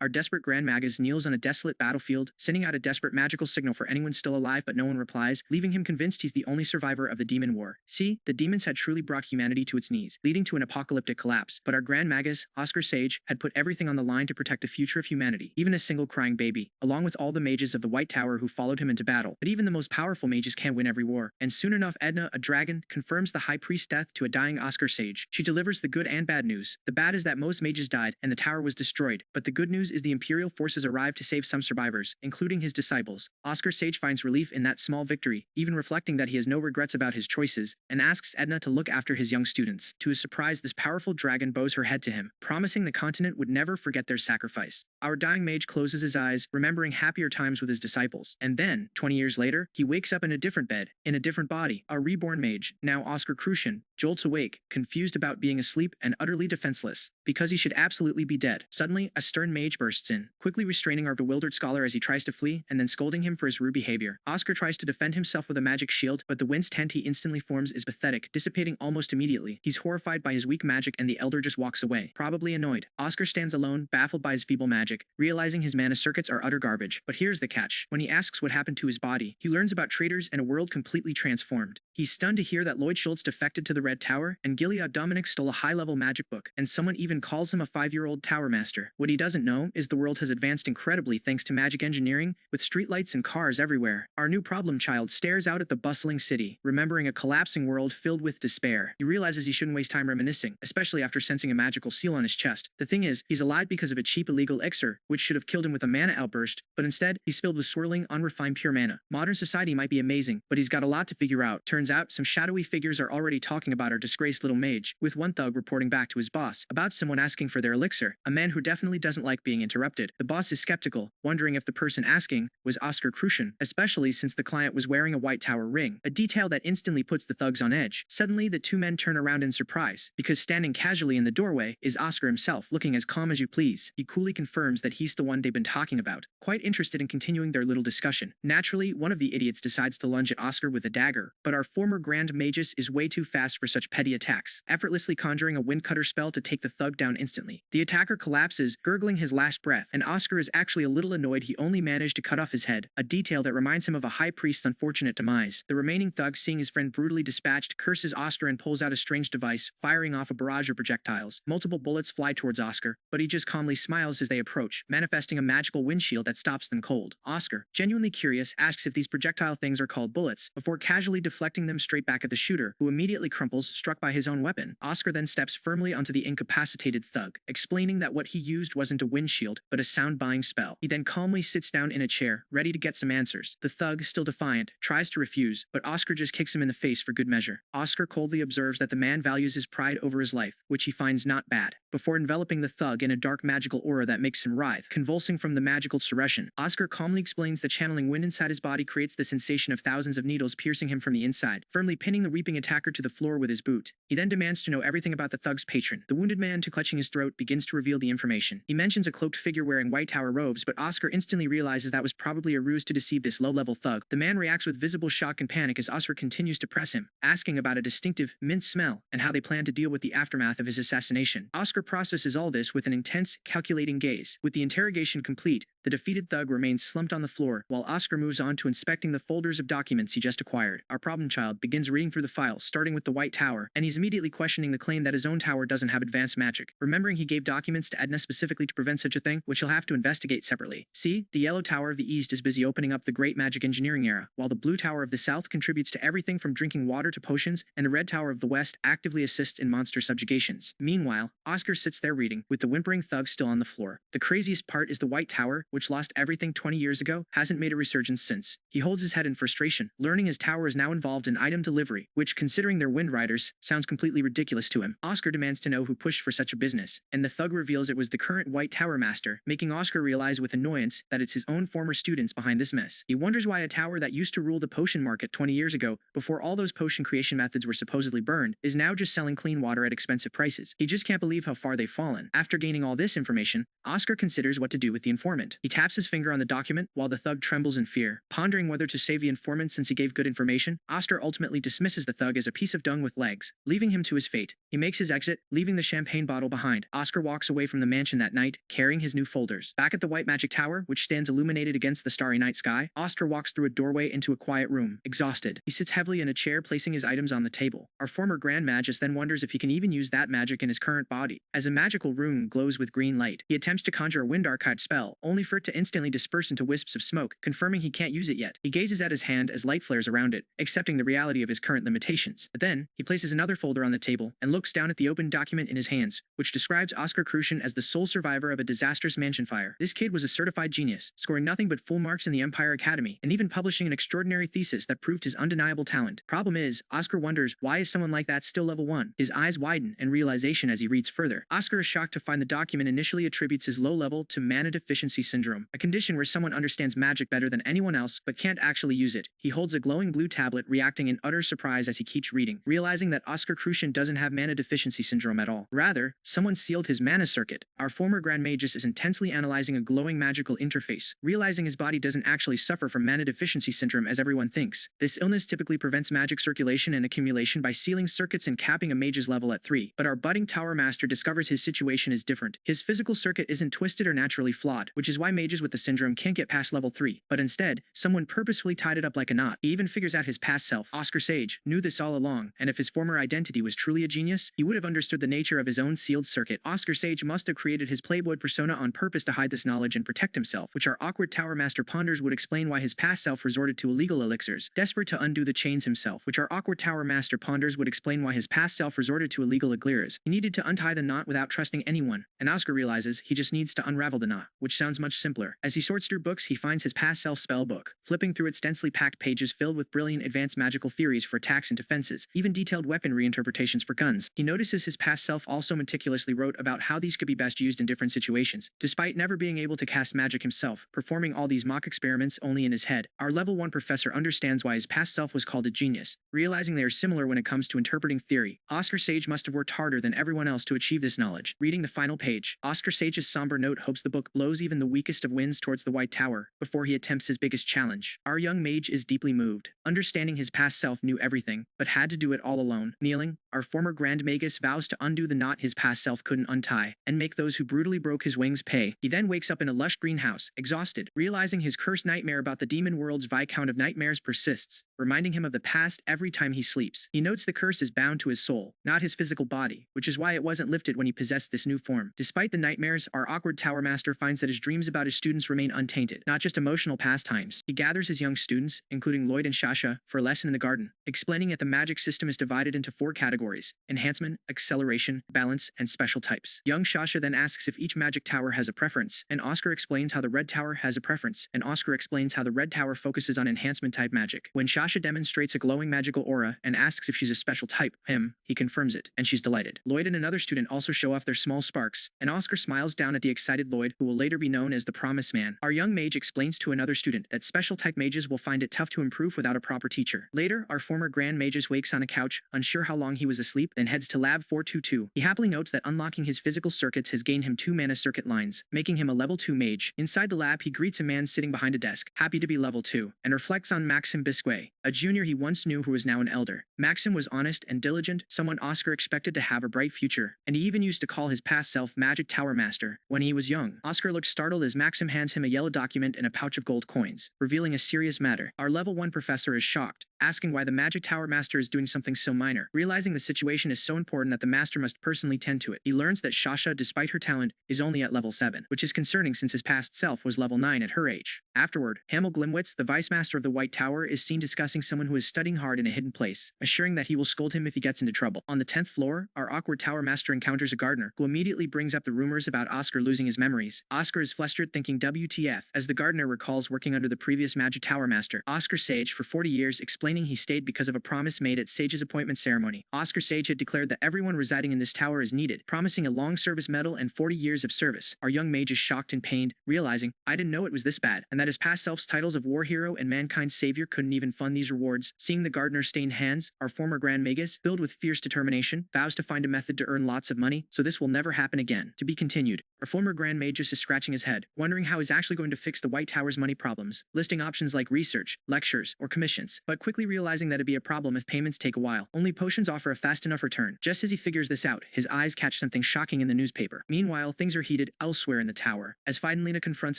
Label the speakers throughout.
Speaker 1: our desperate Grand Magus kneels on a desolate battlefield, sending out a desperate magical signal for anyone still alive, but no one replies, leaving him convinced he's the only survivor of the demon war. See, the demons had truly brought humanity to its knees, leading to an apocalyptic collapse. But our Grand Magus, Oscar Sage, had put everything on the line to protect the future of humanity, even a single crying baby, along with all the mages of the White Tower who followed him into battle. But even the most powerful mages can't win every war. And soon enough, Edna, a dragon, confirms the High Priest's death to a dying Oscar Sage. She delivers the good and bad news. The bad is that most mages died, and the tower was destroyed. But the good news is the Imperial forces arrived to save some survivors, including his disciples. Oscar Sage finds relief in that small victory, even reflecting that he has no regrets about his choices, and asks Edna to look after his young students. To his surprise, this powerful dragon bows her head to him, promising the continent would never forget their sacrifice. Our dying mage closes his eyes, remembering happier times with his disciples. And then, 20 years later, he wakes up in a different bed, in a different body. Our reborn mage, now Oscar Crucian, jolts awake, confused about being asleep and utterly defenseless, because he should absolutely be dead. Suddenly, a stern mage bursts in, quickly restraining our bewildered scholar as he tries to flee, and then scolding him for his rude behavior. Oscar tries to defend himself with a magic shield, but the wince tent he instantly forms is pathetic, dissipating almost immediately. He's horrified by his weak magic, and the elder just walks away, probably annoyed. Oscar stands alone, baffled by his feeble magic, realizing his mana circuits are utter garbage. But here's the catch. When he asks what happened to his body, he learns about traitors and a world completely transformed. He's stunned to hear that Lloyd Schultz defected to the Red Tower, and Gilead Dominic stole a high-level magic book, and someone even calls him a 5-year-old tower master. What he doesn't know is the world has advanced incredibly thanks to magic engineering, with streetlights and cars everywhere. Our new problem child stares out at the bustling city, remembering a collapsing world filled with despair. He realizes he shouldn't waste time reminiscing, especially after sensing a magical seal on his chest. The thing is, he's alive because of a cheap illegal elixir, which should have killed him with a mana outburst, but instead, he's filled with swirling, unrefined pure mana. Modern society might be amazing, but he's got a lot to figure out. Turns out, some shadowy figures are already talking about our disgraced little mage, with one thug reporting back to his boss about someone asking for their elixir, a man who definitely doesn't like being interrupted. The boss is skeptical, wondering if the person asking was Oscar Crucian, especially since the client was wearing a White Tower ring, a detail that instantly puts the thugs on edge. Suddenly, the two men turn around in surprise, because standing casually in the doorway is Oscar himself, looking as calm as you please. He coolly confirms that he's the one they've been talking about, quite interested in continuing their little discussion. Naturally, one of the idiots decides to lunge at Oscar with a dagger, but our former Grand Magus is way too fast for such petty attacks, effortlessly conjuring a windcutter spell to take the thug down instantly. The attacker collapses, gurgling his last breath, and Oscar is actually a little annoyed he only managed to cut off his head, a detail that reminds him of a high priest's unfortunate demise. The remaining thug, seeing his friend brutally dispatched, curses Oscar and pulls out a strange device, firing off a barrage of projectiles. Multiple bullets fly towards Oscar, but he just calmly smiles as they approach, manifesting a magical windshield that stops them cold. Oscar, genuinely curious, asks if these projectile things are called bullets, before casually deflecting them straight back at the shooter, who immediately crumples, struck by his own weapon. Oscar then steps firmly onto the incapacitated thug, explaining that what he used wasn't a windshield, but a sound-buying spell. He then calmly sits down in a chair, ready to get some answers. The thug, still defiant, tries to refuse, but Oscar just kicks him in the face for good measure. Oscar coldly observes that the man values his pride over his life, which he finds not bad, before enveloping the thug in a dark magical aura that makes him writhe, convulsing from the magical surretion. Oscar calmly explains that channeling wind inside his body creates the sensation of thousands of needles piercing him from the inside, firmly pinning the weeping attacker to the floor with his boot. He then demands to know everything about the thug's patron. The wounded man, to clutching his throat, begins to reveal the information. He mentions a cloaked figure wearing White Tower robes, but Oscar instantly realizes that was probably a ruse to deceive this low-level thug. The man reacts with visible shock and panic as Oscar continues to press him, asking about a distinctive mint smell and how they plan to deal with the aftermath of his assassination. Oscar processes all this with an intense, calculating gaze. With the interrogation complete, the defeated thug remains slumped on the floor, while Oscar moves on to inspecting the folders of documents he just acquired. Our problem child begins reading through the files, starting with the White Tower, and he's immediately questioning the claim that his own tower doesn't have advanced magic, remembering he gave documents to Edna specifically to prevent such a thing, which he'll have to investigate separately. See, the Yellow Tower of the East is busy opening up the great magic engineering era, while the Blue Tower of the South contributes to everything from drinking water to potions, and the Red Tower of the West actively assists in monster subjugations. Meanwhile, Oscar sits there reading, with the whimpering thug still on the floor. The craziest part is the White Tower, which lost everything 20 years ago, hasn't made a resurgence since. He holds his head in frustration, learning his tower is now involved in item delivery, which, considering they're wind riders, sounds completely ridiculous to him. Oscar demands to know who pushed for such a business, and the thug reveals it was the current White Tower master, making Oscar realize with annoyance that it's his own former students behind this mess. He wonders why a tower that used to rule the potion market 20 years ago, before all those potion creation methods were supposedly burned, is now just selling clean water at expensive prices. He just can't believe how far they've fallen. After gaining all this information, Oscar considers what to do with the informant. He taps his finger on the document while the thug trembles in fear. Pondering whether to save the informant since he gave good information, Oscar Oscar ultimately dismisses the thug as a piece of dung with legs, leaving him to his fate. He makes his exit, leaving the champagne bottle behind. Oscar walks away from the mansion that night, carrying his new folders. Back at the White Magic Tower, which stands illuminated against the starry night sky, Oscar walks through a doorway into a quiet room. Exhausted, he sits heavily in a chair, placing his items on the table. Our former Grand Magus then wonders if he can even use that magic in his current body. As a magical room glows with green light, he attempts to conjure a wind archive spell, only for it to instantly disperse into wisps of smoke, confirming he can't use it yet. He gazes at his hand as light flares around it, accepting the reality of his current limitations. But then, he places another folder on the table and looks down at the open document in his hands, which describes Oscar Crucian as the sole survivor of a disastrous mansion fire. This kid was a certified genius, scoring nothing but full marks in the Empire Academy, and even publishing an extraordinary thesis that proved his undeniable talent. Problem is, Oscar wonders, why is someone like that still level 1? His eyes widen in realization as he reads further. Oscar is shocked to find the document initially attributes his low level to mana deficiency syndrome, a condition where someone understands magic better than anyone else but can't actually use it. He holds a glowing blue tablet, reacting in utter surprise as he keeps reading, realizing that Oscar Crucian doesn't have mana deficiency syndrome at all. Rather, someone sealed his mana circuit. Our former Grand Magus is intensely analyzing a glowing magical interface, realizing his body doesn't actually suffer from mana deficiency syndrome as everyone thinks. This illness typically prevents magic circulation and accumulation by sealing circuits and capping a mage's level at 3. But our budding Tower Master discovers his situation is different. His physical circuit isn't twisted or naturally flawed, which is why mages with the syndrome can't get past level 3. But instead, someone purposefully tied it up like a knot. He even figures out his past self. Oscar Sage knew this all along, and if his former identity was truly a genius, he would have understood the nature of his own sealed circuit. Oscar Sage must have created his playboy persona on purpose to hide this knowledge and protect himself, which our awkward Tower Master ponders would explain why his past self resorted to illegal elixirs, desperate to undo the chains himself, which our awkward Tower Master ponders would explain why his past self resorted to illegal elixirs. He needed to untie the knot without trusting anyone, and Oscar realizes he just needs to unravel the knot, which sounds much simpler. As he sorts through books, he finds his past self spell book, flipping through its densely packed pages filled with brilliant advanced magical theories for attacks and defenses, even detailed weapon reinterpretations for guns. He notices his past self also meticulously wrote about how these could be best used in different situations, despite never being able to cast magic himself, performing all these mock experiments only in his head. Our level 1 professor understands why his past self was called a genius, realizing they are similar when it comes to interpreting theory. Oscar Sage must have worked harder than everyone else to achieve this knowledge. Reading the final page, Oscar Sage's somber note hopes the book blows even the weakest of winds towards the White Tower before he attempts his biggest challenge. Our young mage is deeply moved, understanding his past self knew everything, but had to do it all alone. Kneeling, our former Grand Magus vows to undo the knot his past self couldn't untie, and make those who brutally broke his wings pay. He then wakes up in a lush greenhouse, exhausted, realizing his cursed nightmare about the demon world's Viscount of Nightmares persists, reminding him of the past every time he sleeps. He notes the curse is bound to his soul, not his physical body, which is why it wasn't lifted when he possessed this new form. Despite the nightmares, our awkward Tower Master finds that his dreams about his students remain untainted, not just emotional pastimes. He gathers his young students, including Lloyd and Shasha, for a lesson in the garden, explaining that the magic system is divided into 4 categories: enhancement, acceleration, balance, and special types. Young Shasha then asks if each magic tower has a preference, and Oscar explains how the red tower has a preference, and Oscar explains how the red tower focuses on enhancement type magic. When Shasha demonstrates a glowing magical aura and asks if she's a special type, he confirms it, and she's delighted. Lloyd and another student also show off their small sparks, and Oscar smiles down at the excited Lloyd, who will later be known as the Promise Man. Our young mage explains to another student that special type mages will find it tough to improve without a proper teacher. Later, our former Grand Magus wakes on a couch, unsure how long he was asleep, then heads to Lab 422. He happily notes that unlocking his physical circuits has gained him 2 mana circuit lines, making him a level 2 mage. Inside the lab, he greets a man sitting behind a desk, happy to be level 2, and reflects on Maxim Bisquet, a junior he once knew who was now an elder. Maxim was honest and diligent, someone Oscar expected to have a bright future, and he even used to call his past self Magic Tower Master when he was young. Oscar looks startled as Maxim hands him a yellow document and a pouch of gold coins, revealing a serious matter. Our level 1 professor is shocked, asking why the Magic Tower Master is doing something so minor. Realizing the situation is so important that the Master must personally tend to it, he learns that Shasha, despite her talent, is only at level 7, which is concerning since his past self was level 9 at her age. Afterward, Hamel Glimwitz, the Vice Master of the White Tower, is seen discussing someone who is studying hard in a hidden place, assuring that he will scold him if he gets into trouble. On the 10th floor, our awkward Tower Master encounters a gardener, who immediately brings up the rumors about Oscar losing his memories. Oscar is flustered, thinking WTF, as the gardener recalls working under the previous Magic Tower Master, Oscar Sage, for 40 years, explaining he stayed because of a promise made at Sage's appointment ceremony. Oscar Sage had declared that everyone residing in this tower is needed, promising a long service medal and 40 years of service. Our young mage is shocked and pained, realizing, I didn't know it was this bad, and that his past self's titles of war hero and mankind's savior couldn't even fund these rewards. Seeing the gardener's stained hands, our former Grand Magus, filled with fierce determination, vows to find a method to earn lots of money, so this will never happen again. To be continued. Our former Grand Magus is scratching his head, wondering how he's actually going to fix the White Tower's money problems, listing options like research, lectures, or commissions, but quickly quickly realizing that it'd be a problem if payments take a while. Only potions offer a fast enough return. Just as he figures this out, his eyes catch something shocking in the newspaper. Meanwhile, things are heated elsewhere in the tower, as Fidenlina confronts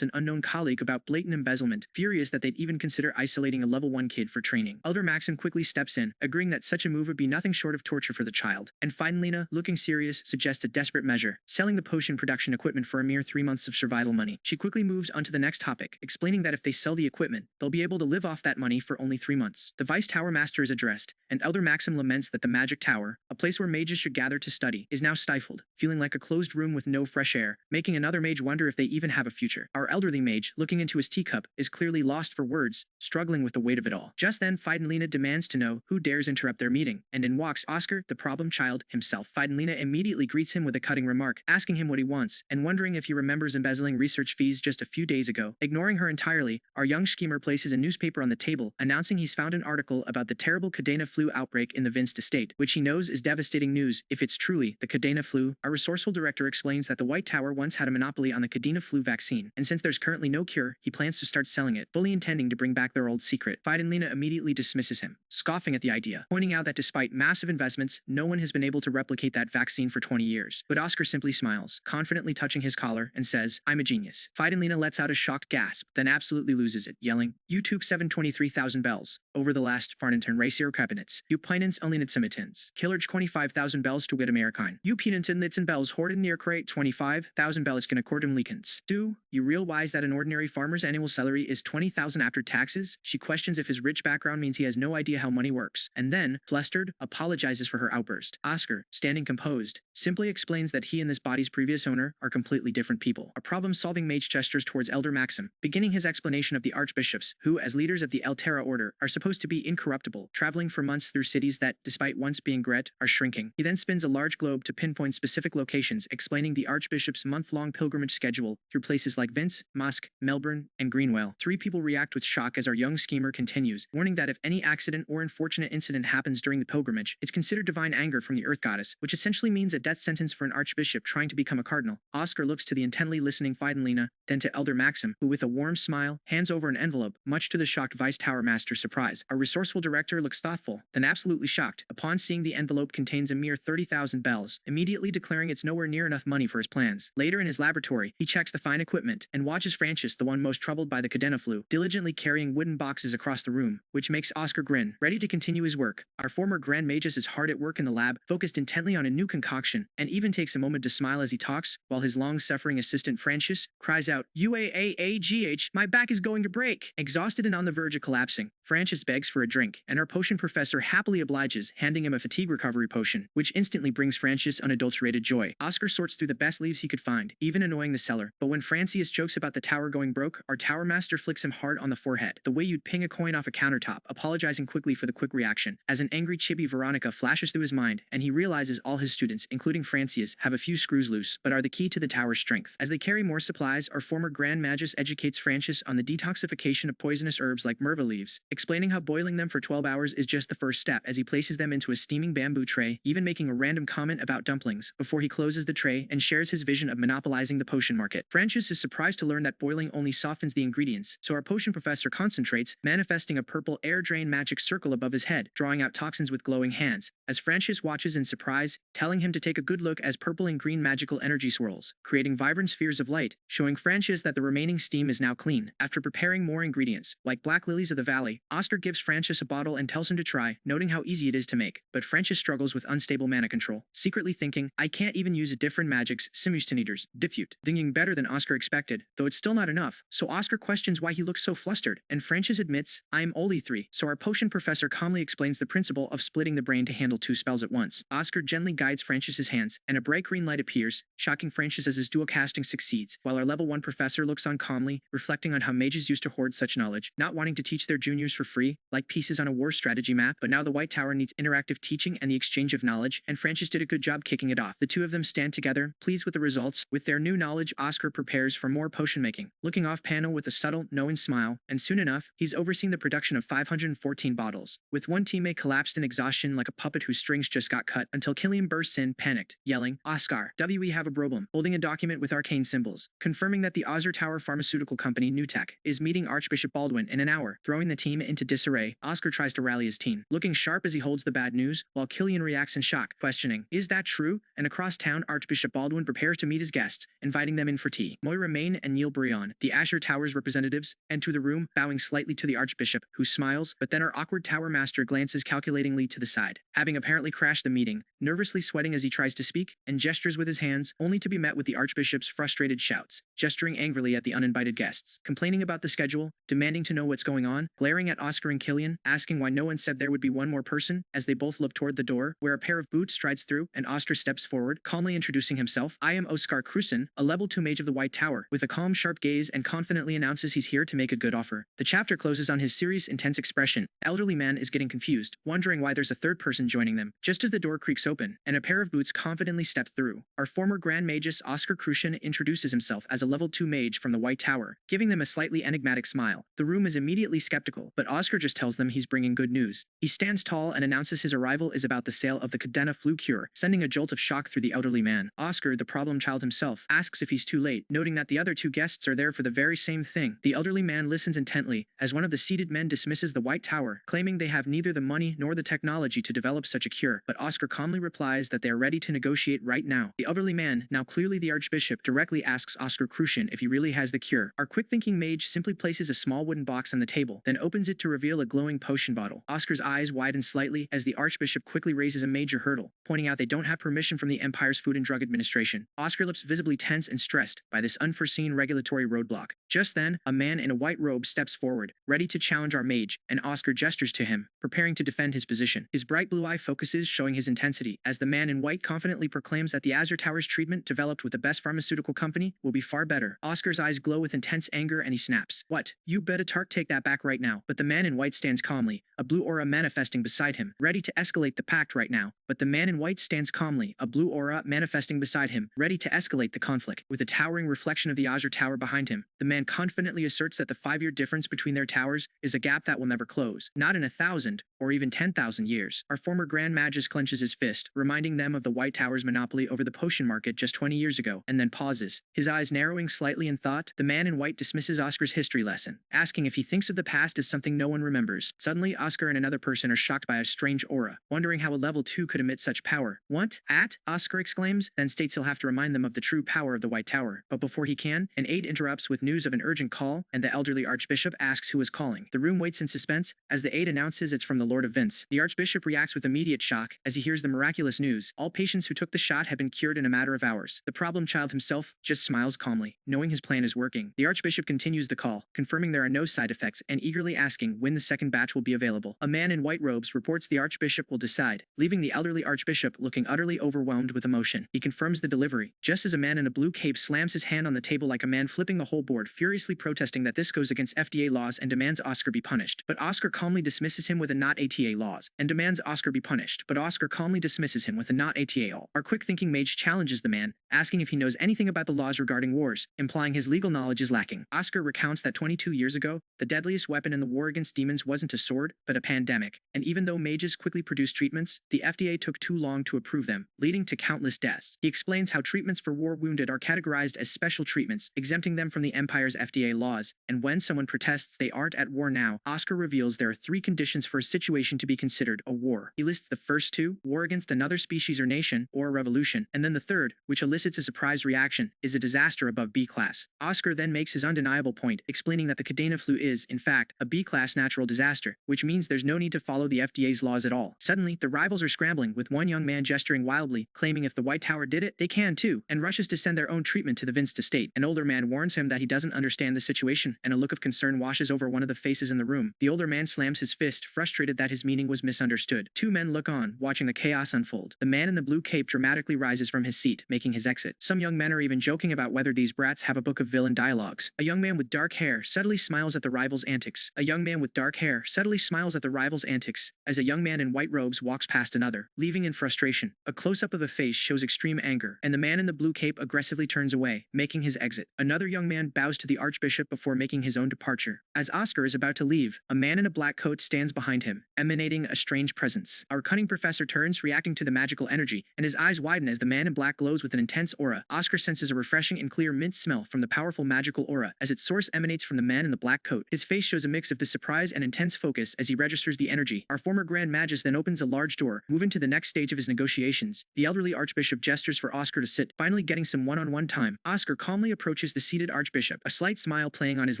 Speaker 1: an unknown colleague about blatant embezzlement, furious that they'd even consider isolating a level 1 kid for training. Elder Maxim quickly steps in, agreeing that such a move would be nothing short of torture for the child. And Fidenlina, looking serious, suggests a desperate measure, selling the potion production equipment for a mere 3 months of survival money. She quickly moves on to the next topic, explaining that if they sell the equipment, they'll be able to live off that money for only 3 months. The Vice Tower Master is addressed, and Elder Maxim laments that the Magic Tower, a place where mages should gather to study, is now stifled, feeling like a closed room with no fresh air, making another mage wonder if they even have a future. Our elderly mage, looking into his teacup, is clearly lost for words, struggling with the weight of it all. Just then, Fidenlina demands to know who dares interrupt their meeting, and in walks Oscar, the problem child, himself. Fidenlina immediately greets him with a cutting remark, asking him what he wants, and wondering if he remembers embezzling research fees just a few days ago. Ignoring her entirely, our young schemer places a newspaper on the table, announcing he's found an article about the terrible Cadena flu outbreak in the Vinst estate, which he knows is devastating news if it's truly the Cadena flu. Our resourceful director explains that the White Tower once had a monopoly on the Cadena flu vaccine, and since there's currently no cure, he plans to start selling it, fully intending to bring back their old secret. Fidenlina immediately dismisses him, scoffing at the idea, pointing out that despite massive investments, no one has been able to replicate that vaccine for 20 years. But Oscar simply smiles, confidently touching his collar, and says, "I'm a genius." Fidenlina lets out a shocked gasp, then absolutely loses it, yelling, "You took 723,000 bells over the last Farnington Racier cabinets. You pinens only nitzimitins. Killerge 25,000 bells to wit Amerikine. You penantin litz and bells hoarded near crate 25,000 bells can accordum leakins. Do you realize that an ordinary farmer's annual salary is 20,000 after taxes?" She questions if his rich background means he has no idea how money works, and then, flustered, apologizes for her outburst. Oscar, standing composed, simply explains that he and this body's previous owner are completely different people. A problem-solving mage gestures towards Elder Maxim, beginning his explanation of the archbishops, who, as leaders of the El Terra Order, are supposed to be incorruptible, traveling for months through cities that, despite once being great, are shrinking. He then spins a large globe to pinpoint specific locations, explaining the archbishop's month-long pilgrimage schedule through places like Vince, Musk, Melbourne, and Greenwell. 3 people react with shock as our young schemer continues, warning that if any accident or unfortunate incident happens during the pilgrimage, it's considered divine anger from the Earth Goddess, which essentially means a death sentence for an archbishop trying to become a cardinal. Oscar looks to the intently listening Fidenlina, then to Elder Maxim, who with a warm smile, hands over an envelope, much to the shocked Vice Tower Master's surprise. Our resourceful director looks thoughtful, then absolutely shocked, upon seeing the envelope contains a mere 30,000 bells, immediately declaring it's nowhere near enough money for his plans. Later in his laboratory, he checks the fine equipment, and watches Francius, the one most troubled by the Cadena flu, diligently carrying wooden boxes across the room, which makes Oscar grin, ready to continue his work. Our former Grand Magus is hard at work in the lab, focused intently on a new concoction, and even takes a moment to smile as he talks, while his long-suffering assistant Francius cries out, "UAAAGH, my back is going to break!" Exhausted and on the verge of collapsing, Francius begs for a drink, and our potion professor happily obliges, handing him a fatigue recovery potion, which instantly brings Francius unadulterated joy. Oscar sorts through the best leaves he could find, even annoying the seller, but when Francius jokes about the tower going broke, our tower master flicks him hard on the forehead, the way you'd ping a coin off a countertop, apologizing quickly for the quick reaction, as an angry chibi Veronica flashes through his mind, and he realizes all his students, including Francius, have a few screws loose, but are the key to the tower's strength. As they carry more supplies, our former Grand Magus educates Francius on the detoxification of poisonous herbs like Merva leaves, explaining how boiling them for 12 hours is just the first step as he places them into a steaming bamboo tray, even making a random comment about dumplings, before he closes the tray and shares his vision of monopolizing the potion market. Francius is surprised to learn that boiling only softens the ingredients, so our potion professor concentrates, manifesting a purple air drain magic circle above his head, drawing out toxins with glowing hands, as Francius watches in surprise, telling him to take a good look as purple and green magical energy swirls, creating vibrant spheres of light, showing Francius that the remaining steam is now clean. After preparing more ingredients, like black lilies of the valley, Oscar gives Francius a bottle and tells him to try, noting how easy it is to make, but Francius struggles with unstable mana control, secretly thinking, "I can't even use a different magic's simultanators, diffute," thinking better than Oscar expected, though it's still not enough, so Oscar questions why he looks so flustered, and Francius admits, "I'm only 3, so our potion professor calmly explains the principle of splitting the brain to handle 2 spells at once. Oscar gently guides Francius's hands, and a bright green light appears, shocking Francius as his dual casting succeeds, while our level 1 professor looks on calmly, reflecting on how mages used to hoard such knowledge, not wanting to teach their juniors for free, like pieces on a war strategy map, but now the White Tower needs interactive teaching and the exchange of knowledge, and Francius did a good job kicking it off. The two of them stand together, pleased with the results. With their new knowledge, Oscar prepares for more potion making, looking off panel with a subtle, knowing smile, and soon enough, he's overseeing the production of 514 bottles, with one teammate collapsed in exhaustion like a puppet whose strings just got cut, until Killian bursts in, panicked, yelling, "Oscar, we have a problem," holding a document with arcane symbols, confirming that the Ozzer Tower Pharmaceutical Company, New Tech, is meeting Archbishop Baldwin in an hour, throwing the team into disarray. disarray, Oscar tries to rally his team, looking sharp as he holds the bad news, while Killian reacts in shock, questioning, "Is that true?" And across town, Archbishop Baldwin prepares to meet his guests, inviting them in for tea. Moira Main and Neil Brion, the Asher Tower's representatives, enter the room, bowing slightly to the Archbishop, who smiles, but then our awkward Tower Master glances calculatingly to the side, having apparently crashed the meeting, nervously sweating as he tries to speak, and gestures with his hands, only to be met with the Archbishop's frustrated shouts, gesturing angrily at the uninvited guests, complaining about the schedule, demanding to know what's going on, glaring at Oscar and Killian, asking why no one said there would be one more person, as they both look toward the door, where a pair of boots strides through, and Oscar steps forward, calmly introducing himself. "I am Oscar Cruson, a level 2 mage of the White Tower," with a calm, sharp gaze, and confidently announces he's here to make a good offer. The chapter closes on his serious, intense expression. The elderly man is getting confused, wondering why there's a third person joining them, just as the door creaks open, and a pair of boots confidently step through. Our former Grand Magus Oscar Cruson introduces himself as a level 2 mage from the White Tower, giving them a slightly enigmatic smile. The room is immediately skeptical, but Oscar just tells them he's bringing good news. He stands tall and announces his arrival is about the sale of the Cadena flu cure, sending a jolt of shock through the elderly man. Oscar, the problem child himself, asks if he's too late, noting that the other two guests are there for the very same thing. The elderly man listens intently, as one of the seated men dismisses the White Tower, claiming they have neither the money nor the technology to develop such a cure, but Oscar calmly replies that they are ready to negotiate right now. The elderly man, now clearly the Archbishop, directly asks Oscar Cruson if he really has the cure. Our quick-thinking mage simply places a small wooden box on the table, then opens it to reveal a glowing potion bottle. Oscar's eyes widen slightly as the Archbishop quickly raises a major hurdle, pointing out they don't have permission from the Empire's Food and Drug Administration. Oscar looks visibly tense and stressed by this unforeseen regulatory roadblock. Just then, a man in a white robe steps forward, ready to challenge our mage, and Oscar gestures to him, preparing to defend his position. His bright blue eye focuses, showing his intensity, as the man in white confidently proclaims that the Azure Tower's treatment, developed with the best pharmaceutical company, will be far better. Oscar's eyes glow with intense anger and he snaps, "What? You better take that back right now." But the man in white stands calmly, a blue aura manifesting beside him, ready to escalate the pact right now. But the man in white stands calmly, a blue aura manifesting beside him, ready to escalate the conflict. With a towering reflection of the Azure Tower behind him, the man confidently asserts that the 5-year difference between their towers is a gap that will never close, not in 1,000 or even 10,000 years. Our former Grand Magus clenches his fist, reminding them of the White Tower's monopoly over the potion market just 20 years ago, and then pauses, his eyes narrowing slightly in thought. The man in white dismisses Oscar's history lesson, asking if he thinks of the past as something no one remembers. Suddenly, Oscar and another person are shocked by a strange aura, wondering how a level 2 could emit such power. "What? Oscar exclaims, then states he'll have to remind them of the true power of the White Tower. But before he can, an aide interrupts with news of an urgent call, and the elderly Archbishop asks who is calling. The room waits in suspense, as the aide announces it's from the Lord of Vince. The Archbishop reacts with immediate shock, as he hears the miraculous news. All patients who took the shot have been cured in a matter of hours. The problem child himself just smiles calmly, knowing his plan is working. The Archbishop continues the call, confirming there are no side effects, and eagerly asking when the second batch will be available. A man in white robes reports the Archbishop will decide, leaving the elderly Archbishop looking utterly overwhelmed with emotion. He confirms the delivery, just as a man in a blue cape slams his hand on the table like a man flipping the whole board, furiously protesting that this goes against FDA laws and demands Oscar be punished. But Oscar calmly dismisses him with a not ATA laws, and demands Oscar be punished. But Oscar calmly dismisses him with a not ATA all. Our quick-thinking mage challenges the man, asking if he knows anything about the laws regarding wars, implying his legal knowledge is lacking. Oscar recounts that 22 years ago, the deadliest weapon in the war against demons wasn't a sword, but a pandemic. And even though mages quickly produced treatments, the FDA took too long to approve them, leading to countless deaths. He explains how treatments for war wounded are categorized as special treatments, exempting them from the Empire's FDA laws, and when someone protests they aren't at war now, Oscar reveals there are 3 conditions for a situation to be considered a war. He lists the first 2, war against another species or nation, or a revolution, and then the third, which elicits a surprise reaction, is a disaster above B class. Oscar then makes his undeniable point, explaining that the Cadena flu is, in fact, a B-class natural disaster, which means there's no need to follow the FDA's laws at all. Suddenly, the rivals are scrambling, with one young man gesturing wildly, claiming if the White Tower did it, they can too, and rushes to send their own treatment to the Vince estate. An older man warns him that he doesn't understand the situation, and a look of concern washes over one of the faces in the room. The older man slams his fist, frustrated that his meaning was misunderstood. 2 men look on, watching the chaos unfold. The man in the blue cape dramatically rises from his seat, making his exit. Some young men are even joking about whether these brats have a book of villain dialogues. A young man with dark hair subtly smiles at the rival's antics. A young man with dark hair subtly smiles at the rival's antics, as a young man in white robes walks past another, leaving in frustration. A close-up of a face shows extreme anger, and the man in the blue cape aggressively turns away, making his exit. Another young man bows to the Archbishop before making his own departure. As Oscar is about to leave, a man in a black coat stands behind him, emanating a strange presence. Our cunning professor turns, reacting to the magical energy, and his eyes widen as the man in black glows with an intense aura. Oscar senses a refreshing and clear mint smell from the powerful magical aura, as its source emanates from the man in the black coat. His face shows a mix of surprise eyes an intense focus as he registers the energy. Our former Grand Magus then opens a large door, moving to the next stage of his negotiations. The elderly Archbishop gestures for Oscar to sit, finally getting some one-on-one time. Oscar calmly approaches the seated Archbishop, a slight smile playing on his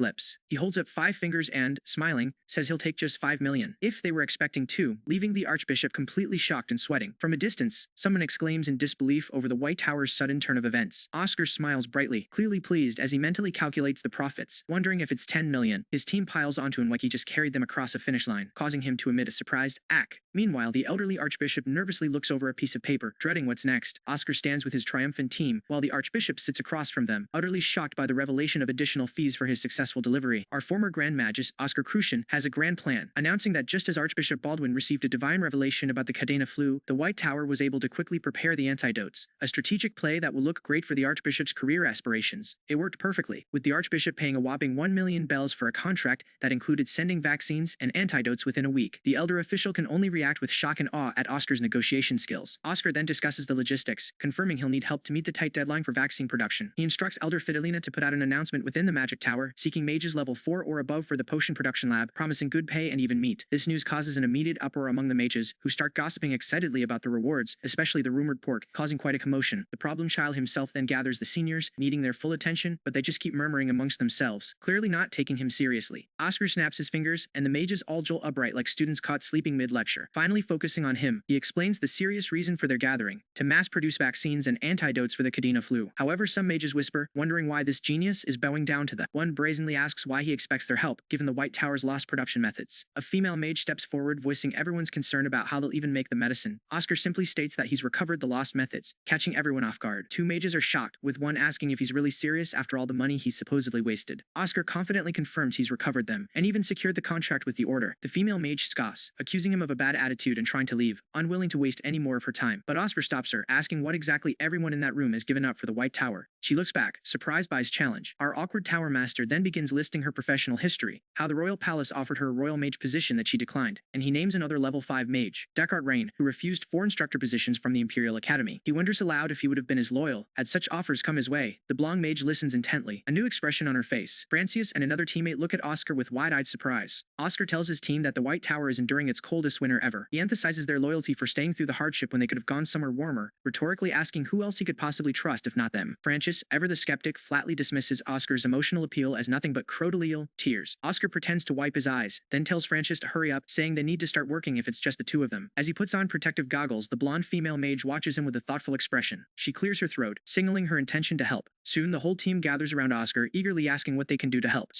Speaker 1: lips. He holds up 5 fingers and, smiling, says he'll take just 5 million. If they were expecting 2, leaving the Archbishop completely shocked and sweating. From a distance, someone exclaims in disbelief over the White Tower's sudden turn of events. Oscar smiles brightly, clearly pleased as he mentally calculates the profits, wondering if it's 10 million. His team piles onto him like he just carried them across a finish line, causing him to emit a surprised "ack." Meanwhile, the elderly Archbishop nervously looks over a piece of paper, dreading what's next. Oscar stands with his triumphant team, while the Archbishop sits across from them, utterly shocked by the revelation of additional fees for his successful delivery. Our former Grand Magus, Oscar Crucian, has a grand plan, announcing that just as Archbishop Baldwin received a divine revelation about the Cadena flu, the White Tower was able to quickly prepare the antidotes, a strategic play that will look great for the Archbishop's career aspirations. It worked perfectly, with the Archbishop paying a whopping 1 million bells for a contract that included sending vaccines and antidotes within a week. The elder official can only react with shock and awe at Oscar's negotiation skills. Oscar then discusses the logistics, confirming he'll need help to meet the tight deadline for vaccine production. He instructs Elder Fidelina to put out an announcement within the Magic Tower, seeking mages level 4 or above for the potion production lab, promising good pay and even meat. This news causes an immediate uproar among the mages, who start gossiping excitedly about the rewards, especially the rumored pork, causing quite a commotion. The problem child himself then gathers the seniors, needing their full attention, but they just keep murmuring amongst themselves, clearly not taking him seriously. Oscar snaps his fingers, and the mages all jolt upright like students caught sleeping mid-lecture. Finally focusing on him, he explains the serious reason for their gathering, to mass-produce vaccines and antidotes for the Cadena flu. However, some mages whisper, wondering why this genius is bowing down to them. One brazenly asks why he expects their help, given the White Tower's lost production methods. A female mage steps forward, voicing everyone's concern about how they'll even make the medicine. Oscar simply states that he's recovered the lost methods, catching everyone off guard. 2 mages are shocked, with one asking if he's really serious after all the money he supposedly wasted. Oscar confidently confirms he's recovered them, and even secured the contract with the Order. The female mage scoffs, accusing him of a bad attitude and trying to leave, unwilling to waste any more of her time. But Oscar stops her, asking what exactly everyone in that room has given up for the White Tower. She looks back, surprised by his challenge. Our awkward tower master then begins listing her professional history, how the royal palace offered her a royal mage position that she declined, and he names another level 5 mage, Descartes Rain, who refused 4 instructor positions from the Imperial Academy. He wonders aloud if he would have been as loyal had such offers come his way. The blonde mage listens intently, a new expression on her face. Francius and another teammate look at Oscar with wide-eyed surprise. Oscar tells his team that the White Tower is enduring its coldest winter ever. He emphasizes their loyalty for staying through the hardship when they could have gone somewhere warmer, rhetorically asking who else he could possibly trust if not them. Francius, ever the skeptic, flatly dismisses Oscar's emotional appeal as nothing but crocodile tears. Oscar pretends to wipe his eyes, then tells Francius to hurry up, saying they need to start working if it's just the 2 of them. As he puts on protective goggles, the blonde female mage watches him with a thoughtful expression. She clears her throat, signaling her intention to help. Soon the whole team gathers around Oscar, eagerly asking what they can do to help.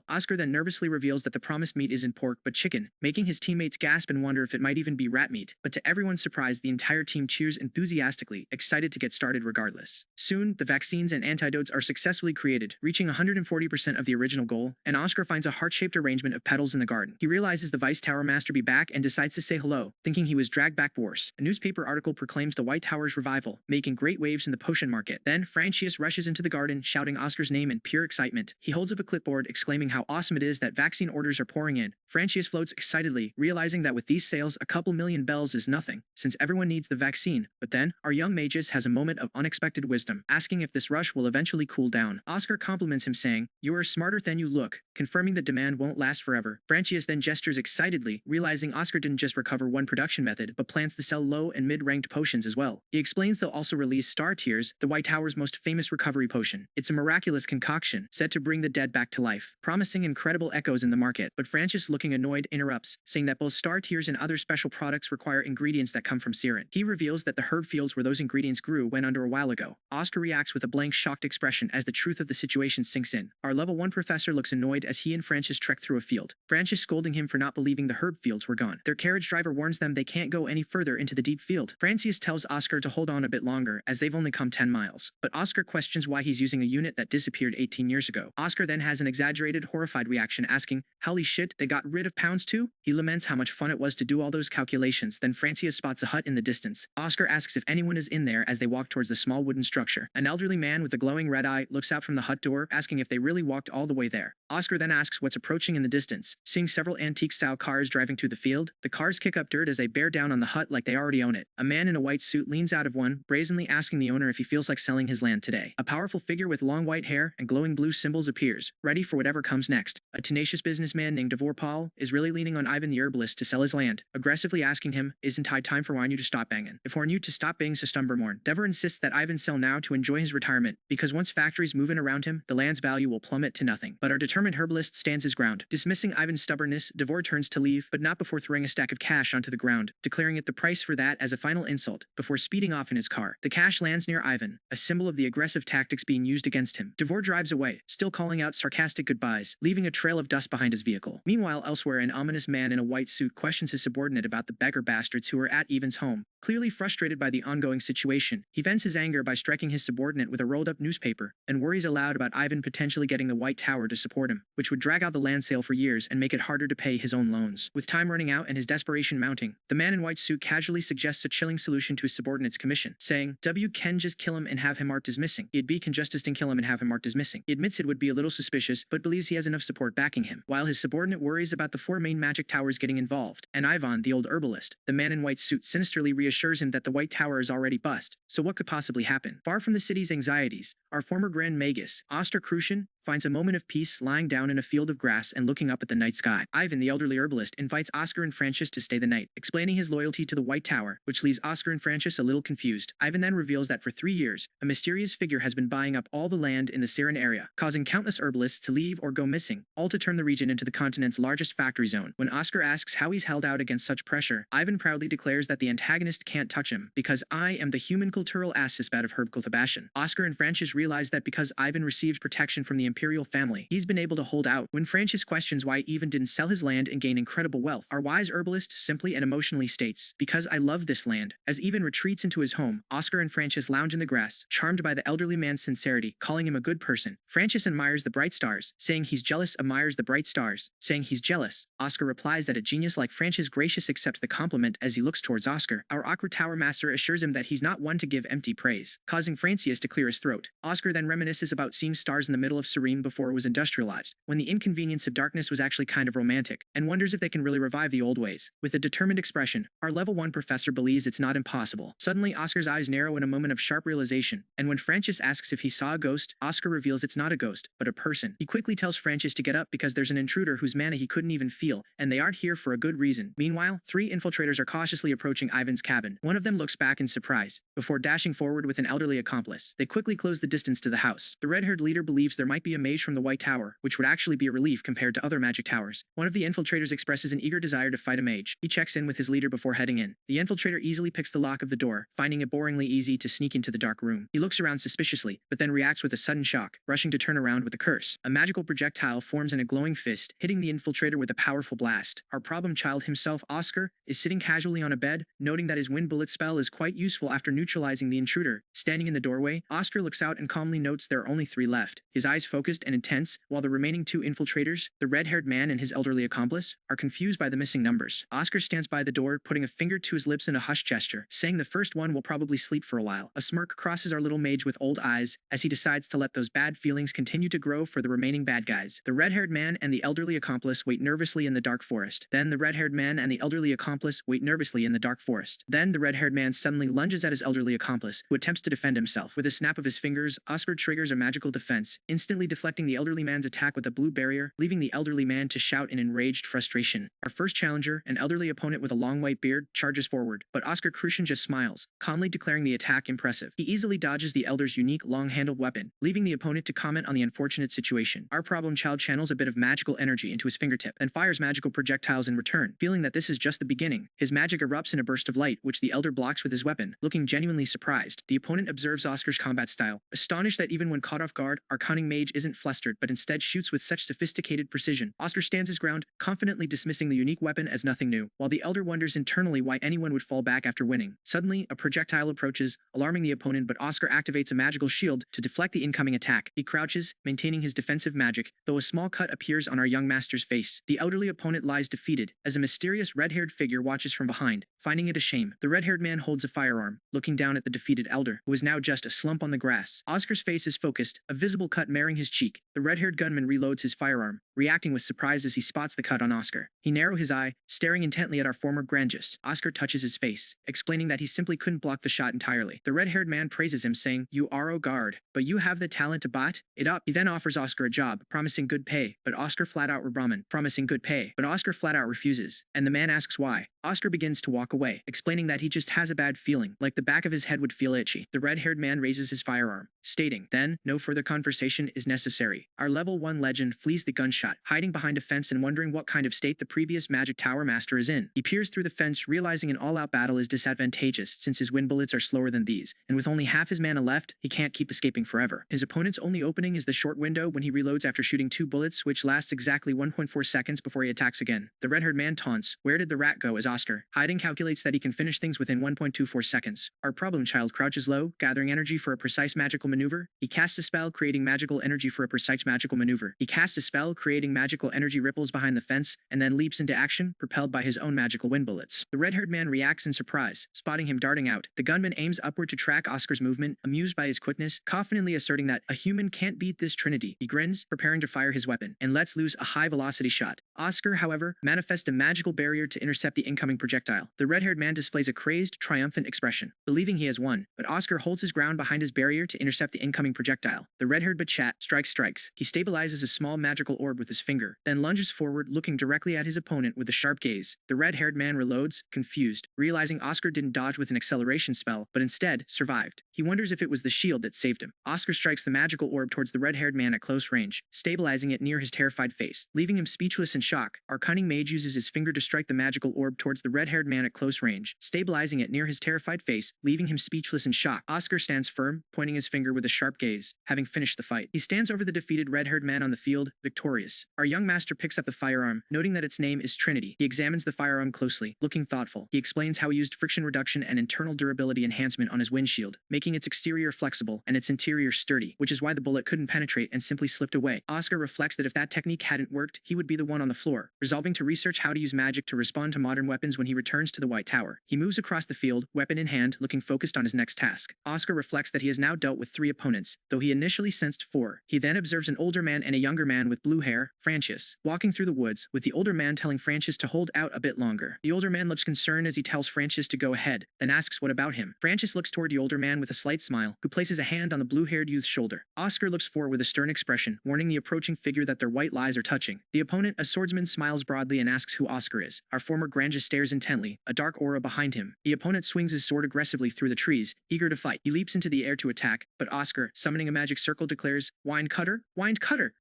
Speaker 1: Oscar then nervously reveals that the promised meat isn't pork but chicken, making his teammates gasp and wonder if it might even be rat meat. But to everyone's surprise, the entire team cheers enthusiastically, excited to get started regardless. Soon, the vaccines and antidotes are successfully created, reaching 140% of the original goal, and Oscar finds a heart-shaped arrangement of petals in the garden. He realizes the Vice Tower Master be back and decides to say hello, thinking he was dragged back force. A newspaper article proclaims the White Tower's revival, making great waves in the potion market. Then, Francius rushes into the garden, shouting Oscar's name in pure excitement. He holds up a clipboard, exclaiming how awesome it is that vaccine orders are pouring in. Francius floats excitedly, realizing that with these sales, a couple million bells is nothing, since everyone needs the vaccine. But then, our young Magus has a moment of unexpected wisdom, asking if this rush will eventually cool down. Oscar compliments him, saying, "You are smarter than you look," confirming that demand won't last forever. Francius then gestures excitedly, realizing Oscar didn't just recover one production method, but plans to sell low and mid-ranked potions as well. He explains they'll also release Star Tears, the White Tower's most famous recovery potion. It's a miraculous concoction, said to bring the dead back to life, promising incredible echoes in the market. But Francius, looking annoyed, interrupts, saying that both Star Tears and other special products require ingredients that come from Siren. He reveals that the herb fields where those ingredients grew went under a while ago. Oscar reacts with a blank, shocked expression as the truth of the situation sinks in. Our level 1 professor looks annoyed as he and Francius trek through a field, Francius scolding him for not believing the herb fields were gone. Their carriage driver warns them they can't go any further into the deep field. Francius tells Oscar to hold on a bit longer, as they've only come 10 miles. But Oscar questions why he's using a unit that disappeared 18 years ago. Oscar then has an exaggerated, horrified reaction, asking, "Holy shit, they got rid of pounds too?" He laments how much fun it was to do all those calculations. Then Francius spots a hut in the distance. Oscar asks if anyone is in there as they walk towards the small wooden structure. An elderly man with a glowing red eye looks out from the hut door, asking if they really walked all the way there. Oscar then asks what's approaching in the distance. Seeing several antique-style cars driving through the field, the cars kick up dirt as they bear down on the hut like they already own it. A man in a white suit leans out of one, bravely brazenly asking the owner if he feels like selling his land today. A powerful figure with long white hair and glowing blue symbols appears, ready for whatever comes next. A tenacious businessman named Devor Paul is really leaning on Ivan the herbalist to sell his land, aggressively asking him, "Isn't it time for you to stop banging? If you to stop being so stumbermorn." Devor insists that Ivan sell now to enjoy his retirement, because once factories move in around him, the land's value will plummet to nothing. But our determined herbalist stands his ground. Dismissing Ivan's stubbornness, Devor turns to leave, but not before throwing a stack of cash onto the ground, declaring it the price for that as a final insult, before speeding off in his car. The cash lands near Ivan, a symbol of the aggressive tactics being used against him. Devor drives away, still calling out sarcastic goodbyes, leaving a trail of dust behind his vehicle. Meanwhile, elsewhere, an ominous man in a white suit questions his subordinate about the beggar bastards who are at Ivan's home. Clearly frustrated by the ongoing situation, he vents his anger by striking his subordinate with a rolled-up newspaper, and worries aloud about Ivan potentially getting the White Tower to support him, which would drag out the land sale for years and make it harder to pay his own loans. With time running out and his desperation mounting, the man in white suit casually suggests a chilling solution to his subordinate's commission, saying, "W can just kill him and have him marked as missing. It B can just kill him and have him marked as missing." He admits it would be a little suspicious, but believes he has enough support backing him, while his subordinate worries about the 4 main magic towers getting involved, and Ivan, the old herbalist, the man in white suit, sinisterly reassures him that the White Tower is already bust, so what could possibly happen? Far from the city's anxieties, our former Grand Magus, Oster Crucian, finds a moment of peace lying down in a field of grass and looking up at the night sky. Ivan, the elderly herbalist, invites Oscar and Francius to stay the night, explaining his loyalty to the White Tower, which leaves Oscar and Francius a little confused. Ivan then reveals that for 3 years, a mysterious figure has been buying up all the land in the Siren area, causing countless herbalists to leave or go missing, all to turn the region into the continent's largest factory zone. When Oscar asks how he's held out against such pressure, Ivan proudly declares that the antagonist can't touch him, because I am the human cultural aspect of Herb Kulthabashan. Oscar and Francius realize that because Ivan receives protection from the imperial family, he's been able to hold out. When Francius questions why Ivan didn't sell his land and gain incredible wealth, our wise herbalist simply and emotionally states, "Because I love this land." As Ivan retreats into his home, Oscar and Francius lounge in the grass, charmed by the elderly man's sincerity, calling him a good person. Francius admires the bright stars, saying he's jealous, admires the bright stars, saying he's jealous. Oscar replies that a genius like Francius gracious accepts the compliment as he looks towards Oscar. Our awkward tower master assures him that he's not one to give empty praise, causing Francius to clear his throat. Oscar then reminisces about seeing stars in the middle of Serene before it was industrialized, when the inconvenience of darkness was actually kind of romantic, and wonders if they can really revive the old ways. With a determined expression, our level 1 professor believes it's not impossible. Suddenly, Oscar's eyes narrow in a moment of sharp realization, and when Francius asks if he saw a ghost, Oscar reveals it's not a ghost, but a person. He quickly tells Francius to get up because there's an intruder whose mana he couldn't even feel, and they aren't here for a good reason. Meanwhile, 3 infiltrators are cautiously approaching Ivan's cabin. One of them looks back in surprise, before dashing forward with an elderly accomplice. They quickly close the distance to the house. The red-haired leader believes there might be a mage from the White Tower, which would actually be a relief compared to other magic towers. One of the infiltrators expresses an eager desire to fight a mage. He checks in with his leader before heading in. The infiltrator easily picks the lock of the door, finding it boringly easy to sneak into the dark room. He looks around suspiciously, but then reacts with a sudden shock, rushing to turn around with a curse. A magical projectile forms in a glowing fist, hitting the infiltrator with a powerful blast. Our problem child himself, Oscar, is sitting casually on a bed, noting that his wind bullet spell is quite useful after neutralizing the intruder. Standing in the doorway, Oscar looks out and calmly notes there are only 3 left, his eyes focused and intense, while the remaining 2 infiltrators, the red-haired man and his elderly accomplice, are confused by the missing numbers. Oscar stands by the door, putting a finger to his lips in a hushed gesture, saying the first one will probably sleep for a while. A smirk crosses our little mage with old eyes, as he decides to let those bad feelings continue to grow for the remaining bad guys. The red-haired man and the elderly accomplice wait nervously in the dark forest. Then the red-haired man and the elderly accomplice wait nervously in the dark forest. Then the red-haired man suddenly lunges at his elderly accomplice, who attempts to defend himself. With a snap of his fingers, Oscar triggers a magical defense, instantly deflecting the elderly man's attack with a blue barrier, leaving the elderly man to shout in enraged frustration. Our first challenger, an elderly opponent with a long white beard, charges forward, but Oscar Crucian just smiles, calmly declaring the attack impressive. He easily dodges the elder's unique long-handled weapon, leaving the opponent to comment on the unfortunate situation. Our problem child channels a bit of magical energy into his fingertip, and fires magical projectiles in return. Feeling that this is just the beginning, his magic erupts in a burst of light, which the elder blocks with his weapon. Looking genuinely surprised, the opponent observes Oscar's combat style, astonished that even when caught off guard, our cunning mage isn't flustered but instead shoots with such sophisticated precision. Oscar stands his ground, confidently dismissing the unique weapon as nothing new, while the elder wonders internally why anyone would fall back after winning. Suddenly, a projectile approaches, alarming the opponent, but Oscar activates a magical shield to deflect the incoming attack. He crouches, maintaining his defensive magic, though a small cut appears on our young master's face. The elderly opponent lies defeated, as a mysterious red-haired figure watches from behind, finding it a shame. The red-haired man holds a firearm, looking down at the defeated elder, who is now just a slump on the grass. Oscar's face is focused, a visible cut marring his cheek. The red-haired gunman reloads his firearm, reacting with surprise as he spots the cut on Oscar. He narrows his eye, staring intently at our former Grand Magus. Oscar touches his face, explaining that he simply couldn't block the shot entirely. The red-haired man praises him, saying, "You are guard, but you have the talent to bot it up." He then offers Oscar a job, promising good pay, but Oscar flat out refuses, and the man asks why. Oscar begins to walk away, explaining that he just has a bad feeling, like the back of his head would feel itchy. The red-haired man raises his firearm, stating, "Then, no further conversation is necessary." Our level 1 legend flees the gunshot, hiding behind a fence and wondering what kind of state the previous magic tower master is in. He peers through the fence, realizing an all-out battle is disadvantageous since his wind bullets are slower than these, and with only half his mana left, he can't keep escaping forever. His opponent's only opening is the short window when he reloads after shooting 2 bullets, which lasts exactly 1.4 seconds before he attacks again. The red-haired man taunts, "Where did the rat go?" as Oscar, hiding, calculates that he can finish things within 1.24 seconds. Our problem child crouches low, gathering energy for a precise magical maneuver. He casts a spell, creating magical energy for a precise magical maneuver. He casts a spell, creating magical energy ripples behind the fence, and then leaps into action, propelled by his own magical wind bullets. The red-haired man reacts in surprise, spotting him darting out. The gunman aims upward to track Oscar's movement, amused by his quickness, confidently asserting that a human can't beat this trinity. He grins, preparing to fire his weapon, and lets loose a high-velocity shot. Oscar, however, manifests a magical barrier to intercept the incoming projectile. The red-haired man displays a crazed, triumphant expression, believing he has won, but Oscar holds his ground behind his barrier to intercept the incoming projectile. The red-haired bachat strikes. He stabilizes a small magical orb with his finger, then lunges forward, looking directly at his opponent with a sharp gaze. The red-haired man reloads, confused, realizing Oscar didn't dodge with an acceleration spell, but instead survived. He wonders if it was the shield that saved him. Oscar strikes the magical orb towards the red-haired man at close range, stabilizing it near his terrified face, leaving him speechless in shock. Our cunning mage uses his finger to strike the magical orb towards the red-haired man at close range, stabilizing it near his terrified face, leaving him speechless in shock. Oscar stands firm, pointing his finger with a sharp gaze, having finished the fight. He stands over the defeated red-haired man on the field, victorious. Our young master picks up the firearm, noting that its name is Trinity. He examines the firearm closely, looking thoughtful. He explains how he used friction reduction and internal durability enhancement on his windshield, making its exterior flexible and its interior sturdy, which is why the bullet couldn't penetrate and simply slipped away. Oscar reflects that if that technique hadn't worked, he would be the one on the floor, resolving to research how to use magic to respond to modern weapons when he returns to the White Tower. He moves across the field, weapon in hand, looking focused on his next task. Oscar reflects that he has now dealt with 3 opponents, though he initially sensed 4. He then observes an older man and a younger man with blue hair, Francius, walking through the woods, with the older man telling Francius to hold out a bit longer. The older man looks concerned as he tells Francius to go ahead, then asks what about him. Francius looks toward the older man with a slight smile, who places a hand on the blue-haired youth's shoulder. Oscar looks forward with a stern expression, warning the approaching figure that their white lies are touching. The opponent, a swordsman, smiles broadly and asks who Oscar is. Our former Grand Magus stares intently, a dark aura behind him. The opponent swings his sword aggressively through the trees, eager to fight. He leaps into the air to attack, but Oscar, summoning a magic circle, declares, Wind Cutter,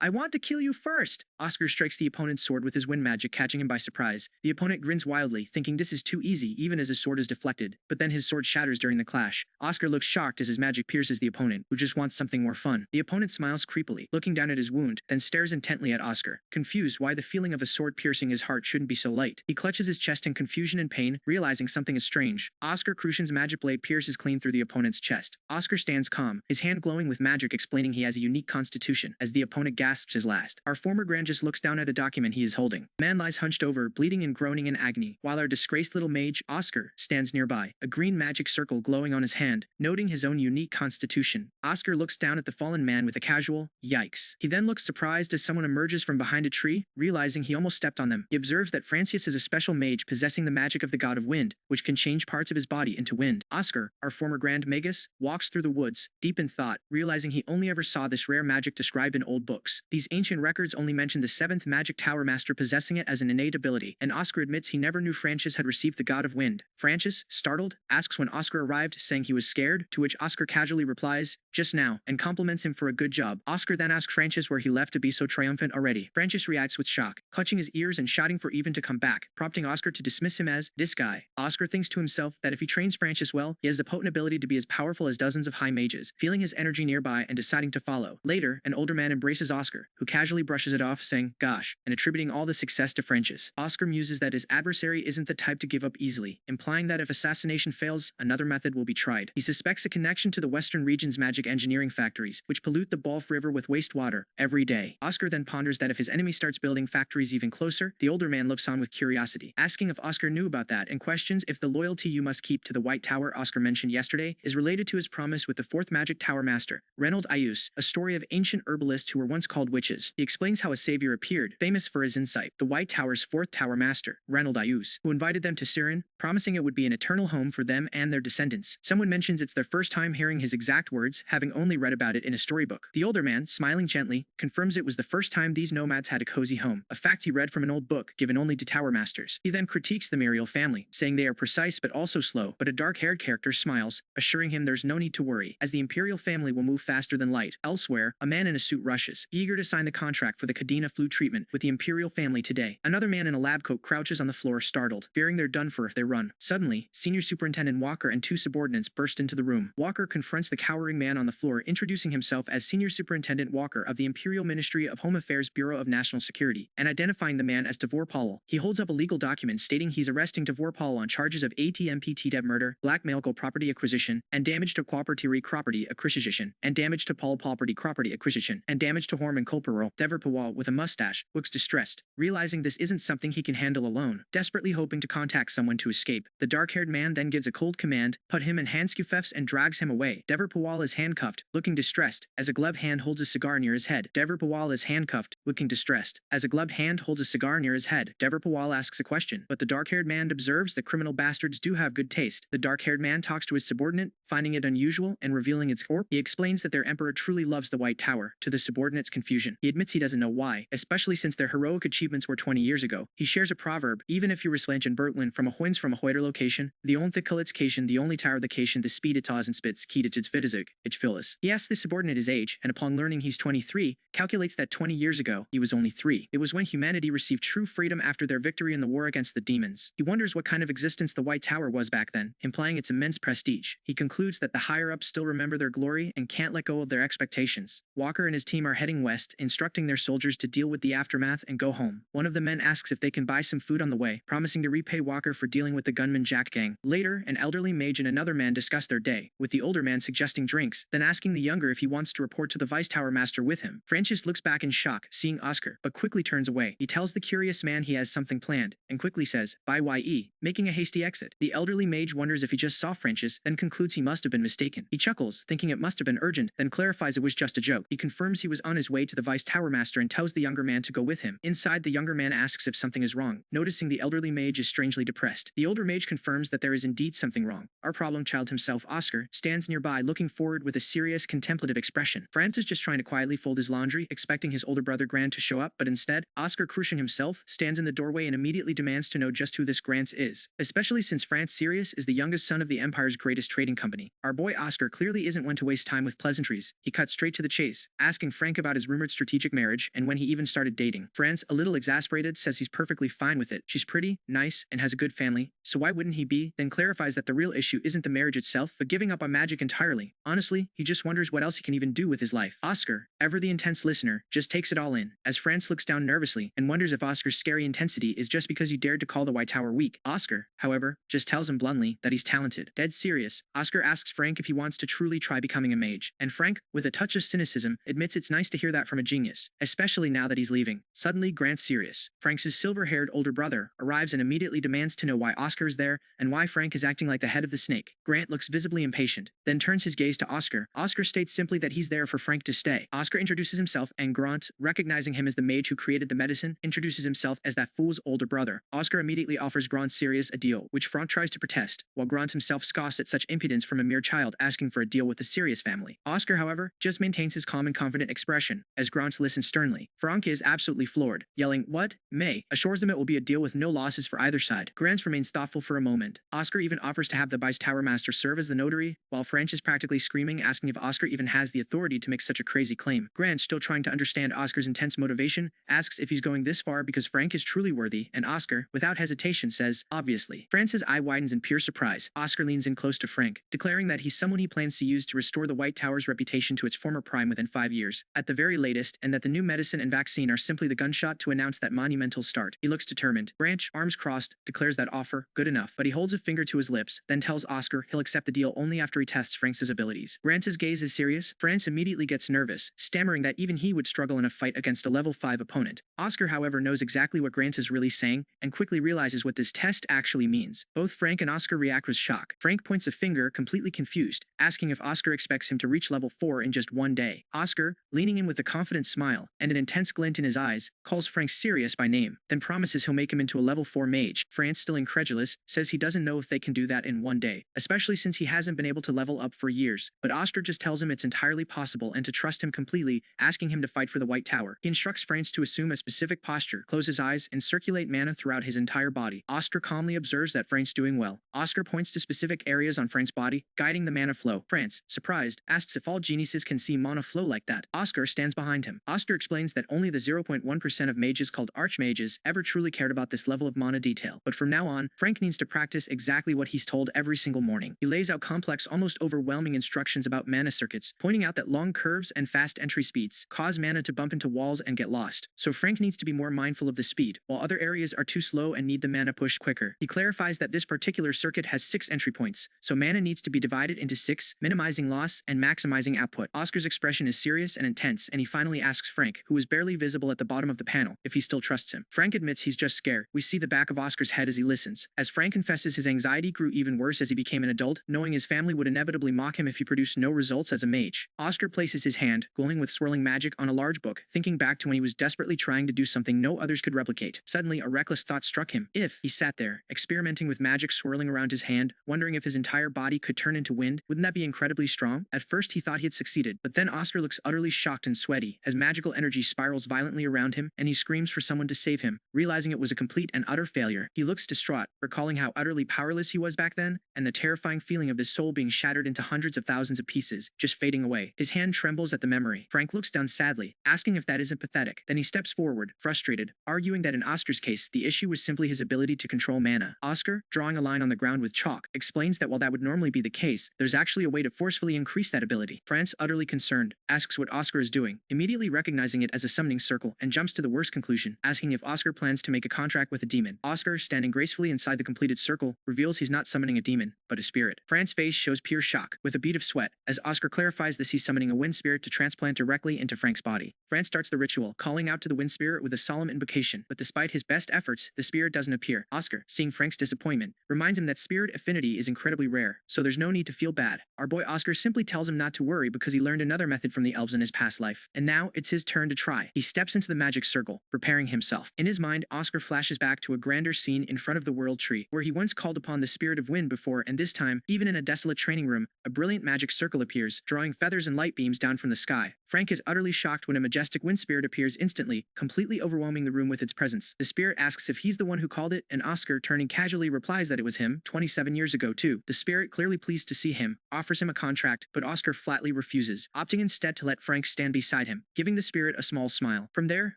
Speaker 1: I want to kill you first!" Oscar strikes the opponent's sword with his wind magic, catching him by surprise. The opponent grins wildly, thinking this is too easy even as his sword is deflected, but then his sword shatters during the clash. Oscar looks shocked as his magic pierces the opponent, who just wants something more fun. The opponent smiles creepily, looking down at his wound, then stares intently at Oscar, confused why the feeling of a sword piercing his heart shouldn't be so light. He clutches his chest in confusion and pain, realizing something is strange. Oscar Crucian's magic blade pierces clean through the opponent's chest. Oscar stands calm, his hand glowing with magic, explaining he has a unique constitution, as the opponent gasps his last. Our former Grand Magus looks down at a document he is holding. The man lies hunched over, bleeding and groaning in agony, while our disgraced little mage, Oscar, stands nearby, a green magic circle glowing on his hand, noting his own unique constitution. Oscar looks down at the fallen man with a casual, "Yikes." He then looks surprised as someone emerges from behind a tree, realizing he almost stepped on them. He observes that Francius is a special mage possessing the magic of the god of wind, which can change parts of his body into wind. Oscar, our former Grand Magus, walks through the woods, deep in thought, realizing he only ever saw this rare magic described in old books. These ancient records only mention the 7th magic tower master possessing it as an innate ability, and Oscar admits he never knew Francius had received the god of wind. Francius, startled, asks when Oscar arrived, saying he was scared, to which Oscar casually replies, "Just now," and compliments him for a good job. Oscar then asks Francius where he left to be so triumphant already. Francius reacts with shock, clutching his ears and shouting for even to come back, prompting Oscar to dismiss him as, "This guy." Oscar thinks to himself that if he trains Francius well, he has the potent ability to be as powerful as dozens of high mages, feeling his energy nearby and deciding to follow. Later, an older man embraces Oscar, who casually brushes it off, saying, "Gosh," and attributing all the success to Francius. Oscar muses that his adversary isn't the type to give up easily, implying that if assassination fails, another method will be tried. He suspects a connection to the western region's magic engineering factories, which pollute the Balf River with wastewater every day. Oscar then ponders that if his enemy starts building factories even closer, the older man looks on with curiosity, asking a if Oscar knew about that and questions if the loyalty you must keep to the White Tower Oscar mentioned yesterday is related to his promise with the fourth magic tower master, Reynold Ayus, a story of ancient herbalists who were once called witches. He explains how a savior appeared, famous for his insight, the White Tower's fourth tower master, Reynold Ayus, who invited them to Siren, promising it would be an eternal home for them and their descendants. Someone mentions it's their first time hearing his exact words, having only read about it in a storybook. The older man, smiling gently, confirms it was the first time these nomads had a cozy home, a fact he read from an old book given only to tower masters. He then critiques the Muriel family, saying they are precise but also slow, but a dark-haired character smiles, assuring him there's no need to worry, as the imperial family will move faster than light. Elsewhere, a man in a suit rushes, eager to sign the contract for the Kadena flu treatment with the imperial family today. Another man in a lab coat crouches on the floor startled, fearing they're done for if they run. Suddenly, Senior Superintendent Walker and two subordinates burst into the room. Walker confronts the cowering man on the floor, introducing himself as Senior Superintendent Walker of the Imperial Ministry of Home Affairs Bureau of National Security, and identifying the man as Devor Paul. He holds up a legal document stating he's arresting Devor Paul on charges of ATMPT murder, blackmail property acquisition, and damage to property acquisition, and damage to Paul property acquisition, and damage to Horm and Culpero. Devor Paul, with a mustache, looks distressed, realizing this isn't something he can handle alone. Desperately hoping to contact someone to escape, the dark-haired man then gives a cold command, put him in handcuffs and drags him away. Devor Paul is handcuffed, looking distressed, as a gloved hand holds a cigar near his head. Devor Paul is handcuffed, looking distressed, as a gloved hand holds a cigar near his head. Devor Paul asks a question, but the dark-haired man observes that criminal bastards do have good taste. The dark-haired man talks to his subordinate, finding it unusual and revealing its core. He explains that their emperor truly loves the White Tower, to the subordinate's confusion. He admits he doesn't know why, especially since their heroic achievements were 20 years ago. He shares a proverb, even if you were slanch and Bertlin from a hoiter location, the only cation, the only tower the cation, the speed it and spits, keyed its vidizig, it's Phyllis. He asks the subordinate his age, and upon learning he's 23, calculates that 20 years ago, he was only 3. It was when humanity received true freedom after their victory in the war against the demons. He wonders what kind of existence the White Tower was back then, implying its immense prestige. He concludes that the higher-ups still remember their glory and can't let go of their expectations. Walker and his team are heading west, instructing their soldiers to deal with the aftermath and go home. One of the men asks if they can buy some food on the way, promising to repay Walker for dealing with the gunman Jack gang. Later, an elderly mage and another man discuss their day, with the older man suggesting drinks, then asking the younger if he wants to report to the Vice Tower Master with him. Francius looks back in shock, seeing Oscar, but quickly turns away. He tells the curious man he has something planned, and quickly says, "Bye ye," making a hasty exit. The elderly mage wonders if he just saw Francius, then concludes he must have been mistaken. He chuckles, thinking it must have been urgent, then clarifies it was just a joke. He confirms he was on his way to the Vice Tower Master and tells the younger man to go with him. Inside, the younger man asks if something is wrong, noticing the elderly mage is strangely depressed. The older mage confirms that there is indeed something wrong. Our problem child himself, Oscar, stands nearby looking forward with a serious, contemplative expression. Francis just trying to quietly fold his laundry, expecting his older brother Grand to show up, but instead, Oscar Crucian himself stands in the doorway and immediately demands to know just who this Grant is, especially since Franz Sirius is the youngest son of the Empire's greatest trading company. Our boy Oscar clearly isn't one to waste time with pleasantries. He cuts straight to the chase, asking Frank about his rumored strategic marriage and when he even started dating. Franz, a little exasperated, says he's perfectly fine with it. She's pretty, nice, and has a good family, so why wouldn't he be? Then clarifies that the real issue isn't the marriage itself, but giving up on magic entirely. Honestly, he just wonders what else he can even do with his life. Oscar, ever the intense listener, just takes it all in, as Franz looks down nervously and wonders if Oscar's scary intensity is just because he dared to call the White Tower weak. Oscar, however, just tells him bluntly that he's talented. Dead serious, Oscar asks Frank if he wants to truly try becoming a mage, and Frank, with a touch of cynicism, admits it's nice to hear that from a genius, especially now that he's leaving. Suddenly, Grant's serious. Frank's silver-haired older brother arrives and immediately demands to know why Oscar is there and why Frank is acting like the head of the snake. Grant looks visibly impatient, then turns his gaze to Oscar. Oscar states simply that he's there for Frank to stay. Oscar introduces himself, and Grant, recognizing him as the mage who created the medicine, introduces himself as that fool's older brother. Oscar immediately offers Grant Sirius a deal, which Frank tries to protest, while Grant himself scoffs at such impudence from a mere child asking for a deal with the Sirius family. Oscar, however, just maintains his calm and confident expression, as Grant listens sternly. Frank is absolutely floored, yelling, "What? May?" assures them it will be a deal with no losses for either side. Grant remains thoughtful for a moment. Oscar even offers to have the Vice Tower Master serve as the notary, while French is practically screaming, asking if Oscar even has the authority to make such a crazy claim. Grant, still trying to understand Oscar's intense motivation, asks if he's going this far because Frank is truly worthy, and Oscar, without hesitation, says, "Obviously." France's eye widens in pure surprise. Oscar leans in close to Frank, declaring that he's someone he plans to use to restore the White Tower's reputation to its former prime within 5 years, at the very latest, and that the new medicine and vaccine are simply the gunshot to announce that monumental start. He looks determined. Branch, arms crossed, declares that offer good enough, but he holds a finger to his lips, then tells Oscar he'll accept the deal only after he tests Frank's abilities. Grant's gaze is serious. France immediately gets nervous, stammering that even he would struggle in a fight against a level 5 opponent. Oscar, however, knows exactly what Grant is really saying, and quickly realizes what this test actually means. Both Frank and Oscar react with shock. Frank points a finger, completely confused, asking if Oscar expects him to reach level 4 in just one day. Oscar, leaning in with a confident smile and an intense glint in his eyes, calls Frank Sirius by name, then promises he'll make him into a level 4 mage. France, still incredulous, says he doesn't know if they can do that in one day, especially since he hasn't been able to level up for years. But Oscar just tells him it's entirely possible and to trust him completely, asking him to fight for the White Tower. He instructs France to assume a specific posture, close his eyes, and circulate mana throughout his entire body. Oscar calmly observes that France doing well. Oscar points to specific areas on France's body, guiding the mana flow. France, surprised, asks if all geniuses can see mana flow like that. Oscar stands behind him. Oscar explains that only the 0.1% of mages called archmages ever truly cared about this level of mana detail. But from now on, Frank needs to practice exactly what he's told every single morning. He lays out complex, almost overwhelming instructions about mana circuits, pointing out that long curves and fast entry speeds cause mana to bump into walls and get lost. So Frank needs to be more mindful of the speed, while other areas are too slow and need the mana push quicker. He clarifies that this particular circuit has 6 entry points, so mana needs to be divided into 6, minimizing loss and maximizing output. Oscar's expression is serious and intense, and he finally asks Frank, who is barely visible at the bottom of the panel, if he still trusts him. Frank admits he's just scared. We see the back of Oscar's head as he listens. As Frank confesses, his anxiety grew even worse as he became an adult, knowing his family would inevitably mock him if he produced no results as a mage. Oscar places his hand, glowing with swirling magic, on a large book, thinking back to when he was desperately trying to do something no others could replicate. Suddenly, a reckless thought struck him. If he sat there, experimenting with magic swirling around his hand, wondering if his entire body could turn into wind, wouldn't that be incredibly strong? At first, he thought he had succeeded, but then Oscar looks utterly shocked and sweaty as magical energy spirals violently around him, and he screams for someone to save him, realizing it was a complete and utter failure. He looks distraught, recalling how utterly powerless he was back then, and the terrifying feeling of his soul being shattered into hundreds of thousands of pieces, just fading away. His hand trembles at the memory. Frank looks down sadly, asking if that isn't pathetic. Then he steps forward, frustrated, arguing that in Oscar's case, the issue was simply his ability to control mana. Oscar, drawing a line on the ground with chalk, explains that while that would normally be the case, there's actually a way to forcefully increase that ability. France, utterly concerned, asks what Oscar is doing, immediately recognizing it as a summoning circle, and jumps to the worst conclusion, asking if Oscar plans to make a contract with a demon. Oscar, standing gracefully inside the completed circle, reveals he's not summoning a demon, but a spirit. France's face shows pure shock, with a bead of sweat, as Oscar clarifies that he's summoning a wind spirit to transplant directly into Frank's body. France starts the ritual, calling out to the wind spirit with a solemn invocation, but despite his best efforts, the spirit doesn't appear. Oscar, seeing Frank's disappointment, reminds him that spirit affinity is incredibly rare, so there's no need to feel bad. Our boy Oscar simply tells him not to worry because he learned another method from the elves in his past life, and now it's his turn to try. He steps into the magic circle, preparing himself. In his mind, Oscar flashes back to a grander scene in front of the world tree, where he once called upon the spirit of wind before, and this time, even in a desolate training room, a brilliant magic circle appears, drawing feathers and light beams down from the sky. Frank is utterly shocked when a majestic wind spirit appears instantly, completely overwhelming the room with its presence. The spirit asks if he's the one who called it, and Oscar, turning casually, replies that it was him, 27 years ago too. The spirit, clearly pleased to see him, offers him a contract, but Oscar flatly refuses, opting instead to let Frank stand beside him, giving the spirit a small smile. From there,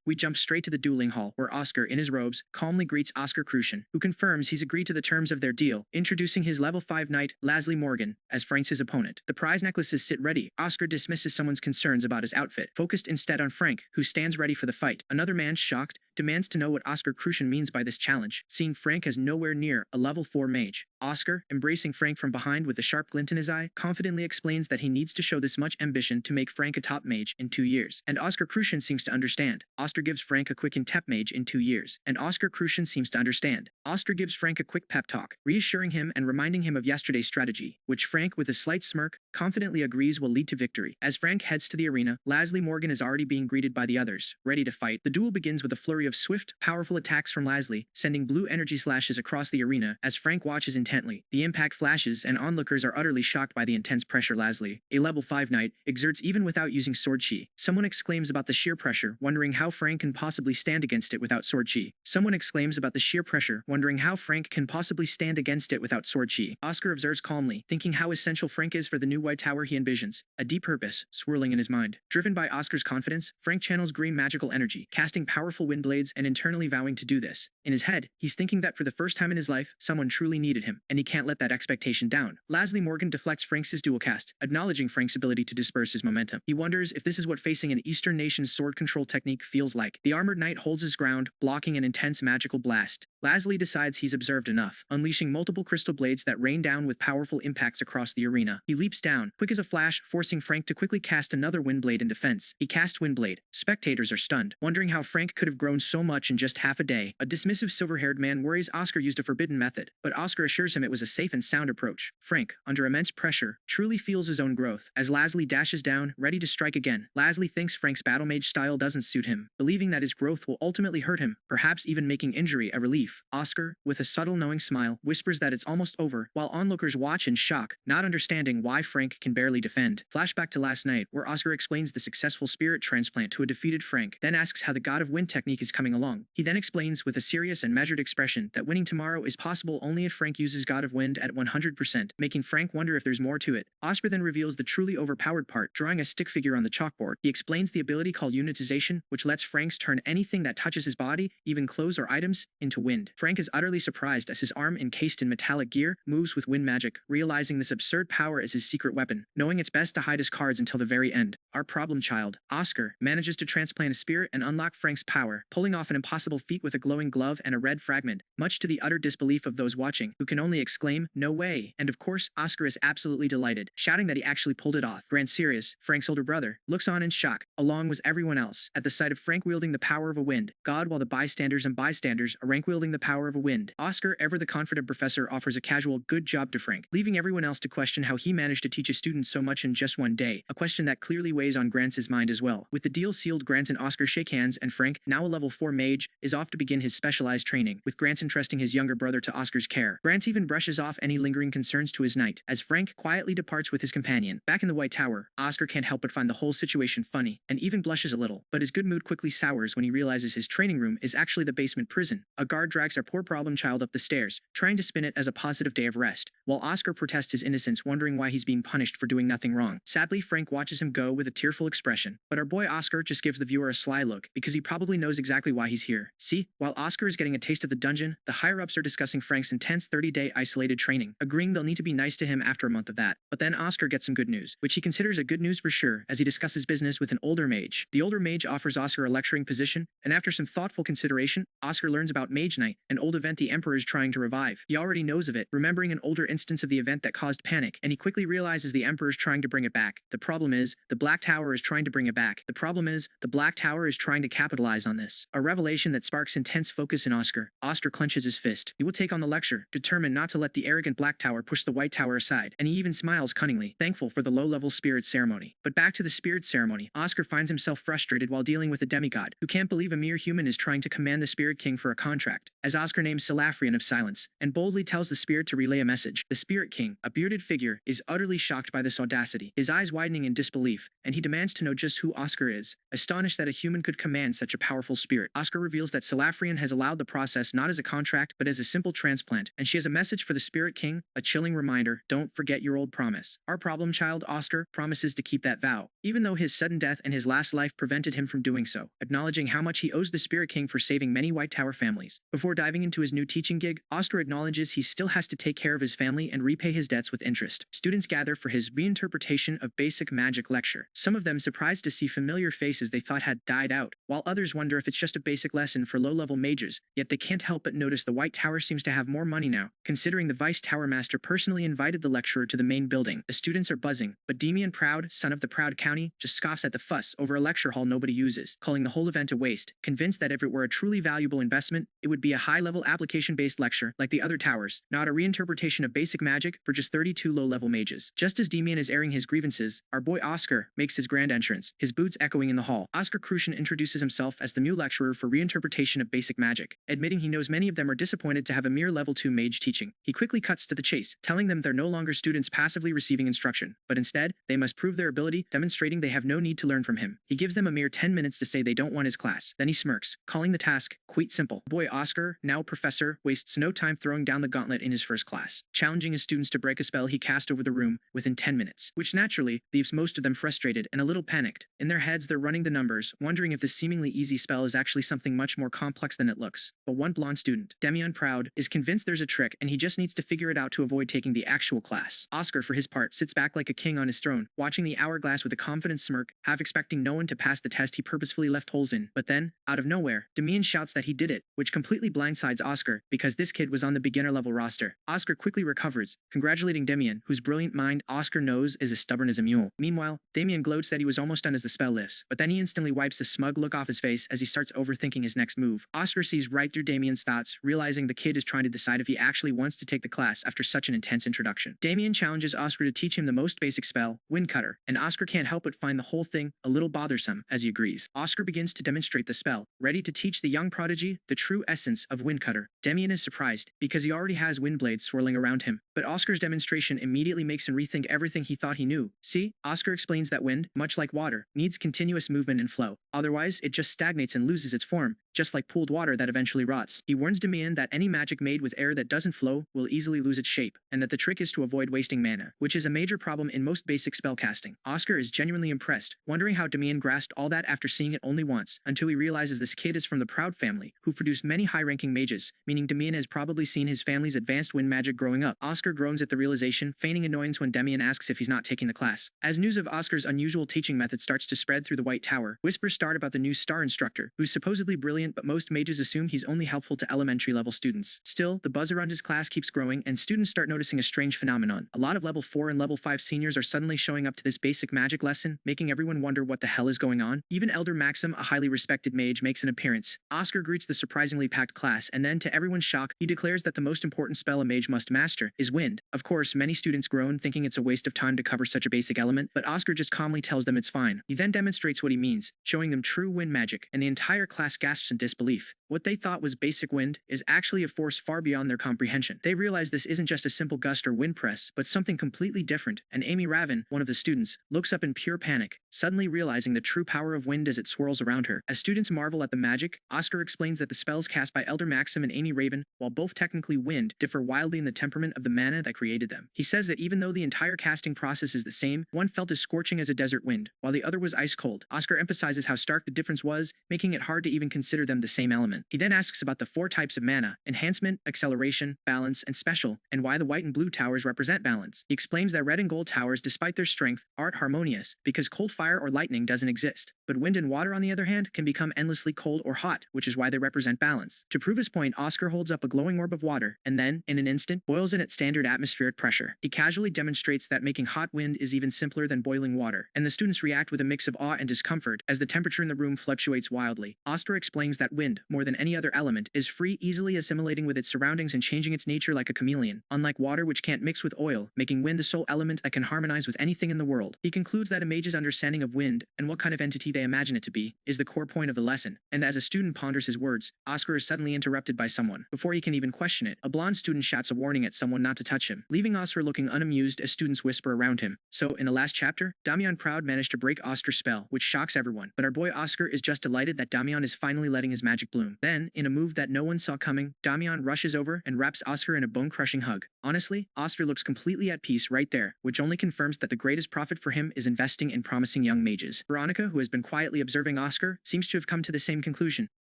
Speaker 1: we jump straight to the dueling hall, where Oscar, in his robes, calmly greets Oscar Crucian, who confirms he's agreed to the terms of their deal, introducing his level 5 knight, Leslie Morgan, as Frank's opponent. The prize necklaces sit ready. Oscar dismisses someone's concerns about his outfit, focused instead on Frank, who stands ready for the fight. Another man, shocked, demands to know what Oscar Crucian means by this challenge, seeing Frank as nowhere near a level 4 mage. Oscar, embracing Frank from behind with a sharp glint in his eye, confidently explains that he needs to show this much ambition to make Frank a top mage in 2 years. And Oscar Crucian seems to understand. Oscar gives Frank a quick in top mage in 2 years. And Oscar Crucian seems to understand. Oscar gives Frank a quick pep talk, reassuring him and reminding him of yesterday's strategy, which Frank, with a slight smirk, confidently agrees will lead to victory. As Frank heads to the arena, Leslie Morgan is already being greeted by the others, ready to fight. The duel begins with a flurry of swift, powerful attacks from Leslie, sending blue energy slashes across the arena as Frank watches intently. The impact flashes, and onlookers are utterly shocked by the intense pressure Leslie, a level 5 knight, exerts even without using sword chi. Someone exclaims about the sheer pressure, wondering how Frank can possibly stand against it without sword chi. Someone exclaims about the sheer pressure, wondering how Frank can possibly stand against it without sword chi. Oscar observes calmly, thinking how essential Frank is for the new White Tower he envisions, a deep purpose swirling in his mind. Driven by Oscar's confidence, Frank channels green magical energy, casting powerful wind blades and internally vowing to do this. In his head, he's thinking that for the first time in his life, someone truly needed him, and he can't let that expectation down. Leslie Morgan deflects Frank's dual cast, acknowledging Frank's ability to disperse his momentum. He wonders if this is what facing an Eastern nation's sword control technique feels like. The armored knight holds his ground, blocking an intense magical blast. Lasley decides he's observed enough, unleashing multiple crystal blades that rain down with powerful impacts across the arena. He leaps down, quick as a flash, forcing Frank to quickly cast another Windblade in defense. He casts Windblade. Spectators are stunned, wondering how Frank could have grown so much in just half a day. A dismissive silver-haired man worries Oscar used a forbidden method, but Oscar assures him it was a safe and sound approach. Frank, under immense pressure, truly feels his own growth, as Lasley dashes down, ready to strike again. Lasley thinks Frank's battle mage style doesn't suit him, believing that his growth will ultimately hurt him, perhaps even making injury a relief. Oscar, with a subtle knowing smile, whispers that it's almost over, while onlookers watch in shock, not understanding why Frank can barely defend. Flashback to last night, where Oscar explains the successful spirit transplant to a defeated Frank, then asks how the God of Wind technique is coming along. He then explains with a serious and measured expression that winning tomorrow is possible only if Frank uses God of Wind at 100%, making Frank wonder if there's more to it. Oscar then reveals the truly overpowered part, drawing a stick figure on the chalkboard. He explains the ability called unitization, which lets Franks turn anything that touches his body, even clothes or items, into wind. Frank is utterly surprised as his arm, encased in metallic gear, moves with wind magic, realizing this absurd power is his secret weapon, knowing it's best to hide his cards until the very end. Our problem child, Oscar, manages to transplant a spirit and unlock Frank's power, pulling off an impossible feat with a glowing glove and a red fragment, much to the utter disbelief of those watching, who can only exclaim, "No way!" And of course, Oscar is absolutely delighted, shouting that he actually pulled it off. Francius, Frank's older brother, looks on in shock, along with everyone else, at the sight of Frank wielding the power of a wind god, while the bystanders are rank wielding the power of a wind. Oscar, ever the confident professor, offers a casual "good job" to Frank, leaving everyone else to question how he managed to teach a student so much in just one day, a question that clearly weighs on Grant's mind as well. With the deal sealed, Grant and Oscar shake hands, and Frank, now a level 4 mage, is off to begin his specialized training, with Grant entrusting his younger brother to Oscar's care. Grant even brushes off any lingering concerns to his knight, as Frank quietly departs with his companion. Back in the White Tower, Oscar can't help but find the whole situation funny, and even blushes a little, but his good mood quickly sours when he realizes his training room is actually the basement prison. A guard drags our poor problem child up the stairs, trying to spin it as a positive day of rest, while Oscar protests his innocence, wondering why he's being punished for doing nothing wrong. Sadly, Frank watches him go with a tearful expression, but our boy Oscar just gives the viewer a sly look, because he probably knows exactly why he's here. See, while Oscar is getting a taste of the dungeon, the higher-ups are discussing Frank's intense 30-day isolated training, agreeing they'll need to be nice to him after a month of that. But then Oscar gets some good news, which he considers a good news for sure, as he discusses business with an older mage. The older mage offers Oscar a lecturing position, and after some thoughtful consideration, Oscar learns about Mage Night, an old event the Emperor is trying to revive. He already knows of it, remembering an older instance of the event that caused panic, and he quickly realizes the Emperor is trying to bring it back. The problem is, the Black Tower is trying to bring it back. The problem is, the Black Tower is trying to capitalize on this. A revelation that sparks intense focus in Oscar. Oscar clenches his fist. He will take on the lecture, determined not to let the arrogant Black Tower push the White Tower aside, and he even smiles cunningly, thankful for the low-level spirit ceremony. But back to the spirit ceremony, Oscar finds himself frustrated while dealing with a demigod, who can't believe a mere human is trying to command the Spirit King for a contract, as Oscar names Salafrian of Silence, and boldly tells the spirit to relay a message. The Spirit King, a bearded figure, is utterly shocked by this audacity, his eyes widening in disbelief, and he demands to know just who Oscar is, astonished that a human could command such a powerful spirit. Oscar reveals that Salafrian has allowed the process not as a contract, but as a simple transplant, and she has a message for the Spirit King, a chilling reminder: don't forget your old promise. Our problem child, Oscar, promises to keep that vow, even though his sudden death in his last life prevented him from doing so, acknowledging how much he owes the Spirit King for saving many White Tower families. Before diving into his new teaching gig, Oscar acknowledges he still has to take care of his family and repay his debts with interest. Students gather for his reinterpretation of basic magic lecture, some of them surprised to see familiar faces they thought had died out, while others wonder if it's just a basic lesson for low-level mages, yet they can't help but notice the White Tower seems to have more money now, considering the Vice Tower Master personally invited the lecturer to the main building. The students are buzzing, but Demian Proud, son of the Proud County, just scoffs at the fuss over a lecture hall nobody uses, calling the whole event a waste, convinced that if it were a truly valuable investment, it would be a high-level application-based lecture like the other towers, not a reinterpretation of basic magic for just 32 low-level mages. Just as Demian is airing his grievances, our boy Oscar makes his grand entrance, his boots echoing in the hall. Oscar Crucian introduces himself as the new lecturer for reinterpretation of basic magic, admitting he knows many of them are disappointed to have a mere level 2 mage teaching. He quickly cuts to the chase, telling them they're no longer students passively receiving instruction, but instead, they must prove their ability, demonstrating they have no need to learn from him. He gives them a mere 10 minutes to say they don't want his class. Then he smirks, calling the task quite simple. Boy Oscar, now professor, wastes no time throwing down the gauntlet in his first class, challenging his students to break a spell he cast over the room within 10 minutes, which naturally leaves most of them frustrated and a little panicked. In their heads, they're running the numbers, wondering if this seemingly easy spell is actually something much more complex than it looks. But one blonde student, Demian Proud, is convinced there's a trick and he just needs to figure it out to avoid taking the actual class. Oscar, for his part, sits back like a king on his throne, watching the hourglass with a confident smirk, half expecting no one to pass the test he purposefully left holes in. But then, out of nowhere, Demian shouts that he did it, which completely blindsides Oscar, because this kid was on the beginner-level roster. Oscar quickly recovers, congratulating Damien, whose brilliant mind Oscar knows is as stubborn as a mule. Meanwhile, Damien gloats that he was almost done as the spell lifts, but then he instantly wipes a smug look off his face as he starts overthinking his next move. Oscar sees right through Damien's thoughts, realizing the kid is trying to decide if he actually wants to take the class after such an intense introduction. Damien challenges Oscar to teach him the most basic spell, Wind Cutter, and Oscar can't help but find the whole thing a little bothersome as he agrees. Oscar begins to demonstrate the spell, ready to teach the young prodigy the true essence of Wind Cutter. Damien is surprised, because he already has wind blades swirling around him, but Oscar's demonstration immediately makes him rethink everything he thought he knew. See, Oscar explains that wind, much like water, needs continuous movement and flow. Otherwise, it just stagnates and loses its form, just like pooled water that eventually rots. He warns Damien that any magic made with air that doesn't flow will easily lose its shape, and that the trick is to avoid wasting mana, which is a major problem in most basic spellcasting. Oscar is genuinely impressed, wondering how Damien grasped all that after seeing it only once, until he realizes this kid is from the Proud family, who produced many high-ranking mages, meaning Damien has probably seen his family's advanced wind magic growing up. Oscar groans at the realization, feigning annoyance when Damien asks if he's not taking the class. As news of Oscar's unusual teaching method starts to spread through the White Tower, whispers start about the new star instructor, who's supposedly brilliant, but most mages assume he's only helpful to elementary-level students. Still, the buzz around his class keeps growing, and students start noticing a strange phenomenon. A lot of level 4 and level 5 seniors are suddenly showing up to this basic magic lesson, making everyone wonder what the hell is going on. Even Elder Maxim, a highly respected mage, makes an appearance. Oscar greets the surprisingly packed class, and then, to everyone's shock, he declares that the most important spell a mage must master is wind. Of course, many students groan, thinking it's a waste of time to cover such a basic element, but Oscar just calmly tells them it's fine. He then demonstrates what he means, showing them true wind magic, and the entire class gasps in disbelief. What they thought was basic wind is actually a force far beyond their comprehension. They realize this isn't just a simple gust or wind press, but something completely different, and Amy Raven, one of the students, looks up in pure panic, suddenly realizing the true power of wind as it swirls around her. As students marvel at the magic, Oscar explains that the spells cast by Elder Maxim and Amy Raven, while both technically wind, differ wildly in the temperament of the mana that created them. He says that even though the entire casting process is the same, one felt as scorching as a desert wind, while the other was ice cold. Oscar emphasizes how stark the difference was, making it hard to even consider them the same element. He then asks about the 4 types of mana: enhancement, acceleration, balance, and special, and why the white and blue towers represent balance. He explains that red and gold towers, despite their strength, aren't harmonious, because cold fire or lightning doesn't exist. But wind and water, on the other hand, can become endlessly cold or hot, which is why they represent balance. To prove his point, Oscar holds up a glowing orb of water, and then, in an instant, boils it at standard atmospheric pressure. He casually demonstrates that making hot wind is even simpler than boiling water, and the students react with a mix of awe and discomfort as the temperature in the room fluctuates wildly. Oscar explains that wind, more than any other element, is free, easily assimilating with its surroundings and changing its nature like a chameleon, unlike water, which can't mix with oil, making wind the sole element that can harmonize with anything in the world. He concludes that a mage's understanding of wind, and what kind of entity they imagine it to be, is the core point of the lesson, and as a student ponders his words, Oscar is suddenly interrupted by someone. Before he can even question it, a blonde student shouts a warning at someone not to touch him, leaving Oscar looking unamused as students whisper around him. So, in the last chapter, Damian Proud managed to break Oscar's spell, which shocks everyone, but our boy Oscar is just delighted that Damian is finally letting his magic bloom. Then, in a move that no one saw coming, Damian rushes over and wraps Oscar in a bone-crushing hug. Honestly, Oscar looks completely at peace right there, which only confirms that the greatest profit for him is investing in promising young mages. Veronica, who has been quietly observing Oscar, seems to have come to the same conclusion,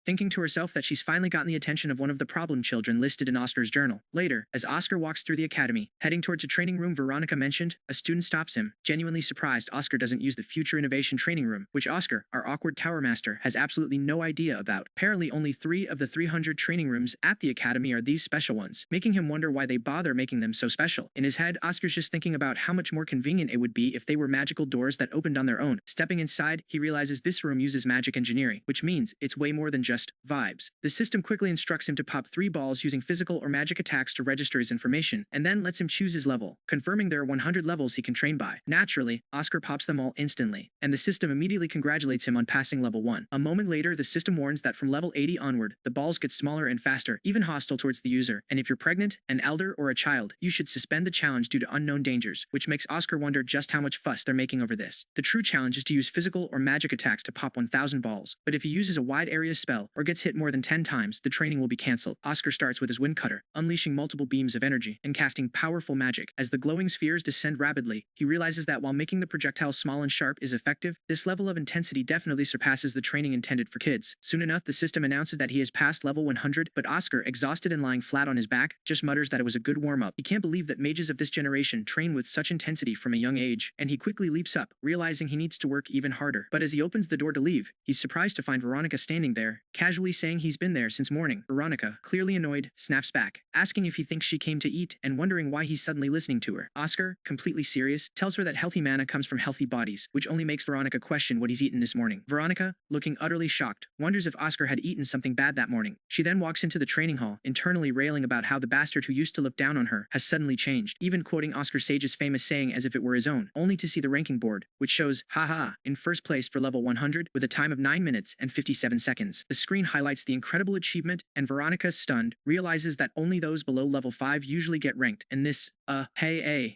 Speaker 1: thinking to herself that she's finally gotten the attention of one of the problem children listed in Oscar's journal. Later, as Oscar walks through the academy, heading towards a training room Veronica mentioned, a student stops him, genuinely surprised Oscar doesn't use the Future Innovation Training Room, which Oscar, our awkward tower master, has absolutely no idea about. Apparently, only 3 of the 300 training rooms at the academy are these special ones, making him wonder why they bother making them so special. In his head, Oscar's just thinking about how much more convenient it would be if they were magical doors that opened on their own. Stepping inside, he realizes this room uses magic engineering, which means it's way more than just vibes. The system quickly instructs him to pop 3 balls using physical or magic attacks to register his information, and then lets him choose his level, confirming there are 100 levels he can train by. Naturally, Oscar pops them all instantly, and the system immediately congratulates him on passing level 1. A moment later, the system warns that from level 80 onward, the balls get smaller and faster, even hostile towards the user, and if you're pregnant, an elder, or a child, you should suspend the challenge due to unknown dangers, which makes Oscar wonder just how much fuss they're making over this. The true challenge is to use physical or magic attacks to pop 1,000 balls, but if he uses a wide area spell or gets hit more than 10 times, the training will be cancelled. Oscar starts with his wind cutter, unleashing multiple beams of energy and casting powerful magic. As the glowing spheres descend rapidly, he realizes that while making the projectile small and sharp is effective, this level of intensity definitely surpasses the training intended for kids. Soon enough, the system announces that he has passed level 100, but Oscar, exhausted and lying flat on his back, just mutters that it was a good warm-up. He can't believe that mages of this generation train with such intensity from a young age, and he quickly leaps up, realizing he needs to work even harder. But as he opens opens the door to leave, he's surprised to find Veronica standing there, casually saying he's been there since morning. Veronica, clearly annoyed, snaps back, asking if he thinks she came to eat and wondering why he's suddenly listening to her. Oscar, completely serious, tells her that healthy mana comes from healthy bodies, which only makes Veronica question what he's eaten this morning. Veronica, looking utterly shocked, wonders if Oscar had eaten something bad that morning. She then walks into the training hall, internally railing about how the bastard who used to look down on her has suddenly changed, even quoting Oscar Sage's famous saying as if it were his own, only to see the ranking board, which shows, haha, in first place for level 100 with a time of 9 minutes and 57 seconds. The screen highlights the incredible achievement, and Veronica, stunned, realizes that only those below level 5 usually get ranked, and this,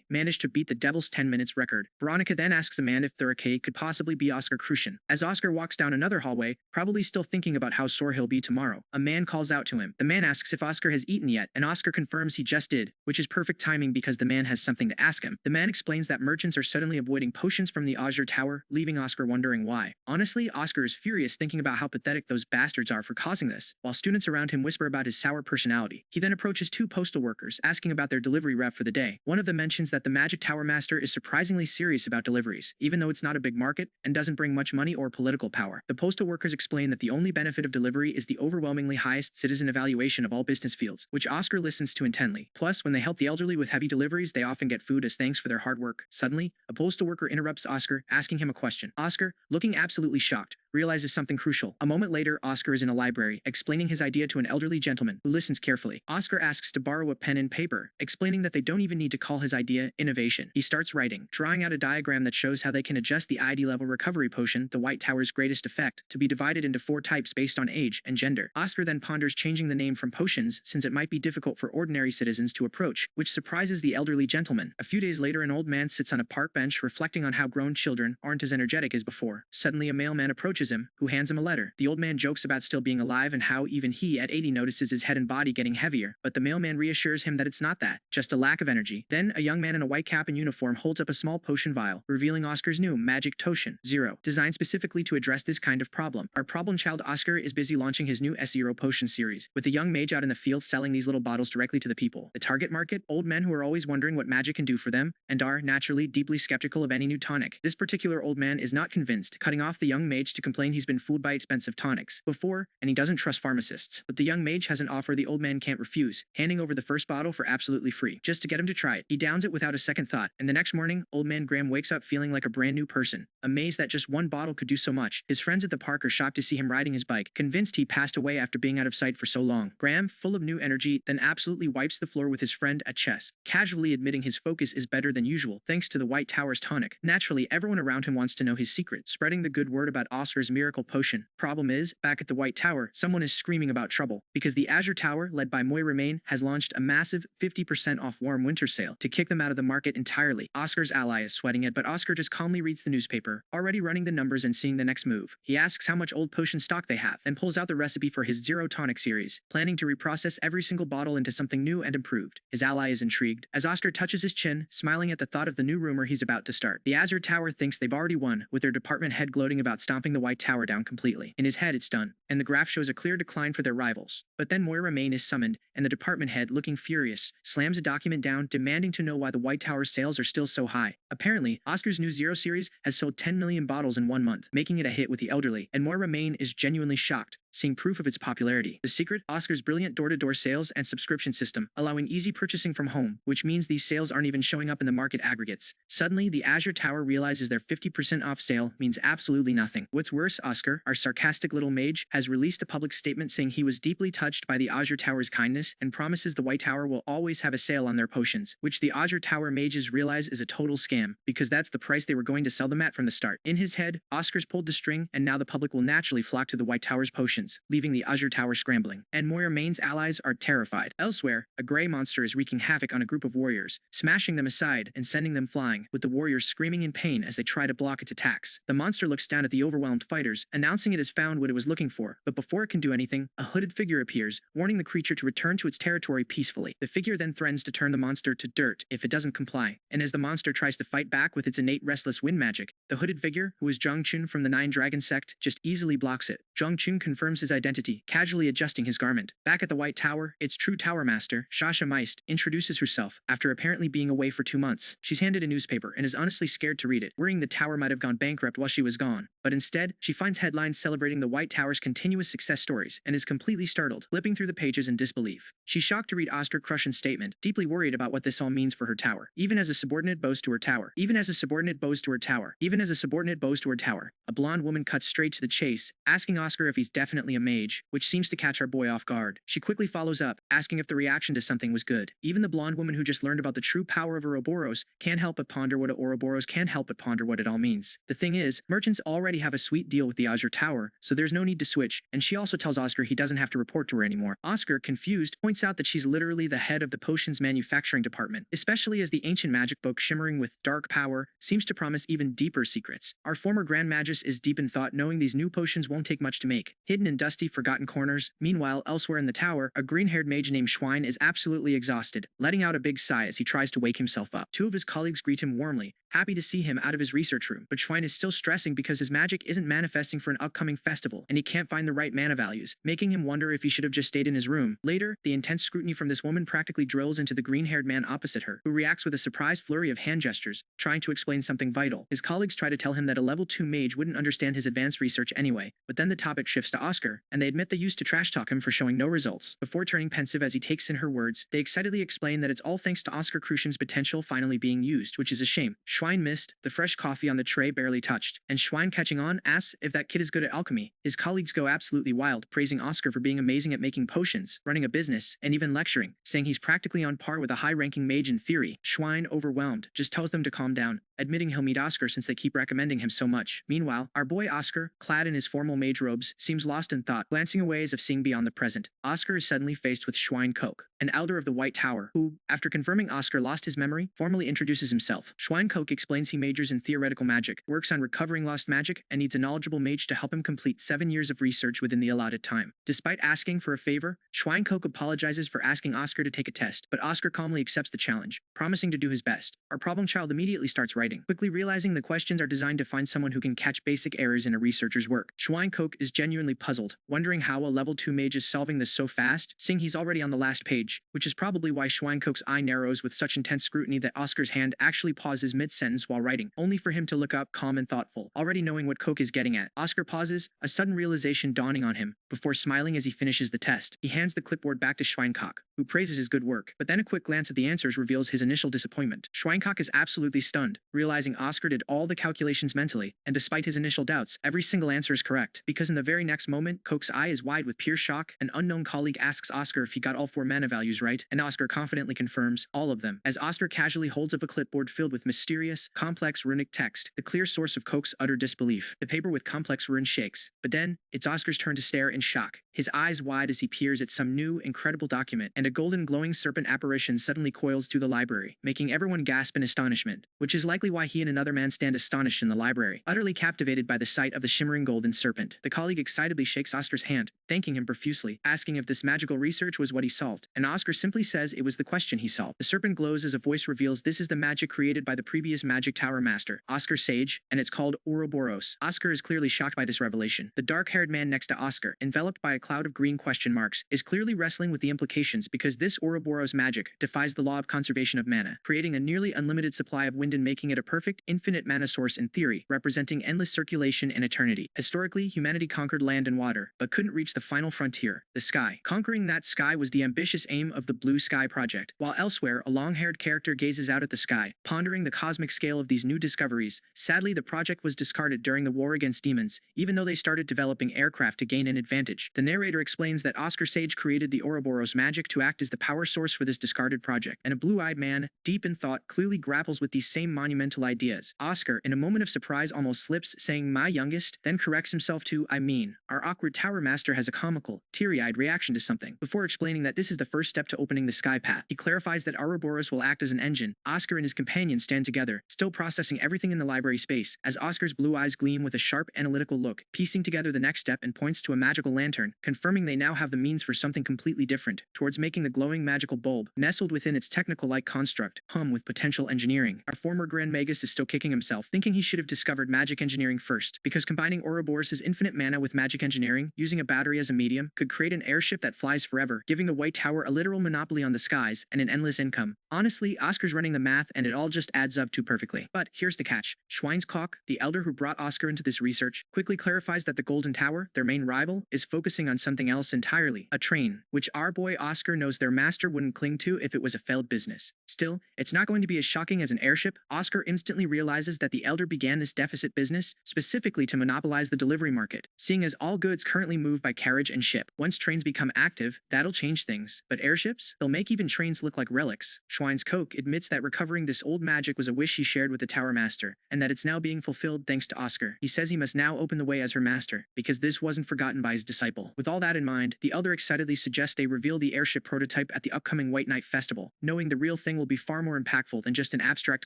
Speaker 1: managed to beat the Devil's 10 minutes record. Veronica then asks a man if Thurake could possibly be Oscar Crucian. As Oscar walks down another hallway, probably still thinking about how sore he'll be tomorrow, a man calls out to him. The man asks if Oscar has eaten yet, and Oscar confirms he just did, which is perfect timing because the man has something to ask him. The man explains that merchants are suddenly avoiding potions from the Azure Tower, leaving Oscar wondering why. Honestly, Oscar is furious thinking about how pathetic those bastards are for causing this, while students around him whisper about his sour personality. He then approaches two postal workers, asking about their delivery rep for the day. One of them mentions that the Magic Tower Master is surprisingly serious about deliveries, even though it's not a big market and doesn't bring much money or political power. The postal workers explain that the only benefit of delivery is the overwhelmingly highest citizen evaluation of all business fields, which Oscar listens to intently. Plus, when they help the elderly with heavy deliveries, they often get food as thanks for their hard work. Suddenly, a postal worker interrupts Oscar, asking him a question. Oscar, looking absolutely shocked, realizes something crucial. A moment later, Oscar is in a library, explaining his idea to an elderly gentleman, who listens carefully. Oscar asks to borrow a pen and paper, explaining that they don't even need to call his idea innovation. He starts writing, drawing out a diagram that shows how they can adjust the ID level recovery potion, the White Tower's greatest effect, to be divided into 4 types based on age and gender. Oscar then ponders changing the name from potions, since it might be difficult for ordinary citizens to approach, which surprises the elderly gentleman. A few days later, an old man sits on a park bench reflecting on how grown children aren't as energetic as before. Suddenly, a mailman approaches him, who hands him a letter. The old man jokes about still being alive and how even he at 80 notices his head and body getting heavier, but the mailman reassures him that it's not that, just a lack of energy. Then, a young man in a white cap and uniform holds up a small potion vial, revealing Oscar's new Magic Totion Zero, designed specifically to address this kind of problem. Our problem child Oscar is busy launching his new S0 potion series, with the young mage out in the field selling these little bottles directly to the people. The target market, old men who are always wondering what magic can do for them, and are, naturally, deeply skeptical of any new tonic. This particular old man is not convinced, cutting off the young mage to complain he's been fooled by expensive tonics before, and he doesn't trust pharmacists. But the young mage has an offer the old man can't refuse, handing over the first bottle for absolutely free, just to get him to try it. He downs it without a second thought, and the next morning, old man Graham wakes up feeling like a brand new person, amazed that just one bottle could do so much. His friends at the park are shocked to see him riding his bike, convinced he passed away after being out of sight for so long. Graham, full of new energy, then absolutely wipes the floor with his friend at chess, casually admitting his focus is better than usual, thanks to the White Tower's tonic. Naturally, everyone around him wants to know his secret, spreading the good word about Oscar's miracle potion. Problem is, back at the White Tower, someone is screaming about trouble, because the Azure Tower, led by Moira Main, has launched a massive 50% off warm winter sale to kick them out of the market entirely. Oscar's ally is sweating it, but Oscar just calmly reads the newspaper, already running the numbers and seeing the next move. He asks how much old potion stock they have, then pulls out the recipe for his Zero Tonic series, planning to reprocess every single bottle into something new and improved. His ally is intrigued, as Oscar touches his chin, smiling at the thought of the new rumor he's about to start. The Azure Tower thinks they've already won, with their department head gloating about stomping the White Tower down completely. In his head, it's done, and the graph shows a clear decline for their rivals. But then Moira Main is summoned, and the department head, looking furious, slams a document down, demanding to know why the White Tower's sales are still so high. Apparently, Oscar's new Zero series has sold 10 million bottles in 1 month, making it a hit with the elderly, and Moira Main is genuinely shocked, seeing proof of its popularity. The secret? Oscar's brilliant door-to-door sales and subscription system, allowing easy purchasing from home, which means these sales aren't even showing up in the market aggregates. Suddenly, the Azure Tower realizes their 50% off sale means absolutely nothing. What's worse, Oscar, our sarcastic little mage, has released a public statement saying he was deeply touched by the Azure Tower's kindness and promises the White Tower will always have a sale on their potions, which the Azure Tower mages realize is a total scam, because that's the price they were going to sell them at from the start. In his head, Oscar's pulled the string, and now the public will naturally flock to the White Tower's potions, leaving the Azure Tower scrambling. And Moira Main's allies are terrified. Elsewhere, a gray monster is wreaking havoc on a group of warriors, smashing them aside and sending them flying, with the warriors screaming in pain as they try to block its attacks. The monster looks down at the overwhelmed fighters, announcing it has found what it was looking for, but before it can do anything, a hooded figure appears, warning the creature to return to its territory peacefully. The figure then threatens to turn the monster to dirt if it doesn't comply, and as the monster tries to fight back with its innate restless wind magic, the hooded figure, who is Zhongchun from the Nine Dragon sect, just easily blocks it. Zhongchun confirms confirms his identity, casually adjusting his garment. Back at the White Tower, its true tower master, Sasha Meist, introduces herself after apparently being away for 2 months. She's handed a newspaper and is honestly scared to read it, worrying the tower might have gone bankrupt while she was gone. But instead, she finds headlines celebrating the White Tower's continuous success stories and is completely startled, flipping through the pages in disbelief. She's shocked to read Oscar Crushen's statement, deeply worried about what this all means for her tower. Even as a subordinate bows to her tower. Even as a subordinate bows to her tower. Even as a subordinate bows to her tower. A blonde woman cuts straight to the chase, asking Oscar if he's definitely a mage, which seems to catch our boy off guard. She quickly follows up, asking if the reaction to something was good. Even the blonde woman who just learned about the true power of Ouroboros can't help but ponder what it all means. The thing is, merchants already have a sweet deal with the Azure Tower, so there's no need to switch, and she also tells Oscar he doesn't have to report to her anymore. Oscar, confused, points out that she's literally the head of the potions manufacturing department, especially as the ancient magic book shimmering with dark power seems to promise even deeper secrets. Our former Grand Magus is deep in thought, knowing these new potions won't take much to make, hidden in dusty, forgotten corners. Meanwhile, elsewhere in the tower, a green-haired mage named Schwein is absolutely exhausted, letting out a big sigh as he tries to wake himself up. Two of his colleagues greet him warmly, happy to see him out of his research room, but Schwein is still stressing because his magic isn't manifesting for an upcoming festival, and he can't find the right mana values, making him wonder if he should have just stayed in his room. Later, the intense scrutiny from this woman practically drills into the green-haired man opposite her, who reacts with a surprised flurry of hand gestures, trying to explain something vital. His colleagues try to tell him that a level 2 mage wouldn't understand his advanced research anyway, but then the topic shifts to Oscar, and they admit they used to trash-talk him for showing no results. Before turning pensive as he takes in her words, they excitedly explain that it's all thanks to Oscar Crushen's potential finally being used, which is a shame. Schwein missed, the fresh coffee on the tray barely touched, and Schwein, catching on, asks if that kid is good at alchemy. His colleagues go absolutely wild, praising Oscar for being amazing at making potions, running a business, and even lecturing, saying he's practically on par with a high-ranking mage in theory. Schwein, overwhelmed, just tells them to calm down, admitting he'll meet Oscar since they keep recommending him so much. Meanwhile, our boy Oscar, clad in his formal mage robes, seems lost in thought, glancing away as if seeing beyond the present. Oscar is suddenly faced with Schwein Koch, an elder of the White Tower, who, after confirming Oscar lost his memory, formally introduces himself. Schwein Koch explains he majors in theoretical magic, works on recovering lost magic, and needs a knowledgeable mage to help him complete 7 years of research within the allotted time. Despite asking for a favor, Schwein Koch apologizes for asking Oscar to take a test, but Oscar calmly accepts the challenge, promising to do his best. Our problem child immediately starts writing, quickly realizing the questions are designed to find someone who can catch basic errors in a researcher's work. Schwein Koch is genuinely puzzled, wondering how a level 2 mage is solving this so fast, seeing he's already on the last page, which is probably why Schwein Koch's eye narrows with such intense scrutiny that Oscar's hand actually pauses mid-sentence while writing, only for him to look up, calm and thoughtful, already knowing what Koch is getting at. Oscar pauses, a sudden realization dawning on him, before smiling as he finishes the test. He hands the clipboard back to Schwein Koch, who praises his good work, but then a quick glance at the answers reveals his initial disappointment. Schwein Koch is absolutely stunned, realizing Oscar did all the calculations mentally, and despite his initial doubts, every single answer is correct, because in the very next moment, Koch's eye is wide with pure shock. An unknown colleague asks Oscar if he got all 4 mana values right, and Oscar confidently confirms all of them, as Oscar casually holds up a clipboard filled with mysterious, complex runic text, the clear source of Koch's utter disbelief. The paper with complex runes shakes, but then, it's Oscar's turn to stare in shock, his eyes wide as he peers at some new, incredible document, and a golden glowing serpent apparition suddenly coils through the library, making everyone gasp in astonishment, which is likely why he and another man stand astonished in the library, utterly captivated by the sight of the shimmering golden serpent. The colleague excitedly shakes Oscar's hand, thanking him profusely, asking if this magical research was what he solved, and Oscar simply says it was the question he solved. The serpent glows as a voice reveals this is the magic created by the previous magic tower master, Oscar Sage, and it's called Ouroboros. Oscar is clearly shocked by this revelation. The dark-haired man next to Oscar, enveloped by a cloud of green question marks, is clearly wrestling with the implications because this Ouroboros magic defies the law of conservation of mana, creating a nearly unlimited supply of wind and making it a perfect, infinite mana source in theory, representing endless circulation and eternity. Historically, humanity conquered land and water, but couldn't reach the final frontier, the sky. Conquering that sky was the ambitious aim of the Blue Sky Project. While elsewhere, a long-haired character gazes out at the sky, pondering the cosmic scale of these new discoveries. Sadly, the project was discarded during the war against demons, even though they started developing aircraft to gain an advantage. The narrator explains that Oscar Sage created the Ouroboros magic to act as the power source for this discarded project, and a blue-eyed man, deep in thought, clearly grapples with these same monumental ideas. Oscar, in a moment of surprise, almost slips, saying "my youngest," then corrects himself to "I mean." Our awkward tower master has a comical, teary-eyed reaction to something, before explaining that this is the first step to opening the sky path. He clarifies that Ouroboros will act as an engine. Oscar and his companion stand together, still processing everything in the library space, as Oscar's blue eyes gleam with a sharp, analytical look, piecing together the next step and points to a magical lantern, confirming they now have the means for something completely different, towards making the glowing magical bulb, nestled within its technical-like construct, hum with potential engineering. Our former Grand Magus is still kicking himself, thinking he should have discovered magic engineering first, because combining Ouroboros' infinite mana with magic engineering, using a battery as a medium, could create an airship that flies forever, giving the White Tower a literal monopoly on the skies and an endless income. Honestly, Oscar's running the math and it all just adds up too perfectly. But here's the catch. Schweinscock, the elder who brought Oscar into this research, quickly clarifies that the Golden Tower, their main rival, is focusing on something else entirely, a train, which our boy Oscar knows their master wouldn't cling to if it was a failed business. Still, it's not going to be as shocking as an airship. Oscar instantly realizes that the elder began this deficit business specifically to monopolize the delivery market, seeing as all goods currently move by carriage and ship. Once trains become active, that'll change things. But airships? They'll make even trains look like relics. Schweinscock admits that recovering this old magic was a wish he shared with the Tower Master, and that it's now being fulfilled thanks to Oscar. He says he must now open the way as her master, because this wasn't forgotten by his disciple. With all that in mind, the elder excitedly suggests they reveal the airship prototype at the upcoming White Night Festival, knowing the real thing will be far more impactful than just an abstract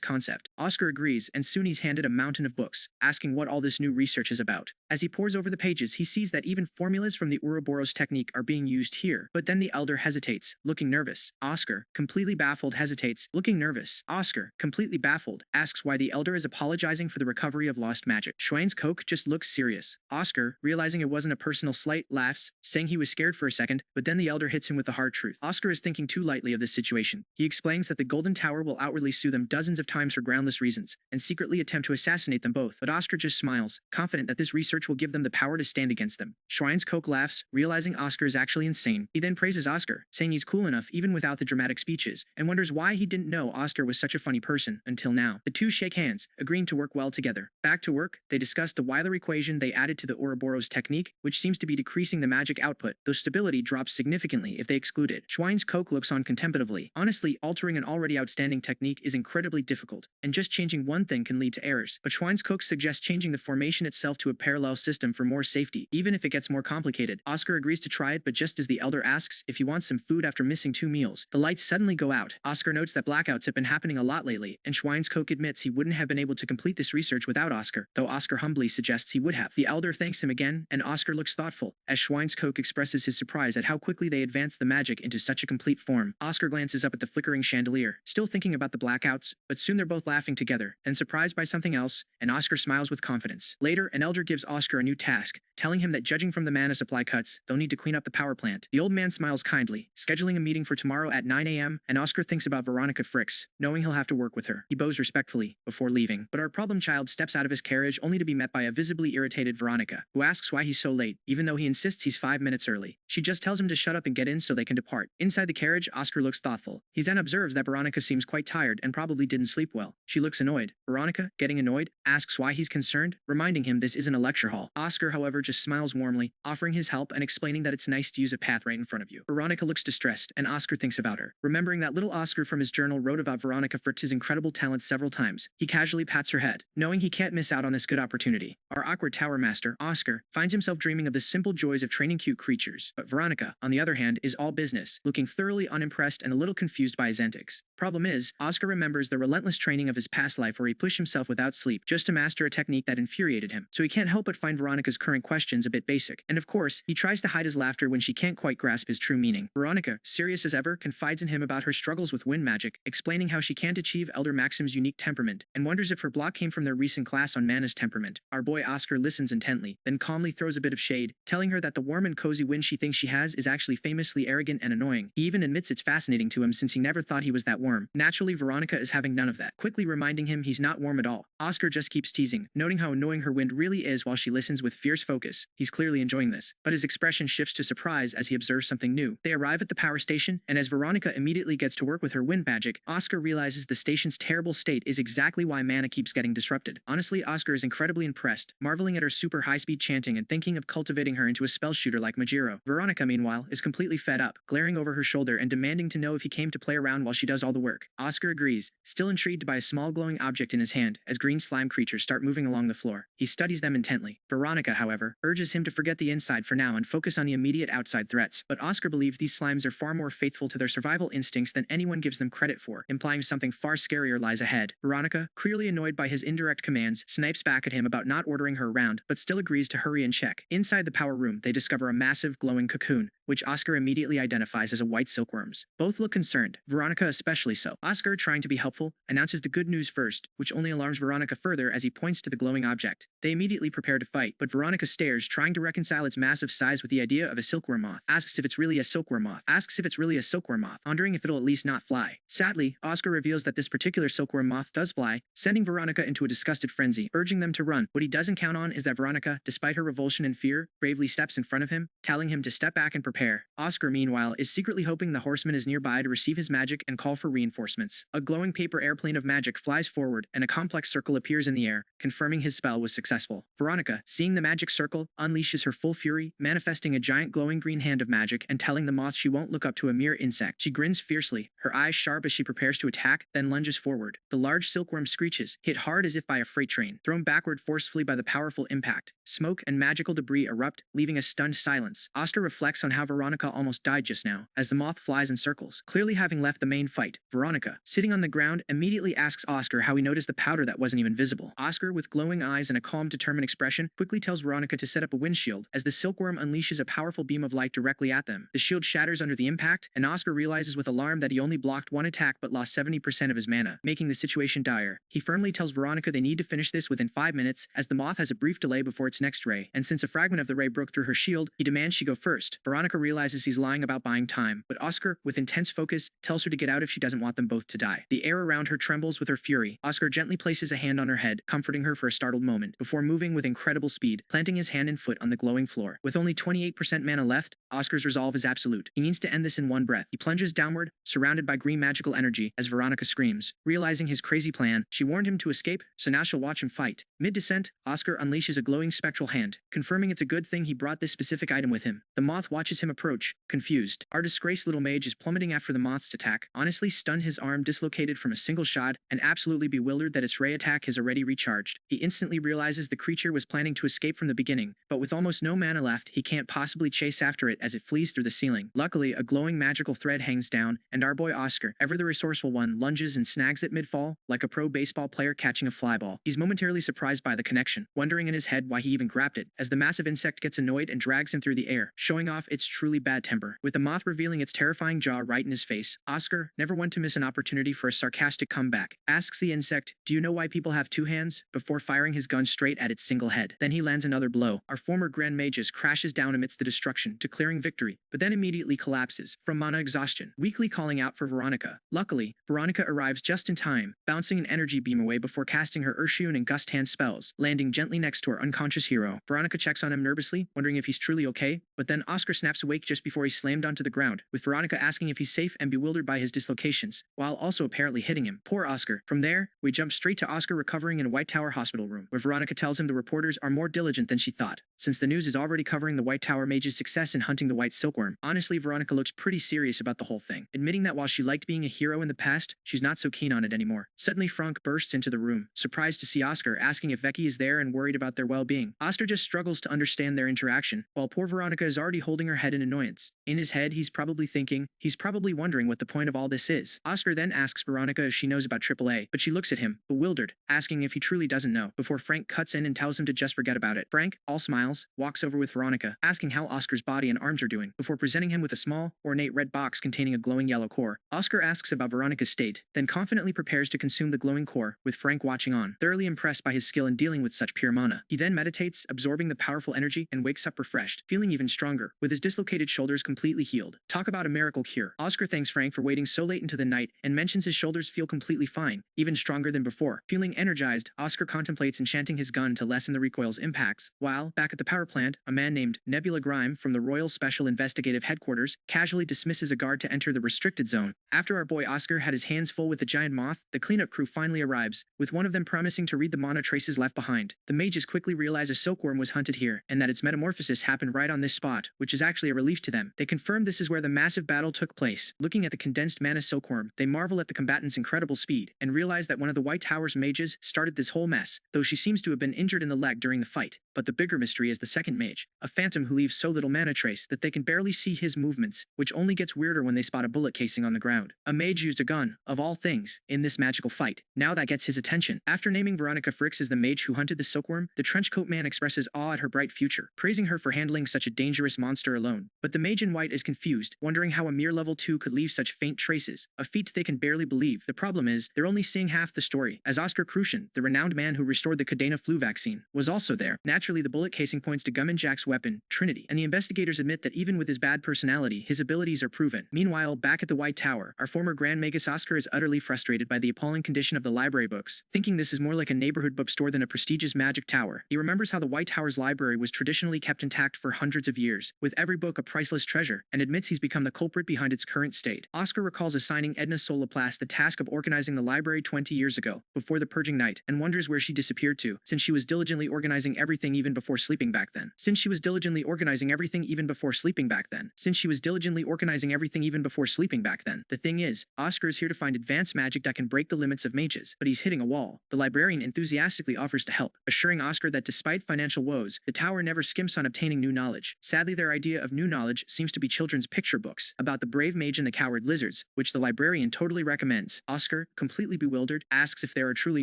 Speaker 1: concept. Oscar agrees, and soon he's handed a mountain of books, asking what all this new research is about. As he pores over the pages, he sees that even formulas from the Ouroboros technique are being used here. But then the elder hesitates, looking nervous. Oscar, completely baffled, hesitates, looking nervous. Oscar, completely baffled, asks why the elder is apologizing for the recovery of lost magic. Schweinscock just looks serious. Oscar, realizing it wasn't a personal slight, laughs, saying he was scared for a second, but then the elder hits him with the hard truth. Oscar is thinking too lightly of this situation. He explains that the Golden Tower will outwardly sue them dozens of times for groundless reasons, and secretly attempt to assassinate them both. But Oscar just smiles, confident that this research will give them the power to stand against them. Schweinscock laughs, realizing Oscar is actually insane. He then praises Oscar, saying he's cool enough even without the dramatic speeches, and wonders why he didn't know Oscar was such a funny person until now. The two shake hands, agreeing to work well together. Back to work, they discuss the Weiler equation they added to the Ouroboros technique, which seems to be decreasing the magic output, though stability drops significantly if they exclude it. Schweinscock looks on contemplatively. Honestly, altering an already outstanding technique is incredibly difficult, and just changing one thing can lead to errors. But Schweinscock suggests changing the formation itself to a parallel system for more safety, even if it gets more complicated. Oscar agrees to try it, but just as the elder asks if he wants some food after missing 2 meals, the lights suddenly go out. Oscar notes that blackouts have been happening a lot lately, and Schweinscock admits he wouldn't have been able to complete this research without Oscar, though Oscar humbly suggests he would have. The elder thanks him again, and Oscar looks thoughtful, as Schweinscock expresses his surprise at how quickly they advance the magic into such a complete form. Oscar glances up at the flickering chandelier, still thinking about the blackouts, but soon they're both laughing together, and surprised by something else, and Oscar smiles with confidence. Later, an elder gives Oscar a new task, telling him that judging from the mana supply cuts, they'll need to clean up the power plant. The old man smiles kindly, scheduling a meeting for tomorrow at 9 a.m., and Oscar thinks about Veronica Fricks, knowing he'll have to work with her. He bows respectfully, before leaving, but our problem child steps out of his carriage only to be met by a visibly irritated Veronica, who asks why he's so late, even though he insists he's 5 minutes early. She just tells him to shut up and get in so they can depart. Inside the carriage, Oscar looks thoughtful. He then observes that Veronica seems quite tired and probably didn't sleep well. She looks annoyed. Veronica, getting annoyed, asks why he's concerned, reminding him this isn't a lecture hall. Oscar, however, just smiles warmly, offering his help and explaining that it's nice to use a path right in front of you. Veronica looks distressed, and Oscar thinks about her. Remembering that little Oscar from his journal wrote about Veronica Fritz's incredible talent several times, he casually pats her head, knowing he can't miss out on this good opportunity. Our awkward tower master, Oscar, finds himself dreaming of the simple joys of training cute creatures. But Veronica, on the other hand, is all business, looking thoroughly unimpressed and a little confused by his antics. Problem is, Oscar remembers the relentless training of his past life where he pushed himself without sleep just to master a technique that infuriated him, so he can't help but find Veronica's current questions a bit basic. And of course, he tries to hide his laughter when she can't quite grasp his true meaning. Veronica, serious as ever, confides in him about her struggles with wind magic, explaining how she can't achieve Elder Maxim's unique temperament, and wonders if her block came from their recent class on Mana's temperament. Our boy Oscar listens intently, then calmly throws a bit of shade, telling her that the warm and cozy wind she thinks she has is actually famously arrogant and annoying. He even admits it's fascinating to him since he never thought he was that warm. Naturally, Veronica is having none of that, quickly reminding him he's not warm at all. Oscar just keeps teasing, noting how annoying her wind really is while she listens with fierce focus. He's clearly enjoying this, but his expression shifts to surprise as he observes something new. They arrive at the power station, and as Veronica immediately gets to work with her wind magic, Oscar realizes the station's terrible state is exactly why mana keeps getting disrupted. Honestly, Oscar is incredibly impressed, marveling at her super high-speed chanting and thinking of cultivating her into a spell shooter like Majiro. Veronica, meanwhile, is completely fed up, glaring over her shoulder and demanding to know if he came to play around while she does all the work. Oscar agrees, still intrigued by a small glowing object in his hand, as green slime creatures start moving along the floor. He studies them intently, way. Veronica, however, urges him to forget the inside for now and focus on the immediate outside threats, but Oscar believes these slimes are far more faithful to their survival instincts than anyone gives them credit for, implying something far scarier lies ahead. Veronica, clearly annoyed by his indirect commands, snipes back at him about not ordering her around, but still agrees to hurry and check. Inside the power room, they discover a massive, glowing cocoon, which Oscar immediately identifies as a white silkworm's. Both look concerned, Veronica especially so. Oscar, trying to be helpful, announces the good news first, which only alarms Veronica further as he points to the glowing object. They immediately prepare to fight, but Veronica stares, trying to reconcile its massive size with the idea of a silkworm moth. Asks if it's really a silkworm moth, wondering if it'll at least not fly. Sadly, Oscar reveals that this particular silkworm moth does fly, sending Veronica into a disgusted frenzy, urging them to run. What he doesn't count on is that Veronica, despite her revulsion and fear, bravely steps in front of him, telling him to step back and prepare. Oscar, meanwhile, is secretly hoping the horseman is nearby to receive his magic and call for reinforcements. A glowing paper airplane of magic flies forward, and a complex circle appears in the air, confirming his spell was successful. Veronica, seeing the magic circle, unleashes her full fury, manifesting a giant glowing green hand of magic and telling the moth she won't look up to a mere insect. She grins fiercely, her eyes sharp as she prepares to attack, then lunges forward. The large silkworm screeches, hit hard as if by a freight train, thrown backward forcefully by the powerful impact. Smoke and magical debris erupt, leaving a stunned silence. Oscar reflects on how Veronica almost died just now, as the moth flies in circles. Clearly having left the main fight, Veronica, sitting on the ground, immediately asks Oscar how he noticed the powder that wasn't even visible. Oscar, with glowing eyes and a calm, determined expression, quickly tells Veronica to set up a windshield, as the silkworm unleashes a powerful beam of light directly at them. The shield shatters under the impact, and Oscar realizes with alarm that he only blocked one attack but lost 70% of his mana, making the situation dire. He firmly tells Veronica they need to finish this within 5 minutes, as the moth has a brief delay before its next ray, and since a fragment of the ray broke through her shield, he demands she go first. Veronica realizes he's lying about buying time, but Oscar, with intense focus, tells her to get out if she doesn't want them both to die. The air around her trembles with her fury. Oscar gently places a hand on her head, comforting her for a startled moment, before moving with incredible speed, planting his hand and foot on the glowing floor. With only 28% mana left, Oscar's resolve is absolute. He needs to end this in one breath. He plunges downward, surrounded by green magical energy, as Veronica screams. Realizing his crazy plan, she warned him to escape, so now she'll watch him fight. Mid-descent, Oscar unleashes a glowing spectral hand, confirming it's a good thing he brought this specific item with him. The moth watches him approach, confused. Our disgraced little mage is plummeting after the moth's attack, honestly stunned, his arm dislocated from a single shot, and absolutely bewildered that its ray attack has already recharged. He instantly realizes the creature was planning to escape from the beginning, but with almost no mana left, he can't possibly chase after it as it flees through the ceiling. Luckily, a glowing magical thread hangs down, and our boy Oscar, ever the resourceful one, lunges and snags it mid-fall, like a pro baseball player catching a fly ball. He's momentarily surprised by the connection, wondering in his head why he even grabbed it, as the massive insect gets annoyed and drags him through the air, showing off its truly bad temper. With the moth revealing its terrifying jaw right in his face, Oscar, never one to miss an opportunity for a sarcastic comeback, asks the insect, "Do you know why people have two hands?" before firing his gun straight at its single head. Then he lands another blow. Our former Grand Magus crashes down amidst the destruction, declaring victory, but then immediately collapses, from mana exhaustion, weakly calling out for Veronica. Luckily, Veronica arrives just in time, bouncing an energy beam away before casting her Urshiun and Gust Hand spells, landing gently next to our unconscious hero. Veronica checks on him nervously, wondering if he's truly okay, but then Oscar snaps awake just before he's slammed onto the ground, with Veronica asking if he's safe and bewildered by his dislocations, while also apparently hitting him. Poor Oscar. From there, we jump straight to Oscar recovering in a White Tower hospital room, where Veronica tells him the reporters are more diligent than she thought, since the news is already covering the White Tower Mage's success in hunting the white silkworm. Honestly, Veronica looks pretty serious about the whole thing, admitting that while she liked being a hero in the past, she's not so keen on it anymore. Suddenly, Frank bursts into the room, surprised to see Oscar, asking if Becky is there and worried about their well-being. Oscar just struggles to understand their interaction, while poor Veronica is already holding her head in annoyance. In his head, he's probably wondering what the point of all this is. Oscar then asks Veronica if she knows about AAA, but she looks at him, bewildered, asking if he truly doesn't know, before Frank cuts in and tells him to just forget about it. Frank, all smiles, walks over with Veronica, asking how Oscar's body and arms are doing, before presenting him with a small, ornate red box containing a glowing yellow core. Oscar asks about Veronica's state, then confidently prepares to consume the glowing core, with Frank watching on, thoroughly impressed by his skill in dealing with such pure mana. He then meditates, absorbing the powerful energy, and wakes up refreshed, feeling even stronger, with his dislocated shoulders completely healed. Talk about a miracle cure. Oscar thanks Frank for waiting so late into the night, and mentions his shoulders feel completely fine, even stronger than before. Feeling energized, Oscar contemplates enchanting his gun to lessen the recoil's impacts, while, back at the power plant, a man named Nebula Grime from the Royal Special Investigative Headquarters casually dismisses a guard to enter the restricted zone. After our boy Oscar had his hands full with the giant moth, the cleanup crew finally arrives, with one of them promising to read the mana traces left behind. The mages quickly realize a silkworm was hunted here, and that its metamorphosis happened right on this spot, which is actually actually a relief to them. They confirm this is where the massive battle took place. Looking at the condensed mana silkworm, they marvel at the combatant's incredible speed, and realize that one of the White Tower's mages started this whole mess, though she seems to have been injured in the leg during the fight. But the bigger mystery is the second mage, a phantom who leaves so little mana trace that they can barely see his movements, which only gets weirder when they spot a bullet casing on the ground. A mage used a gun, of all things, in this magical fight. Now that gets his attention. After naming Veronica Fricks as the mage who hunted the silkworm, the trenchcoat man expresses awe at her bright future, praising her for handling such a dangerous monster alone. But the mage in white is confused, wondering how a mere level 2 could leave such faint traces, a feat they can barely believe. The problem is, they're only seeing half the story, as Oscar Crucian, the renowned man who restored the Cadena flu vaccine, was also there. Naturally, the bullet casing points to Gummin Jack's weapon, Trinity, and the investigators admit that even with his bad personality, his abilities are proven. Meanwhile, back at the White Tower, our former Grand Magus Oscar is utterly frustrated by the appalling condition of the library books. Thinking this is more like a neighborhood bookstore than a prestigious magic tower, he remembers how the White Tower's library was traditionally kept intact for hundreds of years, with every book a priceless treasure, and admits he's become the culprit behind its current state. Oscar recalls assigning Edna Solaplast the task of organizing the library 20 years ago, before the Purging Night, and wonders where she disappeared to, since she was diligently organizing everything even before sleeping back then. Since she was diligently organizing everything even before sleeping back then. Since she was diligently organizing everything even before sleeping back then. The thing is, Oscar is here to find advanced magic that can break the limits of mages, but he's hitting a wall. The librarian enthusiastically offers to help, assuring Oscar that despite financial woes, the tower never skimps on obtaining new knowledge. Sadly, their idea of new knowledge seems to be children's picture books about the brave mage and the coward lizards, which the librarian totally recommends. Oscar, completely bewildered, asks if there are truly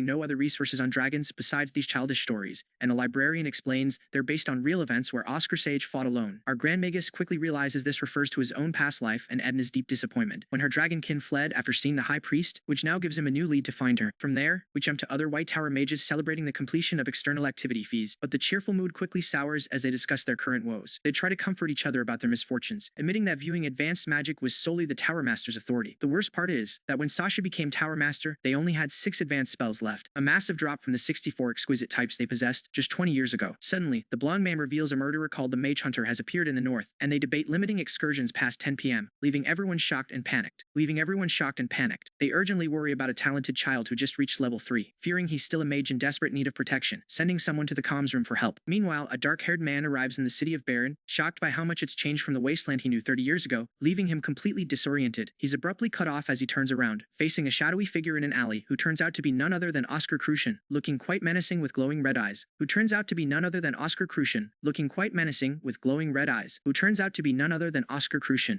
Speaker 1: no other resources on dragons besides these childish stories, and the librarian explains they're based on real events where Oscar Sage fought alone. Our Grand Magus quickly realizes this refers to his own past life and Edna's deep disappointment when her dragonkin fled after seeing the High Priest, which now gives him a new lead to find her. From there, we jump to other White Tower mages celebrating the completion of external activity fees, but the cheerful mood quickly sours as they discuss their current woes. They try to comfort each other about their misfortunes, admitting that viewing advanced magic was solely the Tower Master's authority. The worst part is that when Sasha became Tower Master, they only had 6 advanced spells left, a massive drop from the 64 exquisite types they possessed just 20 years ago. Suddenly, the blonde man reveals a murderer called the Mage Hunter has appeared in the north, and they debate limiting excursions past 10 p.m., leaving everyone shocked and panicked. They urgently worry about a talented child who just reached level 3, fearing he's still a mage in desperate need of protection, sending someone to the comms room for help. Meanwhile, a dark-haired man arrives in the city of Baron, shocked by how much it's changed from the wasteland he knew 30 years ago, leaving him completely disoriented. He's abruptly cut off as he turns around, facing a shadowy figure in an alley who turns out to be none other than Oscar Crucian, looking quite menacing with glowing red eyes.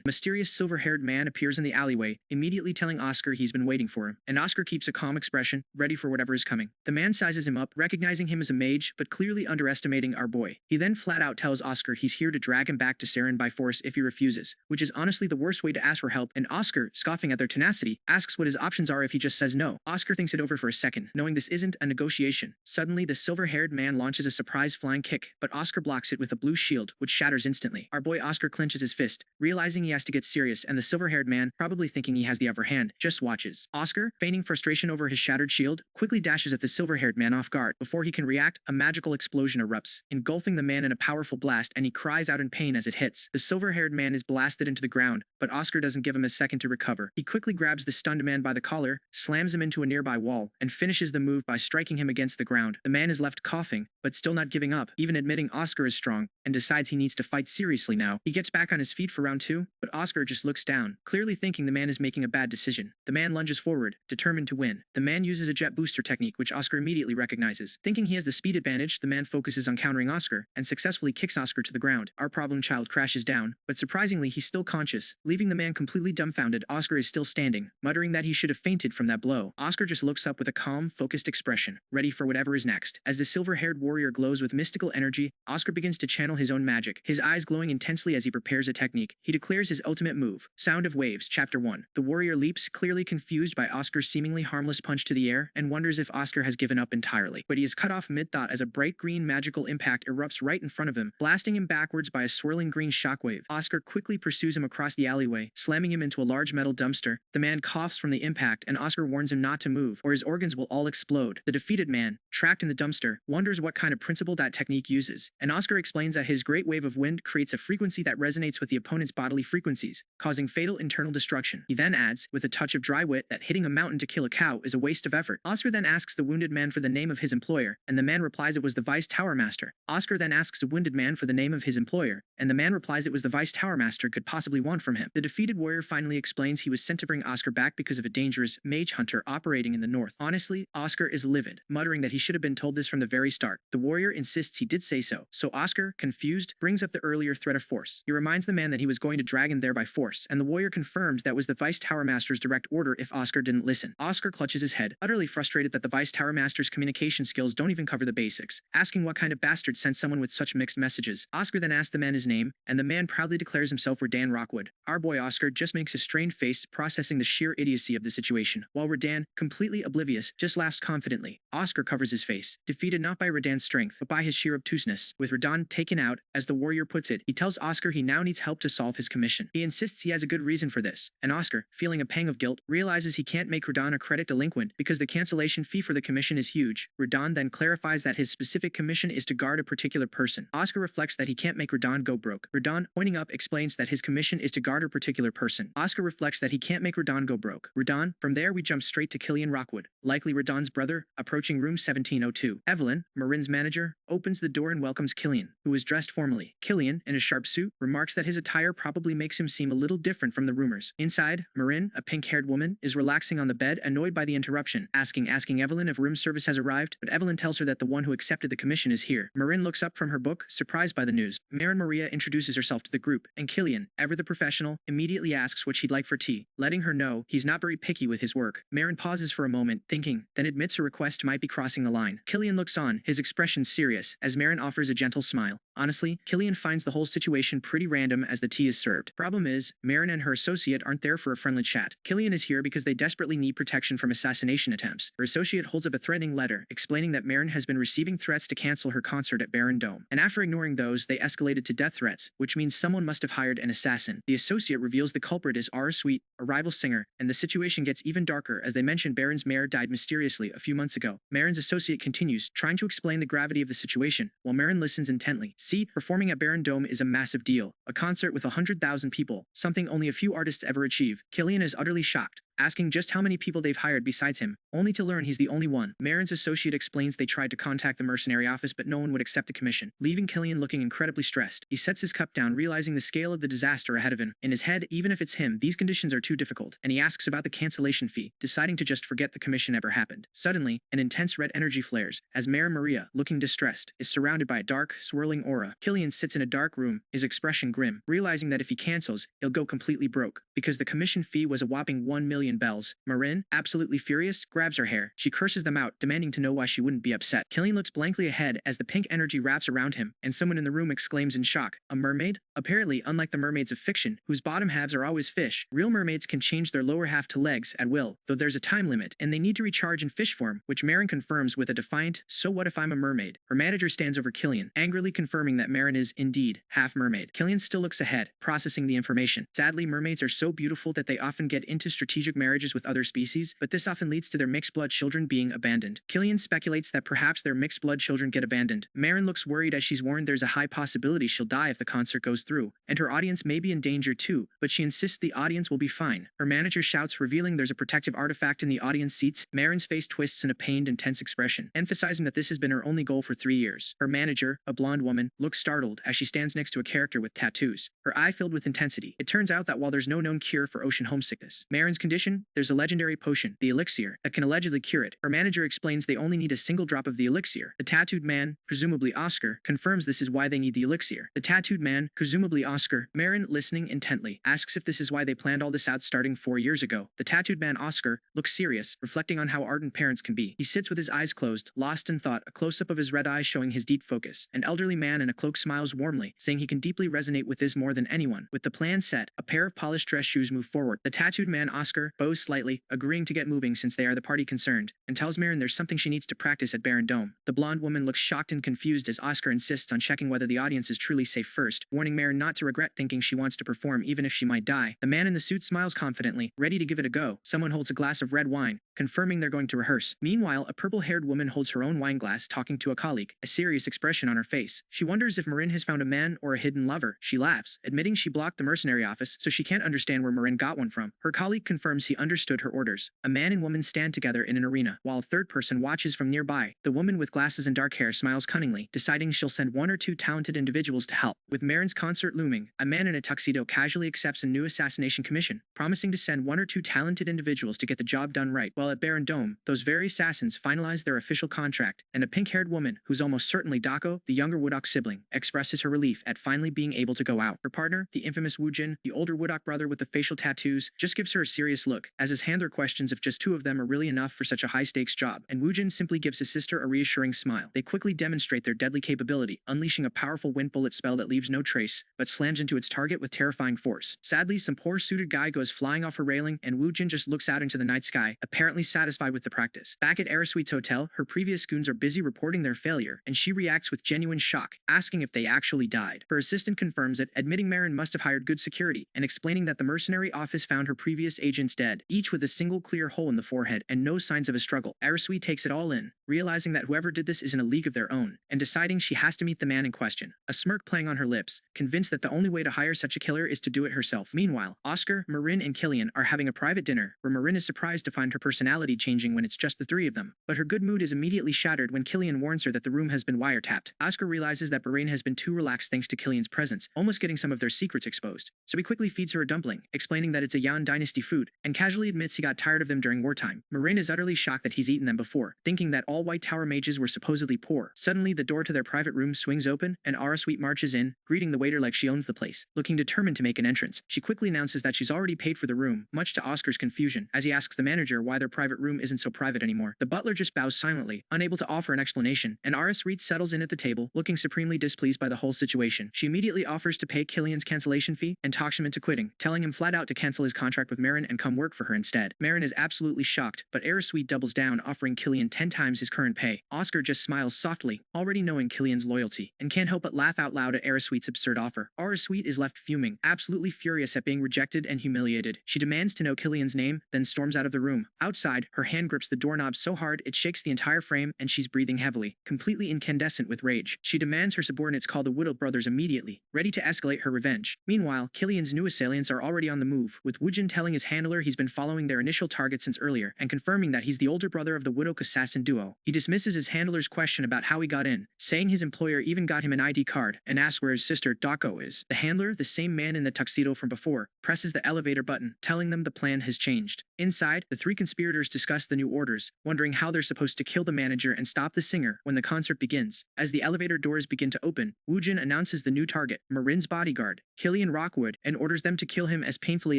Speaker 1: Mysterious silver-haired man appears in the alleyway, immediately telling Oscar he's been waiting for him, and Oscar keeps a calm expression, ready for whatever is coming. The man sizes him up, recognizing him as a mage, but clearly underestimating our boy. He then flat out tells Oscar he's here to drag him back to Saren by force if he refuses, which is honestly the worst way to ask for help, and Oscar, scoffing at their tenacity, asks what his options are if he just says no. Oscar thinks it over for a second, knowing this isn't a negotiation. Suddenly, the silver-haired man launches a surprise flying kick, but Oscar blocks it with a blue shield, which shatters instantly. Our boy Oscar clenches his fist, realizing he has to get serious, and the silver-haired man, probably thinking he has the upper hand, just watches. Oscar, feigning frustration over his shattered shield, quickly dashes at the silver-haired man off guard. Before he can react, a magical explosion erupts, engulfing the man in a powerful blast, and he cries out in pain as it hits. The silver-haired man is blasted into the ground, but Oscar doesn't give him a second to recover. He quickly grabs the stunned man by the collar, slams him into a nearby wall, and finishes the move by striking him against the ground. The man is left coughing, but still not giving up, even admitting Oscar is strong, and decides he needs to fight seriously now. He gets back on his feet for round 2, but Oscar just looks down, clearly thinking the man is making a bad decision. The man lunges forward, determined to win. The man uses a jet booster technique which Oscar immediately recognizes. Thinking he has the speed advantage, the man focuses on countering Oscar, and successfully kicks Oscar to the ground. Our problem child crashes down, but surprisingly he's still conscious, leaving the man completely dumbfounded. Oscar is still standing, muttering that he should have fainted from that blow. Oscar just looks up with a calm, focused expression, ready for whatever is next. As the silver-haired warrior glows with mystical energy, Oscar begins to channel his own magic, his eyes glowing intensely as he prepares a technique. He declares his ultimate move. Sound of Waves, Chapter 1. The warrior leaps, clearly confused by Oscar's seemingly harmless punch to the air, and wonders if Oscar has given up entirely. But he is cut off mid-thought as a bright green magical impact erupts right in front of him, blasting him backwards by a swirling green shockwave. Oscar quickly pursues him across the alleyway, slamming him into a large metal dumpster. The man coughs from the impact, and Oscar warns him not to move, or his organs will all explode. The defeated man, trapped in the dumpster, wonders what kind of principle that technique uses, and Oscar explains that his great wave of wind creates a frequency that resonates with the opponent's bodily frequencies, causing fatal internal destruction. He then adds, with a touch of dry wit, that hitting a mountain to kill a cow is a waste of effort. Oscar then asks the wounded man for the name of his employer, and the man replies it was the Vice Tower Master. Oscar then asks the wounded man for the name of his employer, and the man replies it was the Vice Tower Master could possibly want from him. The defeated warrior finally explains he was sent to bring Oscar back because of a dangerous mage hunter operating in the north. Honestly, Oscar is livid, muttering that he should have been told this from the very start. The warrior insists he did say so Oscar, confused, brings up the earlier threat of force. He reminds the man that he was going to drag him there by force, and the warrior confirms that was the Vice Tower Master's direct order if Oscar didn't listen. Oscar clutches his head, utterly frustrated that the Vice Tower Master's communication skills don't even cover the basics, asking what kind of bastard sent someone with such mixed messages. Oscar then asks the man his name, and the man proudly declares himself Redan Rockwood. Our boy Oscar just makes a strained face, processing the sheer idiocy of the situation, while Redan, completely oblivious, just laughs confidently. Oscar covers his face, defeated not by Redan's strength, but by his sheer obtuseness. With Redan taken out, as the warrior puts it, he tells Oscar he now needs help to solve his commission. He insists he has a good reason for this, and Oscar, feeling a pang of guilt, realizes he can't make Redan a credit delinquent because the cancellation fee for the commission is huge. Redan then clarifies that his specific commission is to guard a particular person. Oscar reflects that he can't make Redan go broke. Redan, pointing up, explains that his commission is to guard a particular person. Oscar reflects that he can't make Redan go broke. Redan, from there we jump straight to Killian Rockwood, likely Redan's brother, approaching room 1702. Evelyn, Marin's manager, opens the door and welcomes Killian, who is dressed formally. Killian, in a sharp suit, remarks that his attire probably makes him seem a little different from the rumors. Inside, Marin, a pink-haired woman, is relaxing on the bed, annoyed by the interruption, asking Evelyn if room service has arrived, but Evelyn tells her that the one who accepted the commission is here. Marin looks up from her book, surprised by the news. Marin Maria introduces herself to the group, and Killian, ever the professional, immediately asks what she'd like for tea, letting her know he's not very picky with his work. Marin pauses for a moment, thinking, then admits her request might be crossing the line. Killian looks on, his expression serious, as Marin offers a gentle smile. Honestly, Killian finds the whole situation pretty random as the tea is served. Problem is, Marin and her associate aren't there for a friendly chat. Killian is here because they desperately need protection from assassination attempts. Her associate holds up a threatening letter, explaining that Marin has been receiving threats to cancel her concert at Barren Dome. And after ignoring those, they escalated to death threats, which means someone must have hired an assassin. The associate reveals the culprit is Ara Sweet, a rival singer, and the situation gets even darker as they mention Barron's mayor died mysteriously a few months ago. Marin's associate continues, trying to explain the gravity of the situation, while Marin listens intently. See, performing at Barren Dome is a massive deal. A concert with 100,000 people, something only a few artists ever achieve. Killian is utterly shocked, asking just how many people they've hired besides him, only to learn he's the only one. Marin's associate explains they tried to contact the mercenary office but no one would accept the commission, leaving Killian looking incredibly stressed. He sets his cup down, realizing the scale of the disaster ahead of him. In his head, even if it's him, these conditions are too difficult, and he asks about the cancellation fee, deciding to just forget the commission ever happened. Suddenly, an intense red energy flares, as Marin Maria, looking distressed, is surrounded by a dark, swirling aura. Killian sits in a dark room, his expression grim, realizing that if he cancels, he'll go completely broke, because the commission fee was a whopping 1 million bells. Marin, absolutely furious, grabs her hair. She curses them out, demanding to know why she wouldn't be upset. Killian looks blankly ahead as the pink energy wraps around him, and someone in the room exclaims in shock, a mermaid? Apparently, unlike the mermaids of fiction, whose bottom halves are always fish, real mermaids can change their lower half to legs at will, though there's a time limit, and they need to recharge in fish form, which Marin confirms with a defiant, so what if I'm a mermaid? Her manager stands over Killian, angrily confirming that Marin is, indeed, half mermaid. Killian still looks ahead, processing the information. Sadly, mermaids are so beautiful that they often get into strategic marriages with other species, but this often leads to their mixed-blood children being abandoned. Killian speculates that perhaps their mixed-blood children get abandoned. Marin looks worried as she's warned there's a high possibility she'll die if the concert goes through, and her audience may be in danger too, but she insists the audience will be fine. Her manager shouts, revealing there's a protective artifact in the audience seats. Marin's face twists in a pained and tense expression, emphasizing that this has been her only goal for 3 years. Her manager, a blonde woman, looks startled as she stands next to a character with tattoos, her eye filled with intensity. It turns out that while there's no known cure for ocean homesickness, Marin's condition, there's a legendary potion, the elixir, that can allegedly cure it. Her manager explains they only need a single drop of the elixir. The tattooed man, presumably Oscar, confirms this is why they need the elixir. The tattooed man, presumably Oscar, Marin, listening intently, asks if this is why they planned all this out starting 4 years ago. The tattooed man, Oscar, looks serious, reflecting on how ardent parents can be. He sits with his eyes closed, lost in thought, a close-up of his red eyes showing his deep focus. An elderly man in a cloak smiles warmly, saying he can deeply resonate with this more than anyone. With the plan set, a pair of polished dress shoes move forward. The tattooed man, Oscar, bows slightly, agreeing to get moving since they are the party concerned, and tells Marin there's something she needs to practice at Barren Dome. The blonde woman looks shocked and confused as Oscar insists on checking whether the audience is truly safe first, warning Marin not to regret thinking she wants to perform even if she might die. The man in the suit smiles confidently, ready to give it a go. Someone holds a glass of red wine, confirming they're going to rehearse. Meanwhile, a purple-haired woman holds her own wine glass talking to a colleague, a serious expression on her face. She wonders if Marin has found a man or a hidden lover. She laughs, admitting she blocked the mercenary office, so she can't understand where Marin got one from. Her colleague confirms he understood her orders. A man and woman stand together in an arena, while a third person watches from nearby. The woman with glasses and dark hair smiles cunningly, deciding she'll send one or two talented individuals to help. With Marin's concert looming, a man in a tuxedo casually accepts a new assassination commission, promising to send one or two talented individuals to get the job done right. While at Baron Dome, those very assassins finalize their official contract, and a pink-haired woman, who's almost certainly Dako, the younger Woodok sibling, expresses her relief at finally being able to go out. Her partner, the infamous Woojin, the older Woodok brother with the facial tattoos, just gives her a serious look, as his handler questions if just two of them are really enough for such a high-stakes job, and Woojin simply gives his sister a reassuring smile. They quickly demonstrate their deadly capability, unleashing a powerful wind bullet spell that leaves no trace, but slams into its target with terrifying force. Sadly, some poor suited guy goes flying off her railing, and Woojin just looks out into the night sky, apparently satisfied with the practice. Back at Arasuite's hotel, her previous goons are busy reporting their failure, and she reacts with genuine shock, asking if they actually died. Her assistant confirms it, admitting Marin must have hired good security, and explaining that the mercenary office found her previous agents dead, each with a single clear hole in the forehead and no signs of a struggle. Arasuite takes it all in, realizing that whoever did this is in a league of their own, and deciding she has to meet the man in question, a smirk playing on her lips, convinced that the only way to hire such a killer is to do it herself. Meanwhile, Oscar, Marin, and Killian are having a private dinner, where Marin is surprised to find her personality changing when it's just the three of them, but her good mood is immediately shattered when Killian warns her that the room has been wiretapped. Oscar realizes that Marin has been too relaxed thanks to Killian's presence, almost getting some of their secrets exposed, so he quickly feeds her a dumpling, explaining that it's a Yan dynasty food, and casually admits he got tired of them during wartime. Marin is utterly shocked that he's eaten them before, thinking that all White Tower mages were supposedly poor. Suddenly, the door to their private room swings open, and Arasuite marches in, greeting the waiter like she owns the place. Looking determined to make an entrance, she quickly announces that she's already paid for the room, much to Oscar's confusion, as he asks the manager why their private room isn't so private anymore. The butler just bows silently, unable to offer an explanation, and Arasuite settles in at the table, looking supremely displeased by the whole situation. She immediately offers to pay Killian's cancellation fee, and talks him into quitting, telling him flat out to cancel his contract with Marin and come work for her instead. Marin is absolutely shocked, but Arasuite doubles down, offering Killian 10 times his current pay. Oscar just smiles softly, already knowing Killian's loyalty, and can't help but laugh out loud at Arasuite's absurd offer. Arasuite is left fuming, absolutely furious at being rejected and humiliated. She demands to know Killian's name, then storms out of the room. Outside, her hand grips the doorknob so hard it shakes the entire frame, and she's breathing heavily, completely incandescent with rage. She demands her subordinates call the Woodok brothers immediately, ready to escalate her revenge. Meanwhile, Killian's new assailants are already on the move, with Woojin telling his handler he's been following their initial target since earlier, and confirming that he's the older brother of the Woodok assassin duo. He dismisses his handler's question about how he got in, saying his employer even got him an ID card, and asks where his sister Dako is. The handler, the same man in the tuxedo from before, presses the elevator button, telling them the plan has changed. Inside, the three conspirators discuss the new orders, wondering how they're supposed to kill the manager and stop the singer when the concert begins. As the elevator doors begin to open, Woojin announces the new target, Marin's bodyguard, Killian Rockwood, and orders them to kill him as painfully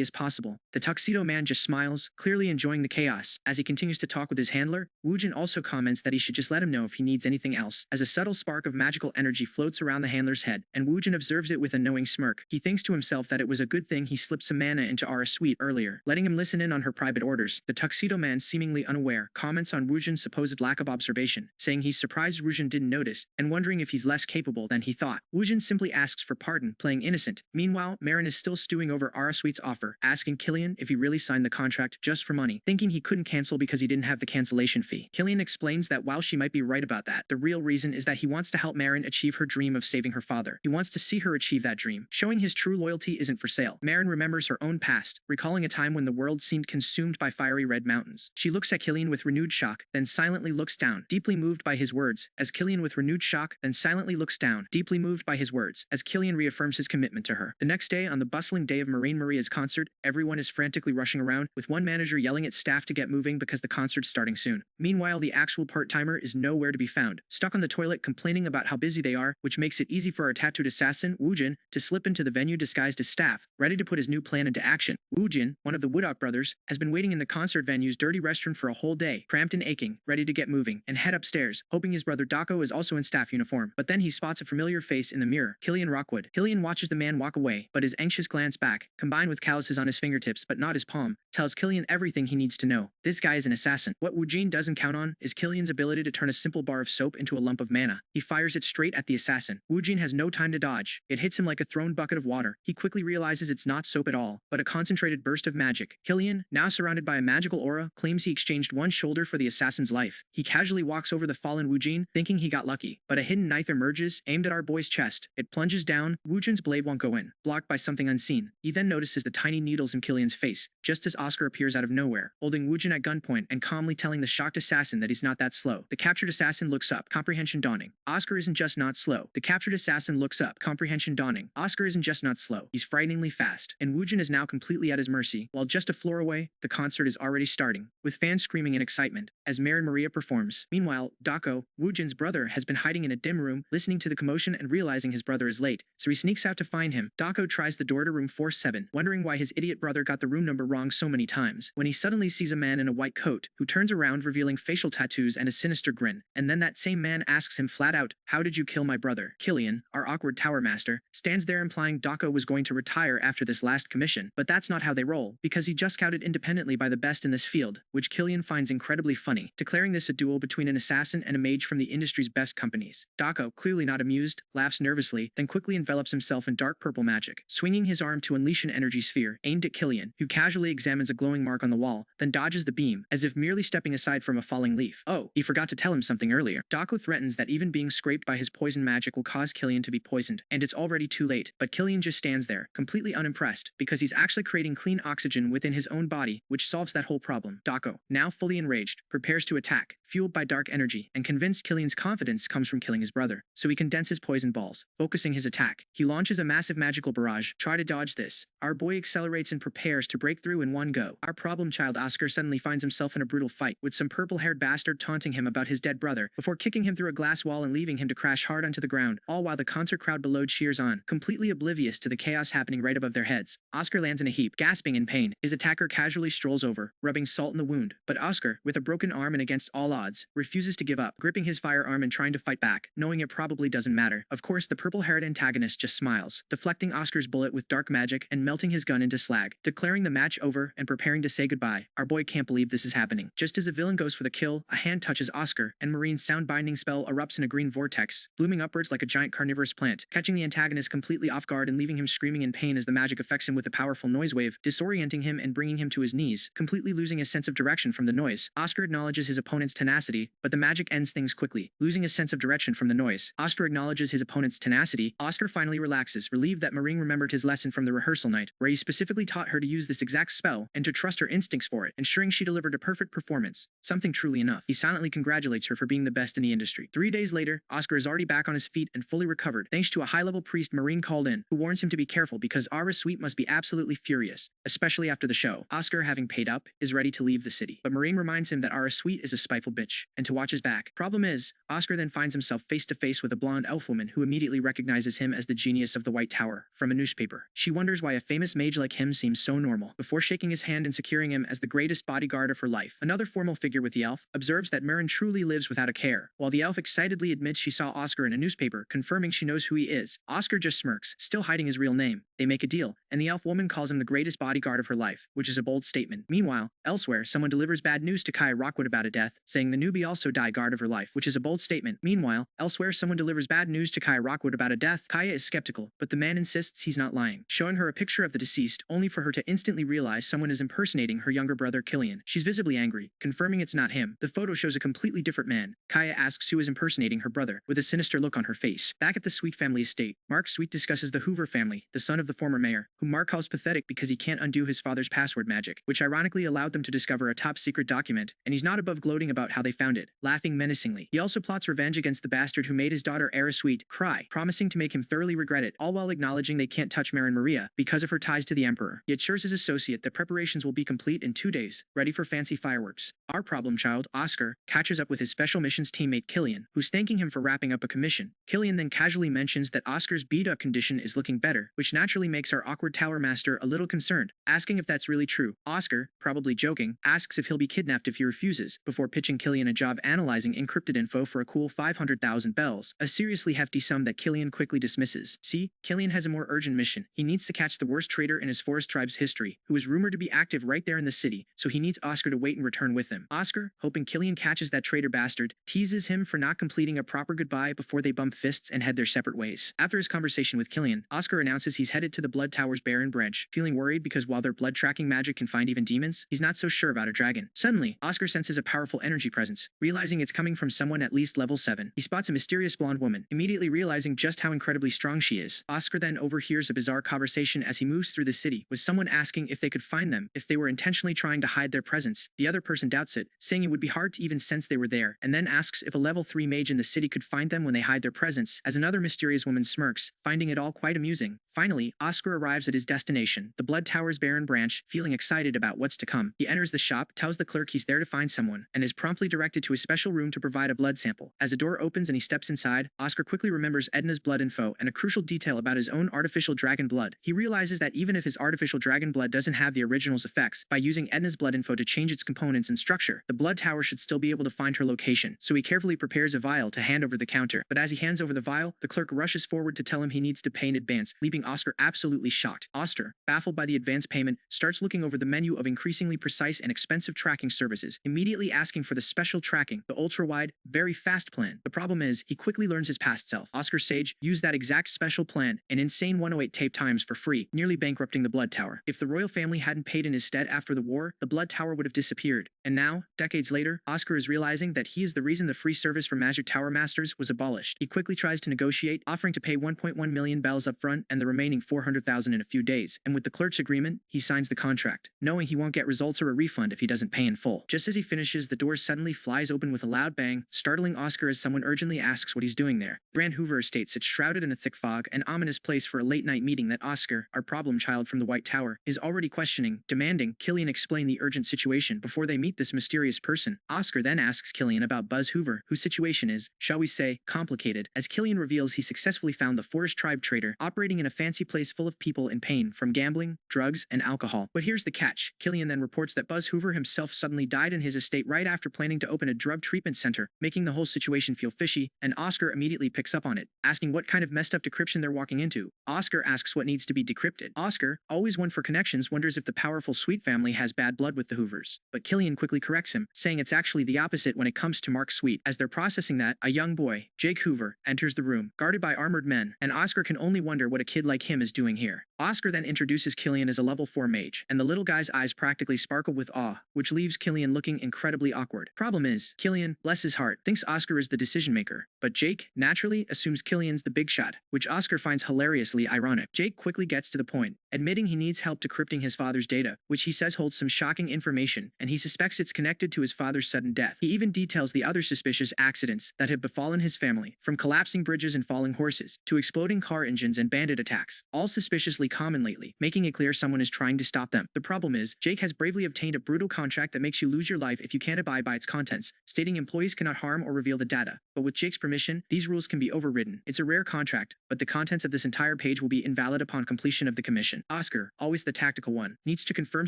Speaker 1: as possible. The tuxedo man just smiles, clearly enjoying the chaos. As he continues to talk with his handler, Woojin also comments that he should just let him know if he needs anything else, as a subtle spark of magical energy floats around the handler's head, and Woojin observes it with a knowing smirk. He thinks to himself that it was a good thing he slipped some mana into Arasuite earlier, letting him listen in on her private orders. The tuxedo man, seemingly unaware, comments on Woojin's supposed lack of observation, saying he's surprised Woojin didn't notice, and wondering if he's less capable than he thought. Woojin simply asks for pardon, playing innocent. Meanwhile, Marin is still stewing over Arasuite's offer, asking Killian if he really signed the contract just for money, thinking he couldn't cancel because he didn't have the cancellation fee. Killian explains that while she might be right about that, the real reason is that he wants to help Marin achieve her dream of saving her father. He wants to see her achieve that dream, showing his true loyalty isn't for sale. Marin remembers her own past, recalling a time when the world seemed consumed by fiery red mountains. She looks at Killian with renewed shock, then silently looks down, deeply moved by his words, as Killian with renewed shock, then silently looks down, deeply moved by his words, as Killian reaffirms his commitment to her. The next day, on the bustling day of Marine Maria's concert, everyone is frantically rushing around, with one manager yelling at staff to get moving because the concert's starting soon. Meanwhile, the actual part-timer is nowhere to be found, stuck on the toilet complaining about how busy they are, which makes it easy for our tattooed assassin, Woojin, to slip into the venue disguised as staff, ready to put his new plan into action. Woojin, one of the Woodok brothers, has been waiting in the concert venue's dirty restroom for a whole day, cramped and aching, ready to get moving, and head upstairs, hoping his brother Dako is also in staff uniform. But then he spots a familiar face in the mirror, Killian Rockwood. Killian watches the man walk away, but his anxious glance back, combined with calluses on his fingertips but not his palm, tells Killian everything he needs to know. This guy is an assassin. What Woojin doesn't count on is Killian's ability to turn a simple bar of soap into a lump of mana. He fires it straight at the assassin. Woojin has no time to dodge. It hits him like a thrown bucket of water. He quickly realizes it's not soap at all, but a concentrated burst of magic. Killian, now surrounded by a magical aura, Manhwa claims he exchanged one shoulder for the assassin's life. He casually walks over the fallen Wujin, thinking he got lucky, but a hidden knife emerges, aimed at our boy's chest. It plunges down, Wujin's blade won't go in, blocked by something unseen. He then notices the tiny needles in Killian's face, just as Oscar appears out of nowhere, holding Wujin at gunpoint and calmly telling the shocked assassin that he's not that slow. The captured assassin looks up, comprehension dawning. Oscar isn't just not slow. The captured assassin looks up, comprehension dawning. Oscar isn't just not slow. He's frighteningly fast, and Wujin is now completely at his mercy. While just a floor away, the concert is already starting, with fans screaming in excitement as Mare and Maria performs. Meanwhile, Dako, Wujin's brother, has been hiding in a dim room, listening to the commotion and realizing his brother is late, so he sneaks out to find him. Dako tries the door to room 47, wondering why his idiot brother got the room number wrong so many times, when he suddenly sees a man in a white coat, who turns around revealing facial tattoos and a sinister grin, and then that same man asks him flat out, "How did you kill my brother?" Killian, our awkward tower master, stands there implying Dako was going to retire after this last commission, but that's not how they roll, because he just scouted independently by the best in this field, which Killian finds incredibly funny, declaring this a duel between an assassin and a mage from the industry's best companies. Dako, clearly not amused, laughs nervously, then quickly envelops himself in dark purple magic, swinging his arm to unleash an energy sphere aimed at Killian, who casually examines a glowing mark on the wall, then dodges the beam, as if merely stepping aside from a falling leaf. Oh, he forgot to tell him something earlier. Dako threatens that even being scraped by his poison magic will cause Killian to be poisoned, and it's already too late, but Killian just stands there, completely unimpressed, because he's actually creating clean oxygen within his own body, which solves that whole problem. Dako, now fully enraged, prepares to attack, fueled by dark energy, and convinced Killian's confidence comes from killing his brother, so he condenses poison balls, focusing his attack. He launches a massive magical barrage. Try to dodge this. Our boy accelerates and prepares to break through in one go. Our problem child Oscar suddenly finds himself in a brutal fight, with some purple-haired bastard taunting him about his dead brother, before kicking him through a glass wall and leaving him to crash hard onto the ground, all while the concert crowd below cheers on, completely oblivious to the chaos happening right above their heads. Oscar lands in a heap, gasping in pain. His attacker casually strolls over, rubbing salt in the wound, but Oscar, with a broken arm and against all odds, refuses to give up, gripping his firearm and trying to fight back, knowing it probably doesn't matter. Of course, the purple-haired antagonist just smiles, deflecting Oscar's bullet with dark magic and melting his gun into slag, declaring the match over and preparing to say goodbye. Our boy can't believe this is happening. Just as the villain goes for the kill, a hand touches Oscar, and Marine's sound-binding spell erupts in a green vortex, blooming upwards like a giant carnivorous plant, catching the antagonist completely off guard and leaving him screaming in pain as the magic affects him with a powerful noise wave, disorienting him and bringing him to his knees, completely losing his sense of direction from the noise. Oscar acknowledges his opponent's tenacity, but the magic ends things quickly, losing his sense of direction from the noise. Oscar acknowledges his opponent's tenacity. Oscar finally relaxes, relieved that Marine remembered his lesson from the rehearsal night, where he specifically taught her to use this exact spell and to trust her instincts for it, ensuring she delivered a perfect performance. Something truly enough. He silently congratulates her for being the best in the industry. 3 days later, Oscar is already back on his feet and fully recovered, thanks to a high-level priest Marine called in, who warns him to be careful because Ara Sweet must be absolutely furious, especially after the show. Oscar, having paid up, is ready to leave the city, but Marine reminds him that Ara Sweet is a spiteful bitch, and to watch his back. Problem is, Oscar then finds himself face-to-face with a blonde elf woman who immediately recognizes him as the genius of the White Tower, from a newspaper. She wonders why a famous mage like him seems so normal, before shaking his hand and securing him as the greatest bodyguard of her life. Another formal figure with the elf observes that Marin truly lives without a care, while the elf excitedly admits she saw Oscar in a newspaper, confirming she knows who he is. Oscar just smirks, still hiding his real name. They make a deal, and the elf woman calls him the greatest bodyguard of her life, which is a bold statement. Meanwhile, elsewhere, someone delivers bad news to Kaya Rockwood about a death, saying the newbie also died guard of her life, which is a bold statement. Meanwhile, elsewhere, someone delivers bad news to Kaya Rockwood about a death. Kaya is skeptical, but the man insists he's not lying, showing her a picture of the deceased, only for her to instantly realize someone is impersonating her younger brother Killian. She's visibly angry, confirming it's not him. The photo shows a completely different man. Kaya asks who is impersonating her brother, with a sinister look on her face. Back at the Sweet family estate, Mark Sweet discusses the Hoover family, the son of the former mayor, whom Mark calls pathetic because he can't undo his father's password magic, which ironically allowed them to discover a top-secret document, and he's not above gloating about how they found it, laughing menacingly. He also plots revenge against the bastard who made his daughter Ara Sweet cry, promising to make him thoroughly regret it, all while acknowledging they can't touch Marin Maria because of her ties to the Emperor. He assures his associate that preparations will be complete in 2 days, ready for fancy fireworks. Our problem child, Oscar, catches up with his special missions teammate Killian, who's thanking him for wrapping up a commission. Killian then casually mentions that Oscar's beat-up condition is looking better, which naturally makes our awkward tower master a little concerned, asking if that's really true. Oscar, probably joking, asks if he'll be kidnapped if he refuses, before pitching Killian a job analyzing encrypted info for a cool 500,000 bells, a seriously hefty sum that Killian quickly dismisses. See, Killian has a more urgent mission. He needs to catch the worst traitor in his forest tribe's history, who is rumored to be active right there in the city, so he needs Oscar to wait and return with him. Oscar, hoping Killian catches that traitor bastard, teases him for not completing a proper goodbye before they bump fists and head their separate ways. After his conversation with Killian, Oscar announces he's headed to the Blood Tower's barren branch, feeling worried because while their blood tracking magic can find even demons, he's not so sure sure about a dragon. Suddenly, Oscar senses a powerful energy presence. Realizing it's coming from someone at least level 7, he spots a mysterious blonde woman, immediately realizing just how incredibly strong she is. Oscar then overhears a bizarre conversation as he moves through the city, with someone asking if they could find them if they were intentionally trying to hide their presence. The other person doubts it, saying it would be hard to even sense they were there, and then asks if a level 3 mage in the city could find them when they hide their presence, as another mysterious woman smirks, finding it all quite amusing. Finally, Oscar arrives at his destination, the Blood Tower's barren branch, feeling excited about what's to come. He enters the shop, tells the clerk he's there to find someone, and is promptly directed to a special room to provide a blood sample. As a door opens and he steps inside, Oscar quickly remembers Edna's blood info and a crucial detail about his own artificial dragon blood. He realizes that even if his artificial dragon blood doesn't have the original's effects, by using Edna's blood info to change its components and structure, the Blood Tower should still be able to find her location, so he carefully prepares a vial to hand over the counter. But as he hands over the vial, the clerk rushes forward to tell him he needs to pay in advance, leaving Oscar absolutely shocked. Oscar, baffled by the advance payment, starts looking over the menu of increasingly precise and expensive tracking services, immediately asking for the special tracking, the ultra-wide, very fast plan. The problem is, he quickly learns his past self, Oscar Sage, used that exact special plan, an insane 108 tape times for free, nearly bankrupting the Blood Tower. If the royal family hadn't paid in his stead after the war, the Blood Tower would have disappeared. And now, decades later, Oscar is realizing that he is the reason the free service for Magic Tower Masters was abolished. He quickly tries to negotiate, offering to pay 1.1 million bells up front and the remaining 400,000 in a few days, and with the clerk's agreement, he signs the contract, knowing he won't get results or a refund if he doesn't pay in full. Just as he finishes, the door suddenly flies open with a loud bang, startling Oscar as someone urgently asks what he's doing there. Grand Hoover Estate sits shrouded in a thick fog, an ominous place for a late-night meeting that Oscar, our problem child from the White Tower, is already questioning, demanding Killian explain the urgent situation before they meet this mysterious person. Oscar then asks Killian about Buzz Hoover, whose situation is, shall we say, complicated, as Killian reveals he successfully found the Forest Tribe trader operating in a fancy place full of people in pain from gambling, drugs, and alcohol. But here's the catch. Killian then reports that Buzz Hoover himself suddenly died in his estate right after planning to open a drug treatment center, making the whole situation feel fishy, and Oscar immediately picks up on it, asking what kind of messed up decryption they're walking into. Oscar asks what needs to be decrypted. Oscar, always one for connections, wonders if the powerful Sweet family has bad blood with the Hoovers. But Killian quickly corrects him, saying it's actually the opposite when it comes to Mark Sweet. As they're processing that, a young boy, Jake Hoover, enters the room, guarded by armored men, and Oscar can only wonder what a kid like him is doing here. Oscar then introduces Killian as a level 4 mage, and the little guy's eyes practically sparkle with awe, which leaves Killian looking incredibly awkward. Problem is, Killian, bless his heart, thinks Oscar is the decision maker, but Jake, naturally, assumes Killian's the big shot, which Oscar finds hilariously ironic. Jake quickly gets to the point, admitting he needs help decrypting his father's data, which he says holds some shocking information, and he suspects it's connected to his father's sudden death. He even details the other suspicious accidents that have befallen his family, from collapsing bridges and falling horses, to exploding car engines and bandit attacks, all suspiciously common lately, making it clear someone is trying to stop them. The problem is, Jake has bravely obtained a brutal contract that makes you lose your life if you can't abide by its contents, stating employees cannot harm or reveal the data. But with Jake's permission, these rules can be overridden. It's a rare contract, but the contents of this entire page will be invalid upon completion of the commission. Oscar, always the tactical one, needs to confirm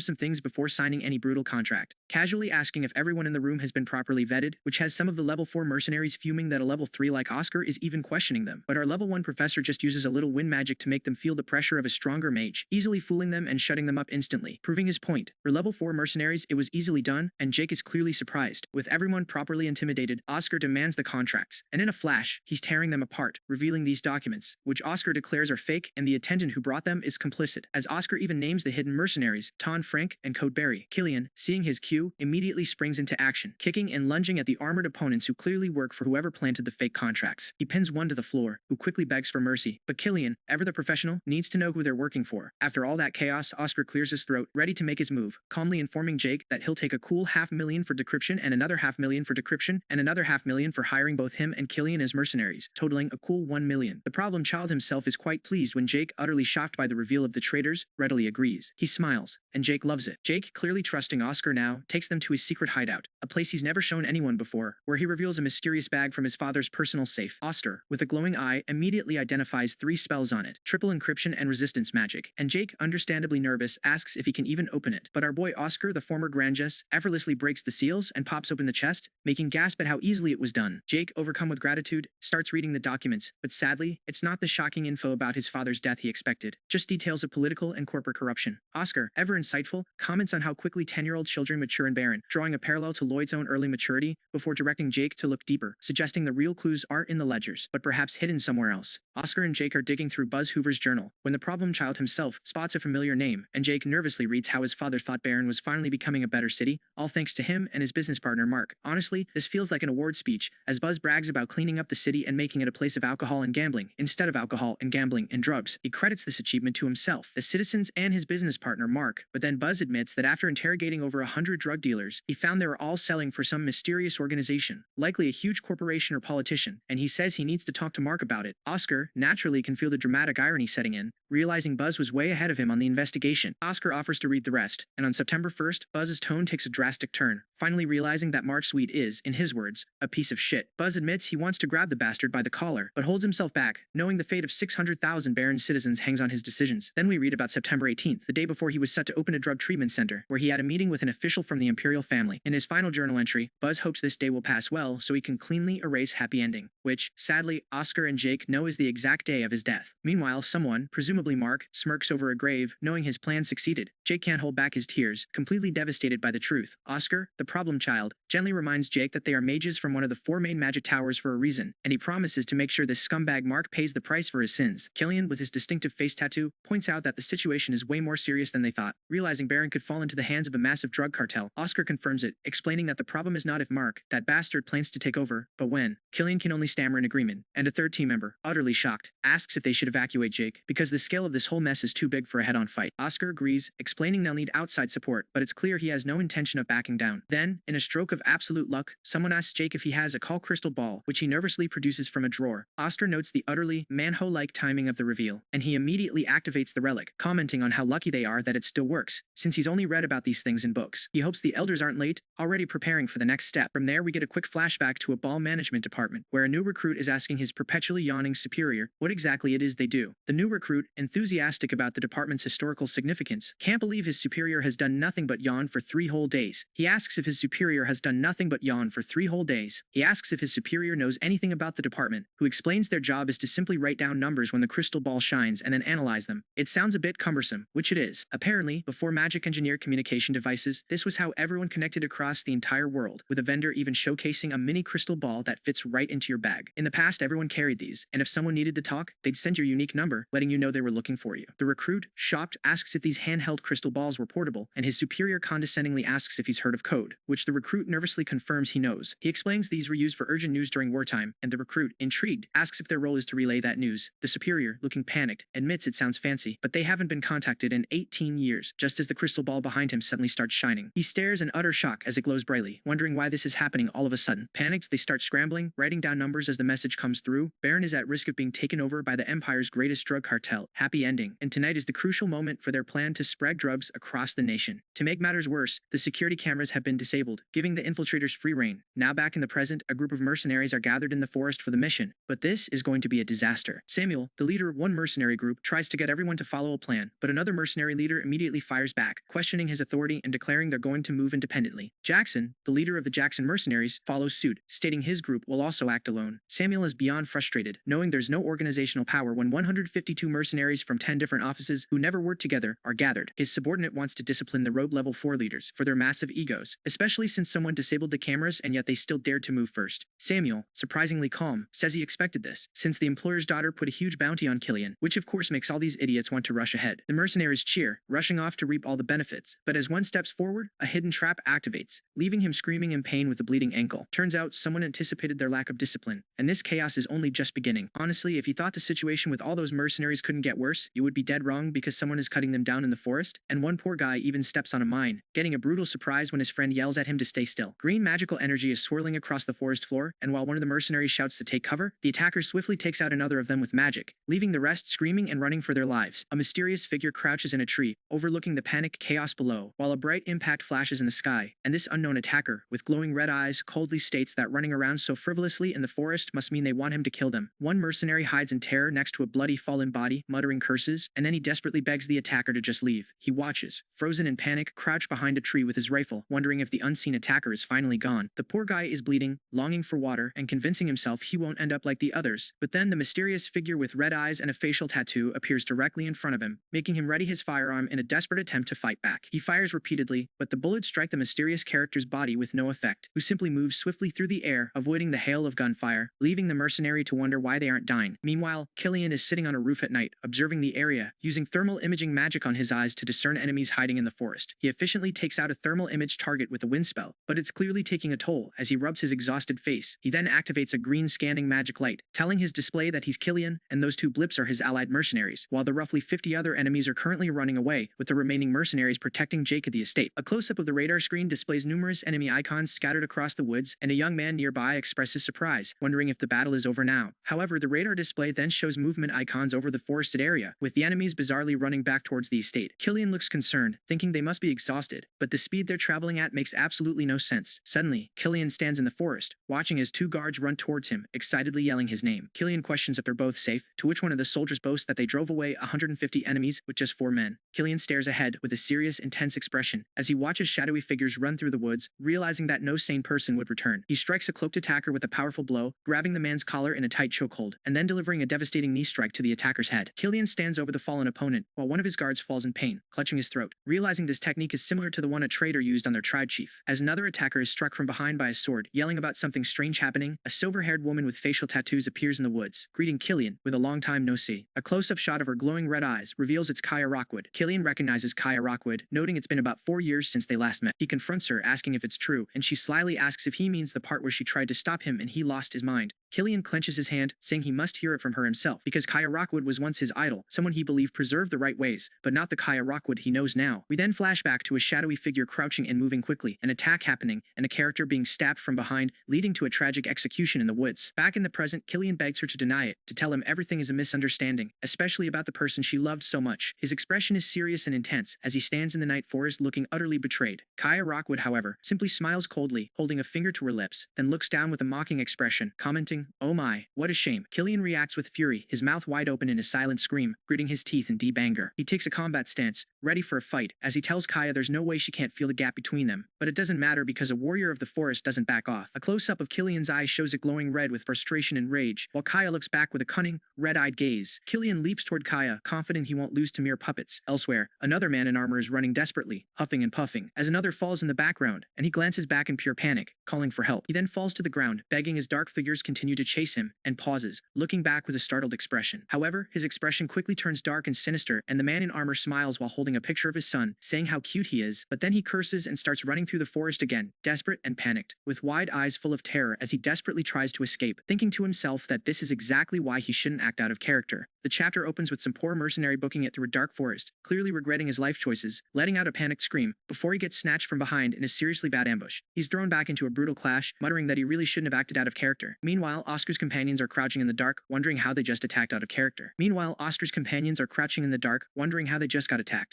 Speaker 1: some things before signing any brutal contract, casually asking if everyone in the room has been properly vetted, which has some of the level 4 mercenaries fuming that a level 3 like Oscar is even questioning them. But our level 1 professor just uses a little wind magic to make them feel the pressure of a stronger mage, easily fooling them and shutting them up instantly, proving his point. For level 4 mercenaries, it was easily done, and Jake is clearly surprised. With everyone properly intimidated, Oscar demands the contracts, and in a flash, he's tearing them apart, revealing these documents, which Oscar declares are fake, and the attendant who brought them is complicit, as Oscar even names the hidden mercenaries, Ton Frank and Code Barry. Killian, seeing his cue, immediately springs into action, kicking and lunging at the armored opponents who clearly work for whoever planted the fake contracts. He pins one to the floor, who quickly begs for mercy, but Killian, ever the professional, needs to know who they're working for. After all that chaos, Oscar clears his throat, ready to make his move, calmly informing Jake that he'll take a cool $500,000 for decryption and another $500,000 for decryption and another $500,000 for hiring both him and Killian as mercenaries, totaling a cool $1 million. The problem child himself is quite pleased when Jake, utterly shocked by the reveal of the traitors, readily agrees. He smiles, and Jake loves it. Jake, clearly trusting Oscar now, takes them to his secret hideout, a place he's never shown anyone before, where he reveals a mysterious bag from his father's personal safe. Oscar, with a glowing eye, immediately identifies 3 spells on it, triple encryption and resistance magic, and Jake, understandably nervous, asks if he can even open it. But our boy Oscar, the former Grand Magus, effortlessly breaks the seals and pops open the chest, making gasp at how easily it was done. Jake, overcome with gratitude, starts reading the documents, but sadly, it's not the shocking info about his father's death he expected, just details of political and corporate corruption. Oscar, ever insightful, comments on how quickly 10-year-old children mature and barren, drawing a parallel to Lloyd's own early maturity, before directing Jake to look deeper, suggesting the real clues aren't in the ledgers, but perhaps hidden somewhere else. Oscar and Jake are digging through Buzz Hoover's journal, when the problem child child himself spots a familiar name, and Jake nervously reads how his father thought Barron was finally becoming a better city, all thanks to him and his business partner Mark. Honestly, this feels like an award speech, as Buzz brags about cleaning up the city and making it a place of alcohol and gambling, instead of alcohol and gambling and drugs. He credits this achievement to himself, the citizens, and his business partner Mark, but then Buzz admits that after interrogating over 100 drug dealers, he found they were all selling for some mysterious organization, likely a huge corporation or politician, and he says he needs to talk to Mark about it. Oscar, naturally, can feel the dramatic irony setting in, realizing Buzz was way ahead of him on the investigation. Oscar offers to read the rest, and on September 1st, Buzz's tone takes a drastic turn, finally realizing that Mark Sweet is, in his words, a piece of shit. Buzz admits he wants to grab the bastard by the collar, but holds himself back, knowing the fate of 600,000 Barron citizens hangs on his decisions. Then we read about September 18th, the day before he was set to open a drug treatment center, where he had a meeting with an official from the Imperial family. In his final journal entry, Buzz hopes this day will pass well so he can cleanly erase happy ending, which, sadly, Oscar and Jake know is the exact day of his death. Meanwhile, someone, presumably Mark, smirks over a grave, knowing his plan succeeded. Jake can't hold back his tears, completely devastated by the truth. Oscar, the problem child, gently reminds Jake that they are mages from one of the 4 main magic towers for a reason, and he promises to make sure this scumbag Mark pays the price for his sins. Killian, with his distinctive face tattoo, points out that the situation is way more serious than they thought. Realizing Barron could fall into the hands of a massive drug cartel, Oscar confirms it, explaining that the problem is not if Mark, that bastard, plans to take over, but when. Killian can only stammer in agreement, and a third team member, utterly shocked, asks if they should evacuate Jake, because the scale of this whole mess is too big for a head-on fight. Oscar agrees, explaining they'll need outside support, but it's clear he has no intention of backing down. Then, in a stroke of absolute luck, someone asks Jake if he has a call crystal ball, which he nervously produces from a drawer. Oscar notes the utterly Manhwa-like timing of the reveal, and he immediately activates the relic, commenting on how lucky they are that it still works, since he's only read about these things in books. He hopes the elders aren't late, already preparing for the next step. From there we get a quick flashback to a ball management department, where a new recruit is asking his perpetually yawning superior what exactly it is they do. The new recruit, enthusiastic about the department's historical significance, can't believe his superior has done nothing but yawn for 3 whole days. He asks if his superior has done nothing but yawn for 3 whole days. He asks if his superior knows anything about the department, who explains their job is to simply write down numbers when the crystal ball shines and then analyze them. It sounds a bit cumbersome, which it is. Apparently, before magic engineered communication devices, this was how everyone connected across the entire world, with a vendor even showcasing a mini crystal ball that fits right into your bag. In the past, everyone carried these, and if someone needed to talk, they'd send your unique number, letting you know they were looking for you. The recruit, shocked, asks if these handheld crystal balls were portable, and his superior condescendingly asks if he's heard of code, which the recruit nervously confirms he knows. He explains these were used for urgent news during wartime, and the recruit, intrigued, asks if their role is to relay that news. The superior, looking panicked, admits it sounds fancy, but they haven't been contacted in 18 years, just as the crystal ball behind him suddenly starts shining. He stares in utter shock as it glows brightly, wondering why this is happening all of a sudden. Panicked, they start scrambling, writing down numbers as the message comes through. Barron is at risk of being taken over by the Empire's greatest drug cartel. Happy ending. And tonight is the crucial moment for their plan to spread drugs across the nation. To make matters worse, the security cameras have been disabled, giving the infiltrators free rein. Now back in the present, a group of mercenaries are gathered in the forest for the mission, but this is going to be a disaster. Samuel, the leader of one mercenary group, tries to get everyone to follow a plan, but another mercenary leader immediately fires back, questioning his authority and declaring they're going to move independently. Jackson, the leader of the Jackson mercenaries, follows suit, stating his group will also act alone. Samuel is beyond frustrated, knowing there's no organizational power when 152 mercenaries from 10 different offices who never worked together are gathered. His subordinate wants to discipline the rogue level 4 leaders for their massive egos, especially since someone disabled the cameras and yet they still dared to move first. Samuel, surprisingly calm, says he expected this, since the employer's daughter put a huge bounty on Killian, which of course makes all these idiots want to rush ahead. The mercenaries cheer, rushing off to reap all the benefits, but as one steps forward, a hidden trap activates, leaving him screaming in pain with a bleeding ankle. Turns out someone anticipated their lack of discipline, and this chaos is only just beginning. Honestly, if you thought the situation with all those mercenaries couldn't get worse, you would be dead wrong, because someone is cutting them down in the forest, and one poor guy even steps on a mine, getting a brutal surprise when his friend yells at him to stay still. Green magical energy is swirling across the forest floor, and while one of the mercenaries shouts to take cover, the attacker swiftly takes out another of them with magic, leaving the rest screaming and running for their lives. A mysterious figure crouches in a tree, overlooking the panicked chaos below, while a bright impact flashes in the sky, and this unknown attacker, with glowing red eyes, coldly states that running around so frivolously in the forest must mean they want him to kill them. One mercenary hides in terror next to a bloody fallen body, muttering curses, and then he desperately begs the attacker to just leave. He watches, frozen in panic, crouch behind a tree with his rifle, wondering if if the unseen attacker is finally gone. The poor guy is bleeding, longing for water, and convincing himself he won't end up like the others. But then the mysterious figure with red eyes and a facial tattoo appears directly in front of him, making him ready his firearm in a desperate attempt to fight back. He fires repeatedly, but the bullets strike the mysterious character's body with no effect, who simply moves swiftly through the air, avoiding the hail of gunfire, leaving the mercenary to wonder why they aren't dying. Meanwhile, Killian is sitting on a roof at night, observing the area, using thermal imaging magic on his eyes to discern enemies hiding in the forest. He efficiently takes out a thermal image target with a wind spell, but it's clearly taking a toll as he rubs his exhausted face. He then activates a green scanning magic light, telling his display that he's Killian, and those two blips are his allied mercenaries, while the roughly 50 other enemies are currently running away, with the remaining mercenaries protecting Jake at the estate. A close-up of the radar screen displays numerous enemy icons scattered across the woods, and a young man nearby expresses surprise, wondering if the battle is over now. However, the radar display then shows movement icons over the forested area, with the enemies bizarrely running back towards the estate. Killian looks concerned, thinking they must be exhausted, but the speed they're traveling at makes absolutely no sense. Suddenly, Killian stands in the forest, watching as two guards run towards him, excitedly yelling his name. Killian questions if they're both safe, to which one of the soldiers boasts that they drove away 150 enemies with just 4 men. Killian stares ahead with a serious, intense expression as he watches shadowy figures run through the woods, realizing that no sane person would return. He strikes a cloaked attacker with a powerful blow, grabbing the man's collar in a tight chokehold, and then delivering a devastating knee strike to the attacker's head. Killian stands over the fallen opponent, while one of his guards falls in pain, clutching his throat, realizing this technique is similar to the one a traitor used on their tribe chief. As another attacker is struck from behind by a sword, yelling about something strange happening, a silver-haired woman with facial tattoos appears in the woods, greeting Killian with a long time no see. A close-up shot of her glowing red eyes reveals it's Kaya Rockwood. Killian recognizes Kaya Rockwood, noting it's been about 4 years since they last met. He confronts her, asking if it's true, and she slyly asks if he means the part where she tried to stop him and he lost his mind. Killian clenches his hand, saying he must hear it from her himself, because Kaya Rockwood was once his idol, someone he believed preserved the right ways, but not the Kaya Rockwood he knows now. We then flash back to a shadowy figure crouching and moving quickly, an attack happening, and a character being stabbed from behind, leading to a tragic execution in the woods. Back in the present, Killian begs her to deny it, to tell him everything is a misunderstanding, especially about the person she loved so much. His expression is serious and intense, as he stands in the night forest looking utterly betrayed. Kaya Rockwood, however, simply smiles coldly, holding a finger to her lips, then looks down with a mocking expression, commenting, "Oh my, what a shame." Killian reacts with fury, his mouth wide open in a silent scream, gritting his teeth in deep anger. He takes a combat stance, ready for a fight, as he tells Kaya there's no way she can't feel the gap between them, but it doesn't matter because a warrior of the forest doesn't back off. A close-up of Killian's eyes shows it glowing red with frustration and rage, while Kaya looks back with a cunning, red-eyed gaze. Killian leaps toward Kaya, confident he won't lose to mere puppets. Elsewhere, another man in armor is running desperately, huffing and puffing, as another falls in the background, and he glances back in pure panic, calling for help. He then falls to the ground, begging as dark figures continue to chase him, and pauses, looking back with a startled expression. However, his expression quickly turns dark and sinister, and the man in armor smiles while holding a picture of his son, saying how cute he is, but then he curses and starts running through the forest again, desperate and panicked, with wide eyes full of terror as he desperately tries to escape, thinking to himself that this is exactly why he shouldn't act out of character. The chapter opens with some poor mercenary booking it through a dark forest, clearly regretting his life choices, letting out a panicked scream, before he gets snatched from behind in a seriously bad ambush. He's thrown back into a brutal clash, muttering that he really shouldn't have acted out of character. Meanwhile, Oscar's companions are crouching in the dark, wondering how they just attacked out of character.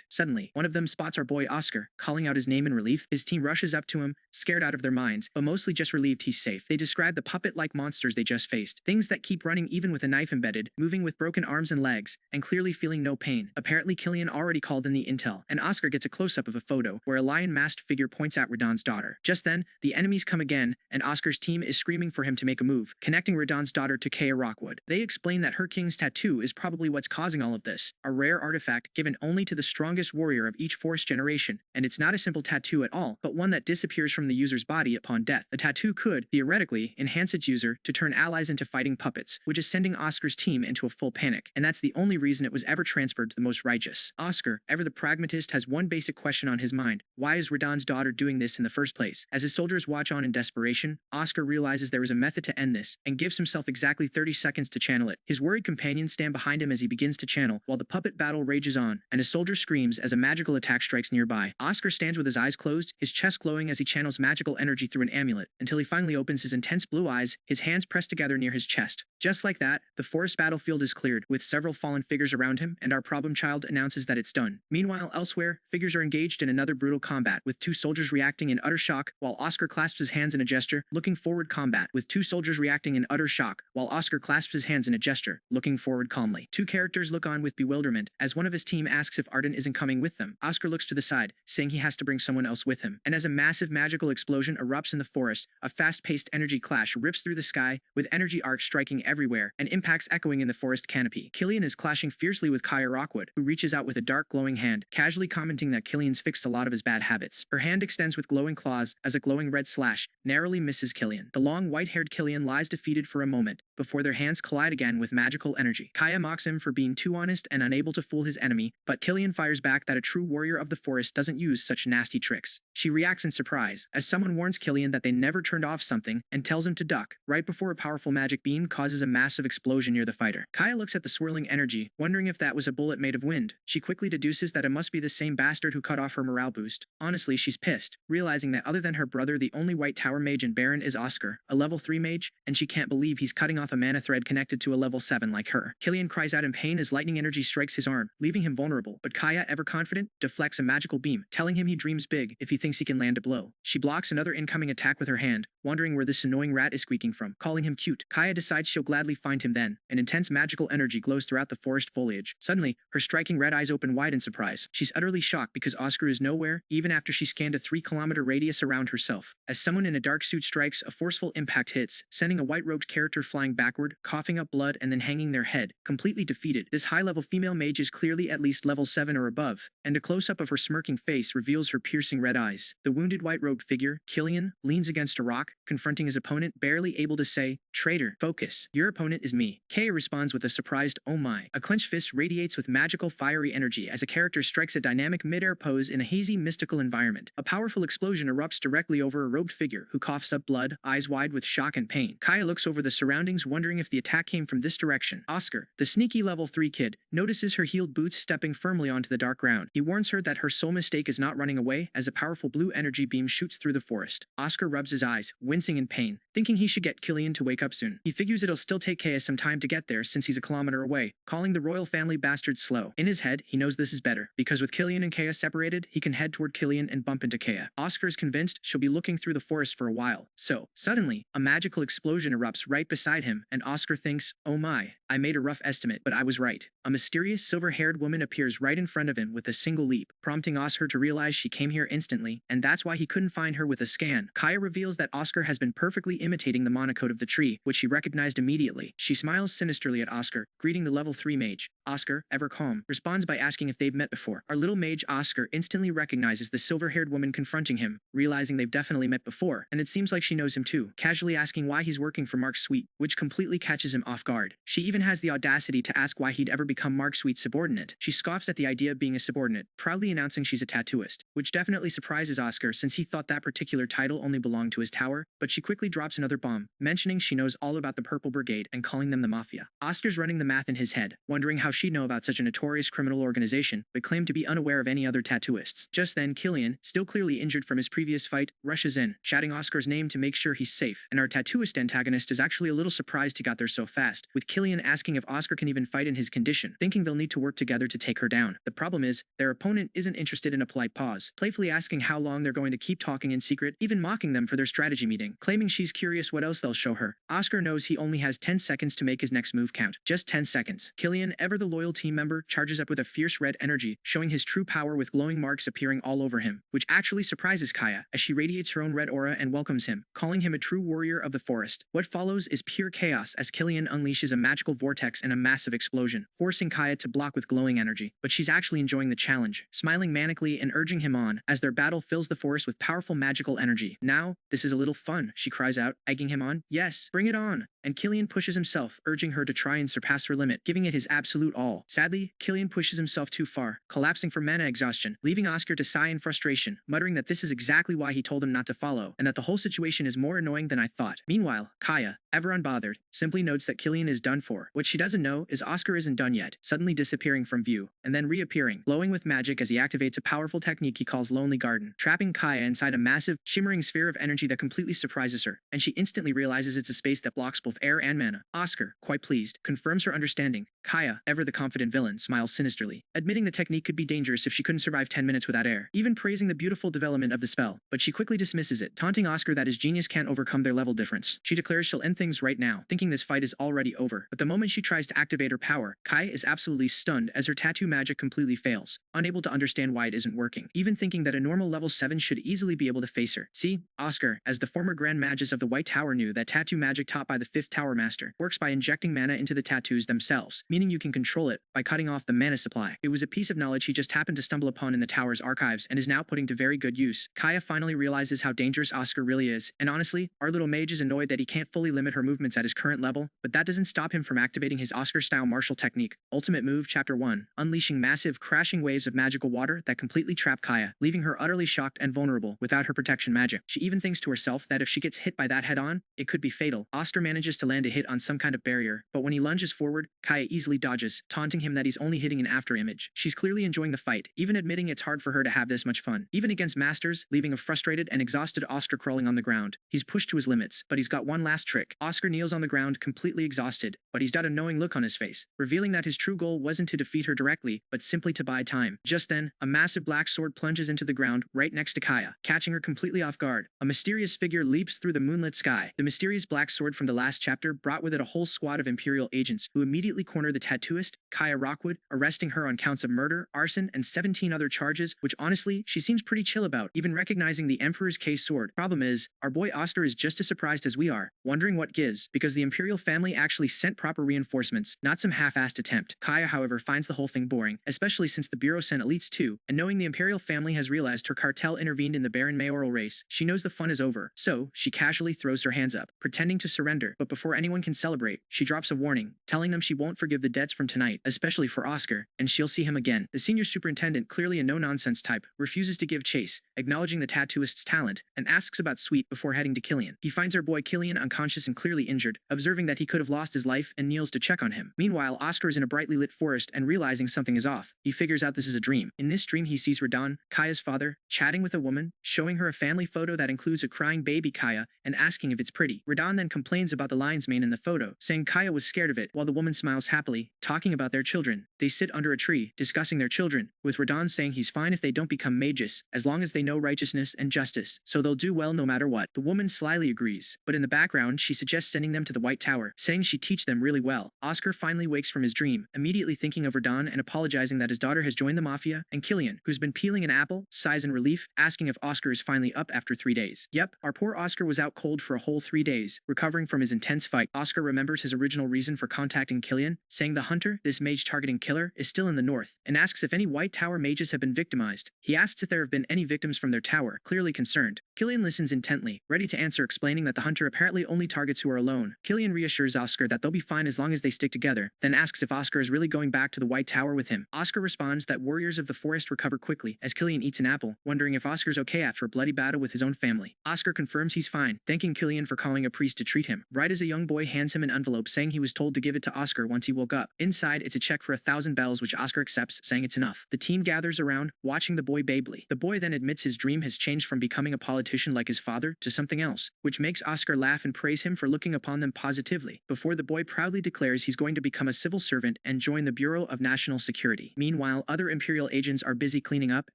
Speaker 1: Suddenly, one of them spots our boy Oscar, calling out his name in relief. His team rushes up to him, scared out of their minds, but mostly just relieved he's safe. They describe the puppet-like monsters they just faced, things that keep running even with a knife embedded, moving with broken arms and legs, and clearly feeling no pain. Apparently Killian already called in the intel, and Oscar gets a close-up of a photo where a lion-masked figure points at Radon's daughter. Just then, the enemies come again, and Oscar's team is screaming for him to make a move, connecting Radon's daughter to Kaya Rockwood. They explain that her king's tattoo is probably what's causing all of this, a rare artifact given only to the strongest warrior of each forest generation, and it's not a simple tattoo at all, but one that disappears from the user's body upon death. The tattoo could, theoretically, enhance its user to turn allies into fighting puppets, which is sending Oscar's team into a full panic, and that's the only reason it was ever transferred to the most righteous. Oscar, ever the pragmatist, has one basic question on his mind: why is Radon's daughter doing this in the first place? As his soldiers watch on in desperation, Oscar realizes there is a method to end this, and gives himself exactly 30 seconds to channel it. His worried companions stand behind him as he begins to channel, while the puppet battle rages on, and a soldier screams as a magical attack strikes nearby. Oscar stands with his eyes closed, his chest glowing as he channels magical energy through an amulet, until he finally opens his intense blue eyes, his hands pressed together near his chest. Just like that, the forest battlefield is cleared, with several fallen figures around him, and our problem child announces that it's done. Meanwhile, elsewhere, figures are engaged in another brutal combat, with two soldiers reacting in utter shock, while Oscar clasps his hands in a gesture, looking forward. Combat, with two soldiers reacting acting in utter shock, while Oscar clasps his hands in a gesture, looking forward calmly. Two characters look on with bewilderment as one of his team asks if Arden isn't coming with them. Oscar looks to the side, saying he has to bring someone else with him. And as a massive magical explosion erupts in the forest, a fast-paced energy clash rips through the sky, with energy arcs striking everywhere and impacts echoing in the forest canopy. Killian is clashing fiercely with Kaya Rockwood, who reaches out with a dark glowing hand, casually commenting that Killian's fixed a lot of his bad habits. Her hand extends with glowing claws as a glowing red slash narrowly misses Killian. The long white-haired Killian lies defeated for a moment, before their hands collide again with magical energy. Kaya mocks him for being too honest and unable to fool his enemy, but Killian fires back that a true warrior of the forest doesn't use such nasty tricks. She reacts in surprise, as someone warns Killian that they never turned off something, and tells him to duck, right before a powerful magic beam causes a massive explosion near the fighter. Kaya looks at the swirling energy, wondering if that was a bullet made of wind. She quickly deduces that it must be the same bastard who cut off her morale boost. Honestly, she's pissed, realizing that other than her brother, the only White Tower mage in Baron is Oscar, a level 3 mage, and she can't believe he's cutting off a mana thread connected to a level 7 like her. Killian cries out in pain as lightning energy strikes his arm, leaving him vulnerable, but Kaya, ever confident, deflects a magical beam, telling him he dreams big if he thinks he can land a blow. She blocks another incoming attack with her hand, wondering where this annoying rat is squeaking from, calling him cute. Kaya decides she'll gladly find him then. An intense magical energy glows throughout the forest foliage. Suddenly, her striking red eyes open wide in surprise. She's utterly shocked because Oscar is nowhere, even after she scanned a 3-kilometer radius around herself. As someone in a dark suit strikes, a forceful impact hits, sending a white-robed character flying backward, coughing up blood and then hanging their head, completely defeated. This high-level female mage is clearly at least level 7 or above, and a close-up of her smirking face reveals her piercing red eyes. The wounded white-robed figure, Killian, leans against a rock, confronting his opponent, barely able to say, "Traitor, focus. Your opponent is me." Kaya responds with a surprised, "Oh my." A clenched fist radiates with magical fiery energy as a character strikes a dynamic mid-air pose in a hazy, mystical environment. A powerful explosion erupts directly over a robed figure who coughs up blood, eyes wide with shock and pain. Kaya looks over the surroundings, wondering if the attack came from this direction. Oscar, the sneaky level 3 kid, notices her heeled boots stepping firmly onto the dark ground. He warns her that her sole mistake is not running away as a powerful blue energy beam shoots through the forest. Oscar rubs his eyes, wincing in pain, thinking he should get Killian to wake up soon. He figures it'll still take Kaya some time to get there since he's a kilometer away, calling the royal family bastards slow. In his head, he knows this is better, because with Killian and Kaya separated, he can head toward Killian and bump into Kaya. Oscar is convinced she'll be looking through the forest for a while. So, suddenly, a magical explosion erupts right beside him, and Oscar thinks, "Oh my, I made a rough estimate, but I was right." A mysterious silver-haired woman appears right in front of him with a single leap, prompting Oscar to realize she came here instantly, and that's why he couldn't find her with a scan. Kaya reveals that Oscar has been perfectly imitating the monocode of the tree, which she recognized immediately. She smiles sinisterly at Oscar, greeting the level 3 mage. Oscar, ever calm, responds by asking if they've met before. Our little mage Oscar instantly recognizes the silver-haired woman confronting him, realizing they've definitely met before, and it seems like she knows him too, casually asking why he's working for Mark Sweet, which completely catches him off guard. She even has the audacity to ask why he'd ever become Mark Sweet's subordinate. She scoffs at the idea of being a subordinate, proudly announcing she's a tattooist, which definitely surprises Oscar since he thought that particular title only belonged to his tower, but she quickly drops another bomb, mentioning she knows all about the Purple Brigade and calling them the Mafia. Oscar's running the math in his head, wondering how she'd know about such a notorious criminal organization, but claimed to be unaware of any other tattooists. Just then, Killian, still clearly injured from his previous fight, rushes in, shouting Oscar's name to make sure he's safe, and our tattooist antagonist is actually a little surprised he got there so fast, with Killian asking if Oscar can even fight in his condition, thinking they'll need to work together to take her down. The problem is, their opponent isn't interested in a polite pause, playfully asking how long they're going to keep talking in secret, even mocking them for their strategy meeting, claiming she's curious what else they'll show her. Oscar knows he only has 10 seconds to make his next move count. Just 10 seconds. Killian, ever the loyal team member, charges up with a fierce red energy, showing his true power with glowing marks appearing all over him, which actually surprises Kaya, as she radiates her own red aura and welcomes him, calling him a true warrior of the forest. What follows is pure chaos as Killian unleashes a magical vortex and a massive explosion, forcing Kaya to block with glowing energy, but she's actually enjoying the challenge, smiling manically and urging him on, as their battle fills the forest with powerful magical energy. "Now, this is a little fun," she cries out, egging him on. "Yes, bring it on." And Killian pushes himself, urging her to try and surpass her limit, giving it his absolute all. Sadly, Killian pushes himself too far, collapsing from mana exhaustion, leaving Oscar to sigh in frustration, muttering that this is exactly why he told him not to follow, and that the whole situation is more annoying than I thought. Meanwhile, Kaya, ever unbothered, simply notes that Killian is done for. What she doesn't know is Oscar isn't done yet, suddenly disappearing from view, and then reappearing, glowing with magic as he activates a powerful technique he calls Lonely Garden, trapping Kaya inside a massive, shimmering sphere of energy that completely surprises her, and she instantly realizes it's a space that blocks both air and mana. Oscar, quite pleased, confirms her understanding, Kaya, ever the confident villain, smiles sinisterly, admitting the technique could be dangerous if she couldn't survive 10 minutes without air, even praising the beautiful development of the spell, but she quickly dismisses it, taunting Oscar that his genius can't overcome their level difference. She declares she'll end things right now, thinking this fight is already over, but the moment she tries to activate her power, Kaya is absolutely stunned as her tattoo magic completely fails, unable to understand why it isn't working, even thinking that a normal level 7 should easily be able to face her. See, Oscar, as the former Grand Magus of the White Tower, knew that tattoo magic taught by the 5th Tower Master works by injecting mana into the tattoos themselves, meaning you can control it by cutting off the mana supply. It was a piece of knowledge he just happened to stumble upon in the tower's archives and is now putting to very good use. Kaya finally realizes how dangerous Oscar really is, and honestly, our little mage is annoyed that he can't fully limit her movements at his current level, but that doesn't stop him from activating his Oscar-style martial technique. Ultimate Move Chapter 1, unleashing massive, crashing waves of magical water that completely trap Kaya, leaving her utterly shocked and vulnerable without her protection magic. She even thinks to herself that if she gets hit by that head-on, it could be fatal. Oscar manages to land a hit on some kind of barrier, but when he lunges forward, Kaya easily dodges, taunting him that he's only hitting an afterimage. She's clearly enjoying the fight, even admitting it's hard for her to have this much fun. Even against masters, leaving a frustrated and exhausted Oscar crawling on the ground. He's pushed to his limits, but he's got one last trick. Oscar kneels on the ground completely exhausted, but he's got a knowing look on his face, revealing that his true goal wasn't to defeat her directly, but simply to buy time. Just then, a massive black sword plunges into the ground right next to Kaya, catching her completely off guard. A mysterious figure leaps through the moonlit sky. The mysterious black sword from the last chapter brought with it a whole squad of Imperial agents who immediately corner the tattooist, Kaya Rockwood, arresting her on counts of murder, arson, and 17 other charges, which honestly, she seems pretty chill about, even recognizing the Emperor's case sword. Problem is, our boy Oscar is just as surprised as we are, wondering what gives, because the Imperial family actually sent proper reinforcements, not some half-assed attempt. Kaya, however, finds the whole thing boring, especially since the Bureau sent elites too, and knowing the Imperial family has realized her cartel intervened in the Baron mayoral race, she knows the fun is over, so she casually throws her hands up, pretending to surrender, but before anyone can celebrate, she drops a warning, telling them she won't forgive the debts from tonight, especially for Oscar, and she'll see him again. The senior superintendent, clearly a no-nonsense type, refuses to give chase, acknowledging the tattooist's talent, and asks about Sweet before heading to Killian. He finds our boy Killian unconscious and clearly injured, observing that he could have lost his life, and kneels to check on him. Meanwhile, Oscar is in a brightly lit forest and realizing something is off. He figures out this is a dream. In this dream, he sees Radon, Kaya's father, chatting with a woman, showing her a family photo that includes a crying baby Kaya, and asking if it's pretty. Radon then complains about the lion's mane in the photo, saying Kaya was scared of it, while the woman smiles happily, talking about their children. They sit under a tree, discussing their children, with Radon saying he's fine if they don't become mages, as long as they know righteousness and justice, so they'll do well no matter what. The woman slyly agrees, but in the background, she suggests sending them to the White Tower, saying she'd teach them really well. Oscar finally wakes from his dream, immediately thinking of Radon and apologizing that his daughter has joined the Mafia, and Killian, who's been peeling an apple, sighs in relief, asking if Oscar is finally up after 3 days. Yep, our poor Oscar was out cold for a whole 3 days, recovering from his intense fight. Oscar remembers his original reason for contacting Killian, saying the hunter, this mage-targeting killer, is still in the north, and asks if any White Tower mages have been victimized. He asks if there have been any victims from their tower, clearly concerned. Killian listens intently, ready to answer, explaining that the hunter apparently only targets who are alone. Killian reassures Oscar that they'll be fine as long as they stick together, then asks if Oscar is really going back to the White Tower with him. Oscar responds that warriors of the forest recover quickly, as Killian eats an apple, wondering if Oscar's okay after a bloody battle with his own family. Oscar confirms he's fine, thanking Killian for calling a priest to treat him. Right as a young boy hands him an envelope saying he was told to give it to Oscar once he woke up. Inside, it's a check for 1,000 bells, which Oscar accepts, saying it's enough. The team gathers around, watching the boy babily. The boy then admits his dream has changed from becoming a politician like his father to something else, which makes Oscar laugh and praise him for looking upon them positively, before the boy proudly declares he's going to become a civil servant and join the Bureau of National Security. Meanwhile, other Imperial agents are busy cleaning up,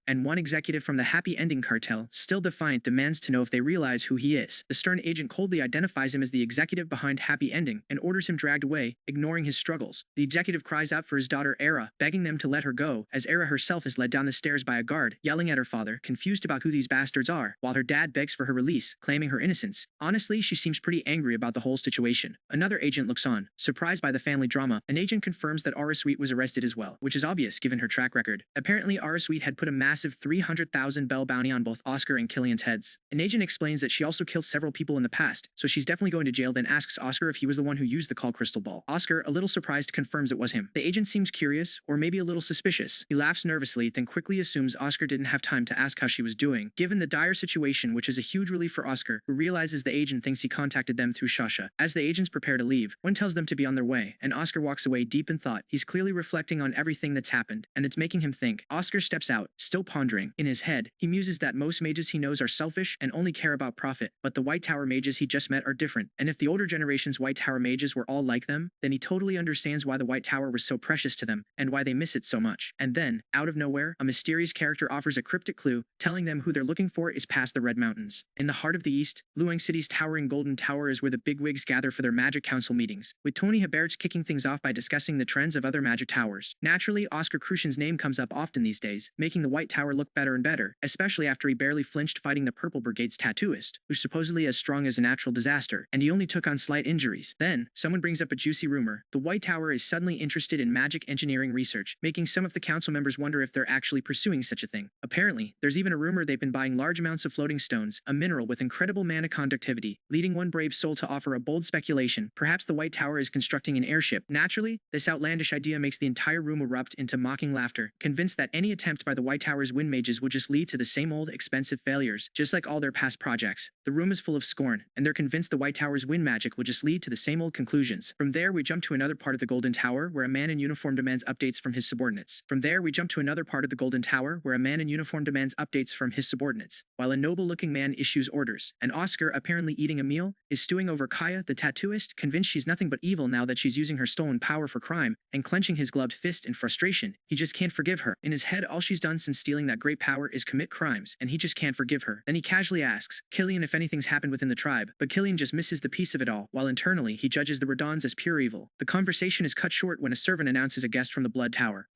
Speaker 1: and one executive from the Happy Ending cartel, still defiant, demands to know if they realize who he is. The stern agent coldly identifies him as the executive behind Happy Ending and orders him dragged away, ignoring his struggles. The executive cries out for his daughter Era, begging them to let her go, as Era herself is led down the stairs by a guard, yelling at her father, confused about who these bastards are, while her dad begs for her release, claiming her innocence. Honestly, she seems pretty angry about the whole situation. Another agent looks on, surprised by the family drama. An agent confirms that Aura Sweet was arrested as well, which is obvious given her track record. Apparently, Aura Sweet had put a massive 300,000 bell bounty on both Oscar and Killian's heads. An agent explains that she also killed several people in the past, so she's definitely going to jail, then asks Oscar if he was the one who used the call crystal ball. Oscar, a little surprised, confirms it was him. The agent seems curious, or maybe a little suspicious. He laughs nervously, then quickly assumes Oscar didn't have time to ask how she was doing, given the dire situation, which is a huge relief for Oscar, who realizes the agent thinks he contacted them through Shasha. As the agents prepare to leave, one tells them to be on their way, and Oscar walks away deep in thought. He's clearly reflecting on everything that's happened, and it's making him think. Oscar steps out, still pondering. In his head, he muses that most mages he knows are selfish and only care about profit, but the White Tower mages he just met are different, and if the older generation's White Tower mages were all like them, then he totally understands understands why the White Tower was so precious to them, and why they miss it so much. And then, out of nowhere, a mysterious character offers a cryptic clue, telling them who they're looking for is past the Red Mountains. In the heart of the East, Luang City's towering Golden Tower is where the bigwigs gather for their magic council meetings, with Tony Habert's kicking things off by discussing the trends of other magic towers. Naturally, Oscar Crucian's name comes up often these days, making the White Tower look better and better, especially after he barely flinched fighting the Purple Brigade's tattooist, who's supposedly as strong as a natural disaster, and he only took on slight injuries. Then, someone brings up a juicy rumor. The White Tower is suddenly interested in magic engineering research, making some of the council members wonder if they're actually pursuing such a thing. Apparently, there's even a rumor they've been buying large amounts of floating stones, a mineral with incredible mana conductivity, leading one brave soul to offer a bold speculation. Perhaps the White Tower is constructing an airship. Naturally, this outlandish idea makes the entire room erupt into mocking laughter, convinced that any attempt by the White Tower's wind mages would just lead to the same old expensive failures, just like all their past projects. The room is full of scorn, and they're convinced the White Tower's wind magic will just lead to the same old conclusions. From there, we jump to another part of the Golden Tower where a man in uniform demands updates from his subordinates. From there, we jump to another part of the Golden Tower where a man in uniform demands updates from his subordinates, while a noble-looking man issues orders. And Oscar, apparently eating a meal, is stewing over Kaya, the tattooist, convinced she's nothing but evil now that she's using her stolen power for crime, and clenching his gloved fist in frustration. He just can't forgive her. In his head, all she's done since stealing that great power is commit crimes, and he just can't forgive her. Then he casually asks Killian if anything's happened within the tribe, but Killian just misses the piece of it all, while internally he judges the Redons as pure evil. The conversation is cut short when a servant announces a guest from the Blood Tower.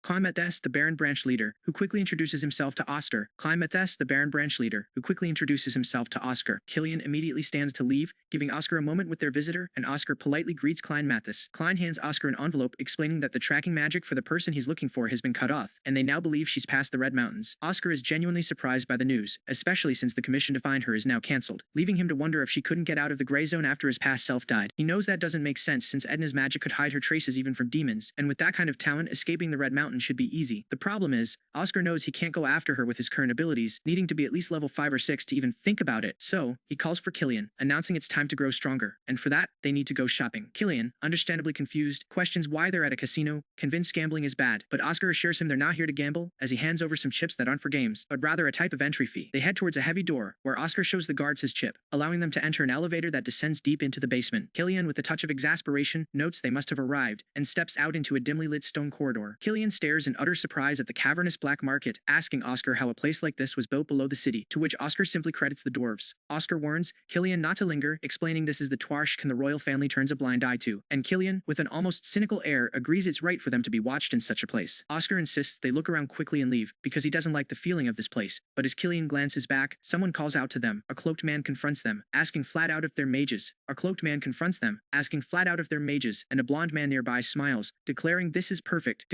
Speaker 1: Klein Methes, the Baron Branch leader, who quickly introduces himself to Oscar. Killian immediately stands to leave, giving Oscar a moment with their visitor, and Oscar politely greets Klein Mathis. Klein hands Oscar an envelope explaining that the tracking magic for the person he's looking for has been cut off, and they now believe she's past the Red Mountains. Oscar is genuinely surprised by the news, especially since the commission to find her is now cancelled, leaving him to wonder if she couldn't get out of the gray zone after his past self died. He knows that doesn't make sense since Edna's magic could hide her traces even from demons, and with that kind of talent, escaping the Red Mountain should be easy. The problem is, Oscar knows he can't go after her with his current abilities, needing to be at least level 5 or 6 to even think about it. So, he calls for Killian, announcing it's time to grow stronger, and for that, they need to go shopping. Killian, understandably confused, questions why they're at a casino, convinced gambling is bad, but Oscar assures him they're not here to gamble, as he hands over some chips that aren't for games, but rather a type of entry fee. They head towards a heavy door, where Oscar shows the guards his chip, allowing them to enter an elevator that descends deep into the basement. Killian, with a touch of exasperation, notes they must have arrived, and steps out into a dimly lit stone corridor. Killian stares in utter surprise at the cavernous black market, asking Oscar how a place like this was built below the city, to which Oscar simply credits the dwarves. Oscar warns Killian not to linger, explaining this is the Twarshkin the royal family turns a blind eye to, and Killian, with an almost cynical air, agrees it's right for them to be watched in such a place. Oscar insists they look around quickly and leave, because he doesn't like the feeling of this place, but as Killian glances back, someone calls out to them. A cloaked man confronts them, asking flat out if they're mages. And a blonde man nearby smiles, declaring this is perfect.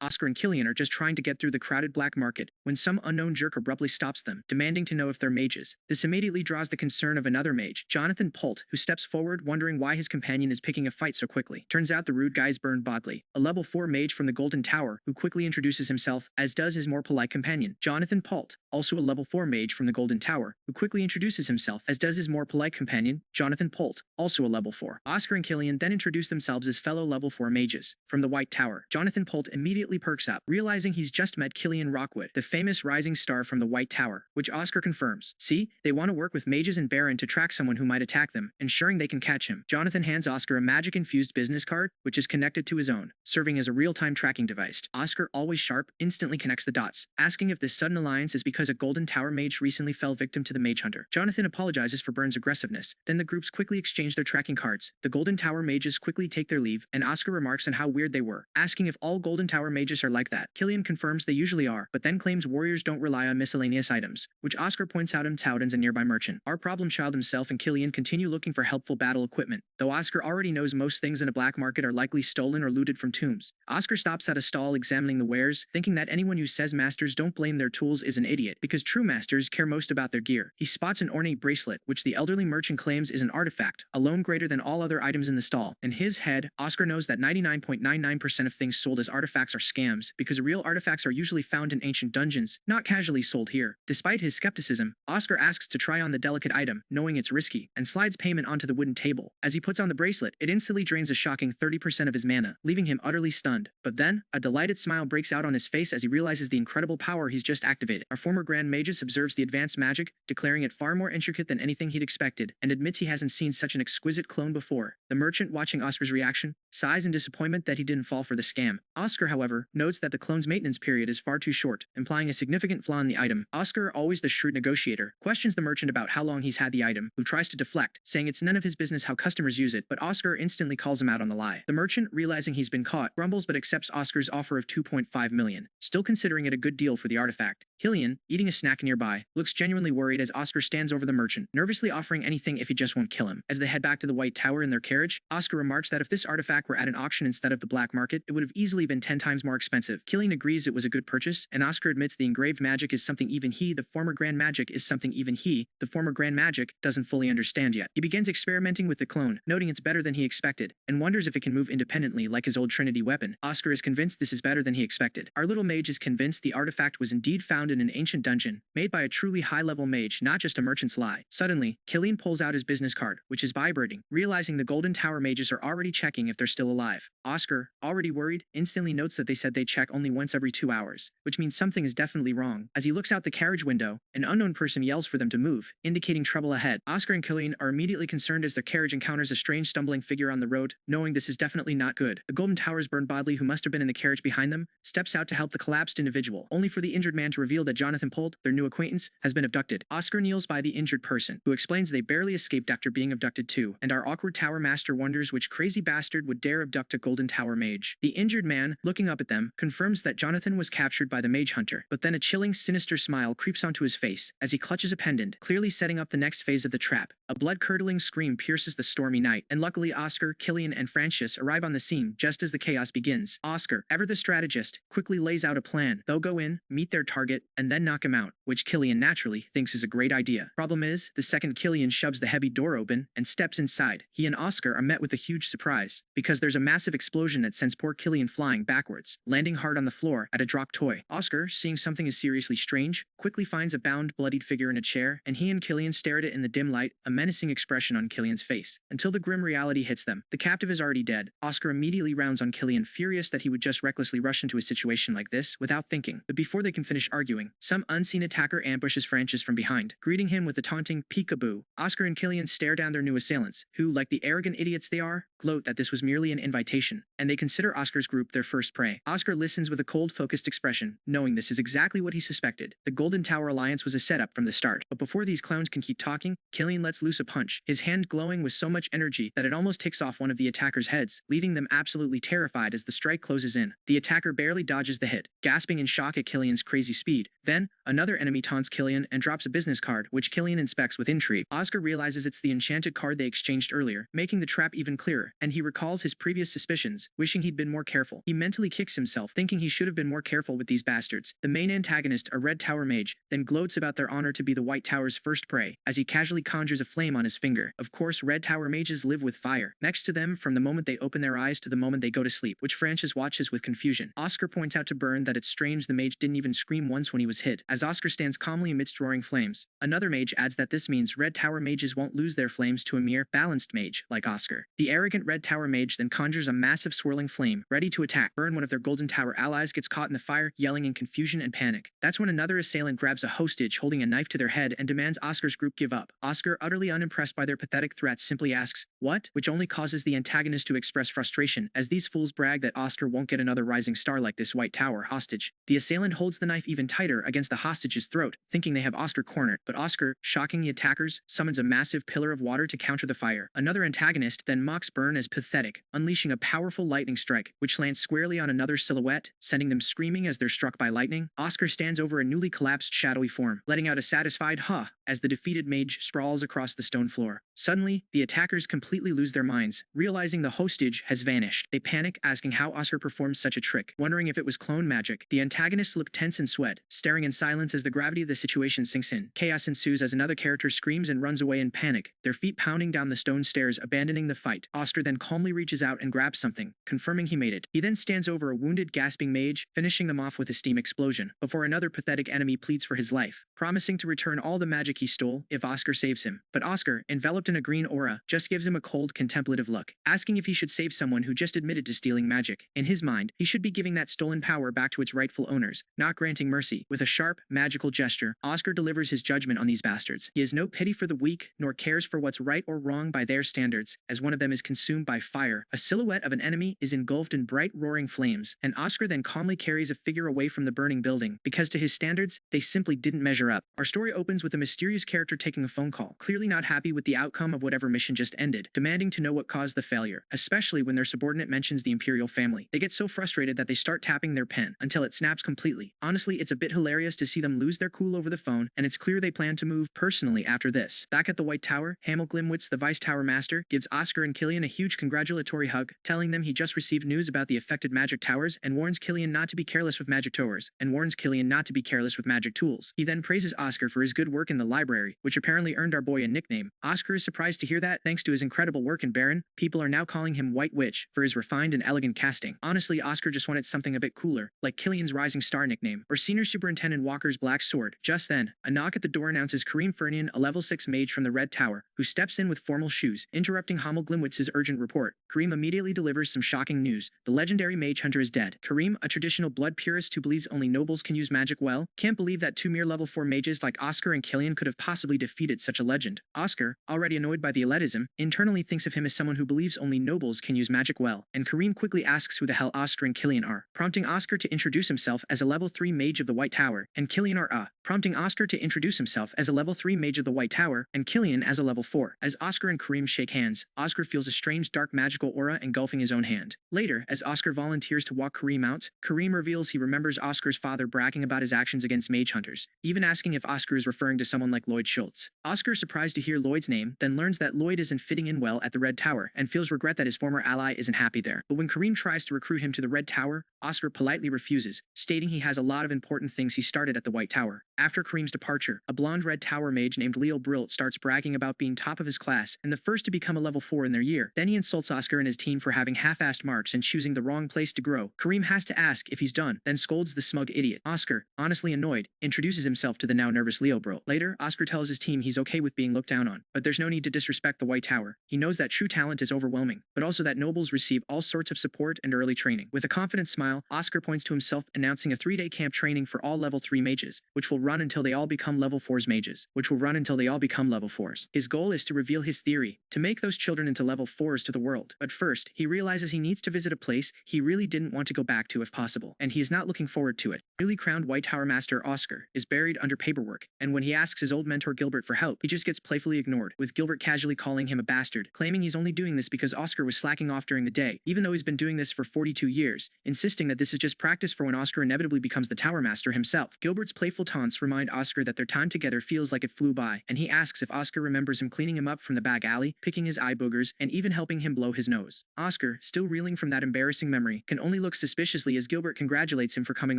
Speaker 1: Oscar and Killian are just trying to get through the crowded black market, when some unknown jerk abruptly stops them, demanding to know if they're mages. This immediately draws the concern of another mage, Jonathan Polt, who steps forward wondering why his companion is picking a fight so quickly. Turns out the rude guy's Burned Bodley, a level 4 mage from the Golden Tower, who quickly introduces himself, as does his more polite companion. Jonathan Polt, also a level 4 mage from the Golden Tower, who quickly introduces himself, as does his more polite companion, Jonathan Polt, also a level 4. Oscar and Killian then introduce themselves as fellow level 4 mages from the White Tower. Jonathan Polt immediately perks up, realizing he's just met Killian Rockwood, the famous rising star from the White Tower, which Oscar confirms. See, they want to work with mages and Baron to track someone who might attack them, ensuring they can catch him. Jonathan hands Oscar a magic-infused business card, which is connected to his own, serving as a real-time tracking device. Oscar, always sharp, instantly connects the dots, asking if this sudden alliance is because a Golden Tower mage recently fell victim to the Mage Hunter. Jonathan apologizes for Burn's aggressiveness, then the groups quickly exchange their tracking cards. The Golden Tower mages quickly take their leave, and Oscar remarks on how weird they were, asking if all Golden Tower mages are like that. Killian confirms they usually are, but then claims warriors don't rely on miscellaneous items, which Oscar points out to Towden's a nearby merchant. Our problem child himself and Killian continue looking for helpful battle equipment, though Oscar already knows most things in a black market are likely stolen or looted from tombs. Oscar stops at a stall examining the wares, thinking that anyone who says masters don't blame their tools is an idiot, because true masters care most about their gear. He spots an ornate bracelet, which the elderly merchant claims is an artifact, alone greater than all other items in the stall. In his head, Oscar knows that 99.99% of things sold as artifacts are scams, because real artifacts are usually found in ancient dungeons, not casually sold here. Despite his skepticism, Oscar asks to try on the delicate item, knowing it's risky, and slides payment onto the wooden table. As he puts on the bracelet, it instantly drains a shocking 30% of his mana, leaving him utterly stunned. But then, a delighted smile breaks out on his face as he realizes the incredible power he's just activated. Our former Grand Magus observes the advanced magic, declaring it far more intricate than anything he he'd expected, and admits he hasn't seen such an exquisite clone before. The merchant, watching Oscar's reaction, sighs in disappointment that he didn't fall for the scam. Oscar, however, notes that the clone's maintenance period is far too short, implying a significant flaw in the item. Oscar, always the shrewd negotiator, questions the merchant about how long he's had the item, who tries to deflect, saying it's none of his business how customers use it, but Oscar instantly calls him out on the lie. The merchant, realizing he's been caught, grumbles but accepts Oscar's offer of 2.5 million, still considering it a good deal for the artifact. Hillian, eating a snack nearby, looks genuinely worried as Oscar stands over the merchant, nervously offering anything if he just won't kill him. As they head back to the White Tower in their carriage, Oscar remarks that if this artifact were at an auction instead of the black market, it would have easily been 10 times more expensive. Killian agrees it was a good purchase, and Oscar admits the engraved magic is something even he, the former Grand Magic, is something even he, the former Grand Magic, doesn't fully understand yet. He begins experimenting with the clone, noting it's better than he expected, and wonders if it can move independently like his old Trinity weapon. Oscar is convinced this is better than he expected. Our little mage is convinced the artifact was indeed found in an ancient dungeon, made by a truly high-level mage, not just a merchant's lie. Suddenly, Killian pulls out his business card, which is vibrating, realizing the Golden Tower mages are already checking if they're still alive. Oscar, already worried, instantly notes that they said they check only once every 2 hours, which means something is definitely wrong. As he looks out the carriage window, an unknown person yells for them to move, indicating trouble ahead. Oscar and Killian are immediately concerned as their carriage encounters a strange stumbling figure on the road, knowing this is definitely not good. The Golden Tower's Burned Bodley, who must have been in the carriage behind them, steps out to help the collapsed individual, only for the injured man to reveal that Jonathan Pold, their new acquaintance, has been abducted. Oscar kneels by the injured person, who explains they barely escaped after being abducted too, and our awkward tower master wonders which crazy bastard would dare abduct a Golden Tower mage. The injured man, looking up at them, confirms that Jonathan was captured by the mage hunter, but then a chilling, sinister smile creeps onto his face as he clutches a pendant, clearly setting up the next phase of the trap. A blood-curdling scream pierces the stormy night, and luckily Oscar, Killian, and Francius arrive on the scene just as the chaos begins. Oscar, ever the strategist, quickly lays out a plan. They'll go in, meet their target, and then knock him out, which Killian naturally thinks is a great idea. Problem is, the second Killian shoves the heavy door open and steps inside, he and Oscar are met with a huge surprise, because there's a massive explosion that sends poor Killian flying backwards, landing hard on the floor at a dropped toy. Oscar, seeing something is seriously strange, quickly finds a bound, bloodied figure in a chair, and he and Killian stare at it in the dim light, a menacing expression on Killian's face, until the grim reality hits them. The captive is already dead. Oscar immediately rounds on Killian, furious that he would just recklessly rush into a situation like this without thinking. But before they can finish arguing, some unseen attacker ambushes Francius from behind, greeting him with a taunting peekaboo. Oscar and Killian stare down their new assailants, who, like the arrogant idiots they are, gloat that this was merely an invitation, and they consider Oscar's group their first prey. Oscar listens with a cold, focused expression, knowing this is exactly what he suspected. The Golden Tower alliance was a setup from the start, but before these clowns can keep talking, Killian lets loose a punch, his hand glowing with so much energy that it almost takes off one of the attacker's heads, leaving them absolutely terrified as the strike closes in. The attacker barely dodges the hit, gasping in shock at Killian's crazy speed. Then, another enemy taunts Killian and drops a business card, which Killian inspects with intrigue. Oscar realizes it's the enchanted card they exchanged earlier, making the trap even clearer, and he recalls his previous suspicions, wishing he'd been more careful. He mentally kicks himself, thinking he should have been more careful with these bastards. The main antagonist, a Red Tower mage, then gloats about their honor to be the White Tower's first prey, as he casually conjures a flame on his finger. Of course, Red Tower mages live with fire next to them from the moment they open their eyes to the moment they go to sleep, which Francius watches with confusion. Oscar points out to Burn that it's strange the mage didn't even scream once when he was hit, as Oscar stands calmly amidst roaring flames. Another mage adds that this means Red Tower mages won't lose their flames to a mere balanced mage, like Oscar. The arrogant Red Tower mage then conjures a massive swirling flame, ready to attack. Burn, one of their Golden Tower allies, gets caught in the fire, yelling in confusion and panic. That's when another assailant grabs a hostage holding a knife to their head and demands Oscar's group give up. Oscar, utterly unimpressed by their pathetic threats, simply asks, "What?" which only causes the antagonist to express frustration, as these fools brag that Oscar won't get another rising star like this White Tower hostage. The assailant holds the knife even tighter against the hostage's throat, thinking they have Oscar cornered, but Oscar, shocking the attackers, summons a massive pillar of water to counter the fire. Another antagonist then mocks Burn as pathetic, unleashing a powerful lightning strike, which lands squarely on another silhouette, sending them screaming as they're struck by lightning. Oscar stands over a newly collapsed shadowy form, letting out a satisfied "huh" as the defeated mage sprawls across the stone floor. Suddenly, the attackers completely lose their minds, realizing the hostage has vanished. They panic, asking how Oscar performed such a trick, wondering if it was clone magic. The antagonists look tense and sweat, staring in silence as the gravity of the situation sinks in. Chaos ensues as another character screams and runs away in panic, their feet pounding down the stone stairs, abandoning the fight. Oscar then calmly reaches out and grabs something, confirming he made it. He then stands over a wounded, gasping mage, finishing them off with a steam explosion, before another pathetic enemy pleads for his life, promising to return all the magic he stole if Oscar saves him. But Oscar, enveloped in a green aura, just gives him a cold, contemplative look, asking if he should save someone who just admitted to stealing magic. In his mind, he should be giving that stolen power back to its rightful owners, not granting mercy. With a sharp, magical gesture, Oscar delivers his judgment on these bastards. He has no pity for the weak, nor cares for what's right or wrong by their standards, as one of them is consumed by fire. A silhouette of an enemy is engulfed in bright, roaring flames, and Oscar then calmly carries a figure away from the burning building, because to his standards, they simply didn't measure up. Our story opens with a mysterious character taking a phone call, clearly not happy with the outcome of whatever mission just ended, demanding to know what caused the failure, especially when their subordinate mentions the Imperial family. They get so frustrated that they start tapping their pen, until it snaps completely. Honestly, it's a bit hilarious to see them lose their cool over the phone, and it's clear they plan to move personally after this. Back at the White Tower, Hamel Glimwitz, the Vice Tower Master, gives Oscar and Killian a huge congratulatory hug, telling them he just received news about the affected magic towers, and warns Killian not to be careless with magic towers, and warns Killian not to be careless with magic tools. He then praises Oscar for his good work in the library, which apparently earned our boy a nickname. Oscar is surprised to hear that, thanks to his incredible work in Baron, people are now calling him White Witch for his refined and elegant casting. Honestly, Oscar just wanted something a bit cooler, like Killian's Rising Star nickname, or Senior Superintendent Walker's Black Sword. Just then, a knock at the door announces Kareem Fernian, a level 6 mage from the Red Tower, who steps in with formal shoes, interrupting Hamel Glimwitz's urgent report. Kareem immediately delivers some shocking news. The legendary mage hunter is dead. Kareem, a traditional blood purist who believes only nobles can use magic well, can't believe that two mere level 4 mages like Oscar and Killian could have possibly defeated such a legend. Oscar, already annoyed by the elitism, internally thinks of him as someone who believes only nobles can use magic well, and Kareem quickly asks who the hell Oscar and Killian are, prompting Oscar to introduce himself as a level 3 mage of the White Tower, and Killian are prompting Oscar to introduce himself as a level 3 mage of the White Tower, and Killian as a level 4. As Oscar and Kareem shake hands, Oscar feels a strange dark magical aura engulfing his own hand. Later, as Oscar volunteers to walk Kareem out, Kareem reveals he remembers Oscar's father bragging about his actions against mage hunters, even asking if Oscar is referring to someone like Lloyd Schultz. Oscar is surprised to hear Lloyd's name, then learns that Lloyd isn't fitting in well at the Red Tower, and feels regret that his former ally isn't happy there. But when Kareem tries to recruit him to the Red Tower, Oscar politely refuses, stating he has a lot of important things he started at the White Tower. After Kareem's departure, a blonde Red Tower mage named Leo Brilt starts bragging about being top of his class and the first to become a level 4 in their year. Then he insults Oscar and his team for having half-assed marks and choosing the wrong place to grow. Kareem has to ask if he's done, then scolds the smug idiot. Oscar, honestly annoyed, introduces himself to the now nervous Leo Brilt. Later, Oscar tells his team he's okay with being looked down on, but there's no need to disrespect the White Tower. He knows that true talent is overwhelming, but also that nobles receive all sorts of support and early training. With a confident smile, Oscar points to himself, announcing a 3-day camp training for all level 3 mages, which will run until they all become level 4s mages, level 4s. His goal is to reveal his theory, to make those children into level 4s to the world. But first, he realizes he needs to visit a place he really didn't want to go back to if possible, and he is not looking forward to it. Newly crowned White Tower Master Oscar is buried under paperwork, and when he asks his old mentor Gilbert for help, he just gets playfully ignored, with Gilbert casually calling him a bastard, claiming he's only doing this because Oscar was slacking off during the day, even though he's been doing this for 42 years, insisting that this is just practice for when Oscar inevitably becomes the Tower Master himself. Gilbert's playful taunts remind Oscar that their time together feels like it flew by, and he asks if Oscar remembers him cleaning him up from the back alley, picking his eye boogers, and even helping him blow his nose. Oscar, still reeling from that embarrassing memory, can only look suspiciously as Gilbert congratulates him for coming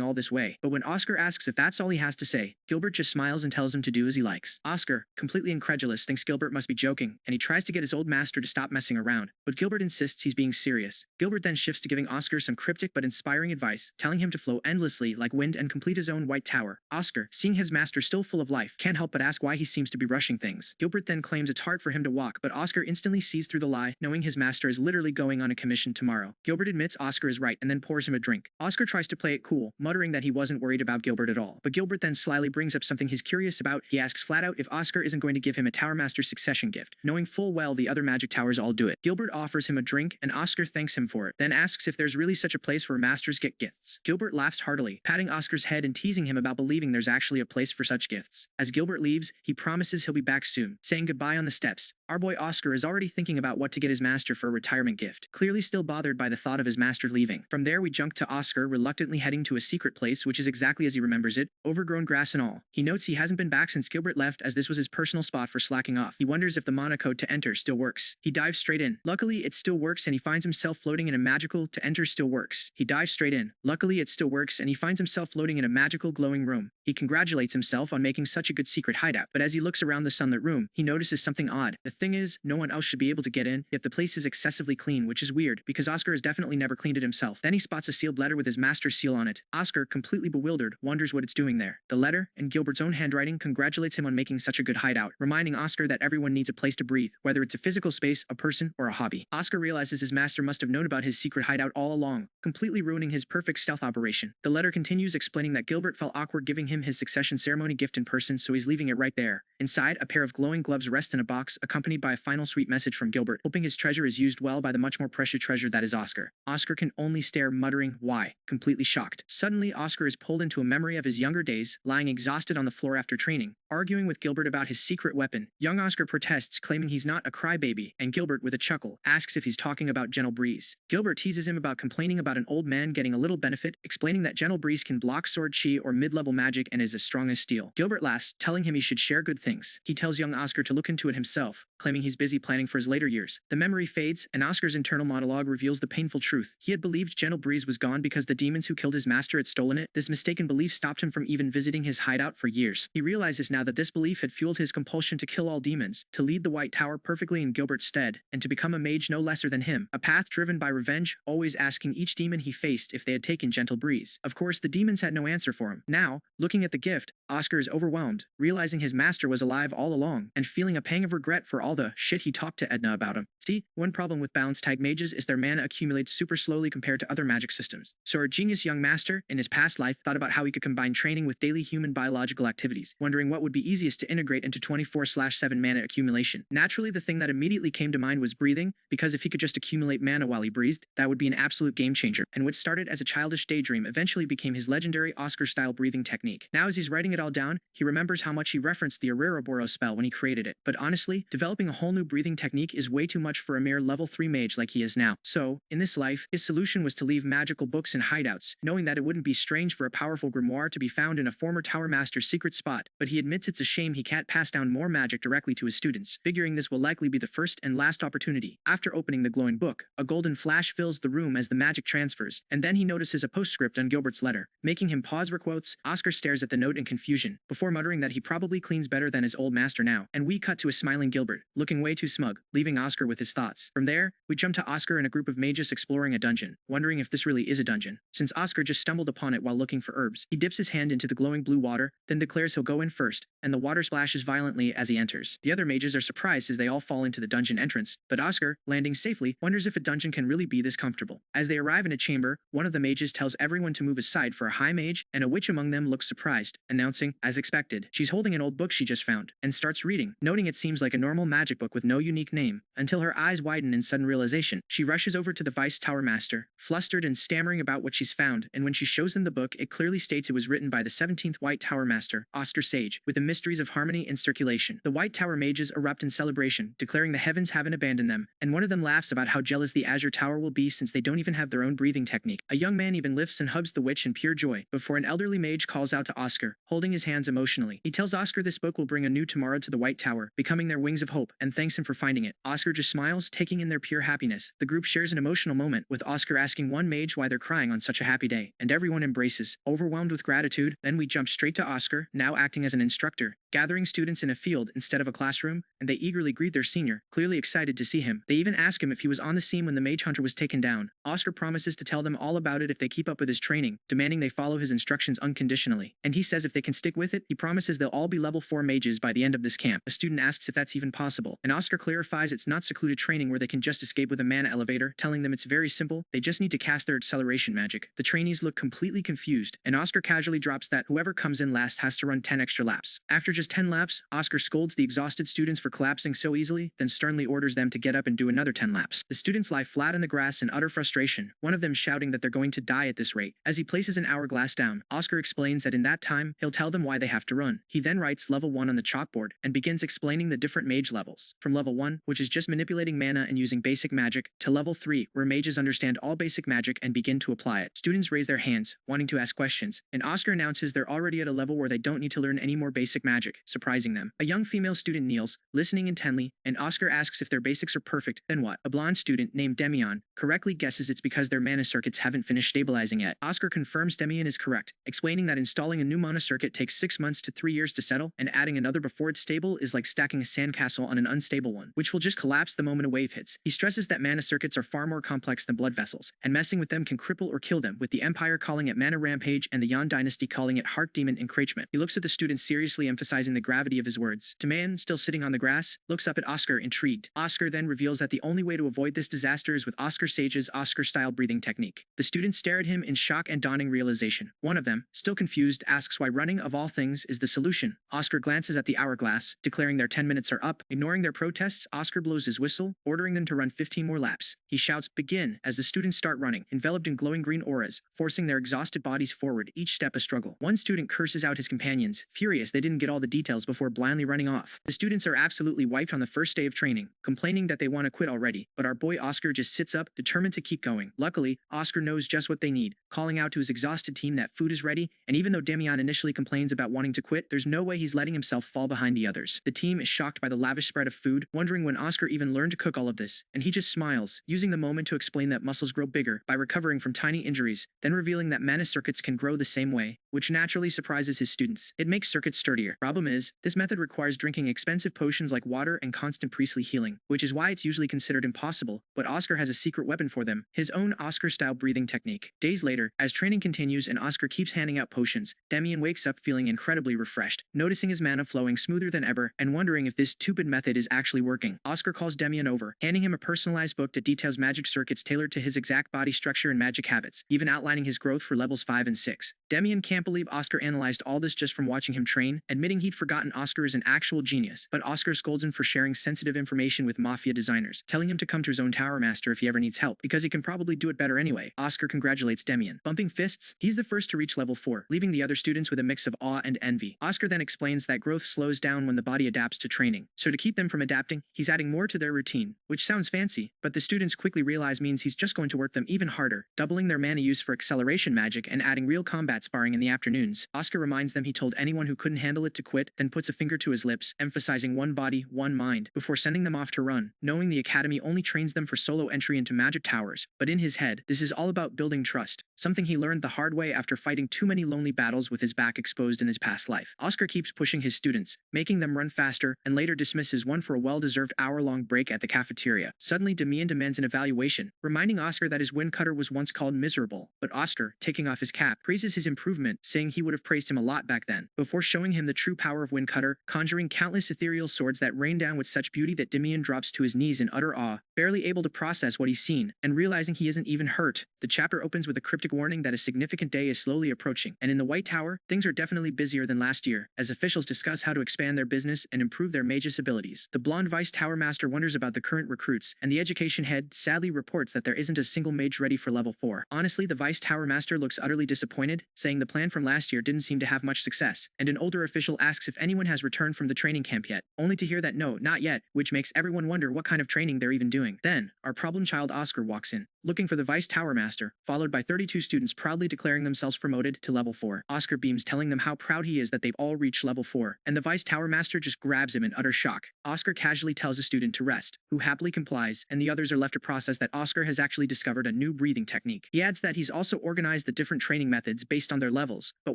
Speaker 1: all this way. But when Oscar asks if that's all he has to say, Gilbert just smiles and tells him to do as he likes. Oscar, completely incredulous, thinks Gilbert must be joking, and he tries to get his old master to stop messing around, but Gilbert insists he's being serious. Gilbert then shifts to giving Oscar some cryptic but inspiring advice, telling him to flow endlessly like wind and complete his own White Tower. Oscar, seeing his master still full of life, can't help but ask why he seems to be rushing things. Gilbert then claims it's hard for him to walk, but Oscar instantly sees through the lie, knowing his master is literally going on a commission tomorrow. Gilbert admits Oscar is right and then pours him a drink. Oscar tries to play it cool, muttering that he wasn't worried about Gilbert at all, but Gilbert then slyly brings up something he's curious about. He asks flat out if Oscar isn't going to give him a Tower Master succession gift, knowing full well the other magic towers all do it. Gilbert offers him a drink, and Oscar thanks him for it, then asks if there's really such a place where masters get gifts. Gilbert laughs heartily, patting Oscar's head and teasing him about believing there's actually a place for such gifts. As Gilbert leaves, he promises he'll be back soon, saying goodbye on the steps. Our boy Oscar is already thinking about what to get his master for a retirement gift, clearly still bothered by the thought of his master leaving. From there we jump to Oscar reluctantly heading to a secret place which is exactly as he remembers it, overgrown grass and all. He notes he hasn't been back since Gilbert left, as this was his personal spot for slacking off. He wonders if the mana code to enter still works. He dives straight in. Luckily it still works, and he finds himself floating in a magical to enter still works. He dives straight in. Luckily it still works, and he finds himself floating in a magical glowing room. He He congratulates himself on making such a good secret hideout, but as he looks around the sunlit room, he notices something odd. The thing is, no one else should be able to get in, yet the place is excessively clean, which is weird, because Oscar has definitely never cleaned it himself. Then he spots a sealed letter with his master's seal on it. Oscar, completely bewildered, wonders what it's doing there. The letter, in Gilbert's own handwriting, congratulates him on making such a good hideout, reminding Oscar that everyone needs a place to breathe, whether it's a physical space, a person, or a hobby. Oscar realizes his master must have known about his secret hideout all along, completely ruining his perfect stealth operation. The letter continues explaining that Gilbert felt awkward giving him his succession ceremony gift in person, so he's leaving it right there. Inside, a pair of glowing gloves rest in a box, accompanied by a final sweet message from Gilbert, hoping his treasure is used well by the much more precious treasure that is Oscar. Oscar can only stare, muttering, "Why?" completely shocked. Suddenly, Oscar is pulled into a memory of his younger days, lying exhausted on the floor after training, arguing with Gilbert about his secret weapon. Young Oscar protests, claiming he's not a crybaby, and Gilbert, with a chuckle, asks if he's talking about Gentle Breeze. Gilbert teases him about complaining about an old man getting a little benefit, explaining that Gentle Breeze can block sword chi or mid-level magic and is as strong as steel. Gilbert laughs, telling him he should share good things. He tells young Oscar to look into it himself, claiming he's busy planning for his later years. The memory fades, and Oscar's internal monologue reveals the painful truth. He had believed Gentle Breeze was gone because the demons who killed his master had stolen it. This mistaken belief stopped him from even visiting his hideout for years. He realizes now that this belief had fueled his compulsion to kill all demons, to lead the White Tower perfectly in Gilbert's stead, and to become a mage no lesser than him. A path driven by revenge, always asking each demon he faced if they had taken Gentle Breeze. Of course, the demons had no answer for him. Now, looking at the gift, Oscar is overwhelmed, realizing his master was alive all along, and feeling a pang of regret for all the shit he talked to Edna about him. See, one problem with balance-type mages is their mana accumulates super slowly compared to other magic systems. So our genius young master, in his past life, thought about how he could combine training with daily human biological activities, wondering what would be easiest to integrate into 24/7 mana accumulation. Naturally, the thing that immediately came to mind was breathing, because if he could just accumulate mana while he breathed, that would be an absolute game changer. And what started as a childish daydream eventually became his legendary Oscar-style breathing technique. Now as he's writing it all down, he remembers how much he referenced the Ouroboros spell when he created it. But honestly, developing a whole new breathing technique is way too much for a mere level 3 mage like he is now. So, in this life, his solution was to leave magical books in hideouts, knowing that it wouldn't be strange for a powerful grimoire to be found in a former Tower Master's secret spot, but he admits it's a shame he can't pass down more magic directly to his students, figuring this will likely be the first and last opportunity. After opening the glowing book, a golden flash fills the room as the magic transfers, and then he notices a postscript on Gilbert's letter, making him pause for quotes. Oscar stares at the note in confusion, before muttering that he probably cleans better than his old master now, and we cut to a smiling Gilbert, looking way too smug, leaving Oscar with his thoughts. From there, we jump to Oscar and a group of mages exploring a dungeon, wondering if this really is a dungeon, since Oscar just stumbled upon it while looking for herbs. He dips his hand into the glowing blue water, then declares he'll go in first, and the water splashes violently as he enters. The other mages are surprised as they all fall into the dungeon entrance, but Oscar, landing safely, wonders if a dungeon can really be this comfortable. As they arrive in a chamber, one of the mages tells everyone to move aside for a high mage, and a witch among them looks surprised, announcing, as expected, she's holding an old book she just found, and starts reading, noting it seems like a normal magic book with no unique name, until her eyes widen in sudden realization. She rushes over to the Vice Tower Master, flustered and stammering about what she's found, and when she shows him the book, it clearly states it was written by the 17th White Tower Master, Oscar Sage, with the mysteries of harmony and circulation. The White Tower mages erupt in celebration, declaring the heavens haven't abandoned them, and one of them laughs about how jealous the Azure Tower will be since they don't even have their own breathing technique. A young man even lifts and hugs the witch in pure joy, before an elderly mage calls out to Oscar, holding his hands emotionally. He tells Oscar this book will bring a new tomorrow to the White Tower, becoming their wings of hope, and thanks him for finding it. Oscar just smiles, taking in their pure happiness. The group shares an emotional moment, with Oscar asking one mage why they're crying on such a happy day, and everyone embraces, overwhelmed with gratitude. Then we jump straight to Oscar, now acting as an instructor, gathering students in a field instead of a classroom, and they eagerly greet their senior, clearly excited to see him. They even ask him if he was on the scene when the mage hunter was taken down. Oscar promises to tell them all about it if they keep up with his training, demanding they follow his instructions unconditionally. And he says if they can stick with it, he promises they'll all be level 4 mages by the end of this camp. A student asks if that's even possible, and Oscar clarifies it's not secluded training where they can just escape with a mana elevator, telling them it's very simple, they just need to cast their acceleration magic. The trainees look completely confused, and Oscar casually drops that whoever comes in last has to run 10 extra laps. After just 10 laps, Oscar scolds the exhausted students for collapsing so easily, then sternly orders them to get up and do another 10 laps. The students lie flat in the grass in utter frustration, one of them shouting that they're going to die at this rate. As he places an hourglass down, Oscar explains that in that time, he'll tell them why they have to run. He then writes level 1 on the chalkboard, and begins explaining the different mage levels. From level 1, which is just manipulating mana and using basic magic, to level 3, where mages understand all basic magic and begin to apply it. Students raise their hands, wanting to ask questions, and Oscar announces they're already at a level where they don't need to learn any more basic magic. magic, surprising them. A young female student kneels, listening intently, and Oscar asks if their basics are perfect, then what? A blonde student named Demian correctly guesses it's because their mana circuits haven't finished stabilizing yet. Oscar confirms Demian is correct, explaining that installing a new mana circuit takes 6 months to 3 years to settle, and adding another before it's stable is like stacking a sandcastle on an unstable one, which will just collapse the moment a wave hits. He stresses that mana circuits are far more complex than blood vessels, and messing with them can cripple or kill them, with the Empire calling it Mana Rampage and the Yan Dynasty calling it Heart Demon Encroachment. He looks at the student seriously, emphasizing the gravity of his words. Demian, still sitting on the grass, looks up at Oscar, intrigued. Oscar then reveals that the only way to avoid this disaster is with Oscar Sage's Oscar-style breathing technique. The students stare at him in shock and dawning realization. One of them, still confused, asks why running, of all things, is the solution. Oscar glances at the hourglass, declaring their 10 minutes are up. Ignoring their protests, Oscar blows his whistle, ordering them to run 15 more laps. He shouts, "Begin," as the students start running, enveloped in glowing green auras, forcing their exhausted bodies forward, each step a struggle. One student curses out his companions, furious they didn't get all the details before blindly running off. The students are absolutely wiped on the first day of training, complaining that they want to quit already, but our boy Oscar just sits up, determined to keep going. Luckily, Oscar knows just what they need, calling out to his exhausted team that food is ready, and even though Demian initially complains about wanting to quit, there's no way he's letting himself fall behind the others. The team is shocked by the lavish spread of food, wondering when Oscar even learned to cook all of this, and he just smiles, using the moment to explain that muscles grow bigger by recovering from tiny injuries, then revealing that mana circuits can grow the same way, which naturally surprises his students. It makes circuits sturdier. Problem is, this method requires drinking expensive potions like water and constant priestly healing, which is why it's usually considered impossible, but Oscar has a secret weapon for them, his own Oscar-style breathing technique. Days later, as training continues and Oscar keeps handing out potions, Demian wakes up feeling incredibly refreshed, noticing his mana flowing smoother than ever and wondering if this stupid method is actually working. Oscar calls Demian over, handing him a personalized book that details magic circuits tailored to his exact body structure and magic habits, even outlining his growth for levels 5 and 6. Demian can't believe Oscar analyzed all this just from watching him train, admitting he'd forgotten Oscar is an actual genius, but Oscar scolds him for sharing sensitive information with mafia designers, telling him to come to his own Tower Master if he ever needs help, because he can probably do it better anyway. Oscar congratulates Demian, bumping fists. He's the first to reach level 4, leaving the other students with a mix of awe and envy. Oscar then explains that growth slows down when the body adapts to training, so to keep them from adapting, he's adding more to their routine, which sounds fancy, but the students quickly realize means he's just going to work them even harder, doubling their mana use for acceleration magic and adding real combat sparring in the afternoons. Oscar reminds them he told anyone who couldn't handle it to quit, then puts a finger to his lips, emphasizing one body, one mind, before sending them off to run, knowing the academy only trains them for solo entry into magic towers. But in his head, this is all about building trust, something he learned the hard way after fighting too many lonely battles with his back exposed in his past life. Oscar keeps pushing his students, making them run faster, and later dismisses one for a well-deserved hour-long break at the cafeteria. Suddenly, Demian demands an evaluation, reminding Oscar that his wind cutter was once called miserable, but Oscar, taking off his cap, praises his improvement, saying he would have praised him a lot back then, before showing him the true power of wind cutter, conjuring countless ethereal swords that rain down with such beauty that Demian drops to his knees in utter awe, barely able to process what he's seen, and realizing he isn't even hurt. The chapter opens with a cryptic warning that a significant day is slowly approaching, and in the White Tower, things are definitely busier than last year, as officials discuss how to expand their business and improve their mage's abilities. The blonde Vice Tower Master wonders about the current recruits, and the education head sadly reports that there isn't a single mage ready for level 4. Honestly, the Vice Tower Master looks utterly disappointed, saying the plan from last year didn't seem to have much success, and an older official asks if anyone has returned from the training camp yet, only to hear that no, not yet, which makes everyone wonder what kind of training they're even doing. Then, our problem child Oscar walks in, looking for the Vice Tower Master, followed by 32 students proudly declaring themselves promoted to level 4. Oscar beams, telling them how proud he is that they've all reached level 4, and the Vice Tower Master just grabs him in utter shock. Oscar casually tells a student to rest, who happily complies, and the others are left to process that Oscar has actually discovered a new breathing technique. He adds that he's also organized the different training methods based on their levels, but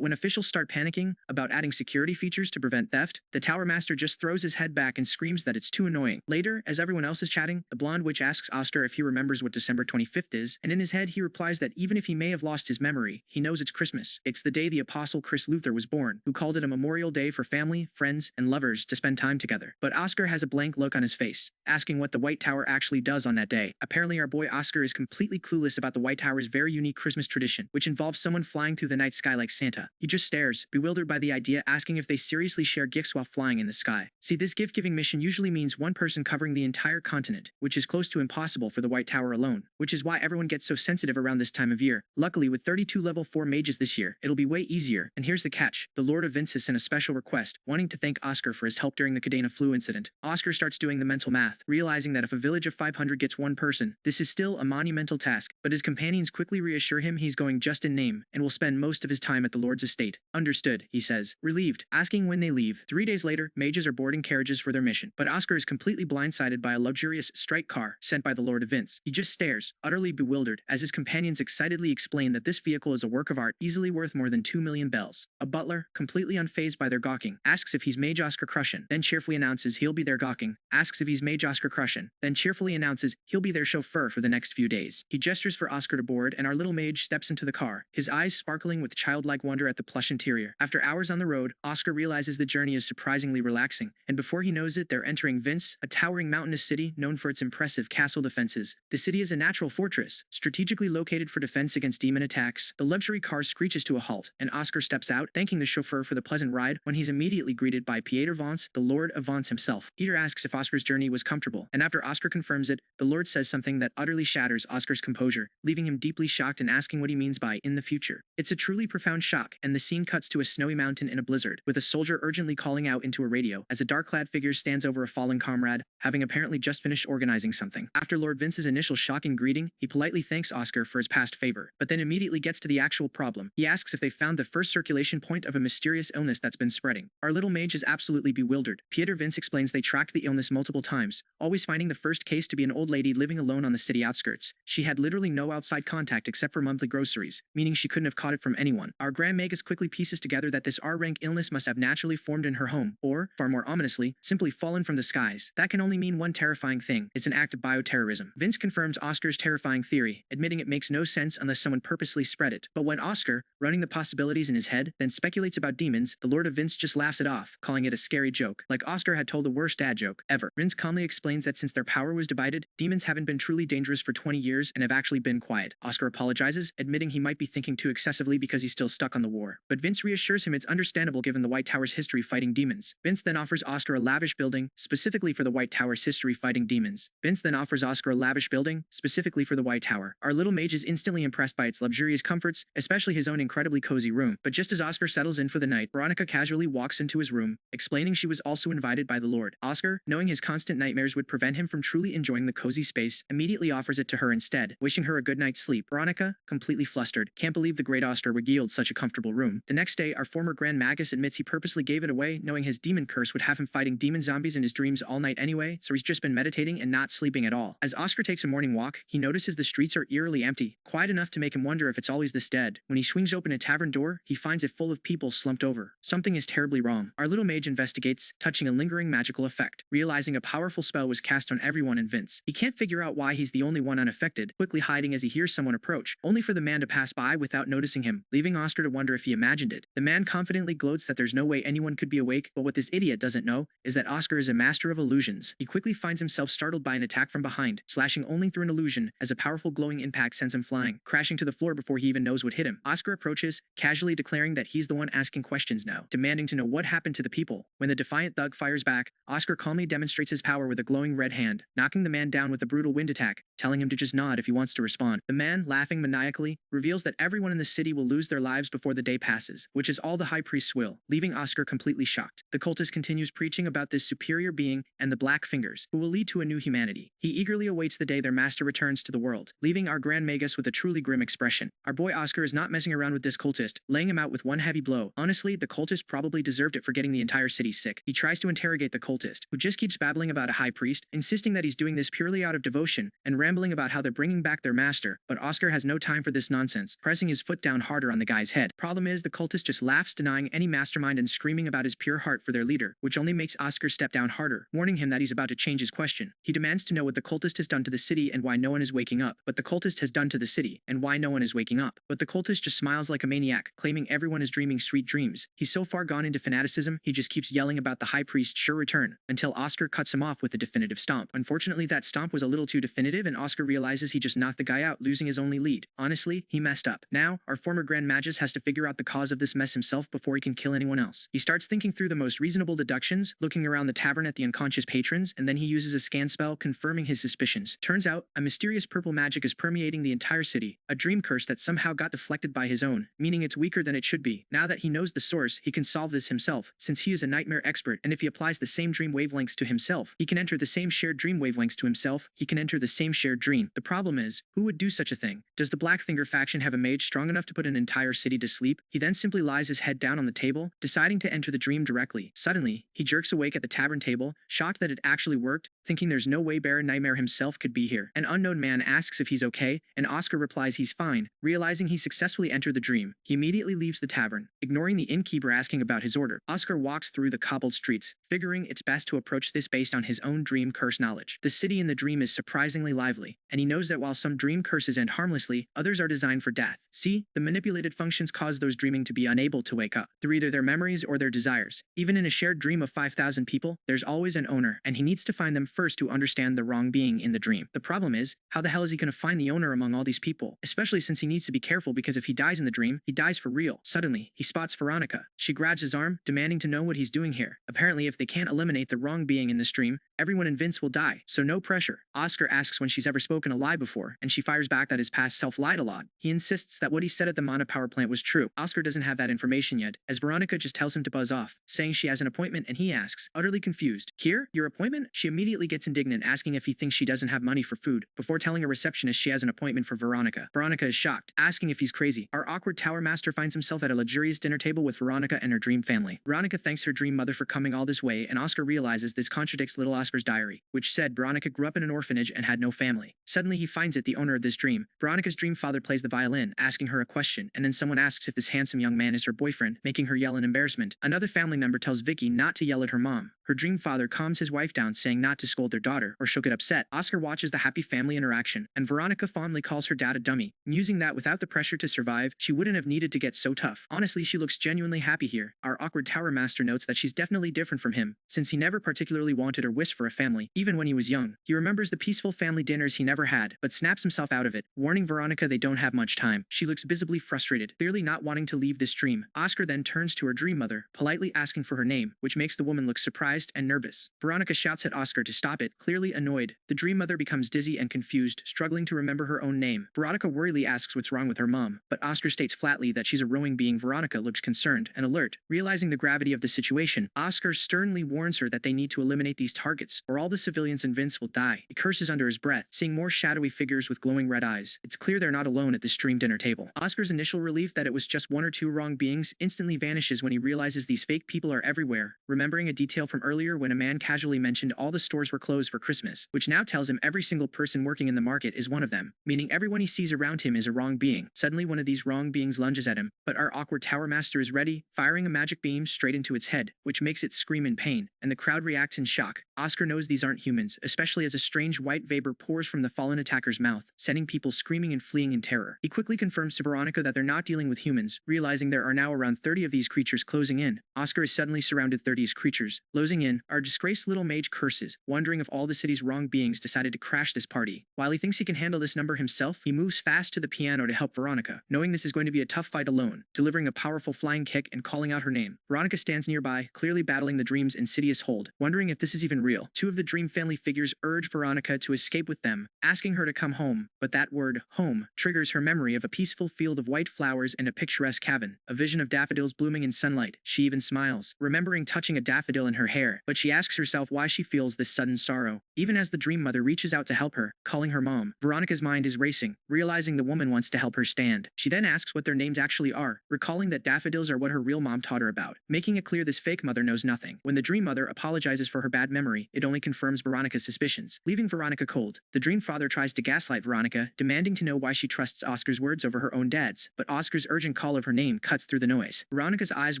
Speaker 1: when officials start panicking about adding security features to prevent theft, the Tower Master just throws his head back and screams that it's too annoying. Later, as everyone else is chatting, the blonde witch asks Oscar if he remembers what December 25th is, and in his head he replies that even if he may have lost his memory, he knows it's Christmas. It's the day the Apostle Chris Luther was born, who called it a memorial day for family, friends, and lovers to spend time together. But Oscar has a blank look on his face, asking what the White Tower actually does on that day. Apparently our boy Oscar is completely clueless about the White Tower's very unique Christmas tradition, which involves someone flying through the night sky like Santa. He just stares, bewildered by the idea, asking if they seriously share gifts while flying in the sky. See, this gift-giving mission usually means one person covering the entire continent, which is close to impossible for the White Tower alone, which is why everyone gets so sensitive around this time of year. Luckily, with 32 level 4 mages this year, it'll be way easier, and here's the catch. The Lord of Vinces sent a special request, wanting to thank Oscar for his help during the Cadena flu incident. Oscar starts doing the mental math, realizing that if a village of 500 gets one person, this is still a monumental task, but his companions quickly reassure him he's going just in name, and will spend most of his time at the Lord's estate. Understood, he says, relieved, asking asking when they leave. 3 days later, mages are boarding carriages for their mission, but Oscar is completely blindsided by a luxurious strike car sent by the Lord of Vince. He just stares, utterly bewildered, as his companions excitedly explain that this vehicle is a work of art easily worth more than 2 million bells. A butler, completely unfazed by their gawking, asks if he's Mage Oscar Crushin, then cheerfully announces he'll be their gawking, asks if he's Mage Oscar Crushin, then cheerfully announces he'll be their chauffeur for the next few days. He gestures for Oscar to board, and our little mage steps into the car, his eyes sparkling with childlike wonder at the plush interior. After hours on the road, Oscar realizes the journey is surprisingly relaxing, and before he knows it, they're entering Vince, a towering mountainous city known for its impressive castle defenses. The city is a natural fortress, strategically located for defense against demon attacks. The luxury car screeches to a halt, and Oscar steps out, thanking the chauffeur for the pleasant ride, when he's immediately greeted by Pieter Vance, the Lord of Vance himself. Peter asks if Oscar's journey was comfortable, and after Oscar confirms it, the Lord says something that utterly shatters Oscar's composure, leaving him deeply shocked and asking what he means by "in the future." It's a truly profound shock, and the scene cuts to a snowy mountain in a blizzard, with a soldier urgently calling out into a radio, as a dark-clad figure stands over a fallen comrade, having apparently just finished organizing something. After Lord Vince's initial shocking greeting, he politely thanks Oscar for his past favor, but then immediately gets to the actual problem. He asks if they found the first circulation point of a mysterious illness that's been spreading. Our little mage is absolutely bewildered. Pieter Vince explains they tracked the illness multiple times, always finding the first case to be an old lady living alone on the city outskirts. She had literally no outside contact except for monthly groceries, meaning she couldn't have caught it from anyone. Our Grand Magus quickly pieces together that this R-rank illness must have naturally formed in her home, or, far more ominously, simply fallen from the skies. That can only mean one terrifying thing: it's an act of bioterrorism. Vince confirms Oscar's terrifying theory, admitting it makes no sense unless someone purposely spread it. But when Oscar, running the possibilities in his head, then speculates about demons, the Lord of Vince just laughs it off, calling it a scary joke, like Oscar had told the worst dad joke ever. Vince calmly explains that since their power was divided, demons haven't been truly dangerous for 20 years and have actually been quiet. Oscar apologizes, admitting he might be thinking too excessively because he's still stuck on the war. But Vince reassures him it's understandable given the White Tower's history fighting demons. Vince then offers Oscar a lavish building, specifically for the White Tower's history fighting demons. Vince then offers Oscar a lavish building, specifically for the White Tower. Our little mage is instantly impressed by its luxurious comforts, especially his own incredibly cozy room. But just as Oscar settles in for the night, Veronica casually walks into his room, explaining she was also invited by the Lord. Oscar, knowing his constant nightmares would prevent him from truly enjoying the cozy space, immediately offers it to her instead, wishing her a good night's sleep. Veronica, completely flustered, can't believe the great Oscar would yield such a comfortable room. The next day, our former Grand Magus admits he purposely gave it away, knowing his demon curse would have him fighting demon zombies in his dreams all night anyway, so he's just been meditating and not sleeping at all. As Oscar takes a morning walk, he notices the streets are eerily empty, quiet enough to make him wonder if it's always this dead. When he swings open a tavern door, he finds it full of people slumped over. Something is terribly wrong. Our little mage investigates, touching a lingering magical effect, realizing a powerful spell was cast on everyone in Vince. He can't figure out why he's the only one unaffected, quickly hiding as he hears someone approach, only for the man to pass by without noticing him, leaving Oscar to wonder if he imagined it. The man confidently gloats that there's no way anyone could be awake, but what this idiot doesn't know is that Oscar is a master of illusions. He quickly finds himself startled by an attack from behind, slashing only through an illusion as a powerful glowing impact sends him flying, crashing to the floor before he even knows what hit him. Oscar approaches, casually declaring that he's the one asking questions now, demanding to know what happened to the people. When the defiant thug fires back, Oscar calmly demonstrates his power with a glowing red hand, knocking the man down with a brutal wind attack, telling him to just nod if he wants to respond. The man, laughing maniacally, reveals that everyone in the city will lose their lives before the day passes, which is all the high priests will, leaving Oscar completely shocked. The cultist continues preaching about this superior being and the Black Fingers, who will lead to a new humanity. He eagerly awaits the day their master returns to the world, leaving our Grand Magus with a truly grim expression. Our boy Oscar is not messing around with this cultist, laying him out with one heavy blow. Honestly, the cultist probably deserved it for getting the entire city sick. He tries to interrogate the cultist, who just keeps babbling about a high priest, insisting that he's doing this purely out of devotion, and rambling about how they're bringing back their master, but Oscar has no time for this nonsense, pressing his foot down harder on the guy's head. Problem is, the cultist just laughs, denying any mastermind and screaming about his pure heart for their leader, which only makes Oscar step down harder, warning him that he's about to change his question. He demands to know what the cultist has done to the city and why no one is waking up, but the cultist has done to the city, and why no one is waking up. But the cultist just smiles like a maniac, claiming everyone is dreaming sweet dreams. He's so far gone into fanaticism, he just keeps yelling about the high priest's sure return, until Oscar cuts him off with a definitive stomp. Unfortunately, that stomp was a little too definitive, and Oscar realizes he just knocked the guy out, losing his only lead. Honestly, he messed up. Now, our former Grand Magus has to figure out the cause of this mess himself before he can kill anyone else. He starts thinking through the most reasonable deductions, looking around the tavern at the unconscious patrons, and then he uses a scan spell, confirming his suspicions. Turns out, a mysterious purple magic is permeating the entire city, a dream curse that somehow got deflected by his own, meaning it's weaker than it should be. Now that he knows the source, he can solve this himself, since he is a nightmare expert, and if he applies the same dream wavelengths to himself, he can enter the same shared dream wavelengths to himself, he can enter the same shared dream. The problem is, who would do such a thing? Does the Blackfinger faction have a mage strong enough to put an entire city to sleep? He then simply lies his head down on the table, deciding wanting to enter the dream directly. Suddenly, he jerks awake at the tavern table, shocked that it actually worked, thinking there's no way Baron Nightmare himself could be here. An unknown man asks if he's okay, and Oscar replies he's fine. Realizing he successfully entered the dream, he immediately leaves the tavern, ignoring the innkeeper asking about his order. Oscar walks through the cobbled streets, figuring it's best to approach this based on his own dream curse knowledge. The city in the dream is surprisingly lively, and he knows that while some dream curses end harmlessly, others are designed for death. See, the manipulated functions cause those dreaming to be unable to wake up, through either their memories or their desires. Even in a shared dream of 5,000 people, there's always an owner, and he needs to find them first to understand the wrong being in the dream. The problem is, how the hell is he going to find the owner among all these people? Especially since he needs to be careful because if he dies in the dream, he dies for real. Suddenly, he spots Veronica. She grabs his arm, demanding to know what he's doing here. Apparently, if they can't eliminate the wrong being in this dream, everyone in Vince will die, so no pressure. Oscar asks when she's ever spoken a lie before, and she fires back that his past self lied a lot. He insists that what he said at the Mana power plant was true. Oscar doesn't have that information yet, as Veronica just tells him to buzz off, saying she has an appointment, and he asks, utterly confused, "Here? Your appointment?" She immediately gets indignant, asking if he thinks she doesn't have money for food, before telling a receptionist she has an appointment for Veronica. Veronica is shocked, asking if he's crazy. Our awkward tower master finds himself at a luxurious dinner table with Veronica and her dream family. Veronica thanks her dream mother for coming all this way, and Oscar realizes this contradicts little Oscar's diary, which said Veronica grew up in an orphanage and had no family. Suddenly he finds it the owner of this dream. Veronica's dream father plays the violin, asking her a question, and then someone asks if this handsome young man is her boyfriend, making her yell in embarrassment. Another family member tells Vicky not to yell at her mom. Her dream father calms his wife down, saying not to scold their daughter, or she'll get upset. Oscar watches the happy family interaction, and Veronica fondly calls her dad a dummy, musing that without the pressure to survive, she wouldn't have needed to get so tough. Honestly, she looks genuinely happy here. Our awkward tower master notes that she's definitely different from him, since he never particularly wanted or wished for a family, even when he was young. He remembers the peaceful family dinners he never had, but snaps himself out of it, warning Veronica they don't have much time. She looks visibly frustrated, clearly not wanting to leave this dream. Oscar then turns to her dream mother, politely asking for her name, which makes the woman look surprised and nervous. Veronica shouts at Oscar to stop it, clearly annoyed. The dream mother becomes dizzy and confused, struggling to remember her own name. Veronica worriedly asks what's wrong with her mom, but Oscar states flatly that she's a rowing being. Veronica looks concerned and alert. Realizing the gravity of the situation, Oscar sternly warns her that they need to eliminate these targets, or all the civilians in Vince will die. He curses under his breath, seeing more shadowy figures with glowing red eyes. It's clear they're not alone at this dream dinner table. Oscar's initial relief that it was just one or two wrong beings instantly vanishes when he realizes these fake people are everywhere, remembering a detail from earlier when a man casually mentioned all the stores were closed for Christmas, which now tells him every single person working in the market is one of them, meaning everyone he sees around him is a wrong being. Suddenly one of these wrong beings lunges at him, but our awkward tower master is ready, firing a magic beam straight into its head, which makes it scream in pain, and the crowd reacts in shock. Oscar knows these aren't humans, especially as a strange white vapor pours from the fallen attacker's mouth, sending people screaming and fleeing in terror. He quickly confirms to Veronica that they're not dealing with humans, realizing there are now around 30 of these creatures closing in. Oscar is suddenly surrounded 30 creatures. Closing in, our disgraced little mage curses, wondering if all the city's wrong beings decided to crash this party. While he thinks he can handle this number himself, he moves fast to the piano to help Veronica, knowing this is going to be a tough fight alone, delivering a powerful flying kick and calling out her name. Veronica stands nearby, clearly battling the dream's insidious hold, wondering if this is even real. Two of the dream family figures urge Veronica to escape with them, asking her to come home, but that word, home, triggers her memory of a peaceful field of white flowers and a picturesque cabin, a vision of daffodils blooming in sunlight. She even smiles, remembering touching a daffodil in her hair, but she asks herself why she feels this sudden sorrow. Even as the dream mother reaches out to help her, calling her mom, Veronica's mind is racing, realizing the woman wants to help her stand. She then asks what their names actually are, recalling that daffodils are what her real mom taught her about, making it clear this fake mother knows nothing. When the dream mother apologizes for her bad memory, it only confirms Veronica's suspicions, leaving Veronica cold. The dream father tries to gaslight Veronica, demanding to know why she trusts Oscar's words over her own dad's, but Oscar's urgent call of her name cuts through the noise. Veronica's eyes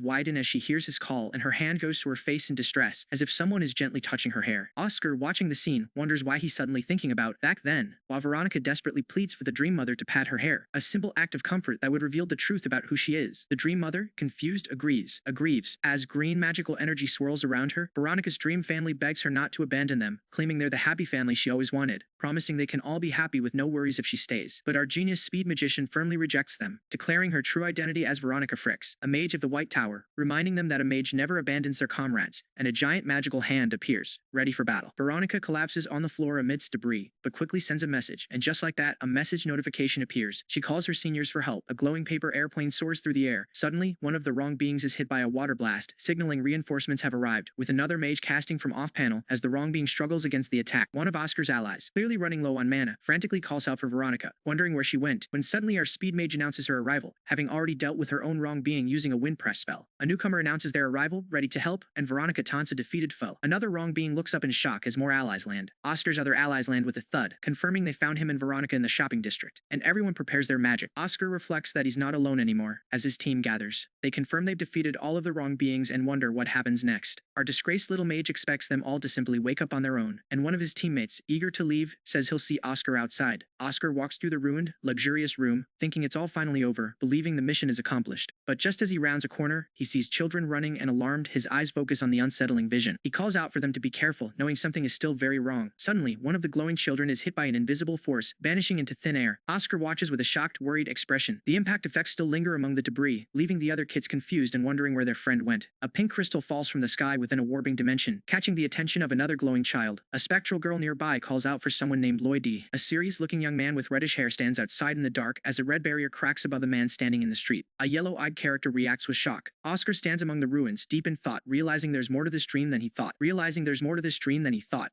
Speaker 1: widen as she hears his call, and her hand goes to her face in distress, as if someone is gently touching her hair. Oscar, watching the scene, wonders why he's suddenly thinking about back then, while Veronica desperately pleads for the dream mother to pat her hair, a simple act of comfort that would reveal the truth about who she is. The dream mother, confused, agrees. As green magical energy swirls around her, Veronica's dream family begs her not to abandon them, claiming they're the happy family she always wanted, promising they can all be happy with no worries if she stays. But our genius speed magician firmly rejects them, declaring her true identity as Veronica Fricks, a mage of the White Tower, reminding them that a mage never abandons their comrades, and a giant magical hand appears, ready for battle. Veronica collapses on the floor amidst debris, but quickly sends a message, and just like that, a message notification appears. She calls her seniors for help. A glowing paper airplane soars through the air. Suddenly, one of the wrong beings is hit by a water blast, signaling reinforcements have arrived, with another mage casting from off-panel as the wrong being struggles against the attack. One of Oscar's allies, clearly running low on mana, frantically calls out for Veronica, wondering where she went, when suddenly our speed mage announces her arrival, having already dealt with her own wrong being using a wind press spell. A newcomer announces their arrival, ready to help, and Veronica taunts a defeated foe. Another wrong being looks up in shock as more allies land. Oscar's other allies land with a thud, confirming they found him and Veronica in the shopping district, and everyone prepares their magic. Oscar reflects that he's not alone anymore, as his team gathers. They confirm they've defeated all of the wrong beings and wonder what happens next. Our disgraced little mage expects them all to simply wake up on their own, and one of his teammates, eager to leave, says he'll see Oscar outside. Oscar walks through the ruined, luxurious room, thinking it's all finally over, believing the mission is accomplished. But just as he rounds a corner, he sees children running, and alarmed, his eyes focus on the unsettling vision. He calls out for them to be careful, knowing something is still very wrong. Suddenly, one of the glowing children is hit by an invisible force, vanishing into thin air. Oscar watches with a shocked, worried expression. The impact effects still linger among the debris, leaving the other kids confused and wondering where their friend went. A pink crystal falls from the sky within a warping dimension, catching the attention of another glowing child. A spectral girl nearby calls out for someone named Lloyd D. A serious-looking young man with reddish hair stands outside in the dark as a red barrier cracks above the man standing in the street. A yellow-eyed character reacts with shock. Oscar stands among the ruins, deep in thought, realizing there's more to this dream than he thought.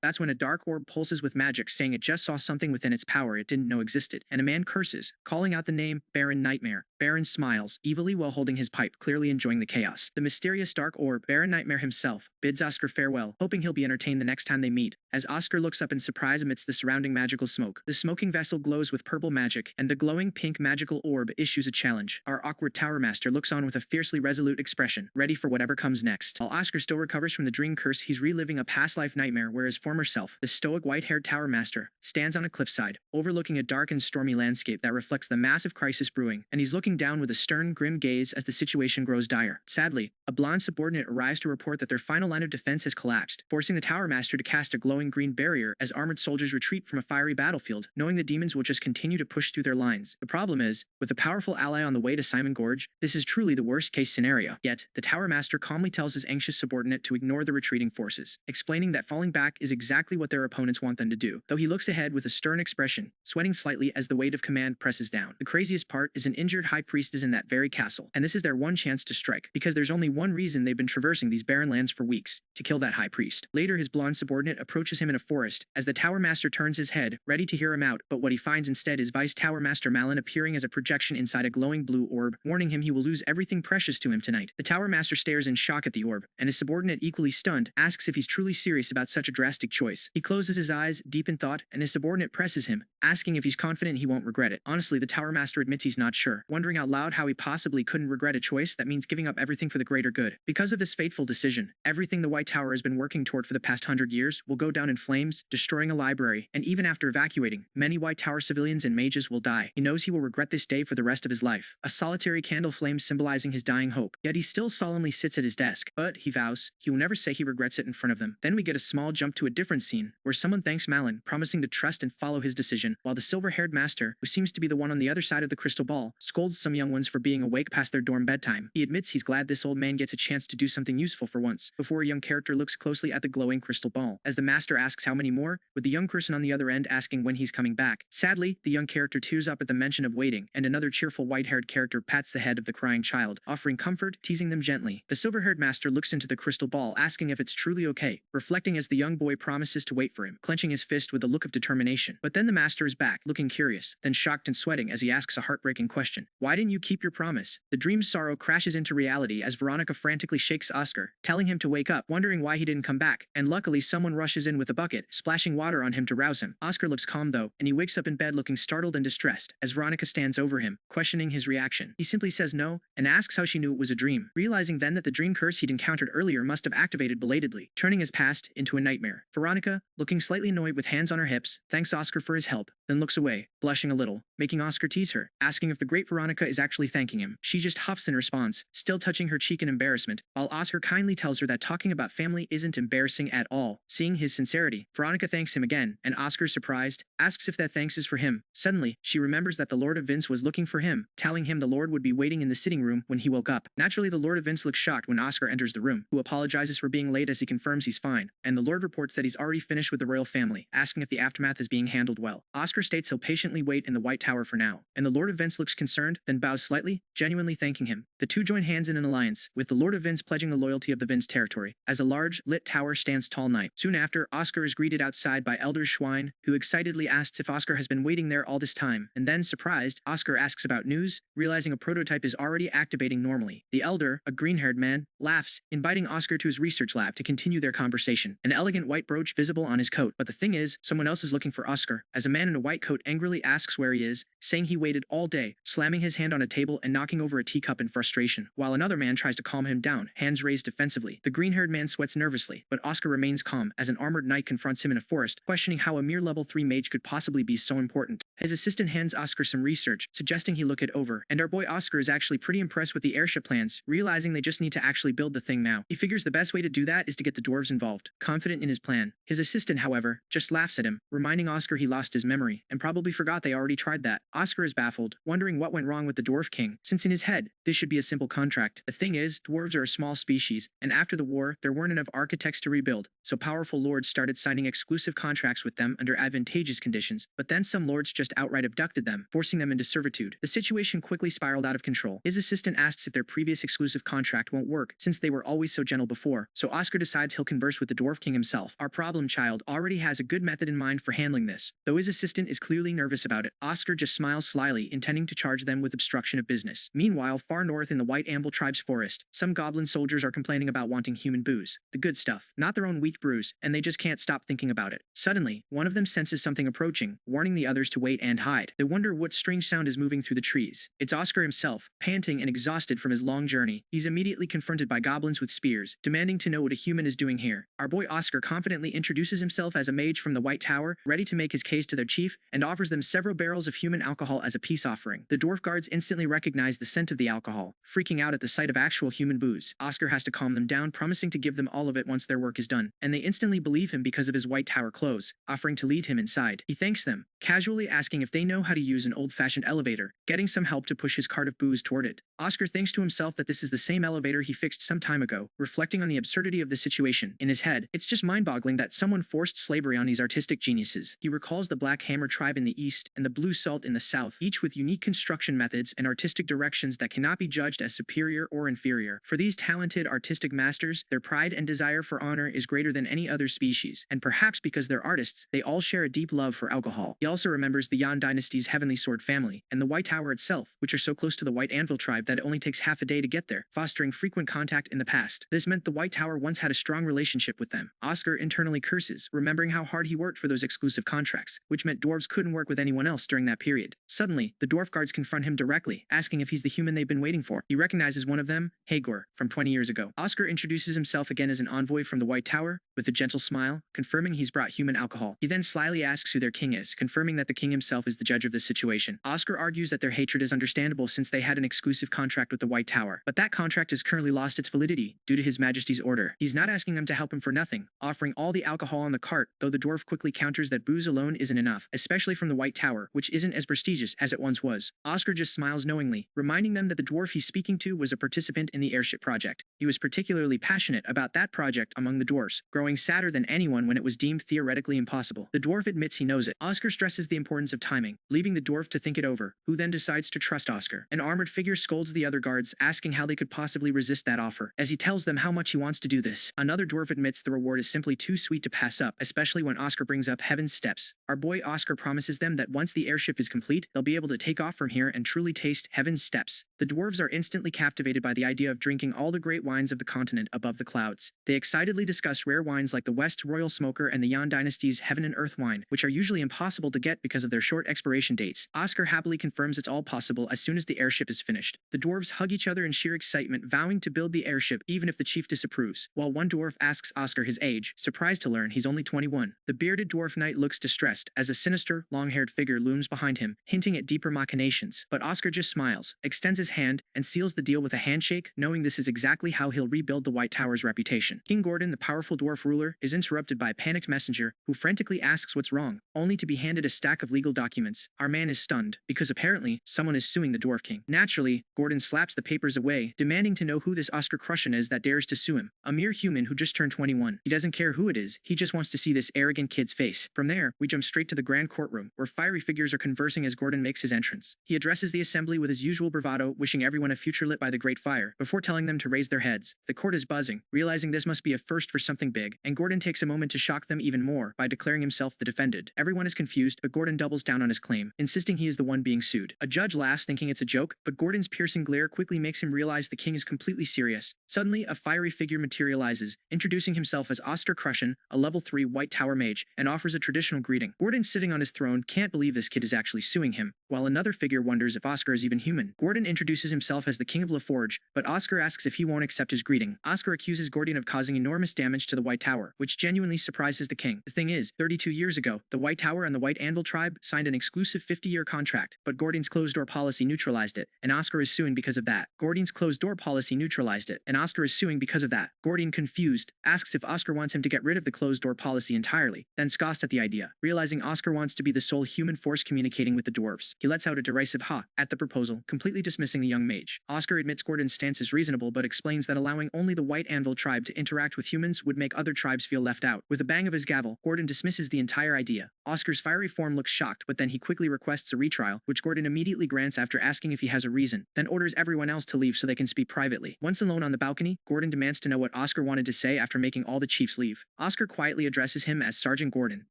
Speaker 1: That's when a dark orb pulses with magic, saying it just saw something within its power it didn't know existed, and a man curses, calling out the name Baron Nightmare. Baron smiles, evilly while holding his pipe, clearly enjoying the chaos. The mysterious dark orb, Baron Nightmare himself, bids Oscar farewell, hoping he'll be entertained the next time they meet. As Oscar looks up in surprise amidst the surrounding magical smoke, the smoking vessel glows with purple magic, and the glowing pink magical orb issues a challenge. Our awkward Tower Master looks on with a fiercely resolute expression, ready for whatever comes next. While Oscar still recovers from the dream curse, he's reliving a past life nightmare where his former self, the stoic white-haired Tower Master, stands on a cliffside, overlooking a dark and stormy landscape that reflects the massive crisis brewing, and he's looking down with a stern, grim gaze as the situation grows dire. Sadly, a blonde subordinate arrives to report that their final line of defense has collapsed, forcing the Tower Master to cast a glowing green barrier as armored soldiers retreat from a fiery battlefield, knowing the demons will just continue to push through their lines. The problem is, with a powerful ally on the way to Simon Gorge, this is truly the worst-case scenario. Yet, the Tower Master calmly tells his anxious subordinate to ignore the retreating forces, explaining that falling back is exactly what their opponents want them to do, though he looks ahead with a stern expression, sweating slightly as the weight of command presses down. The craziest part is an injured high priest is in that very castle, and this is their one chance to strike, because there's only one reason they've been traversing these barren lands for weeks: to kill that high priest. Later, his blonde subordinate approaches him in a forest, as the Tower Master turns his head, ready to hear him out, but what he finds instead is Vice Tower Master Malin appearing as a projection inside a glowing blue orb, warning him he will lose everything precious to him tonight. The Tower Master stares in shock at the orb, and his subordinate, equally stunned, asks if he's truly serious about such a drastic choice. He closes his eyes, deep in thought, and his subordinate presses him, asking if he's confident he won't regret it. Honestly, the Tower Master admits he's not sure, wondering out loud how he possibly couldn't regret a choice that means giving up everything for the greater good. Because of this fateful decision, everything the White Tower has been working toward for the past 100 years will go down in flames, destroying a library, and even after evacuating, many White Tower civilians and mages will die. He knows he will regret this day for the rest of his life. A solitary candle flame symbolizing his dying hope, yet he still solemnly sits at his desk. But, he vows, he will never say he regrets it in front of them. Then we get a small jump to a different scene, where someone thanks Malin, promising to trust and follow his decision, while the silver-haired master, who seems to be the one on the other side of the crystal ball, scolds some young ones for being awake past their dorm bedtime. He admits he's glad this old man gets a chance to do something useful for once, before a young character looks closely at the glowing crystal ball, as the master asks how many more, with the young person on the other end asking when he's coming back. Sadly, the young character tears up at the mention of waiting, and another cheerful white-haired character pats the head of the crying child, offering comfort, teasing them gently. The silver-haired master looks into the crystal ball, asking if it's truly okay, reflecting as the young boy promises to wait for him, clenching his fist with a look of determination. But then the master is back, looking curious, then shocked and sweating as he asks a heartbreaking question. Why didn't you keep your promise? The dream's sorrow crashes into reality as Veronica frantically shakes Oscar, telling him to wake up, wondering why he didn't come back, and luckily someone rushes in with a bucket, splashing water on him to rouse him. Oscar looks calm though, and he wakes up in bed looking startled and distressed, as Veronica stands over him, questioning his reaction. He simply says no, and asks how she knew it was a dream, realizing then that the dream curse he'd encountered earlier must have activated belatedly, turning his past into a nightmare. Veronica, looking slightly annoyed with hands on her hips, thanks Oscar for his help, then looks away, blushing a little, making Oscar tease her, asking if the great Veronica Veronica is actually thanking him. She just huffs in response, still touching her cheek in embarrassment, while Oscar kindly tells her that talking about family isn't embarrassing at all. Seeing his sincerity, Veronica thanks him again, and Oscar, surprised, asks if that thanks is for him. Suddenly, she remembers that the Lord of Vince was looking for him, telling him the Lord would be waiting in the sitting room when he woke up. Naturally, the Lord of Vince looks shocked when Oscar enters the room, who apologizes for being late as he confirms he's fine, and the Lord reports that he's already finished with the royal family, asking if the aftermath is being handled well. Oscar states he'll patiently wait in the White Tower for now, and the Lord of Vince looks concerned, then bows slightly, genuinely thanking him. The two join hands in an alliance, with the Lord of Vince pledging the loyalty of the Vince territory, as a large, lit tower stands tall night. Soon after, Oscar is greeted outside by Elder Schwein, who excitedly asks if Oscar has been waiting there all this time, and then, surprised, Oscar asks about news, realizing a prototype is already activating normally. The Elder, a green-haired man, laughs, inviting Oscar to his research lab to continue their conversation, an elegant white brooch visible on his coat. But the thing is, someone else is looking for Oscar, as a man in a white coat angrily asks where he is, saying he waited all day, slamming his hand on a table and knocking over a teacup in frustration, while another man tries to calm him down, hands raised defensively. The green-haired man sweats nervously, but Oscar remains calm as an armored knight confronts him in a forest, questioning how a mere level 3 mage could possibly be so important. His assistant hands Oscar some research, suggesting he look it over, and our boy Oscar is actually pretty impressed with the airship plans, realizing they just need to actually build the thing now. He figures the best way to do that is to get the dwarves involved, confident in his plan. His assistant, however, just laughs at him, reminding Oscar he lost his memory, and probably forgot they already tried that. Oscar is baffled, wondering what went wrong with the Dwarf King, since in his head, this should be a simple contract. The thing is, dwarves are a small species, and after the war, there weren't enough architects to rebuild, so powerful lords started signing exclusive contracts with them under advantageous conditions, but then some lords just outright abducted them, forcing them into servitude. The situation quickly spiraled out of control. His assistant asks if their previous exclusive contract won't work, since they were always so gentle before, so Oscar decides he'll converse with the Dwarf King himself. Our problem child already has a good method in mind for handling this. Though his assistant is clearly nervous about it, Oscar just smiles slyly, intending to charge them with obstruction of business. Meanwhile, far north in the White Amble tribe's forest, some goblin soldiers are complaining about wanting human booze. The good stuff, not their own weak brews, and they just can't stop thinking about it. Suddenly, one of them senses something approaching, warning the others to wait and hide. They wonder what strange sound is moving through the trees. It's Oscar himself, panting and exhausted from his long journey. He's immediately confronted by goblins with spears, demanding to know what a human is doing here. Our boy Oscar confidently introduces himself as a mage from the White Tower, ready to make his case to their chief, and offers them several barrels of human alcohol as a peace offering. The dwarf guards instantly recognize the scent of the alcohol, freaking out at the sight of actual human booze. Oscar has to calm them down, promising to give them all of it once their work is done, and they instantly believe him because of his White Tower clothes, offering to lead him inside. He thanks them, casually asking if they know how to use an old-fashioned elevator, getting some help to push his cart of booze toward it. Oscar thinks to himself that this is the same elevator he fixed some time ago, reflecting on the absurdity of the situation. In his head, it's just mind-boggling that someone forced slavery on these artistic geniuses. He recalls the Black Hammer tribe in the east and the Blue Salt in the south, each with unique construction methods and artistic directions that cannot be judged as superior or inferior. For these talented artistic masters, their pride and desire for honor is greater than any other species, and perhaps because they're artists, they all share a deep love for alcohol. He also remembers the Yan dynasty's Heavenly Sword family, and the White Tower itself, which are so close to the White Anvil tribe that it only takes half a day to get there, fostering frequent contact in the past. This meant the White Tower once had a strong relationship with them. Oscar internally curses, remembering how hard he worked for those exclusive contracts, which meant dwarves couldn't work with anyone else during that period. Suddenly, the dwarf guards confront him directly, asking if he's the human they've been waiting for. He recognizes one of them, Hagor, from 20 years ago. Oscar introduces himself again as an envoy from the White Tower, with a gentle smile, confirming he's brought human alcohol. He then slyly asks who their king is, confirming that the king himself is the judge of the situation. Oscar argues that their hatred is understandable since they had an exclusive contract with the White Tower, but that contract has currently lost its validity due to His Majesty's order. He's not asking them to help him for nothing, offering all the alcohol on the cart, though the dwarf quickly counters that booze alone isn't enough, especially from the White Tower, which isn't as prestigious as it once was. Oscar just smiles knowingly, reminding them that the dwarf he's speaking to was a participant in the airship project. He was particularly passionate about that project among the dwarves, growing sadder than anyone when it was deemed theoretically impossible. The dwarf admits he knows it. Oscar stresses the importance of timing, leaving the dwarf to think it over, who then decides to trust Oscar. An armored figure scolds the other guards, asking how they could possibly resist that offer, as he tells them how much he wants to do this. Another dwarf admits the reward is simply too sweet to pass up, especially when Oscar brings up Heaven's Steps. Our boy Oscar promises them that once the airship is complete, they'll be able to take off from here and truly taste Heaven's Steps. The The dwarves are instantly captivated by the idea of drinking all the great wines of the continent above the clouds. They excitedly discuss rare wines like the West Royal Smoker and the Yan Dynasty's Heaven and Earth wine, which are usually impossible to get because of their short expiration dates. Oscar happily confirms it's all possible as soon as the airship is finished. The dwarves hug each other in sheer excitement, vowing to build the airship even if the chief disapproves, while one dwarf asks Oscar his age, surprised to learn he's only 21. The bearded dwarf knight looks distressed as a sinister, long-haired figure looms behind him, hinting at deeper machinations, but Oscar just smiles, extends his hand, and seals the deal with a handshake, knowing this is exactly how he'll rebuild the White Tower's reputation. King Gordon, the powerful dwarf ruler, is interrupted by a panicked messenger who frantically asks what's wrong, only to be handed a stack of legal documents. Our man is stunned, because apparently, someone is suing the Dwarf King. Naturally, Gordon slaps the papers away, demanding to know who this Oscar Crushen is that dares to sue him. A mere human who just turned 21. He doesn't care who it is, he just wants to see this arrogant kid's face. From there, we jump straight to the grand courtroom, where fiery figures are conversing as Gordon makes his entrance. He addresses the assembly with his usual bravado, wishing everyone a future lit by the great fire, before telling them to raise their heads. The court is buzzing, realizing this must be a first for something big, and Gordon takes a moment to shock them even more by declaring himself the defended. Everyone is confused, but Gordon doubles down on his claim, insisting he is the one being sued. A judge laughs, thinking it's a joke, but Gordon's piercing glare quickly makes him realize the king is completely serious. Suddenly, a fiery figure materializes, introducing himself as Oscar Crushen, a level 3 White Tower mage, and offers a traditional greeting. Gordon, sitting on his throne, can't believe this kid is actually suing him, while another figure wonders if Oscar is even human. Gordon introduces himself as the King of LaForge, but Oscar asks if he won't accept his greeting. Oscar accuses Gordon of causing enormous damage to the White Tower, which genuinely surprises the king. The thing is, 32 years ago, the White Tower and the White Anvil tribe signed an exclusive 50-year contract, but Gordon's closed-door policy neutralized it, and Oscar is suing because of that. Gordon's closed-door policy neutralized it, and Oscar is suing because of that. Gordon, confused, asks if Oscar wants him to get rid of the closed-door policy entirely, then scoffs at the idea, realizing Oscar wants to be the sole human force communicating with the dwarves. He lets out a derisive ha at the proposal, completely dismissing the young mage. Oscar admits Gordon's stance is reasonable but explains that allowing only the White Anvil tribe to interact with humans would make other tribes feel left out. With a bang of his gavel, Gordon dismisses the entire idea. Oscar's fiery form looks shocked, but then he quickly requests a retrial, which Gordon immediately grants after asking if he has a reason, then orders everyone else to leave so they can speak privately. Once alone on the balcony, Gordon demands to know what Oscar wanted to say after making all the chiefs leave. Oscar quietly addresses him as Sergeant Gordon,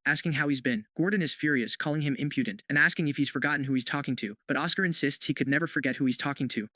Speaker 1: asking how he's been. Gordon is furious, calling him impudent, and asking if he's forgotten who he's talking to, but Oscar insists he could never forget who he's talking to.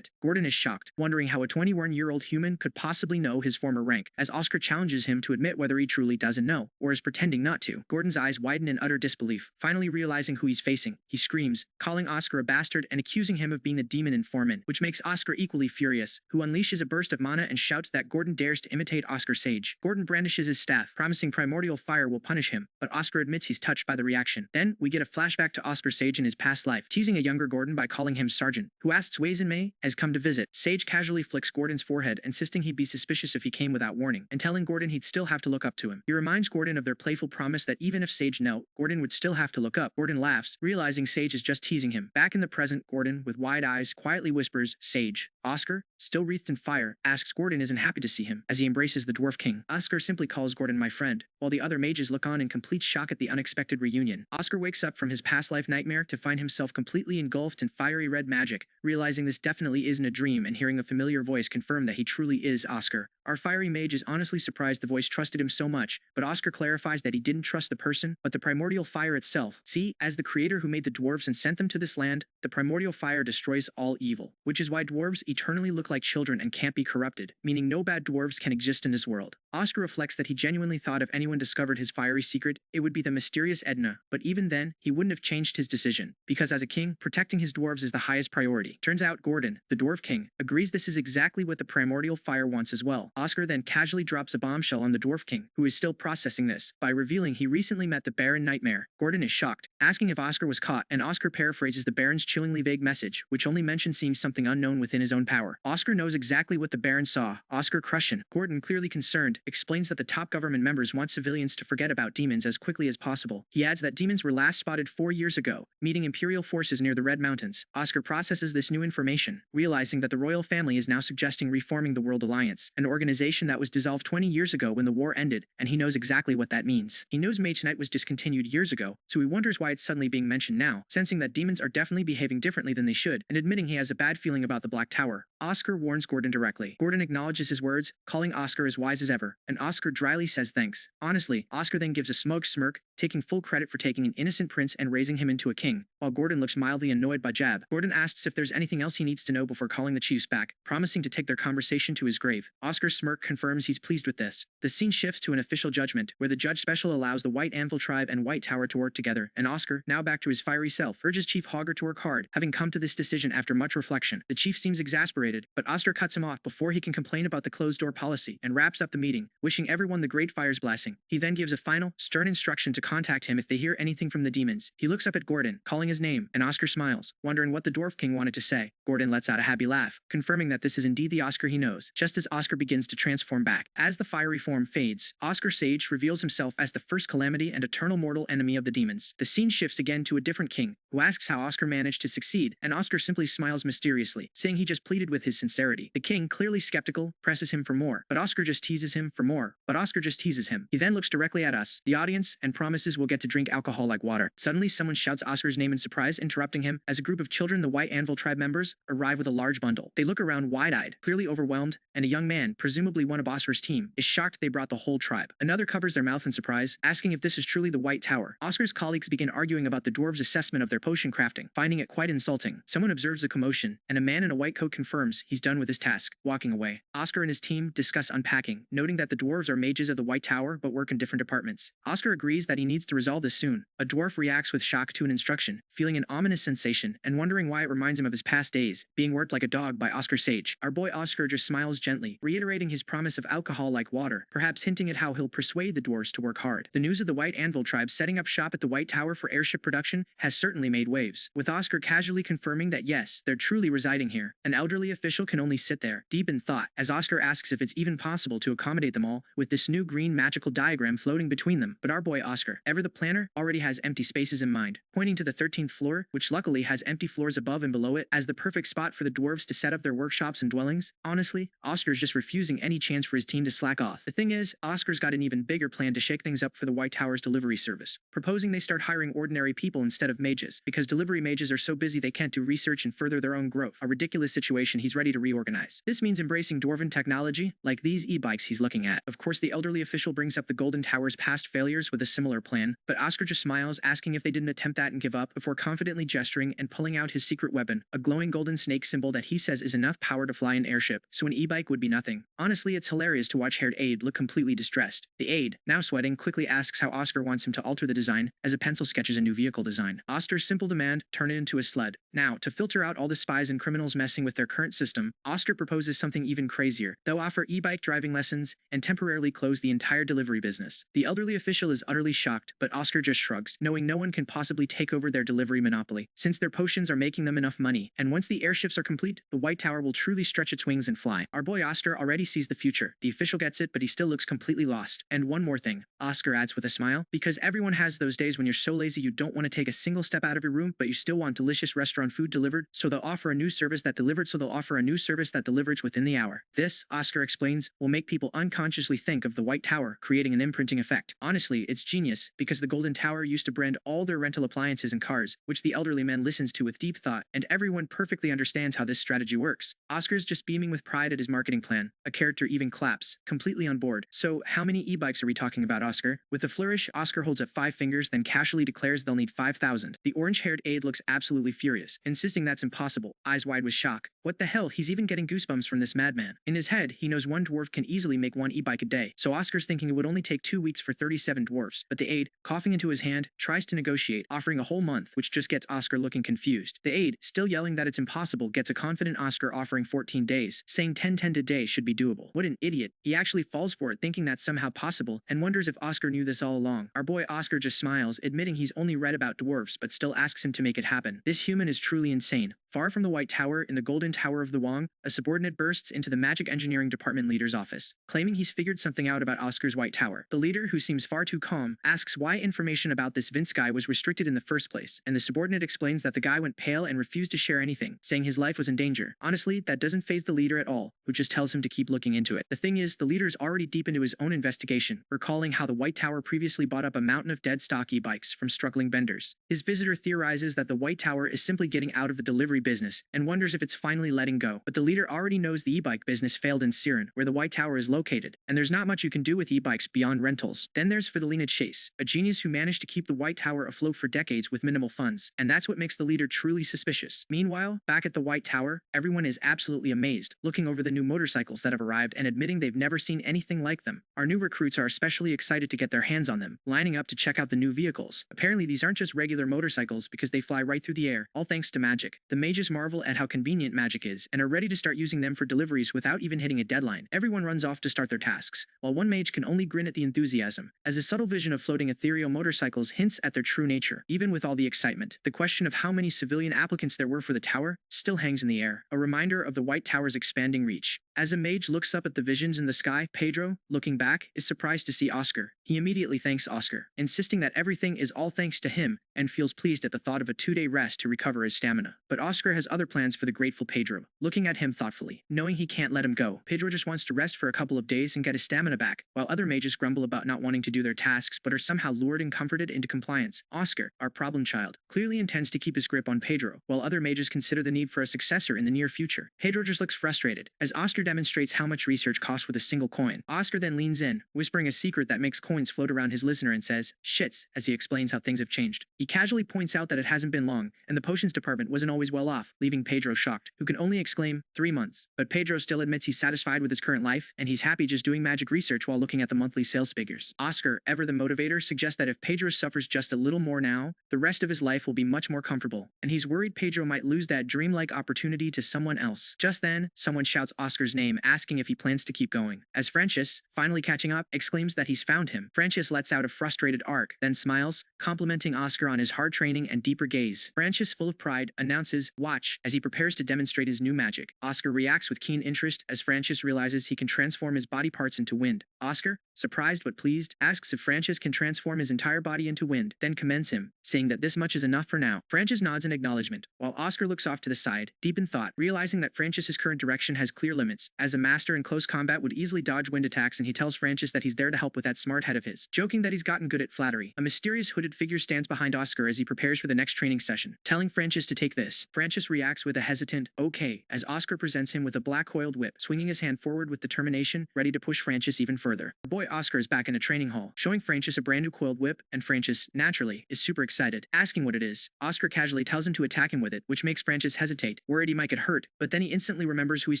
Speaker 1: Gordon is shocked, wondering how a 21-year-old human could possibly know his former rank, as Oscar challenges him to admit whether he truly doesn't know, or is pretending not to. Gordon's eyes widen in utter disbelief, finally realizing who he's facing. He screams, calling Oscar a bastard and accusing him of being the demon informant, which makes Oscar equally furious, who unleashes a burst of mana and shouts that Gordon dares to imitate Oscar's sage. Gordon brandishes his staff, promising primordial fire will punish him, but Oscar admits he's touched by the reaction. Then, we get a flashback to Oscar's sage in his past life, teasing a younger Gordon by calling him Sergeant, who asks ways in May has come to visit. Sage casually flicks Gordon's forehead, insisting he'd be suspicious if he came without warning, and telling Gordon he'd still have to look up to him. He reminds Gordon of their playful promise that even if Sage knelt, Gordon would still have to look up. Gordon laughs, realizing Sage is just teasing him. Back in the present, Gordon, with wide eyes, quietly whispers, Sage. Oscar, still wreathed in fire, asks Gordon isn't happy to see him, as he embraces the Dwarf King. Oscar simply calls Gordon my friend, while the other mages look on in complete shock at the unexpected reunion. Oscar wakes up from his past life nightmare to find himself completely engulfed in fiery red magic, realizing this definitely isn't a dream and hearing a familiar voice confirm that he truly is Oscar. Our fiery mage is honestly surprised the voice trusted him so much, but Oscar clarifies that he didn't trust the person, but the primordial fire itself. See, as the creator who made the dwarves and sent them to this land, the primordial fire destroys all evil, which is why dwarves eternally look like children and can't be corrupted, meaning no bad dwarves can exist in this world. Oscar reflects that he genuinely thought if anyone discovered his fiery secret, it would be the mysterious Edna, but even then, he wouldn't have changed his decision, because as a king, protecting his dwarves is the highest priority. Turns out Gordon, the Dwarf King, agrees this is exactly what the primordial fire wants as well. Oscar then casually drops a bombshell on the Dwarf King, who is still processing this, by revealing he recently met the Baron Nightmare. Gordon is shocked, asking if Oscar was caught, and Oscar paraphrases the Baron's chillingly vague message, which only mentions seeing something unknown within his own power. Oscar knows exactly what the Baron saw. Oscar Crushen. Gordon, clearly concerned, explains that the top government members want civilians to forget about demons as quickly as possible. He adds that demons were last spotted 4 years ago, meeting Imperial forces near the Red Mountains. Oscar processes this new information, realizing that the royal family is now suggesting reforming the World Alliance, an organization that was dissolved 20 years ago when the war ended, and he knows exactly what that means. He knows Mage Knight was discontinued years ago, so he wonders why it's suddenly being mentioned now, sensing that demons are definitely behaving differently than they should, and admitting he has a bad feeling about the Black Tower. Oscar warns Gordon directly. Gordon acknowledges his words, calling Oscar as wise as ever, and Oscar dryly says thanks. Honestly, Oscar then gives a smug smirk, taking full credit for taking an innocent prince and raising him into a king, while Gordon looks mildly annoyed by Jab. Gordon asks if there's anything else he needs to know before calling the chiefs back, promising to take their conversation to his grave. Oscar's smirk confirms he's pleased with this. The scene shifts to an official judgment, where the judge special allows the White Anvil tribe and White Tower to work together, and Oscar, now back to his fiery self, urges Chief Hogger to work hard, having come to this decision after much reflection. The chief seems exasperated, but Oscar cuts him off before he can complain about the closed-door policy, and wraps up the meeting, wishing everyone the Great Fire's blessing. He then gives a final, stern instruction to contact him if they hear anything from the demons. He looks up at Gordon, calling his name, and Oscar smiles, wondering what the Dwarf King wanted to say. Gordon lets out a happy laugh, confirming that this is indeed the Oscar he knows, just as Oscar begins to transform back. As the fiery form fades, Oscar Sage reveals himself as the first calamity and eternal mortal enemy of the demons. The scene shifts again to a different king, who asks how Oscar managed to succeed, and Oscar simply smiles mysteriously, saying he just pleaded with his sincerity. The king, clearly skeptical, presses him for more, but Oscar just teases him for more, but Oscar just teases him. He then looks directly at us, the audience, and promises we'll get to drink alcohol like water. Suddenly, someone shouts Oscar's name in surprise, interrupting him, as a group of children, the White Anvil tribe members, arrive with a large bundle. They look around wide-eyed, clearly overwhelmed, and a young man, presumably one of Oscar's team, is shocked they brought the whole tribe. Another covers their mouth in surprise, asking if this is truly the White Tower. Oscar's colleagues begin arguing about the dwarves' assessment of their potion crafting, finding it quite insulting. Someone observes the commotion, and a man in a white coat confirms he's done with his task, walking away. Oscar and his team discuss unpacking, noting that the dwarves are mages of the White Tower but work in different departments. Oscar agrees that he needs to resolve this soon. A dwarf reacts with shock to an instruction, feeling an ominous sensation, and wondering why it reminds him of his past days, being worked like a dog by Oscar Sage. Our boy Oscar just smiles gently, reiterating his promise of alcohol like water, perhaps hinting at how he'll persuade the dwarves to work hard. The news of the White Anvil tribe setting up shop at the White Tower for airship production has certainly made waves, with Oscar casually confirming that yes, they're truly residing here. An elderly official can only sit there, deep in thought, as Oscar asks if it's even possible to accommodate them all, with this new green magical diagram floating between them. But our boy Oscar, ever the planner, already has empty spaces in mind, pointing to the 13th floor, which luckily has empty floors above and below it, as the perfect spot for the dwarves to set up their workshops and dwellings. Honestly, Oscar's just refusing any chance for his team to slack off. The thing is, Oscar's got an even bigger plan to shake things up for the White Tower's delivery service, proposing they start hiring ordinary people instead of mages, because delivery mages are so busy they can't do research and further their own growth. A ridiculous situation he's ready to reorganize. This means embracing dwarven technology, like these e-bikes he's looking at. Of course, the elderly official brings up the Golden Tower's past failures with a similar plan, but Oscar just smiles, asking if they didn't attempt that and give up, before confidently gesturing and pulling out his secret weapon, a glowing golden snake symbol that he says is enough power to fly an airship, so an e-bike would be nothing. Honestly, it's hilarious to watch haired Aide look completely distressed. The Aide, now sweating, quickly asks how Oscar wants him to alter the design, as a pencil sketches a new vehicle design. Oscar's simple demand, turn it into a sled. Now, to filter out all the spies and criminals messing with their current system, Oscar proposes something even crazier. They'll offer e-bike driving lessons and temporarily close the entire delivery business. The elderly official is utterly shocked, but Oscar just shrugs, knowing no one can possibly take over their delivery monopoly, since their potions are making them enough money, and once the airships are complete, the White Tower will truly stretch its wings and fly. Our boy Oscar already sees the future. The official gets it, but he still looks completely lost. And one more thing, Oscar adds with a smile, because everyone has those days when you're so lazy you don't want to take a single step out of your room, but you still want delicious restaurant food delivered, so they'll offer a new service that delivers within the hour. This, Oscar explains, will make people unconsciously think of the White Tower, creating an imprinting effect. Honestly, it's genius, because the Golden Tower used to brand all their rental appliances and cars, which the elderly man listens to with deep thought, and everyone perfectly understands how this strategy works. Oscar's just beaming with pride at his marketing plan. A character even claps, completely on board. So, how many e-bikes are we talking about, Oscar? With a flourish, Oscar holds up 5 fingers, then casually declares they'll need 5,000. The orange-haired Aide looks absolutely furious, insisting that's impossible, eyes wide with shock. What the hell, he's even getting goosebumps from this madman. In his head, he knows one dwarf can easily make 1 e-bike a day, so Oscar's thinking it would only take 2 weeks for 37 dwarfs. But the Aide, coughing into his hand, tries to negotiate, offering a whole month, which just gets Oscar looking confused. The Aide, still yelling that it's impossible, gets a confident Oscar offering 14 days, saying 10 a day should be doable. What an idiot. He actually falls for it, thinking that's somehow possible, and wonders if Oscar knew this all along. Our boy Oscar just smiles, admitting he's only read about dwarfs but still asks him to make it happen. This human is truly insane. Far from the White Tower, in the Golden Tower of the Wong, a subordinate bursts into the Magic Engineering Department leader's office, claiming he's figured something out about Oscar's White Tower. The leader, who seems far too calm, asks why information about this Vince guy was restricted in the first place, and the subordinate explains that the guy went pale and refused to share anything, saying his life was in danger. Honestly, that doesn't faze the leader at all, who just tells him to keep looking into it. The thing is, the leader's already deep into his own investigation, recalling how the White Tower previously bought up a mountain of dead stock e-bikes from struggling vendors. His visitor theorizes that the White Tower is simply getting out of the delivery business, and wonders if it's finally letting go. But the leader already knows the e-bike business failed in Siren, where the White Tower is located, and there's not much you can do with e-bikes beyond rentals. Then there's Fidelina Chase, a genius who managed to keep the White Tower afloat for decades with minimal funds, and that's what makes the leader truly suspicious. Meanwhile, back at the White Tower, everyone is absolutely amazed, looking over the new motorcycles that have arrived and admitting they've never seen anything like them. Our new recruits are especially excited to get their hands on them, lining up to check out the new vehicles. Apparently these aren't just regular motorcycles because they fly right through the air, all thanks to magic. The mages marvel at how convenient magic is, and are ready to start using them for deliveries without even hitting a deadline. Everyone runs off to start their tasks, while one mage can only grin at the enthusiasm, as a subtle vision of floating ethereal motorcycles hints at their true nature. Even with all the excitement, the question of how many civilian applicants there were for the tower still hangs in the air, a reminder of the White Tower's expanding reach. As a mage looks up at the visions in the sky, Pedro, looking back, is surprised to see Oscar. He immediately thanks Oscar, insisting that everything is all thanks to him, and feels pleased at the thought of a 2-day rest to recover his stamina. But Oscar has other plans for the grateful Pedro, looking at him thoughtfully, knowing he can't let him go. Pedro just wants to rest for a couple of days and get his stamina back, while other mages grumble about not wanting to do their tasks but are somehow lured and comforted into compliance. Oscar, our problem child, clearly intends to keep his grip on Pedro, while other mages consider the need for a successor in the near future. Pedro just looks frustrated, as Oscar demonstrates how much research costs with a single coin. Oscar then leans in, whispering a secret that makes coins float around his listener and says, "Shits," as he explains how things have changed. He casually points out that it hasn't been long, and the potions department wasn't always well off, leaving Pedro shocked, who can only exclaim, 3 months. But Pedro still admits he's satisfied with his current life, and he's happy just doing magic research while looking at the monthly sales figures. Oscar, ever the motivator, suggests that if Pedro suffers just a little more now, the rest of his life will be much more comfortable, and he's worried Pedro might lose that dreamlike opportunity to someone else. Just then, someone shouts Oscar's name, asking if he plans to keep going. As Francius, finally catching up, exclaims that he's found him. Francius lets out a frustrated arc, then smiles, complimenting Oscar on his hard training and deeper gaze. Francius, full of pride, announces, "Watch," as he prepares to demonstrate his new magic. Oscar reacts with keen interest as Francius realizes he can transform his body parts into wind. Oscar, surprised but pleased, asks if Francius can transform his entire body into wind, then commends him, saying that this much is enough for now. Francius nods in acknowledgement, while Oscar looks off to the side, deep in thought, realizing that Francius's current direction has clear limits, as a master in close combat would easily dodge wind attacks, and he tells Francius that he's there to help with that smart head of his, joking that he's gotten good at flattery. A mysterious hooded figure stands behind Oscar as he prepares for the next training session, telling Francius to take this. Francius reacts with a hesitant, "Okay," as Oscar presents him with a black coiled whip, swinging his hand forward with determination, ready to push Francius even further. The boy Oscar is back in a training hall, showing Francius a brand new coiled whip, and Francius, naturally, is super excited, asking what it is. Oscar casually tells him to attack him with it, which makes Francius hesitate, worried he might get hurt, but then he instantly remembers who he's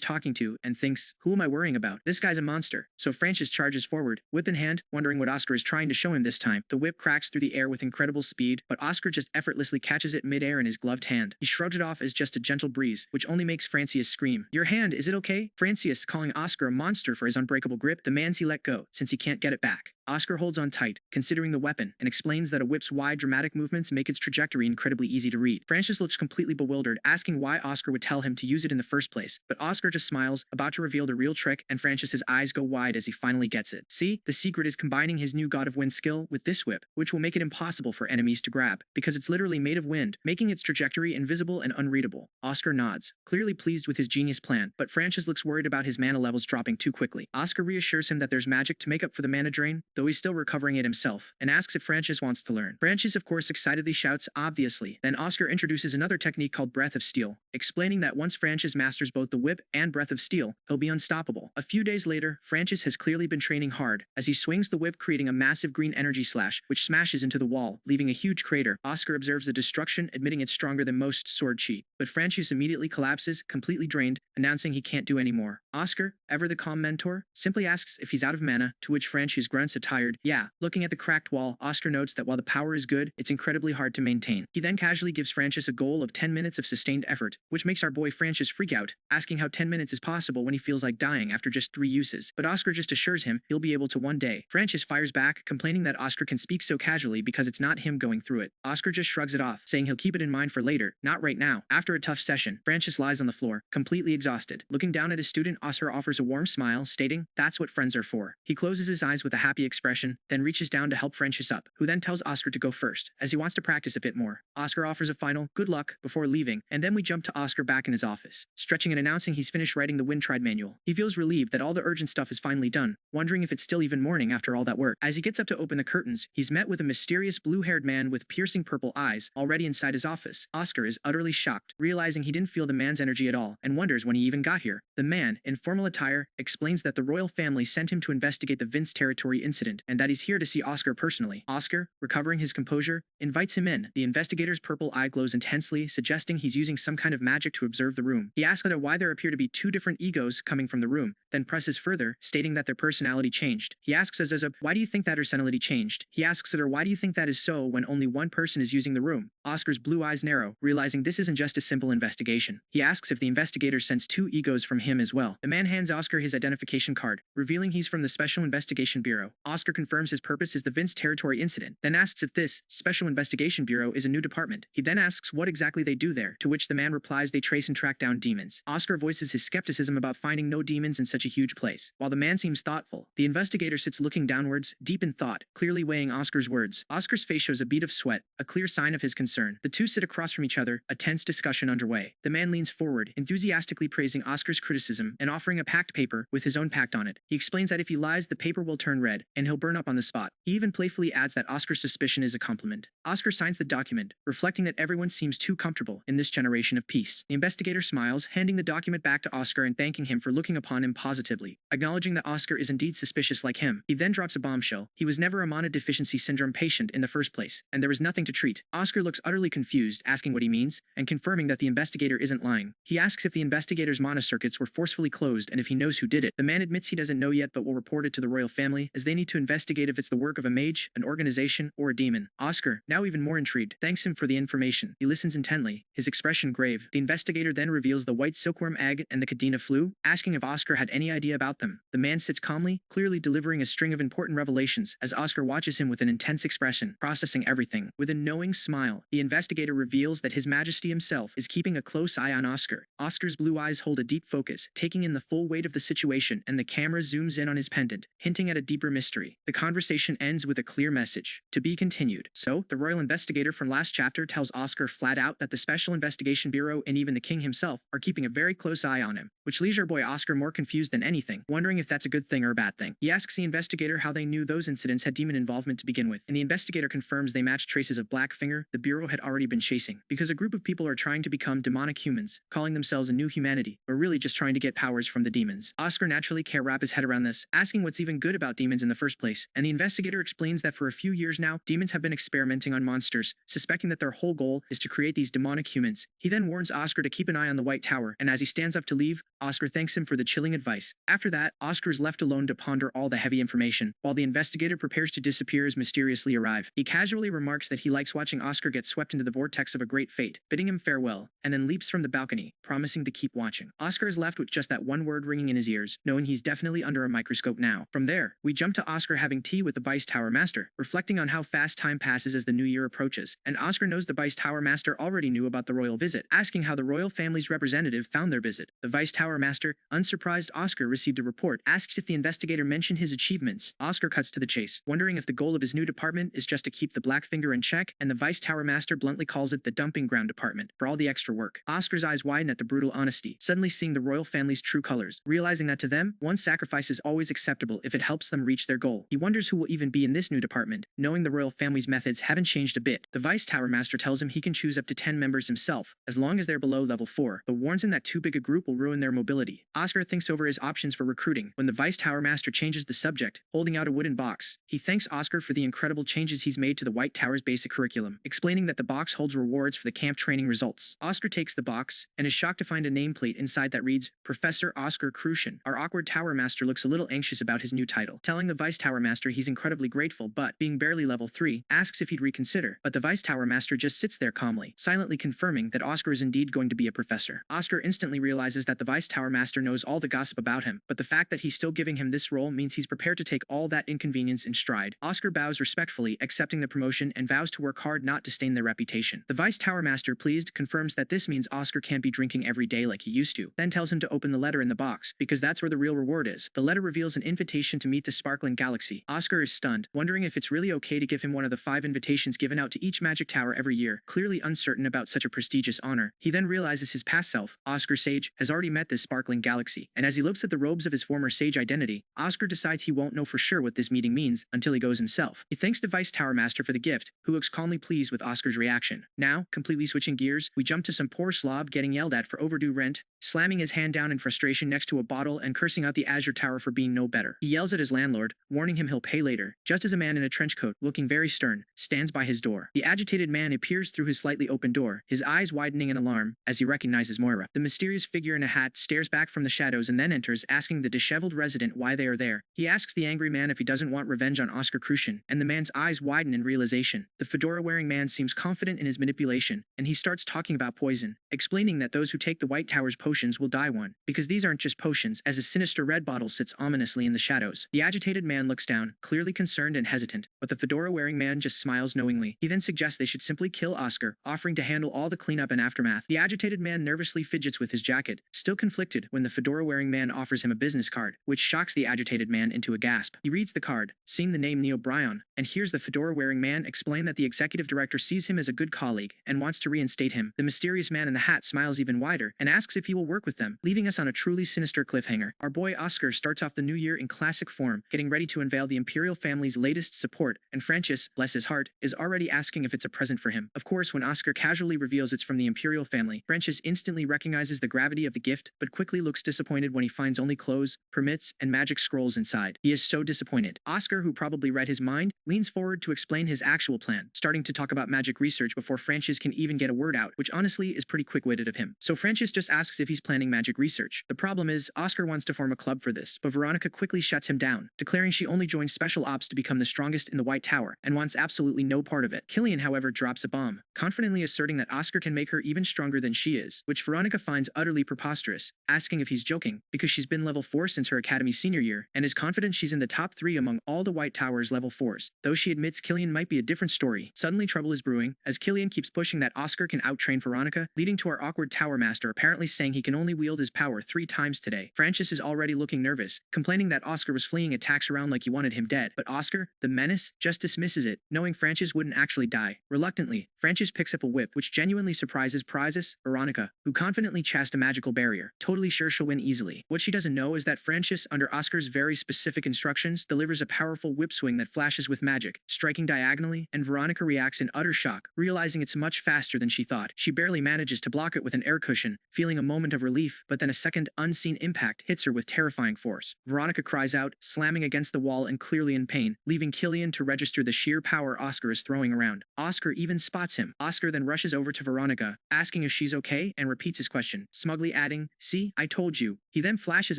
Speaker 1: talking to, and thinks, who am I worrying about? This guy's a monster. So Francius charges forward, whip in hand, wondering what Oscar is trying to show him this time. The whip cracks through the air with incredible speed, but Oscar just effortlessly catches it mid-air in his gloved hand. He shrugs it off as just a gentle breeze, which only makes Francius scream, "Your hand, is it okay?" Francius, calling Oscar a monster for his unbreakable grip, demands he let go, since he can't get it back. Oscar holds on tight, considering the weapon, and explains that a whip's wide, dramatic movements make its trajectory incredibly easy to read. Francius looks completely bewildered, asking why Oscar would tell him to use it in the first place, but Oscar just smiles, about to reveal the real trick, and Francius's eyes go wide as he finally gets it. See, the secret is combining his new God of Wind skill with this whip, which will make it impossible for enemies to grab, because it's literally made of wind, making its trajectory invisible and unreadable. Oscar nods, clearly pleased with his genius plan, but Francius looks worried about his mana levels dropping too quickly. Oscar reassures him that there's magic to make up for the mana drain, though he's still recovering it himself, and asks if Francius wants to learn. Francius, of course, excitedly shouts, "Obviously." Then Oscar introduces another technique called Breath of Steel, explaining that once Francius masters both the whip and Breath of Steel, he'll be unstoppable. A few days later, Francius has clearly been training hard, as he swings the whip, creating a massive green energy slash, which smashes into the wall, leaving a huge crater. Oscar observes the destruction, admitting it's stronger than most sword chi, but Francius immediately collapses, completely drained, announcing he can't do any more. Oscar, ever the calm mentor, simply asks if he's out of mana, to which Francius grunts a tired, "Yeah." Looking at the cracked wall, Oscar notes that while the power is good, it's incredibly hard to maintain. He then casually gives Francius a goal of 10 minutes of sustained effort, which makes our boy Francius freak out, asking how 10 minutes is possible when he feels like dying after just 3 uses. But Oscar just assures him he'll be able to one day. Francius fires back, complaining that Oscar can speak so casually because it's not him going through it. Oscar just shrugs it off, saying he'll keep it in mind for later, not right now. After a tough session, Francius lies on the floor, completely exhausted. Looking down at his student, Oscar offers a warm smile, stating, "That's what friends are for." He closes his eyes with a happy expression, then reaches down to help Francius up, who then tells Oscar to go first, as he wants to practice a bit more. Oscar offers a final, "Good luck," before leaving, and then we jump to to Oscar back in his office, stretching and announcing he's finished writing the Wind-Tried manual. He feels relieved that all the urgent stuff is finally done, wondering if it's still even morning after all that work. As he gets up to open the curtains, he's met with a mysterious blue-haired man with piercing purple eyes already inside his office. Oscar is utterly shocked, realizing he didn't feel the man's energy at all, and wonders when he even got here. The man, in formal attire, explains that the royal family sent him to investigate the Vince Territory incident, and that he's here to see Oscar personally. Oscar, recovering his composure, invites him in. The investigator's purple eye glows intensely, suggesting he's using some kind of magic to observe the room. He asks her why there appear to be two different egos coming from the room, then presses further, stating that their personality changed. He asks Azaza, why do you think that personality changed? He asks her, why do you think that is so when only one person is using the room? Oscar's blue eyes narrow, realizing this isn't just a simple investigation. He asks if the investigator sends two egos from him as well. The man hands Oscar his identification card, revealing he's from the Special Investigation Bureau. Oscar confirms his purpose is the Vince Territory incident, then asks if this Special Investigation Bureau is a new department. He then asks what exactly they do there, to which the man replies they trace and track down demons. Oscar voices his skepticism about finding no demons in such a huge place. While the man seems thoughtful, the investigator sits looking downwards, deep in thought, clearly weighing Oscar's words. Oscar's face shows a bead of sweat, a clear sign of his concern. The two sit across from each other, a tense discussion underway. The man leans forward, enthusiastically praising Oscar's criticism and offering a packed paper with his own pact on it. He explains that if he lies, the paper will turn red, and he'll burn up on the spot. He even playfully adds that Oscar's suspicion is a compliment. Oscar signs the document, reflecting that everyone seems too comfortable in this generation of peace. The investigator smiles, handing the document back to Oscar and thanking him for looking upon him positively, acknowledging that Oscar is indeed suspicious like him. He then drops a bombshell. He was never a mana deficiency syndrome patient in the first place, and there was nothing to treat. Oscar looks utterly confused, asking what he means, and confirming that the investigator isn't lying. He asks if the investigator's mana circuits were forcefully closed and if he knows who did it. The man admits he doesn't know yet but will report it to the royal family, as they need to investigate if it's the work of a mage, an organization, or a demon. Oscar, now even more intrigued, thanks him for the information. He listens intently, his expression grave. The investigator then reveals the white silkworm egg and the Cadena flu, asking if Oscar had any idea about them. The man sits calmly, clearly delivering a string of important revelations, as Oscar watches him with an intense expression, processing everything. With a knowing smile, the investigator reveals that His Majesty himself is keeping a close eye on Oscar. Oscar's blue eyes hold a deep focus, taking in the full weight of the situation, and the camera zooms in on his pendant, hinting at a deeper mystery. The conversation ends with a clear message: to be continued. So, the royal investigator from last chapter tells Oscar flat out that the Special Investigation Bureau and even the king himself are keeping a very close eye on him, which leaves our boy Oscar more confused than anything, wondering if that's a good thing or a bad thing. He asks the investigator how they knew those incidents had demon involvement to begin with, and the investigator confirms they matched traces of Blackfinger the Bureau had already been chasing, because a group of people are trying to become demonic humans, calling themselves a new humanity, but really just trying to get powers from the demons. Oscar naturally can't wrap his head around this, asking what's even good about demons in the first place, and the investigator explains that for a few years now, demons have been experimenting on monsters, suspecting that their whole goal is to create these demonic humans. He then warns Oscar to keep an eye on the White Tower, and as he stands up to leave, Oscar thanks him for the chilling advice. After that, Oscar is left alone to ponder all the heavy information, while the investigator prepares to disappear as mysteriously arrive. He casually remarks that he likes watching Oscar get swept into the vortex of a great fate, bidding him farewell, and then leaps from the balcony, promising to keep watching. Oscar is left with just that one word ringing in his ears, knowing he's definitely under a microscope now. From there, we jump to Oscar having tea with the Vice Tower Master, reflecting on how fast time passes as the new year approaches, and Oscar knows the Vice Tower Master already knew about the royal visit, asking how the royal family's representative found their visit. The Vice Tower Master, unsurprised Oscar received a report, asks if the investigator mentioned his achievements. Oscar cuts to the chase, wondering if the goal of his new department is just to keep the Blackfinger in check, and the Vice Tower Master bluntly calls it the dumping ground department for all the extra work. Oscar's eyes widen at the brutal honesty, suddenly seeing the royal family's true colors, realizing that to them, one sacrifice is always acceptable if it helps them reach their goal. He wonders who will even be in this new department, knowing the royal family's methods haven't changed a bit. The Vice Tower Master tells him he can choose up to 10 members himself, as long as they're below level 4, but warns him that too big a group will ruin their mobility. Oscar thinks over his options for recruiting, when the Vice Tower Master changes the subject, holding out a wooden box. He thanks Oscar for the incredible changes he's made to the White Tower's basic curriculum, explaining that the box holds rewards for the camp training results. Oscar takes the box, and is shocked to find a nameplate inside that reads, Professor Oscar Crucian. Our awkward Tower Master looks a little anxious about his new title, telling the Vice Tower Master he's incredibly grateful but, being barely level 3, asks if he'd reconsider, but the Vice Tower Master just sits there calmly, silently confirming that Oscar is indeed going to be a professor. Oscar instantly realizes that the Vice Tower Master knows all the gossip about him, but the fact that he's still giving him this role means he's prepared to take all that inconvenience in stride. Oscar bows respectfully, accepting the promotion, and vows to work hard not to stain ruin their reputation. The Vice Tower Master, pleased, confirms that this means Oscar can't be drinking every day like he used to, then tells him to open the letter in the box, because that's where the real reward is. The letter reveals an invitation to meet the sparkling galaxy. Oscar is stunned, wondering if it's really okay to give him one of the 5 invitations given out to each magic tower every year, clearly uncertain about such a prestigious honor. He then realizes his past self, Oscar Sage, has already met this sparkling galaxy, and as he looks at the robes of his former Sage identity, Oscar decides he won't know for sure what this meeting means until he goes himself. He thanks the Vice Tower Master for the gift, who looks calmly pleased with Oscar's reaction. Now, completely switching gears, we jump to some poor slob getting yelled at for overdue rent, slamming his hand down in frustration next to a bottle and cursing out the Azure Tower for being no better. He yells at his landlord, warning him he'll pay later, just as a man in a trench coat, looking very stern, stands by his door. The agitated man appears through his slightly open door, his eyes widening in alarm as he recognizes Moira. The mysterious figure in a hat stares back from the shadows and then enters, asking the disheveled resident why they are there. He asks the angry man if he doesn't want revenge on Oscar Crucian, and the man's eyes widen in realization. The fedora-wearing man seems confident in his manipulation, and he starts talking about poison, explaining that those who take the White Tower's potions will die one, because these aren't just potions, as a sinister red bottle sits ominously in the shadows. The agitated man looks down, clearly concerned and hesitant, but the fedora-wearing man just smiles knowingly. He then suggests they should simply kill Oscar, offering to handle all the cleanup and aftermath. The agitated man nervously fidgets with his jacket, still conflicted when the fedora-wearing man offers him a business card, which shocks the agitated man into a gasp. He reads the card, seeing the name Neo Bryon, and hears the fedora-wearing man explain that the executive director sees him as a good colleague and wants to reinstate him. The mysterious man in the hat smiles even wider and asks if he will work with them, leaving us on a truly sinister cliffhanger. Our boy Oscar starts off the new year in classic form, getting ready to unveil the Imperial family's latest support, and Francius, bless his heart, is already asking if it's a present for him. Of course, when Oscar casually reveals it's from the Imperial family, Francius instantly recognizes the gravity of the gift, but quickly looks disappointed when he finds only clothes, permits, and magic scrolls inside. He is so disappointed. Oscar, who probably read his mind, leans forward to explain his actual plan, starting to talk about magic research before Francius can even get a word out, which honestly is pretty quick-witted of him. So Francius just asks if he's planning magic research. The problem is, Oscar wants to form a club for this, but Veronica quickly shuts him down, declaring she only joins special ops to become the strongest in the White Tower, and wants absolutely no part of it. Killian, however, drops a bomb, confidently asserting that Oscar can make her even stronger than she is, which Veronica finds utterly preposterous, asking if he's joking, because she's been level 4 since her academy senior year, and is confident she's in the top 3 among all the White Tower's level 4s, though she admits Killian might be a different story. Suddenly trouble is brewing, as Killian keeps pushing that Oscar can out-train Veronica, leading to our awkward Tower Master apparently saying he can only wield his power 3 times today. Francius is already looking nervous, complaining that Oscar was fleeing attacks around like he wanted him dead, but Oscar, the menace, just dismisses it, knowing Francius wouldn't actually die. Reluctantly, Francius picks up a whip, which genuinely surprises prizes Veronica, who confidently casts a magical barrier, totally sure she'll win easily. What she doesn't know is that Francius, under Oscar's very specific instructions, delivers a powerful whip swing that flashes with magic, striking diagonally, and Veronica reacts in utter shock, realizing it's much faster than she thought. She barely manages to block it with an air cushion, feeling a moment of relief, but then a second unseen impact hits her with terrifying force. Veronica cries out, slamming against the wall and clearly in pain, leaving Killian to register the sheer power Oscar is throwing around. Oscar even spots him. Oscar then rushes over to Veronica, asking if she's okay, and repeats his question, smugly adding, "See, I told you." He then flashes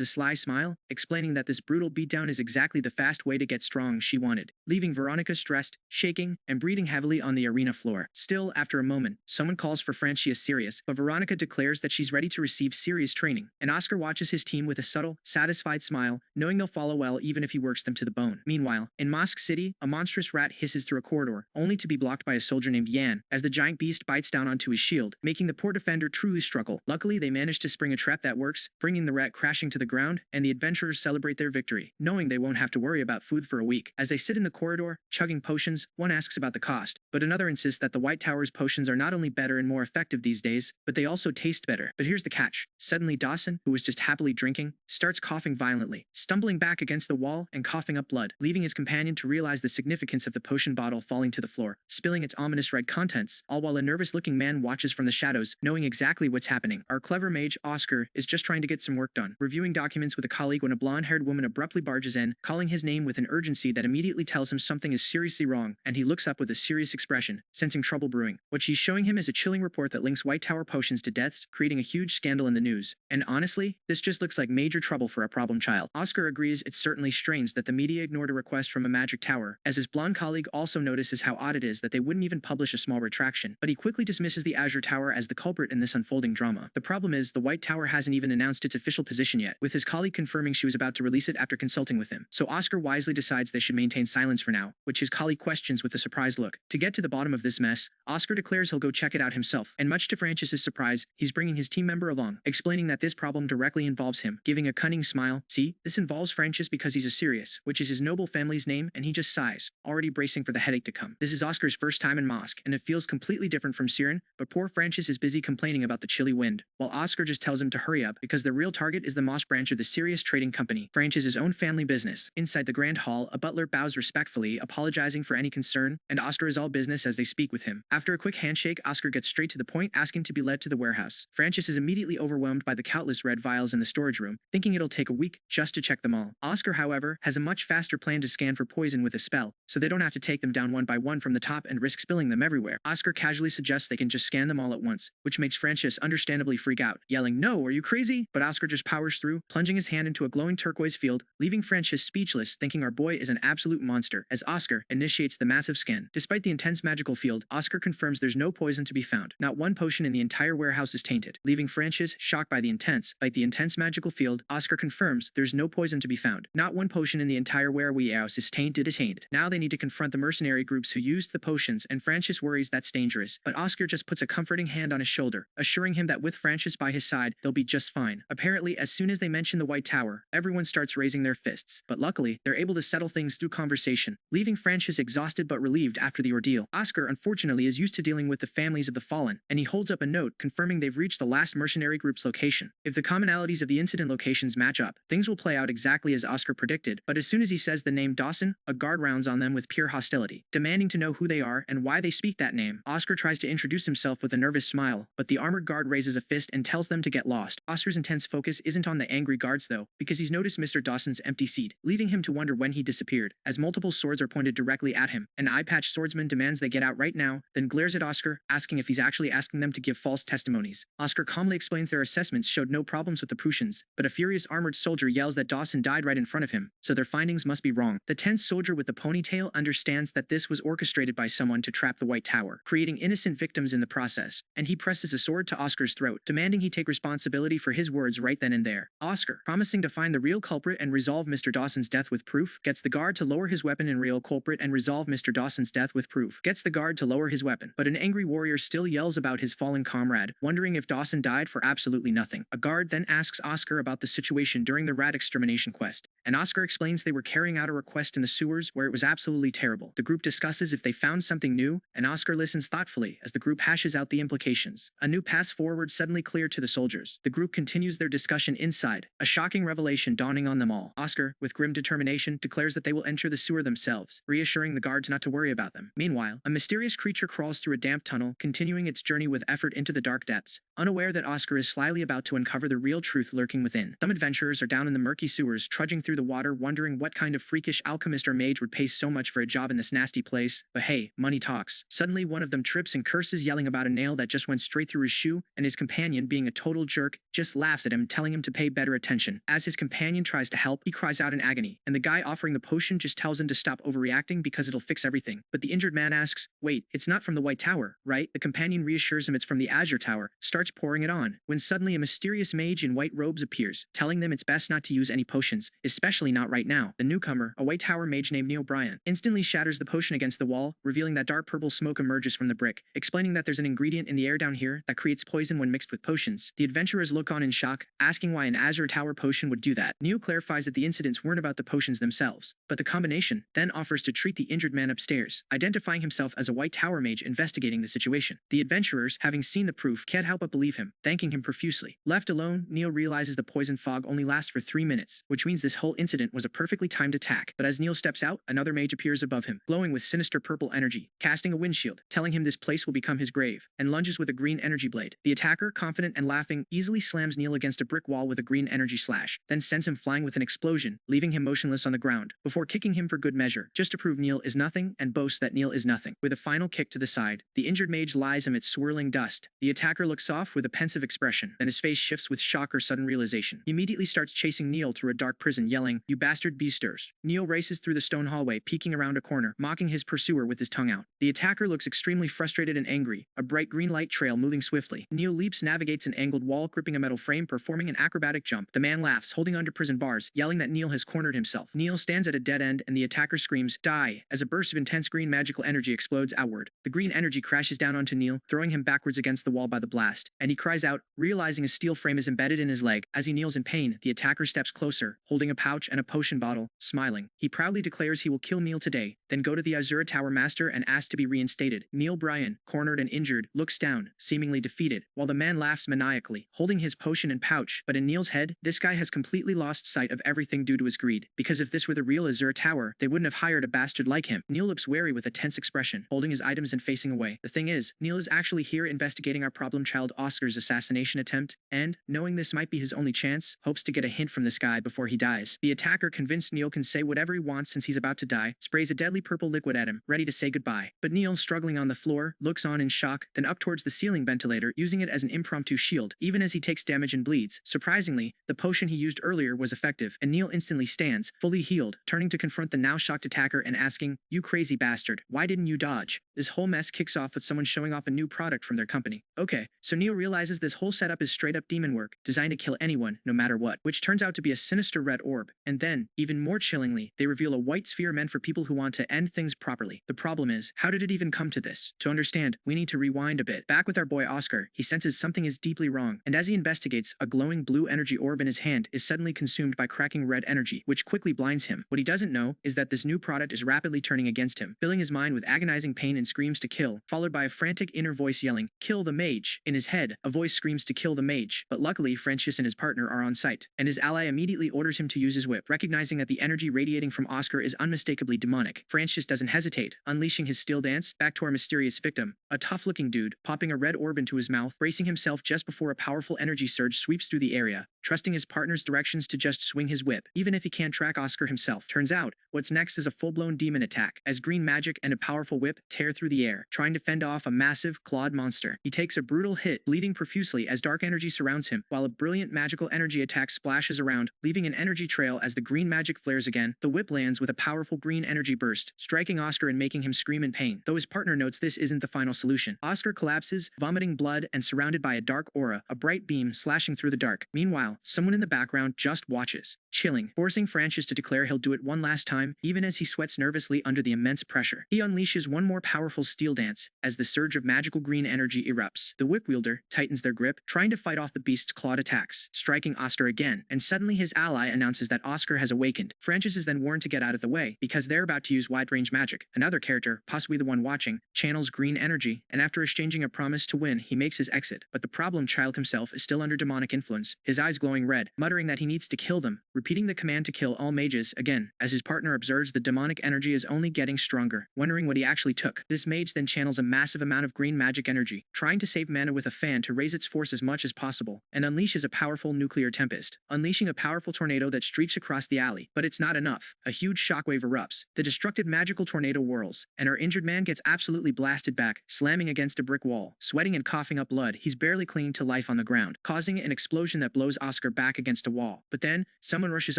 Speaker 1: a sly smile, explaining that this brutal beatdown is exactly the fast way to get strong she wanted, leaving Veronica stressed, shaking, and breathing heavily on the arena floor. Still, after a moment, someone calls for Francius Sirius, but Veronica declares that she's ready to receive serious training, and Oscar watches his team with a subtle, satisfied smile, knowing they'll follow well even if he works them to the bone. Meanwhile, in Mosque City, a monstrous rat hisses through a corridor, only to be blocked by a soldier named Yan, as the giant beast bites down onto his shield, making the poor defender truly struggle. Luckily, they manage to spring a trap that works, bringing the rat crashing to the ground, and the adventurers celebrate their victory, knowing they won't have to worry about food for a week. As they sit in the corridor, chugging potions, one asks about the cost, but another insists that the White Tower's potions are not only better and more effective these days, but they also taste better. But here's the catch. Suddenly Dawson, who was just happily drinking, starts coughing violently, stumbling back against the wall and coughing up blood, leaving his companion to realize the significance of the potion bottle falling to the floor, spilling its ominous red contents, all while a nervous-looking man watches from the shadows, knowing exactly what's happening. Our clever mage, Oscar, is just trying to get some work done, reviewing documents with a colleague when a blonde-haired woman abruptly barges in, calling his name with an urgency that immediately tells him something is seriously wrong, and he looks up with a serious expression, sensing trouble brewing. What she's showing him is a chilling report that links White Tower potions to deaths, creating a huge scandal scandal in the news. And honestly, this just looks like major trouble for a problem child. Oscar agrees it's certainly strange that the media ignored a request from a magic tower, as his blonde colleague also notices how odd it is that they wouldn't even publish a small retraction, but he quickly dismisses the Azure Tower as the culprit in this unfolding drama. The problem is, the White Tower hasn't even announced its official position yet, with his colleague confirming she was about to release it after consulting with him. So Oscar wisely decides they should maintain silence for now, which his colleague questions with a surprised look. To get to the bottom of this mess, Oscar declares he'll go check it out himself, and much to Francius's surprise, he's bringing his team member along, explaining that this problem directly involves him, giving a cunning smile. See, this involves Francius because he's a Sirius, which is his noble family's name, and he just sighs, already bracing for the headache to come. This is Oscar's first time in Mosque, and it feels completely different from Siren, but poor Francius is busy complaining about the chilly wind, while Oscar just tells him to hurry up because the real target is the Mosque branch of the Sirius Trading Company, Francius's own family business. Inside the Grand Hall, a butler bows respectfully, apologizing for any concern, and Oscar is all business as they speak with him. After a quick handshake, Oscar gets straight to the point, asking to be led to the warehouse. Francius is immediately overwhelmed by the countless red vials in the storage room, thinking it'll take a week just to check them all. Oscar, however, has a much faster plan to scan for poison with a spell, so they don't have to take them down one by one from the top and risk spilling them everywhere. Oscar casually suggests they can just scan them all at once, which makes Francius understandably freak out, yelling, "No, are you crazy?" But Oscar just powers through, plunging his hand into a glowing turquoise field, leaving Francius speechless, thinking our boy is an absolute monster, as Oscar initiates the massive scan. Despite the intense magical field, Oscar confirms there's no poison to be found. Not one potion in the entire warehouse is tainted, leaving Francius shocked by the intense magical field. Oscar confirms there's no poison to be found. Not one potion in the entire warehouse is tainted. Now they need to confront the mercenary groups who used the potions, and Francius worries that's dangerous, but Oscar just puts a comforting hand on his shoulder, assuring him that with Francius by his side, they'll be just fine. Apparently, as soon as they mention the White Tower, everyone starts raising their fists, but luckily, they're able to settle things through conversation, leaving Francius exhausted but relieved after the ordeal. Oscar, unfortunately, is used to dealing with the families of the fallen, and he holds up a note confirming they've reached the last mercenary group's location. If the commonalities of the incident locations match up, things will play out exactly as Oscar predicted, but as soon as he says the name Dawson, a guard rounds on them with pure hostility, demanding to know who they are and why they speak that name. Oscar tries to introduce himself with a nervous smile, but the armored guard raises a fist and tells them to get lost. Oscar's intense focus isn't on the angry guards though, because he's noticed Mr. Dawson's empty seat, leaving him to wonder when he disappeared, as multiple swords are pointed directly at him. An eye-patched swordsman demands they get out right now, then glares at Oscar, asking if he's actually asking them to give false testimonies. Oscar calmly explains their assessments showed no problems with the Prussians, but a furious armored soldier yells that Dawson died right in front of him, so their findings must be wrong. The tense soldier with the ponytail understands that this was orchestrated by someone to trap the White Tower, creating innocent victims in the process, and he presses a sword to Oscar's throat, demanding he take responsibility for his words right then and there. Oscar, promising to find the real culprit and resolve Mr. Dawson's death with proof, gets the guard to lower his weapon and real culprit and resolve Mr. Dawson's death with proof, gets the guard to lower his weapon, but an angry warrior still yells about his fallen comrade, wondering if Dawson died for absolutely nothing. A guard then asks Oscar about the situation during the rat extermination quest, and Oscar explains they were carrying out a request in the sewers where it was absolutely terrible. The group discusses if they found something new, and Oscar listens thoughtfully as the group hashes out the implications. A new path forward suddenly clear to the soldiers. The group continues their discussion inside, a shocking revelation dawning on them all. Oscar, with grim determination, declares that they will enter the sewer themselves, reassuring the guards not to worry about them. Meanwhile, a mysterious creature crawls through a damp tunnel, continuing its journey with effort into the dark depths, unaware that Oscar is slyly about to uncover the real truth lurking within. Some adventurers are down in the murky sewers, trudging through the water, wondering what kind of freakish alchemist or mage would pay so much for a job in this nasty place, but hey, money talks. Suddenly, one of them trips and curses, yelling about a nail that just went straight through his shoe, and his companion, being a total jerk, just laughs at him, telling him to pay better attention. As his companion tries to help, he cries out in agony, and the guy offering the potion just tells him to stop overreacting because it'll fix everything. But the injured man asks, "Wait, it's not from the White Tower, right?" The companion reassures him it's from the Azure Tower, starts pouring it on, when suddenly a mysterious mage in white robes appears, telling them it's best not to use any potions, especially not right now. The newcomer, a White Tower mage named Neil Bryan, instantly shatters the potion against the wall, revealing that dark purple smoke emerges from the brick, explaining that there's an ingredient in the air down here that creates poison when mixed with potions. The adventurers look on in shock, asking why an Azure Tower potion would do that. Neil clarifies that the incidents weren't about the potions themselves, but the combination, then offers to treat the injured man upstairs, identifying himself as a White Tower mage investigating the situation. The adventurers, having seen the proof, can't help but believe him, thanking him profusely. Left alone, Neil realizes the poison fog only lasts for 3 minutes, which means this whole incident was a perfectly timed attack. But as Neil steps out, another mage appears above him, glowing with sinister purple energy, casting a windshield, telling him this place will become his grave, and lunges with a green energy blade. The attacker, confident and laughing, easily slams Neil against a brick wall with a green energy slash, then sends him flying with an explosion, leaving him motionless on the ground, before kicking him for good measure, just to prove Neil is nothing and boasts that Neil is nothing. With a final kick to the side, the injured mage lies amidst swirling dust. The attacker looks off with a pensive expression expression. Then his face shifts with shock or sudden realization. He immediately starts chasing Neil through a dark prison, yelling, "You bastard beasters." Neil races through the stone hallway, peeking around a corner, mocking his pursuer with his tongue out. The attacker looks extremely frustrated and angry, a bright green light trail moving swiftly. Neil leaps, navigates an angled wall, gripping a metal frame, performing an acrobatic jump. The man laughs, holding onto prison bars, yelling that Neil has cornered himself. Neil stands at a dead end, and the attacker screams, "Die!" as a burst of intense green magical energy explodes outward. The green energy crashes down onto Neil, throwing him backwards against the wall by the blast, and he cries out, realizing a steel frame is embedded in his leg. As he kneels in pain, the attacker steps closer, holding a pouch and a potion bottle, smiling. He proudly declares he will kill Neil today, then go to the Azura Tower Master and ask to be reinstated. Neil Bryan, cornered and injured, looks down, seemingly defeated, while the man laughs maniacally, holding his potion and pouch. But in Neil's head, this guy has completely lost sight of everything due to his greed, because if this were the real Azura Tower, they wouldn't have hired a bastard like him. Neil looks wary with a tense expression, holding his items and facing away. The thing is, Neil is actually here investigating our problem child Oscar's assassination attempt, and, knowing this might be his only chance, hopes to get a hint from this guy before he dies. The attacker, convinced Neil can say whatever he wants since he's about to die, sprays a deadly purple liquid at him, ready to say goodbye. But Neil, struggling on the floor, looks on in shock, then up towards the ceiling ventilator, using it as an impromptu shield, even as he takes damage and bleeds. Surprisingly, the potion he used earlier was effective, and Neil instantly stands, fully healed, turning to confront the now shocked attacker and asking, "You crazy bastard, why didn't you dodge?" This whole mess kicks off with someone showing off a new product from their company. Okay, so Neil realizes this whole setup is straight up demon work, designed to kill anyone, no matter what, which turns out to be a sinister red orb. And then, even more chillingly, they reveal a white sphere meant for people who want to end things properly. The problem is, how did it even come to this? To understand, we need to rewind a bit. Back with our boy Oscar, he senses something is deeply wrong, and as he investigates, a glowing blue energy orb in his hand is suddenly consumed by cracking red energy, which quickly blinds him. What he doesn't know is that this new product is rapidly turning against him, filling his mind with agonizing pain and screams to kill, followed by a frantic inner voice yelling, "Kill the mage!" In his head, a voice screams to kill the mage, but luckily Francius and his partner are on site, and his ally immediately orders him to use his whip, recognizing that the energy radiating from Oscar is unmistakably demonic. Francius doesn't hesitate, unleashing his steel dance back to our mysterious victim, a tough-looking dude, popping a red orb into his mouth, bracing himself just before a powerful energy surge sweeps through the area, trusting his partner's directions to just swing his whip, even if he can't track Oscar himself. Turns out, what's next is a full-blown demon attack, as green magic and a powerful whip tear through the air, trying to fend off a massive, clawed monster. He takes a brutal hit, bleeding profusely as dark energy surrounds him, while a brilliant magical energy attack splashes around, leaving an energy trail as the green magic flares again. The whip lands with a powerful green energy burst, striking Oscar and making him scream in pain, though his partner notes this isn't the final solution. Oscar collapses, vomiting blood and surrounded by a dark aura, a bright beam slashing through the dark. Meanwhile, someone in the background just watches, chilling, forcing Francius to declare he'll do it one last time, even as he sweats nervously under the immense pressure. He unleashes one more powerful steel dance, as the surge of magical green energy erupts. The whip wielder tightens their grip, trying to fight off the beast's clawed attacks, striking Oscar again, and suddenly his ally announces that Oscar has awakened. Francius is then warned to get out of the way, because they're about to use wide-range magic. Another character, possibly the one watching, channels green energy, and after exchanging a promise to win, he makes his exit. But the problem child himself is still under demonic influence, his eyes glowing red, muttering that he needs to kill them, repeating the command to kill all mages again, as his partner observes the demonic energy is only getting stronger, wondering what he actually took. This mage then channels a massive amount of green magic energy, trying to save mana with a fan to raise its force as much as possible, and unleashes a powerful nuclear tempest, unleashing a powerful tornado that streaks across the alley. But it's not enough. A huge shockwave erupts. The destructive magical tornado whirls, and our injured man gets absolutely blasted back, slamming against a brick wall. Sweating and coughing up blood, he's barely clinging to life on the ground, causing an explosion that blows Oscar back against a wall. But then, someone rushes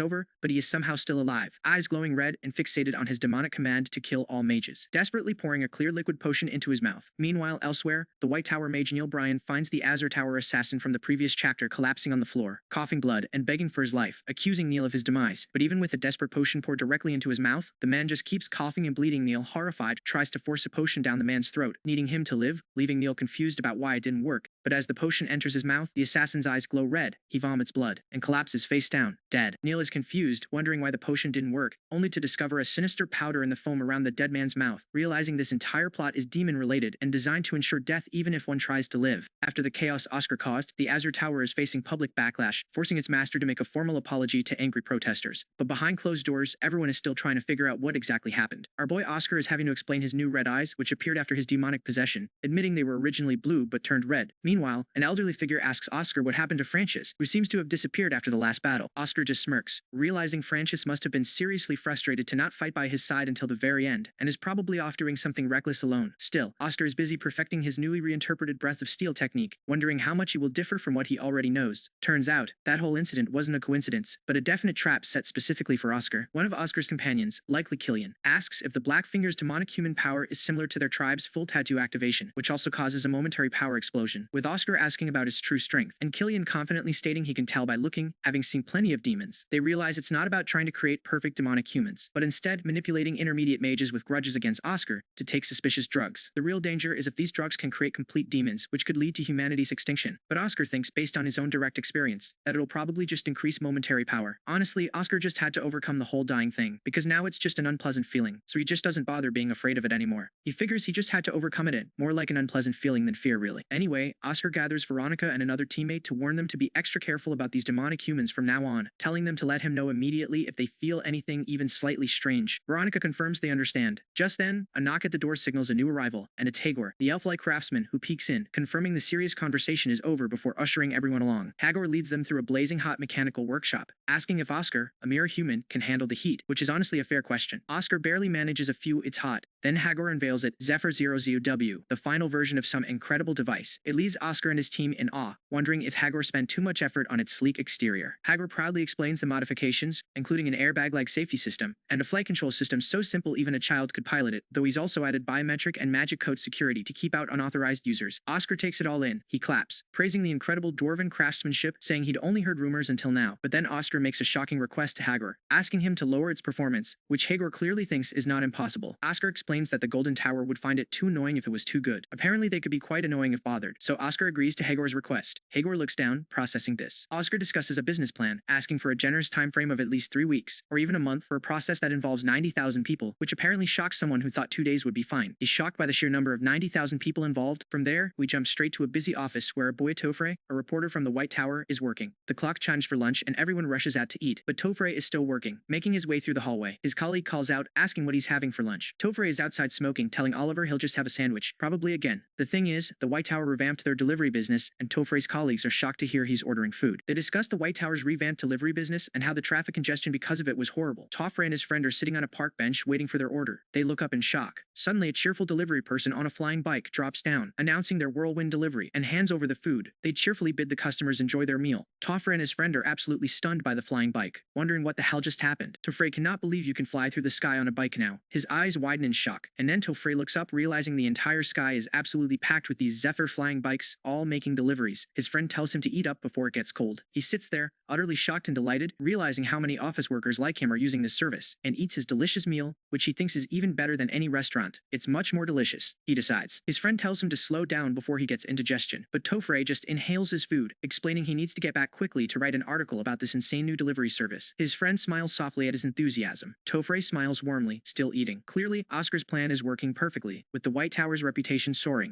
Speaker 1: over, but he is somehow still alive, eyes glowing red and fixated on his demonic command to kill all mages, desperately pouring a clear liquid potion into his mouth. Meanwhile, elsewhere, the White Tower mage Neil Bryan finds the Azure Tower assassin from the previous chapter collapsing on the floor, coughing blood and begging for his life, accusing Neil of his demise. But even with a desperate potion poured directly into his mouth, the man just keeps coughing and bleeding. Neil, horrified, tries to force a potion down the man's throat, needing him to live, leaving Neil confused about why it didn't work. But as the potion enters his mouth, the assassin's eyes glow red, he vomits blood, and collapses face down, dead. Neil is confused, wondering why the potion didn't work, only to discover a sinister powder in the foam around the dead man's mouth, realizing this entire plot is demon-related and designed to ensure death even if one tries to live. After the chaos Oscar caused, the Azure Tower is facing public backlash, forcing its master to make a formal apology to angry protesters. But behind closed doors, everyone is still trying to figure out what exactly happened. Our boy Oscar is having to explain his new red eyes, which appeared after his demonic possession, admitting they were originally blue but turned red. Meanwhile, an elderly figure asks Oscar what happened to Francius, who seems to have disappeared after the last battle. Oscar Oscar just smirks, realizing Francius must have been seriously frustrated to not fight by his side until the very end, and is probably off doing something reckless alone. Still, Oscar is busy perfecting his newly reinterpreted Breath of Steel technique, wondering how much he will differ from what he already knows. Turns out, that whole incident wasn't a coincidence, but a definite trap set specifically for Oscar. One of Oscar's companions, likely Killian, asks if the Blackfinger's demonic human power is similar to their tribe's full tattoo activation, which also causes a momentary power explosion, with Oscar asking about his true strength, and Killian confidently stating he can tell by looking, having seen plenty of demons. They realize it's not about trying to create perfect demonic humans, but instead manipulating intermediate mages with grudges against Oscar to take suspicious drugs. The real danger is if these drugs can create complete demons, which could lead to humanity's extinction. But Oscar thinks, based on his own direct experience, that it'll probably just increase momentary power. Honestly, Oscar just had to overcome the whole dying thing, because now it's just an unpleasant feeling, so he just doesn't bother being afraid of it anymore. He figures he just had to overcome it, more like an unpleasant feeling than fear, really. Anyway, Oscar gathers Veronica and another teammate to warn them to be extra careful about these demonic humans from now on, telling them to let him know immediately if they feel anything even slightly strange. Veronica confirms they understand. Just then, a knock at the door signals a new arrival, and it's Hagor, the elf-like craftsman, who peeks in, confirming the serious conversation is over before ushering everyone along. Hagor leads them through a blazing hot mechanical workshop, asking if Oscar, a mere human, can handle the heat, which is honestly a fair question. Oscar barely manages a few "it's hot." Then Hagor unveils it, Zephyr 00W, the final version of some incredible device. It leaves Oscar and his team in awe, wondering if Hagor spent too much effort on its sleek exterior. Hagor proudly explains the modifications, including an airbag-like safety system, and a flight control system so simple even a child could pilot it, though he's also added biometric and magic code security to keep out unauthorized users. Oscar takes it all in. He claps, praising the incredible dwarven craftsmanship, saying he'd only heard rumors until now. But then Oscar makes a shocking request to Hagor, asking him to lower its performance, which Hagor clearly thinks is not impossible. Oscar explains that the Golden Tower would find it too annoying if it was too good. Apparently they could be quite annoying if bothered, so Oscar agrees to Hagor's request. Hagor looks down, processing this. Oscar discusses a business plan, asking for a generous time frame of at least 3 weeks, or even a month, for a process that involves 90,000 people, which apparently shocks someone who thought 2 days would be fine. He's shocked by the sheer number of 90,000 people involved. From there, we jump straight to a busy office where our boy Tofre, a reporter from the White Tower, is working. The clock chimes for lunch and everyone rushes out to eat, but Tofre is still working, making his way through the hallway. His colleague calls out, asking what he's having for lunch. Tofre is outside smoking, telling Oliver he'll just have a sandwich, probably again. The thing is, the White Tower revamped their delivery business, and Tofre's colleagues are shocked to hear he's ordering food. They discuss the White Tower's revamped delivery business and how the traffic congestion because of it was horrible. Tofre and his friend are sitting on a park bench waiting for their order. They look up in shock. Suddenly, a cheerful delivery person on a flying bike drops down, announcing their whirlwind delivery, and hands over the food. They cheerfully bid the customers enjoy their meal. Tofre and his friend are absolutely stunned by the flying bike, wondering what the hell just happened. Tofre cannot believe you can fly through the sky on a bike now. His eyes widen in shock, and then Tofre looks up, realizing the entire sky is absolutely packed with these Zephyr flying bikes, all making deliveries. His friend tells him to eat up before it gets cold. He sits there, utterly shocked and delighted, realizing how many office workers like him are using this service, and eats his delicious meal, which he thinks is even better than any restaurant. It's much more delicious, he decides. His friend tells him to slow down before he gets indigestion, but Tofre just inhales his food, explaining he needs to get back quickly to write an article about this insane new delivery service. His friend smiles softly at his enthusiasm. Tofre smiles warmly, still eating. Clearly, Oscar's plan is working perfectly, with the White Tower's reputation soaring.